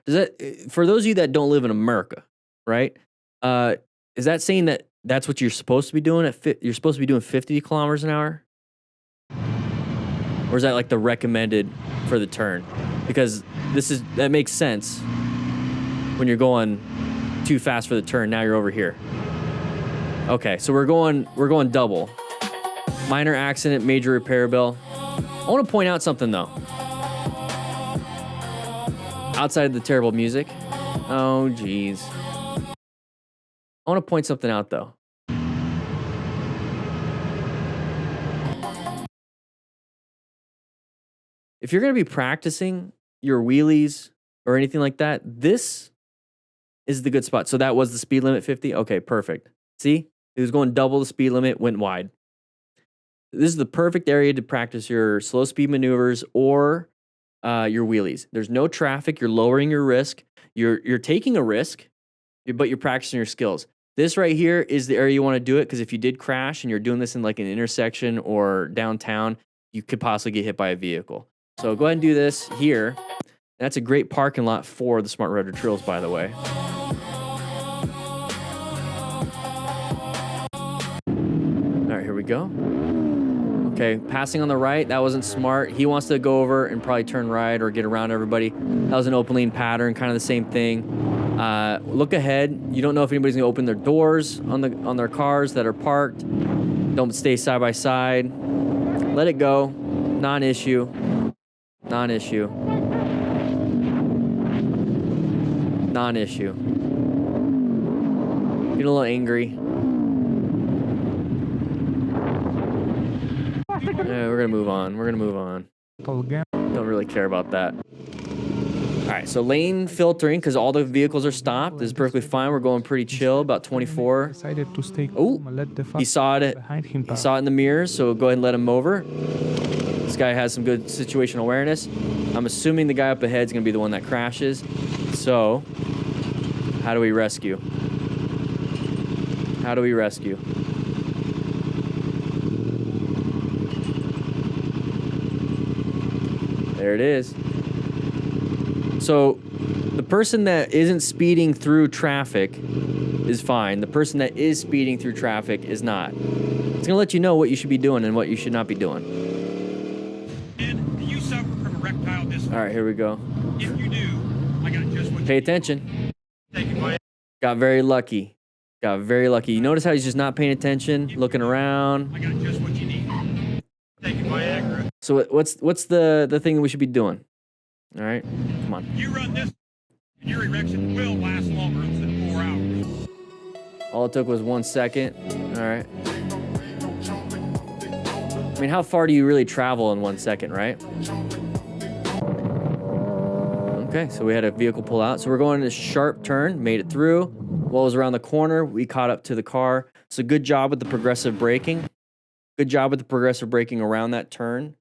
Does that, for those of you that don't live in America, right? Is that saying that that's what you're supposed to be doing? You're supposed to be doing 50 kilometers an hour? Or is that like the recommended for the turn? Because that makes sense when you're going too fast for the turn. Now you're over here. Okay, so we're going double. Minor accident, major repair bill. I want to point out something though. Outside of the terrible music. Oh, geez. I want to point something out though. If you're going to be practicing your wheelies or anything like that, this is the good spot. So that was the speed limit, 50? Okay, perfect. See? It was going double the speed limit, went wide. This is the perfect area to practice your slow speed maneuvers or your wheelies. There's no traffic. You're lowering your risk. You're taking a risk, but you're practicing your skills. This right here is the area you want to do it because if you did crash and you're doing this in like an intersection or downtown, you could possibly get hit by a vehicle. So go ahead and do this here. That's a great parking lot for the Smart Rider Trails, by the way. All right, here we go. Okay, passing on the right, that wasn't smart. He wants to go over and probably turn right or get around everybody. That was an open lane pattern, kind of the same thing. Look ahead. You don't know if anybody's gonna open their doors on their cars that are parked. Don't stay side by side. Let it go. Non-issue. Non-issue. Non-issue. Get a little angry. Yeah, we're gonna move on. Don't really care about that. All right, so lane filtering because all the vehicles are stopped. This is perfectly fine. We're going pretty chill, about 24. Oh, he saw it. He saw it in the mirrors. So go ahead and let him over. This guy has some good situational awareness. I'm assuming the guy up ahead is gonna be the one that crashes. So, how do we rescue? How do we rescue? There it is. So the person that isn't speeding through traffic is fine. The person that is speeding through traffic is not. It's gonna let you know what you should be doing and what you should not be doing. erectile dysfunction. All right, here we go. If you do, I got just what you Pay attention. Got very lucky. Got very lucky. You notice how he's just not paying attention, looking around. I got just what you need. Taking Viagra. So what's the thing that we should be doing? All right, come on. You run this, and your erection will last longer than 4 hours. All it took was 1 second. All right. I mean, how far do you really travel in 1 second, right? Okay, so we had a vehicle pull out. So we're going in a sharp turn, made it through. While it was around the corner, we caught up to the car. So good job with the progressive braking. Good job with the progressive braking around that turn.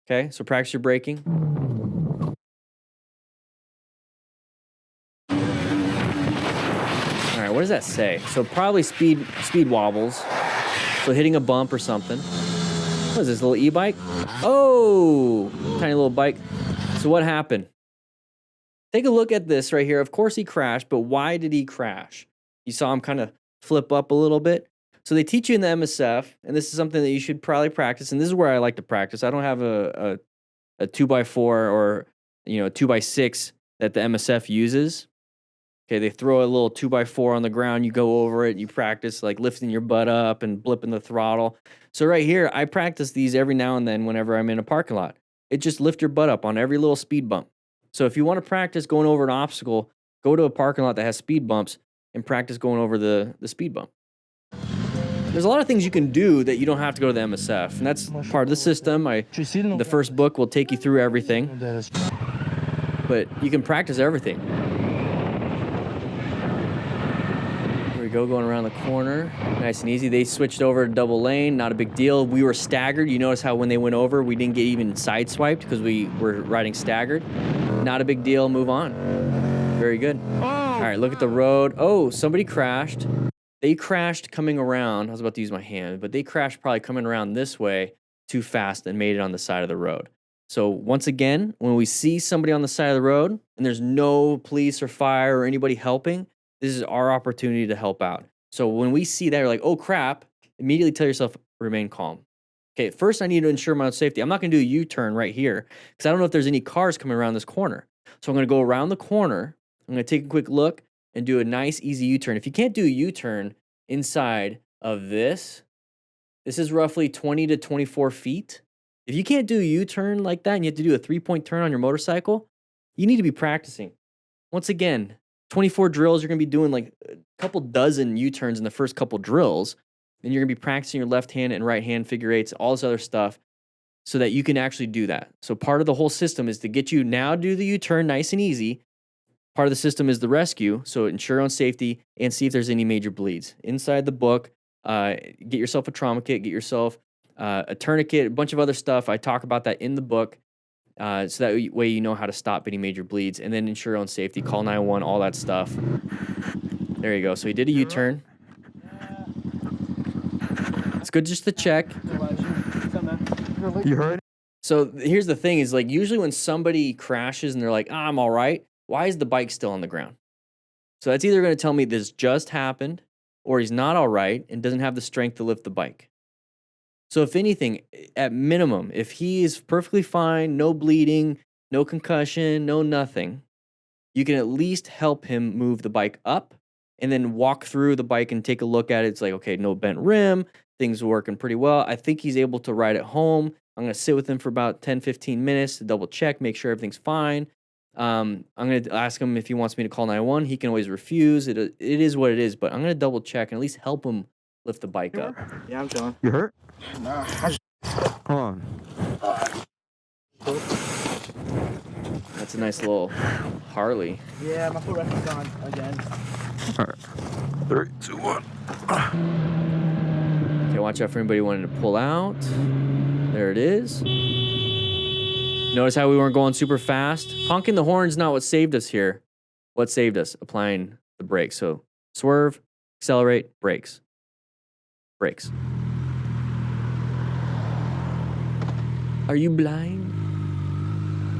Okay, so practice your braking. All right, what does that say? So probably speed wobbles. So hitting a bump or something. What is this, little e-bike? Oh, tiny little bike. So what happened? Take a look at this right here. Of course he crashed, but why did he crash? You saw him kind of flip up a little bit. So they teach you in the MSF, and this is something that you should probably practice, and this is where I like to practice. I don't have a 2x4 or, you know, a 2x6 that the MSF uses. Okay, they throw a little 2x4 on the ground, you go over it, you practice like lifting your butt up and blipping the throttle. So right here, I practice these every now and then whenever I'm in a parking lot. It just lift your butt up on every little speed bump. So if you want to practice going over an obstacle, go to a parking lot that has speed bumps and practice going over the speed bump. There's a lot of things you can do that you don't have to go to the MSF, and that's part of the system. The first book will take you through everything, but you can practice everything. Here we go, going around the corner. Nice and easy. They switched over to double lane, not a big deal. We were staggered. You notice how when they went over, we didn't get even sideswiped because we were riding staggered. Not a big deal, move on. Very good. All right, look at the road. Oh, somebody crashed. They crashed coming around. I was about to use my hand, but they crashed probably coming around this way too fast and made it on the side of the road. So once again, when we see somebody on the side of the road and there's no police or fire or anybody helping, this is our opportunity to help out. So when we see that, you're like, oh crap, immediately tell yourself, remain calm. Okay, first I need to ensure my own safety. I'm not gonna do a U-turn right here because I don't know if there's any cars coming around this corner. So I'm gonna go around the corner. I'm gonna take a quick look and do a nice, easy U-turn. If you can't do a U-turn inside of this is roughly 20 to 24 feet. If you can't do a U-turn like that and you have to do a 3-point turn on your motorcycle, you need to be practicing. Once again, 24 drills, you're gonna be doing like a couple dozen U-turns in the first couple drills. Then you're gonna be practicing your left hand and right hand figure eights, all this other stuff, so that you can actually do that. So part of the whole system is to get you now do the U-turn nice and easy. Part of the system is the rescue, so ensure your own safety and see if there's any major bleeds. Inside the book, get yourself a trauma kit, get yourself a tourniquet, a bunch of other stuff. I talk about that in the book, so that way you know how to stop any major bleeds, and then ensure your own safety, call 911, all that stuff. There you go. So he did a U-turn. It's good just to check. You heard? So here's the thing is like usually when somebody crashes and they're like, I'm all right, why is the bike still on the ground? So that's either going to tell me this just happened or he's not all right and doesn't have the strength to lift the bike. So if anything, at minimum, if he is perfectly fine, no bleeding, no concussion, no nothing, you can at least help him move the bike up and then walk through the bike and take a look at it. It's like, okay, no bent rim, things are working pretty well. I think he's able to ride it home. I'm going to sit with him for about 10, 15 minutes to double check, make sure everything's fine. I'm going to ask him if he wants me to call 911. He can always refuse. It is what it is, but I'm going to double check and at least help him lift the bike up. Yeah, I'm chilling. You hurt? Nah. Hold on. That's a nice little Harley. Yeah, my foot rest is gone again. All right. 3, 2, 1. Okay, watch out for anybody wanting to pull out. There it is. Notice how we weren't going super fast? Honking the horn's not what saved us here. What saved us? Applying the brakes. So swerve, accelerate, brakes. Brakes. Are you blind?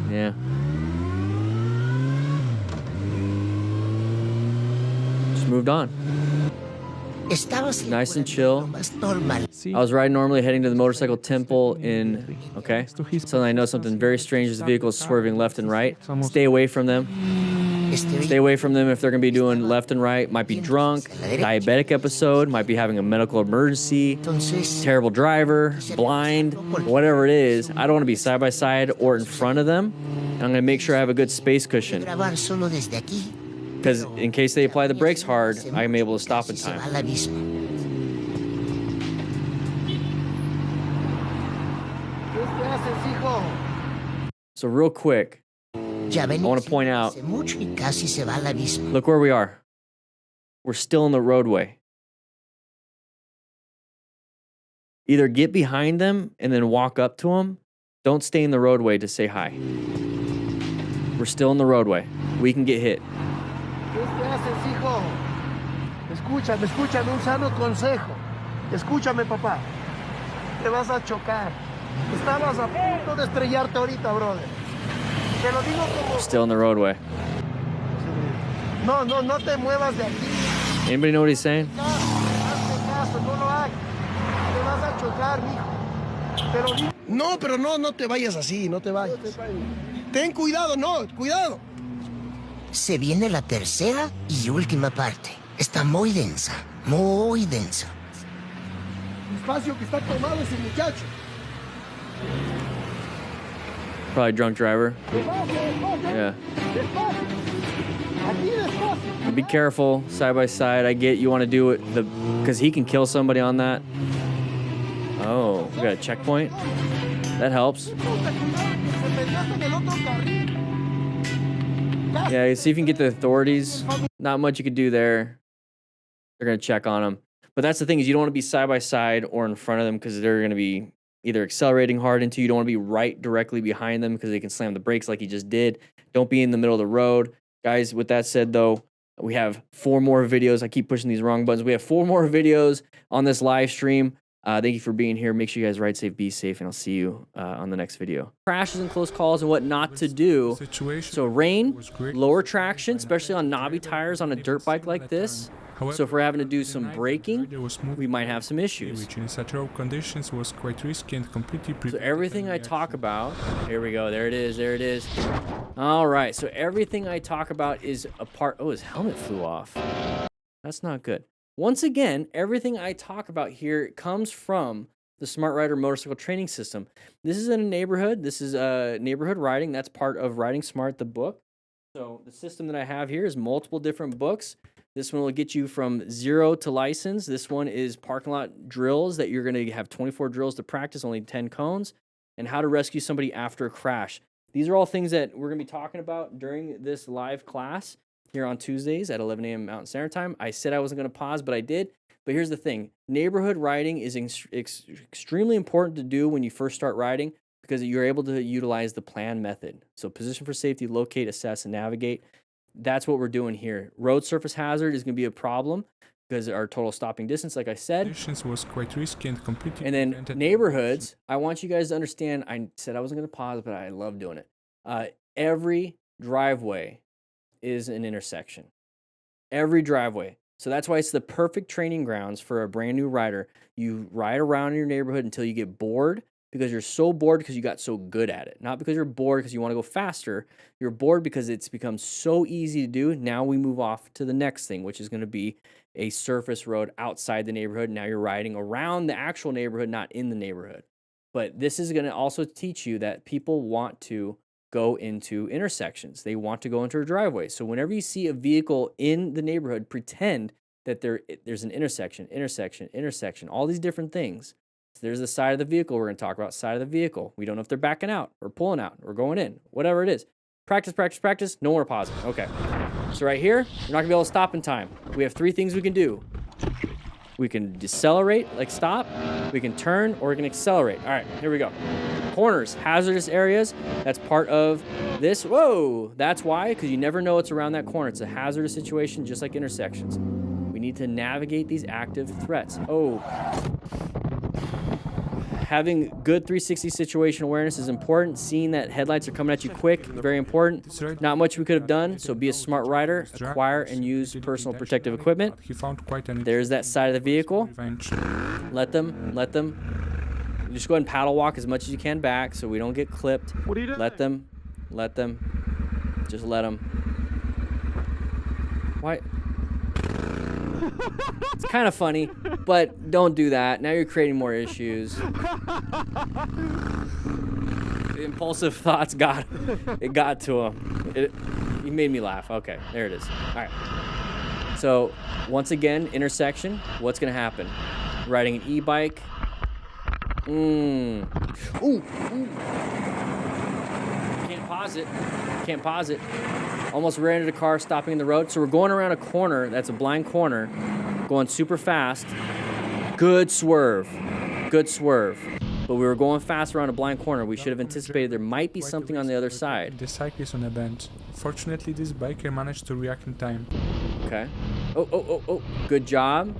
Yeah. Just moved on. Nice and chill. I was riding normally, heading to the motorcycle temple in, okay? Suddenly I know something very strange. This vehicle is swerving left and right. Stay away from them. Stay away from them if they're gonna be doing left and right. Might be drunk, diabetic episode, might be having a medical emergency, terrible driver, blind, whatever it is. I don't wanna be side by side or in front of them. And I'm gonna make sure I have a good space cushion. Because in case they apply the brakes hard, I'm able to stop in time. So real quick, I want to point out, look where we are. We're still in the roadway. Either get behind them and then walk up to them. Don't stay in the roadway to say hi. We're still in the roadway. We can get hit. ¿Qué haces, hijo? Escúchame, escúchame, un sano consejo. Escúchame, papá. Te vas a chocar. Estabas a punto de estrellarte ahorita, brother. Te lo digo como... Still in the roadway. No te muevas de aquí. Anybody know what he's saying? Hazme caso, no lo hagas. Te vas a chocar, mijo. Te lo digo. No, pero no te vayas así, no te vayas. Ten cuidado, cuidado. Se viene la tercera y última parte. Está muy densa, muy densa. Despacio que está tomado ese muchacho. Probably drunk driver. Yeah. Be careful, side by side. I get you want to do it because he can kill somebody on that. Oh, we got a checkpoint. That helps. Yeah, see if you can get the authorities. Not much you could do there. They're going to check on them. But that's the thing is you don't want to be side by side or in front of them because they're going to be either accelerating hard into you. You don't want to be right directly behind them because they can slam the brakes like you just did. Don't be in the middle of the road. Guys, with that said, though, we have 4 more videos. I keep pushing these wrong buttons. We have 4 more videos on this live stream. Thank you for being here. Make sure you guys ride safe, be safe, and I'll see you on the next video. Crashes and close calls and what not to do. So rain, lower traction, especially on knobby tires on a dirt bike like this. So if we're having to do some braking, we might have some issues. Which in such road conditions was quite risky and completely So everything I talk about, here we go, there it is. All right, so everything I talk about is a part, oh, his helmet flew off. That's not good. Once again, everything I talk about here comes from the Smart Rider Motorcycle Training System. This is in a neighborhood. This is neighborhood riding. That's part of Riding Smart, the book. So the system that I have here is multiple different books. This one will get you from 0 to license. This one is parking lot drills that you're going to have 24 drills to practice, only 10 cones, and how to rescue somebody after a crash. These are all things that we're going to be talking about during this live class here on Tuesdays at 11 a.m. Mountain Standard Time. I said I wasn't going to pause, but I did. But here's the thing. Neighborhood riding is extremely important to do when you first start riding because you're able to utilize the plan method. So position for safety, locate, assess, and navigate. That's what we're doing here. Road surface hazard is going to be a problem because our total stopping distance, like I said. Was quite risky and completely. And then neighborhoods, I want you guys to understand, I said I wasn't going to pause, but I love doing it. Every driveway is an intersection. Every driveway. So that's why it's the perfect training grounds for a brand new rider. You ride around in your neighborhood until you get bored because you're so bored because you got so good at it. Not because you're bored because you want to go faster. You're bored because it's become so easy to do. Now we move off to the next thing, which is going to be a surface road outside the neighborhood. Now you're riding around the actual neighborhood, not in the neighborhood. But this is going to also teach you that people want to go into intersections. They want to go into a driveway. So whenever you see a vehicle in the neighborhood, pretend that there's an intersection, all these different things. So there's the side of the vehicle we're going to talk about, side of the vehicle. We don't know if they're backing out or pulling out or going in, whatever it is. Practice, no more pausing. Okay. So right here, you're not going to be able to stop in time. We have 3 things we can do. We can decelerate, like stop, we can turn, or we can accelerate. All right, here we go. Corners, hazardous areas, that's part of this. Whoa, that's why, because you never know what's around that corner. It's a hazardous situation, just like intersections. We need to navigate these active threats. Oh, having good 360 situation awareness is important. Seeing that headlights are coming at you quick, very important. Not much we could have done, so be a smart rider. Acquire and use personal protective equipment. There's that side of the vehicle. Let them. Just go ahead and paddle walk as much as you can back so we don't get clipped. What are you doing? Let them. Just let them. Why? It's kind of funny, but don't do that. Now you're creating more issues. Impulsive thoughts got to him. He made me laugh. Okay, there it is. All right. So once again, intersection. What's gonna happen? Riding an e-bike. Ooh. Can't pause it. Almost ran into the car, stopping in the road. So we're going around a corner. That's a blind corner. Going super fast. Good swerve. But we were going fast around a blind corner. We should have anticipated there might be something on the other side. The cyclist on a bench. Fortunately, this biker managed to react in time. Okay. Oh. Good job.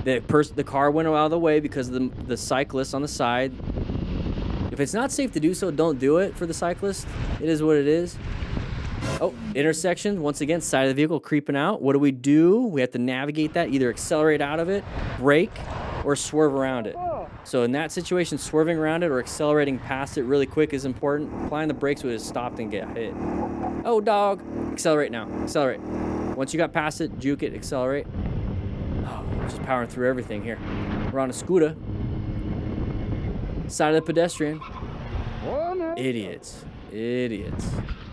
The car went out of the way because of the cyclist on the side. If it's not safe to do so, don't do it for the cyclist. It is what it is. Oh, intersection. Once again, side of the vehicle creeping out. What do? We have to navigate that. Either accelerate out of it, brake, or swerve around it. So in that situation, swerving around it or accelerating past it really quick is important. Applying the brakes would have stopped and get hit. Oh, dog. Accelerate now. Accelerate. Once you got past it, juke it, accelerate. Oh, just powering through everything here. We're on a scooter. Side of the pedestrian. Idiots.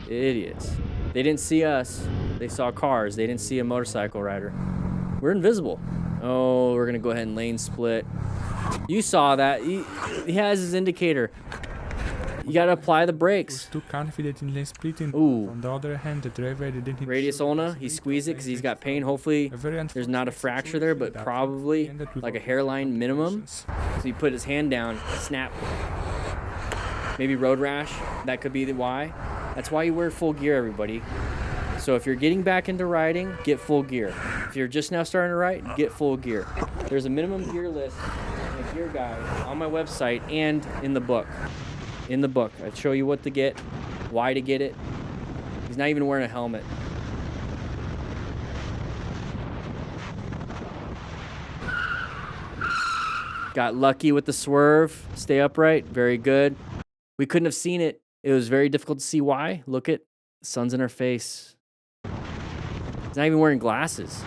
They didn't see us. They saw cars. They didn't see a motorcycle rider. We're invisible. Oh, we're going to go ahead and lane split. You saw that. He has his indicator. You got to apply the brakes. Too confident in lane splitting. Ooh. On the other hand, the driver didn't. Radius ulna. He squeezed it because he's got pain. Hopefully, there's not a fracture there, but probably like a hairline minimum. So he put his hand down, snap. Maybe road rash. That could be the why. That's why you wear full gear, everybody. So if you're getting back into riding, get full gear. If you're just now starting to ride, get full gear. There's a minimum gear list and a gear guide on my website and in the book. In the book, I show you what to get, why to get it. He's not even wearing a helmet. Got lucky with the swerve. Stay upright. Very good. We couldn't have seen it. It was very difficult to see why. Look at the sun's in our face. He's not even wearing glasses.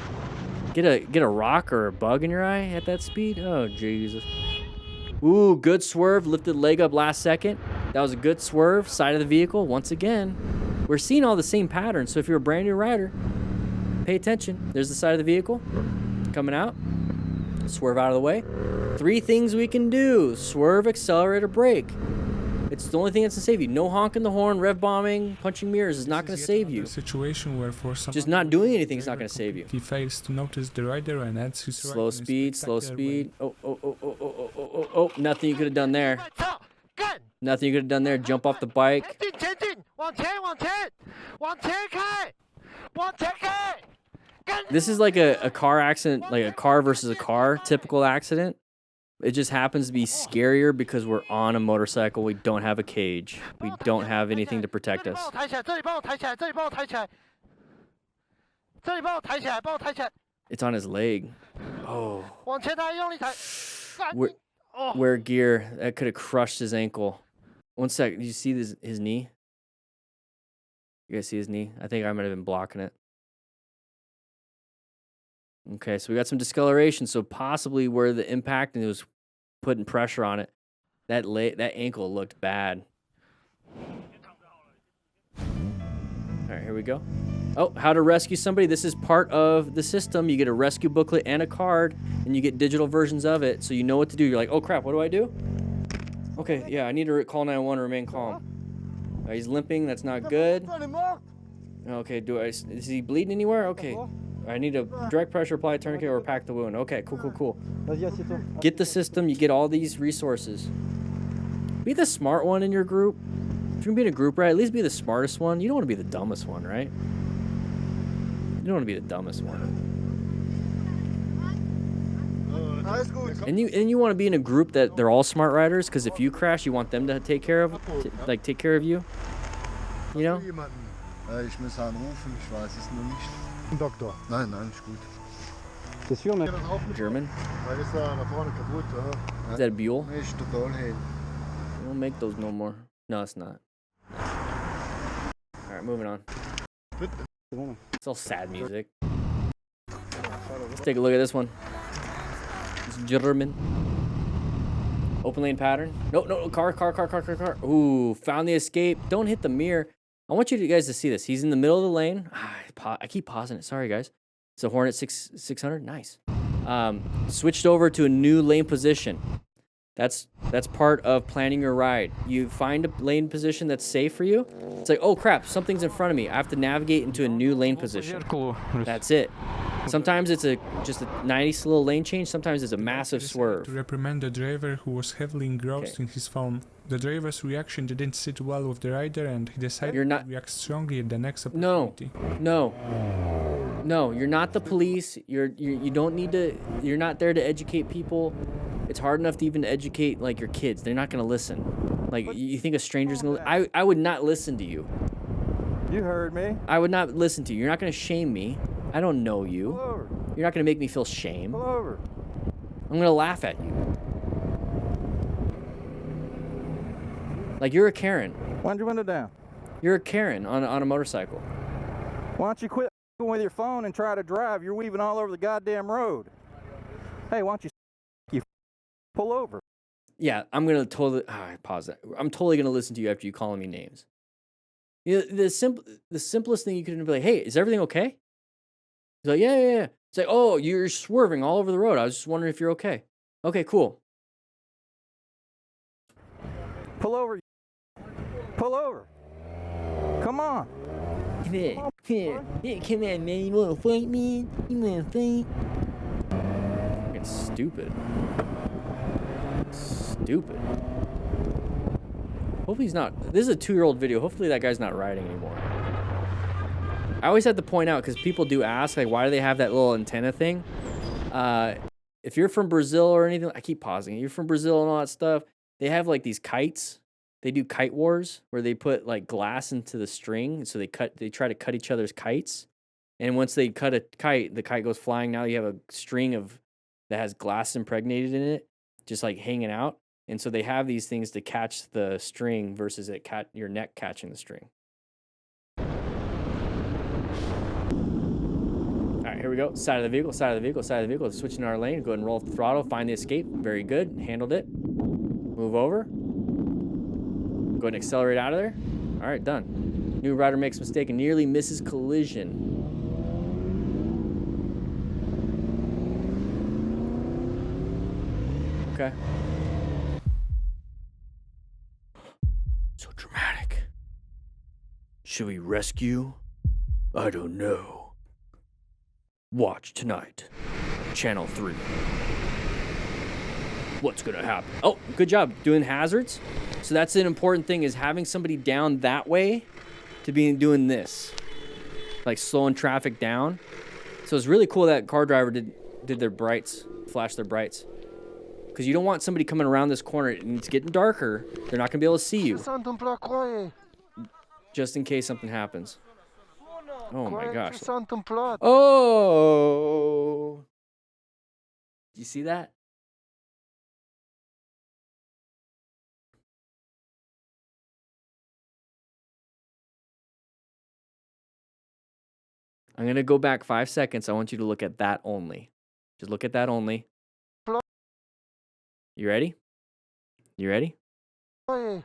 Get a rock or a bug in your eye at that speed? Oh, Jesus. Ooh, good swerve. Lifted leg up last second. That was a good swerve. Side of the vehicle. Once again, we're seeing all the same patterns. So if you're a brand new rider, pay attention. There's the side of the vehicle coming out. Swerve out of the way. 3 things we can do. Swerve, accelerate, or brake. It's the only thing that's going to save you. No honking the horn, rev bombing, punching mirrors is not going to save you. Situation where for some just not doing anything is not going to save you. He fails to notice the rider and adds his slow speed. Oh, nothing you could have done there. Nothing you could have done there. Jump off the bike. This is like a car accident, like a car versus a car typical accident. It just happens to be scarier because we're on a motorcycle. We don't have a cage. We don't have anything to protect us. It's on his leg. Oh. Wear gear. That could have crushed his ankle. One sec. Did you see his knee? You guys see his knee? I think I might have been blocking it. Okay, so we got some discoloration. So possibly where the impact and it was putting pressure on it, that ankle looked bad. All right, here we go. Oh, how to rescue somebody. This is part of the system. You get a rescue booklet and a card, and you get digital versions of it, so you know what to do. You're like, oh crap, what do I do? Okay, yeah, I need to call 911 and remain calm. He's limping. That's not good. Okay, is he bleeding anywhere? Okay. I need a direct pressure apply, tourniquet, or pack the wound. Okay, cool. Get the system. You get all these resources. Be the smart one in your group. If you're going to be in a group, right, at least be the smartest one. You don't want to be the dumbest one, right? You don't want to be the dumbest one. And you want to be in a group that they're all smart riders, because if you crash, you want them to take care of you. You know? Ich muss anrufen, ich weiß es noch nicht. Doktor. Nein, ist gut. Das German? Weil ist da vorne kaputt, oder? Is that a Buell? Nee, ist total hell. We don't make those no more. No, it's not. Alright, moving on. It's all sad music. Let's take a look at this one. It's German. Open lane pattern. No, car. Ooh, found the escape. Don't hit the mirror. I want you guys to see this. He's in the middle of the lane. I keep pausing it. Sorry, guys. It's a Hornet 600. Nice. Switched over to a new lane position. That's part of planning your ride. You find a lane position that's safe for you. It's like, oh crap, something's in front of me. I have to navigate into a new lane position. That's it. Sometimes it's just a nice little lane change. Sometimes it's a massive swerve. To reprimand the driver who was heavily engrossed in his phone. The driver's reaction didn't sit well with the rider, and he decided to react strongly at the next opportunity. No, you're not the police. You don't need to. You're not there to educate people. It's hard enough to even educate like your kids. They're not gonna listen. Like, you think a stranger's gonna? I would not listen to you. You heard me. I would not listen to you. You're not gonna shame me. I don't know you. Pull over. You're not gonna make me feel shame. Pull over. I'm gonna laugh at you. Like, you're a Karen. Wind your window down. You're a Karen on a motorcycle. Why don't you quit with your phone and try to drive? You're weaving all over the goddamn road. Hey, why don't you pull over? Yeah, I'm gonna totally pause that. I'm totally gonna listen to you after you calling me names. You know, the simplest thing you could be like, hey, is everything okay? He's like, yeah. It's like, oh, you're swerving all over the road. I was just wondering if you're okay. Okay, cool. Pull over. Pull over. Come on. Come on, man. You wanna fight, man? You wanna fight? Fucking stupid. Hopefully he's not. This is a 2-year-old video. Hopefully that guy's not riding anymore. I always have to point out, because people do ask, like, why do they have that little antenna thing? If you're from Brazil or anything, I keep pausing. You're from Brazil and all that stuff. They have like these kites. They do kite wars where they put like glass into the string. So they try to cut each other's kites. And once they cut a kite, the kite goes flying. Now you have a string that has glass impregnated in it, just like hanging out. And so they have these things to catch the string versus your neck catching the string. All right, here we go. Side of the vehicle. Switching our lane. Go ahead and roll the throttle. Find the escape. Very good. Handled it. Move over. Go ahead and accelerate out of there. All right, done. New rider makes mistake and nearly misses collision. Okay. So dramatic. Should we rescue? I don't know. Watch tonight. Channel 3. What's gonna happen? Oh, good job doing hazards. So that's an important thing, is having somebody down that way to be doing this. Like slowing traffic down. So it's really cool that car driver did their brights, flash their brights. Because you don't want somebody coming around this corner and it's getting darker. They're not gonna be able to see you. Just in case something happens. Oh my gosh. Oh! Did you see that? I'm going to go back 5 seconds. I want you to look at that only. Just look at that only. You ready? You ready? I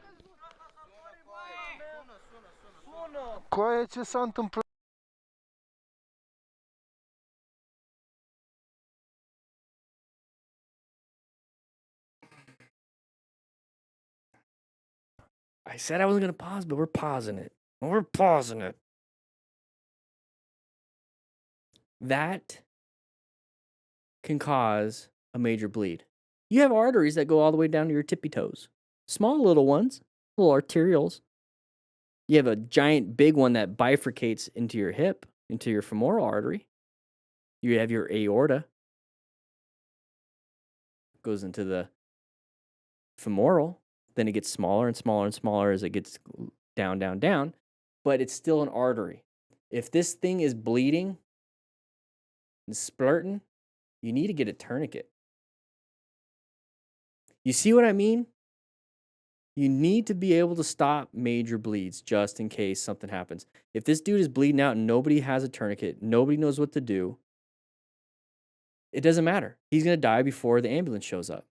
said I wasn't going to pause, but we're pausing it. We're pausing it. That can cause a major bleed. You have arteries that go all the way down to your tippy toes. Small little ones, little arterioles. You have a giant big one that bifurcates into your hip, into your femoral artery. You have your aorta. goes into the femoral. Then it gets smaller and smaller and smaller as it gets down, down, down. But it's still an artery. If this thing is bleeding and splurting, you need to get a tourniquet. You see what I mean? You need to be able to stop major bleeds just in case something happens. If this dude is bleeding out and nobody has a tourniquet, nobody knows what to do, it doesn't matter. He's going to die before the ambulance shows up.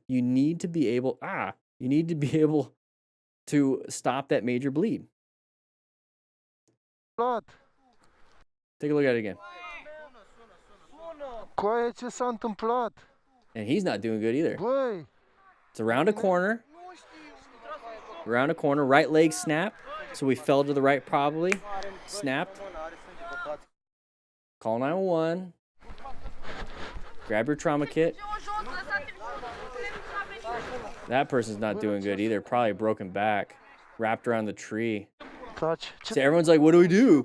You need to be able, to stop that major bleed. Blood. Take a look at it again. And he's not doing good either. It's around a corner. Around a corner. Right leg snap. So we fell to the right probably. Snapped. Call 911. Grab your trauma kit. That person's not doing good either. Probably a broken back. Wrapped around the tree. So everyone's like, what do we do?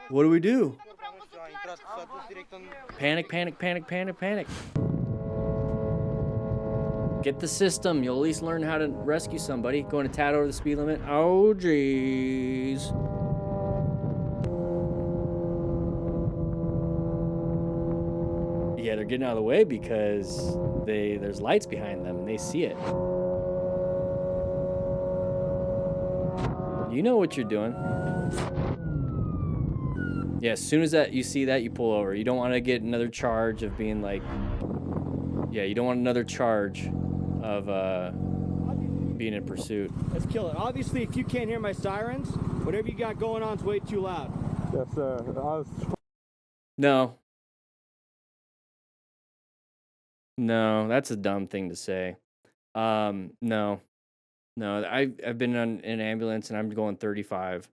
What do we do? Panic, panic, panic, panic, panic. Get the system. You'll at least learn how to rescue somebody. Going a tad over the speed limit. Oh, jeez. Yeah, they're getting out of the way because there's lights behind them and they see it. You know what you're doing. Yeah, as soon as you see that, you pull over. You don't want to get another charge of being like... Yeah, you don't want another charge of being in pursuit. Let's kill it. Obviously, if you can't hear my sirens, whatever you got going on is way too loud. Yes, sir. No. No, that's a dumb thing to say. No. I've been in an ambulance and I'm going 35,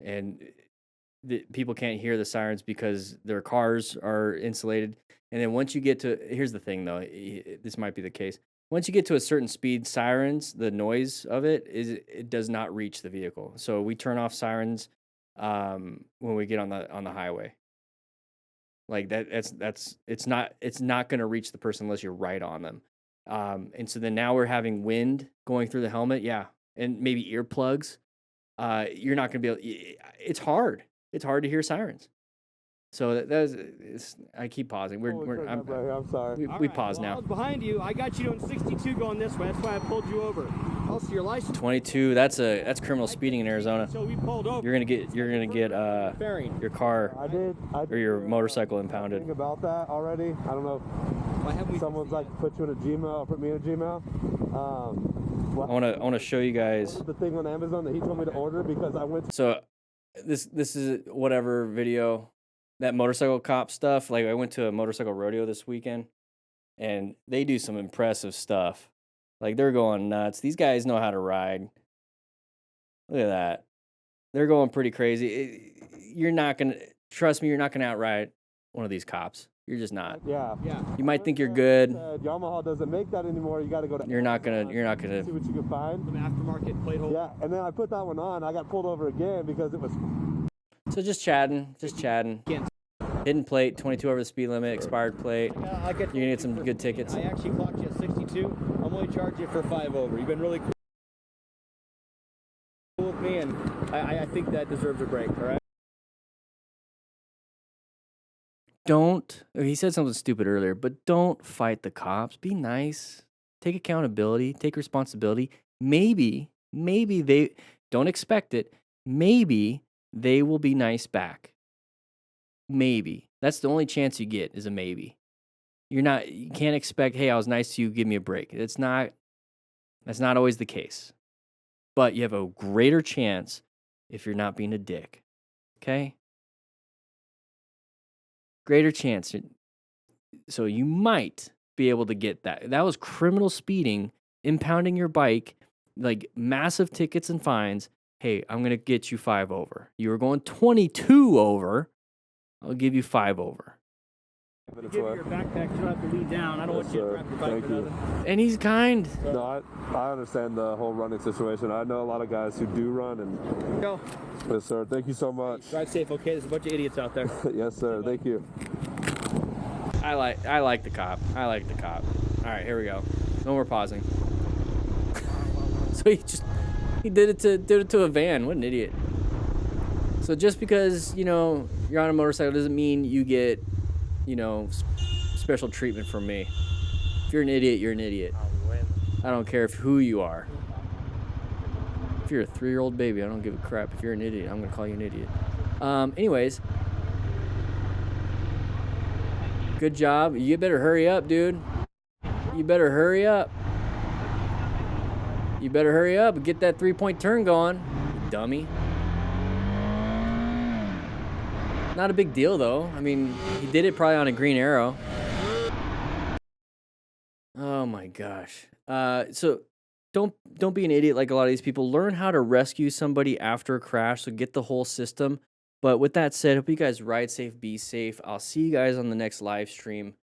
and people can't hear the sirens because their cars are insulated. And then once you get to, here's the thing though, this might be the case. Once you get to a certain speed, sirens, the noise of it does not reach the vehicle. So we turn off sirens when we get on the highway. Like it's not going to reach the person unless you're right on them. And so then now we're having wind going through the helmet. Yeah. And maybe earplugs. You're not going to be able, it's hard. It's hard to hear sirens. So I keep pausing. I'm sorry. We pause now. I was behind you. I got you doing 62 going this way. That's why I pulled you over. Also, your license. 22. That's criminal speeding in Arizona. So we pulled over. You're gonna get your car or your motorcycle impounded. Think about that already. I don't know. Someone's like put you in a Gmail or put me in a Gmail. I want to show you guys the thing on Amazon that he told me to order because I went. So this is whatever video. That motorcycle cop stuff, like I went to a motorcycle rodeo this weekend, and they do some impressive stuff. Like they're going nuts. These guys know how to ride. Look at that. They're going pretty crazy. You're not gonna outride one of these cops. You're just not. Yeah. You might think you're good. Yamaha doesn't make that anymore. You got to go to. You're not gonna see what you can find. Some aftermarket plate holder. Yeah, and then I put that one on. I got pulled over again because it was. So just chatting. Hidden plate, 22 over the speed limit, expired plate. You're gonna get some good tickets. I actually clocked you at 62. I'm only charging you for 5 over. You've been really cool with me, and I think that deserves a break. All right. He said something stupid earlier, but don't fight the cops. Be nice. Take accountability. Take responsibility. Maybe they don't expect it. Maybe they will be nice back. Maybe. That's the only chance you get is a maybe. You can't expect, hey, I was nice to you, give me a break. That's not always the case. But you have a greater chance if you're not being a dick. Okay? Greater chance. So you might be able to get that. That was criminal speeding, impounding your bike, like massive tickets and fines. Hey, I'm going to get you 5 over. You were going 22 over. I'll give you 5 over. Give you your backpack. You don't have to lean down. I don't want you to wrap your bike or nothing. And he's kind. No, I understand the whole running situation. I know a lot of guys who do run. And go. Yes, sir. Thank you so much. Drive safe, okay? There's a bunch of idiots out there. Yes, sir. Thank you. I like the cop. I like the cop. All right, here we go. No more pausing. So he did it to a van. What an idiot. So just because, you know, you're on a motorcycle doesn't mean you get, you know, special treatment from me. If you're an idiot, you're an idiot. I don't care who you are. If you're a 3-year-old baby, I don't give a crap. If you're an idiot, I'm gonna call you an idiot. Anyways, good job. You better hurry up, dude. You better hurry up. You better hurry up and get that 3-point turn going, you dummy. Not a big deal though. I mean, he did it probably on a green arrow. Oh my gosh. So don't be an idiot like a lot of these people. Learn how to rescue somebody after a crash, so get the whole system. But with that said, hope you guys ride safe, be safe. I'll see you guys on the next live stream.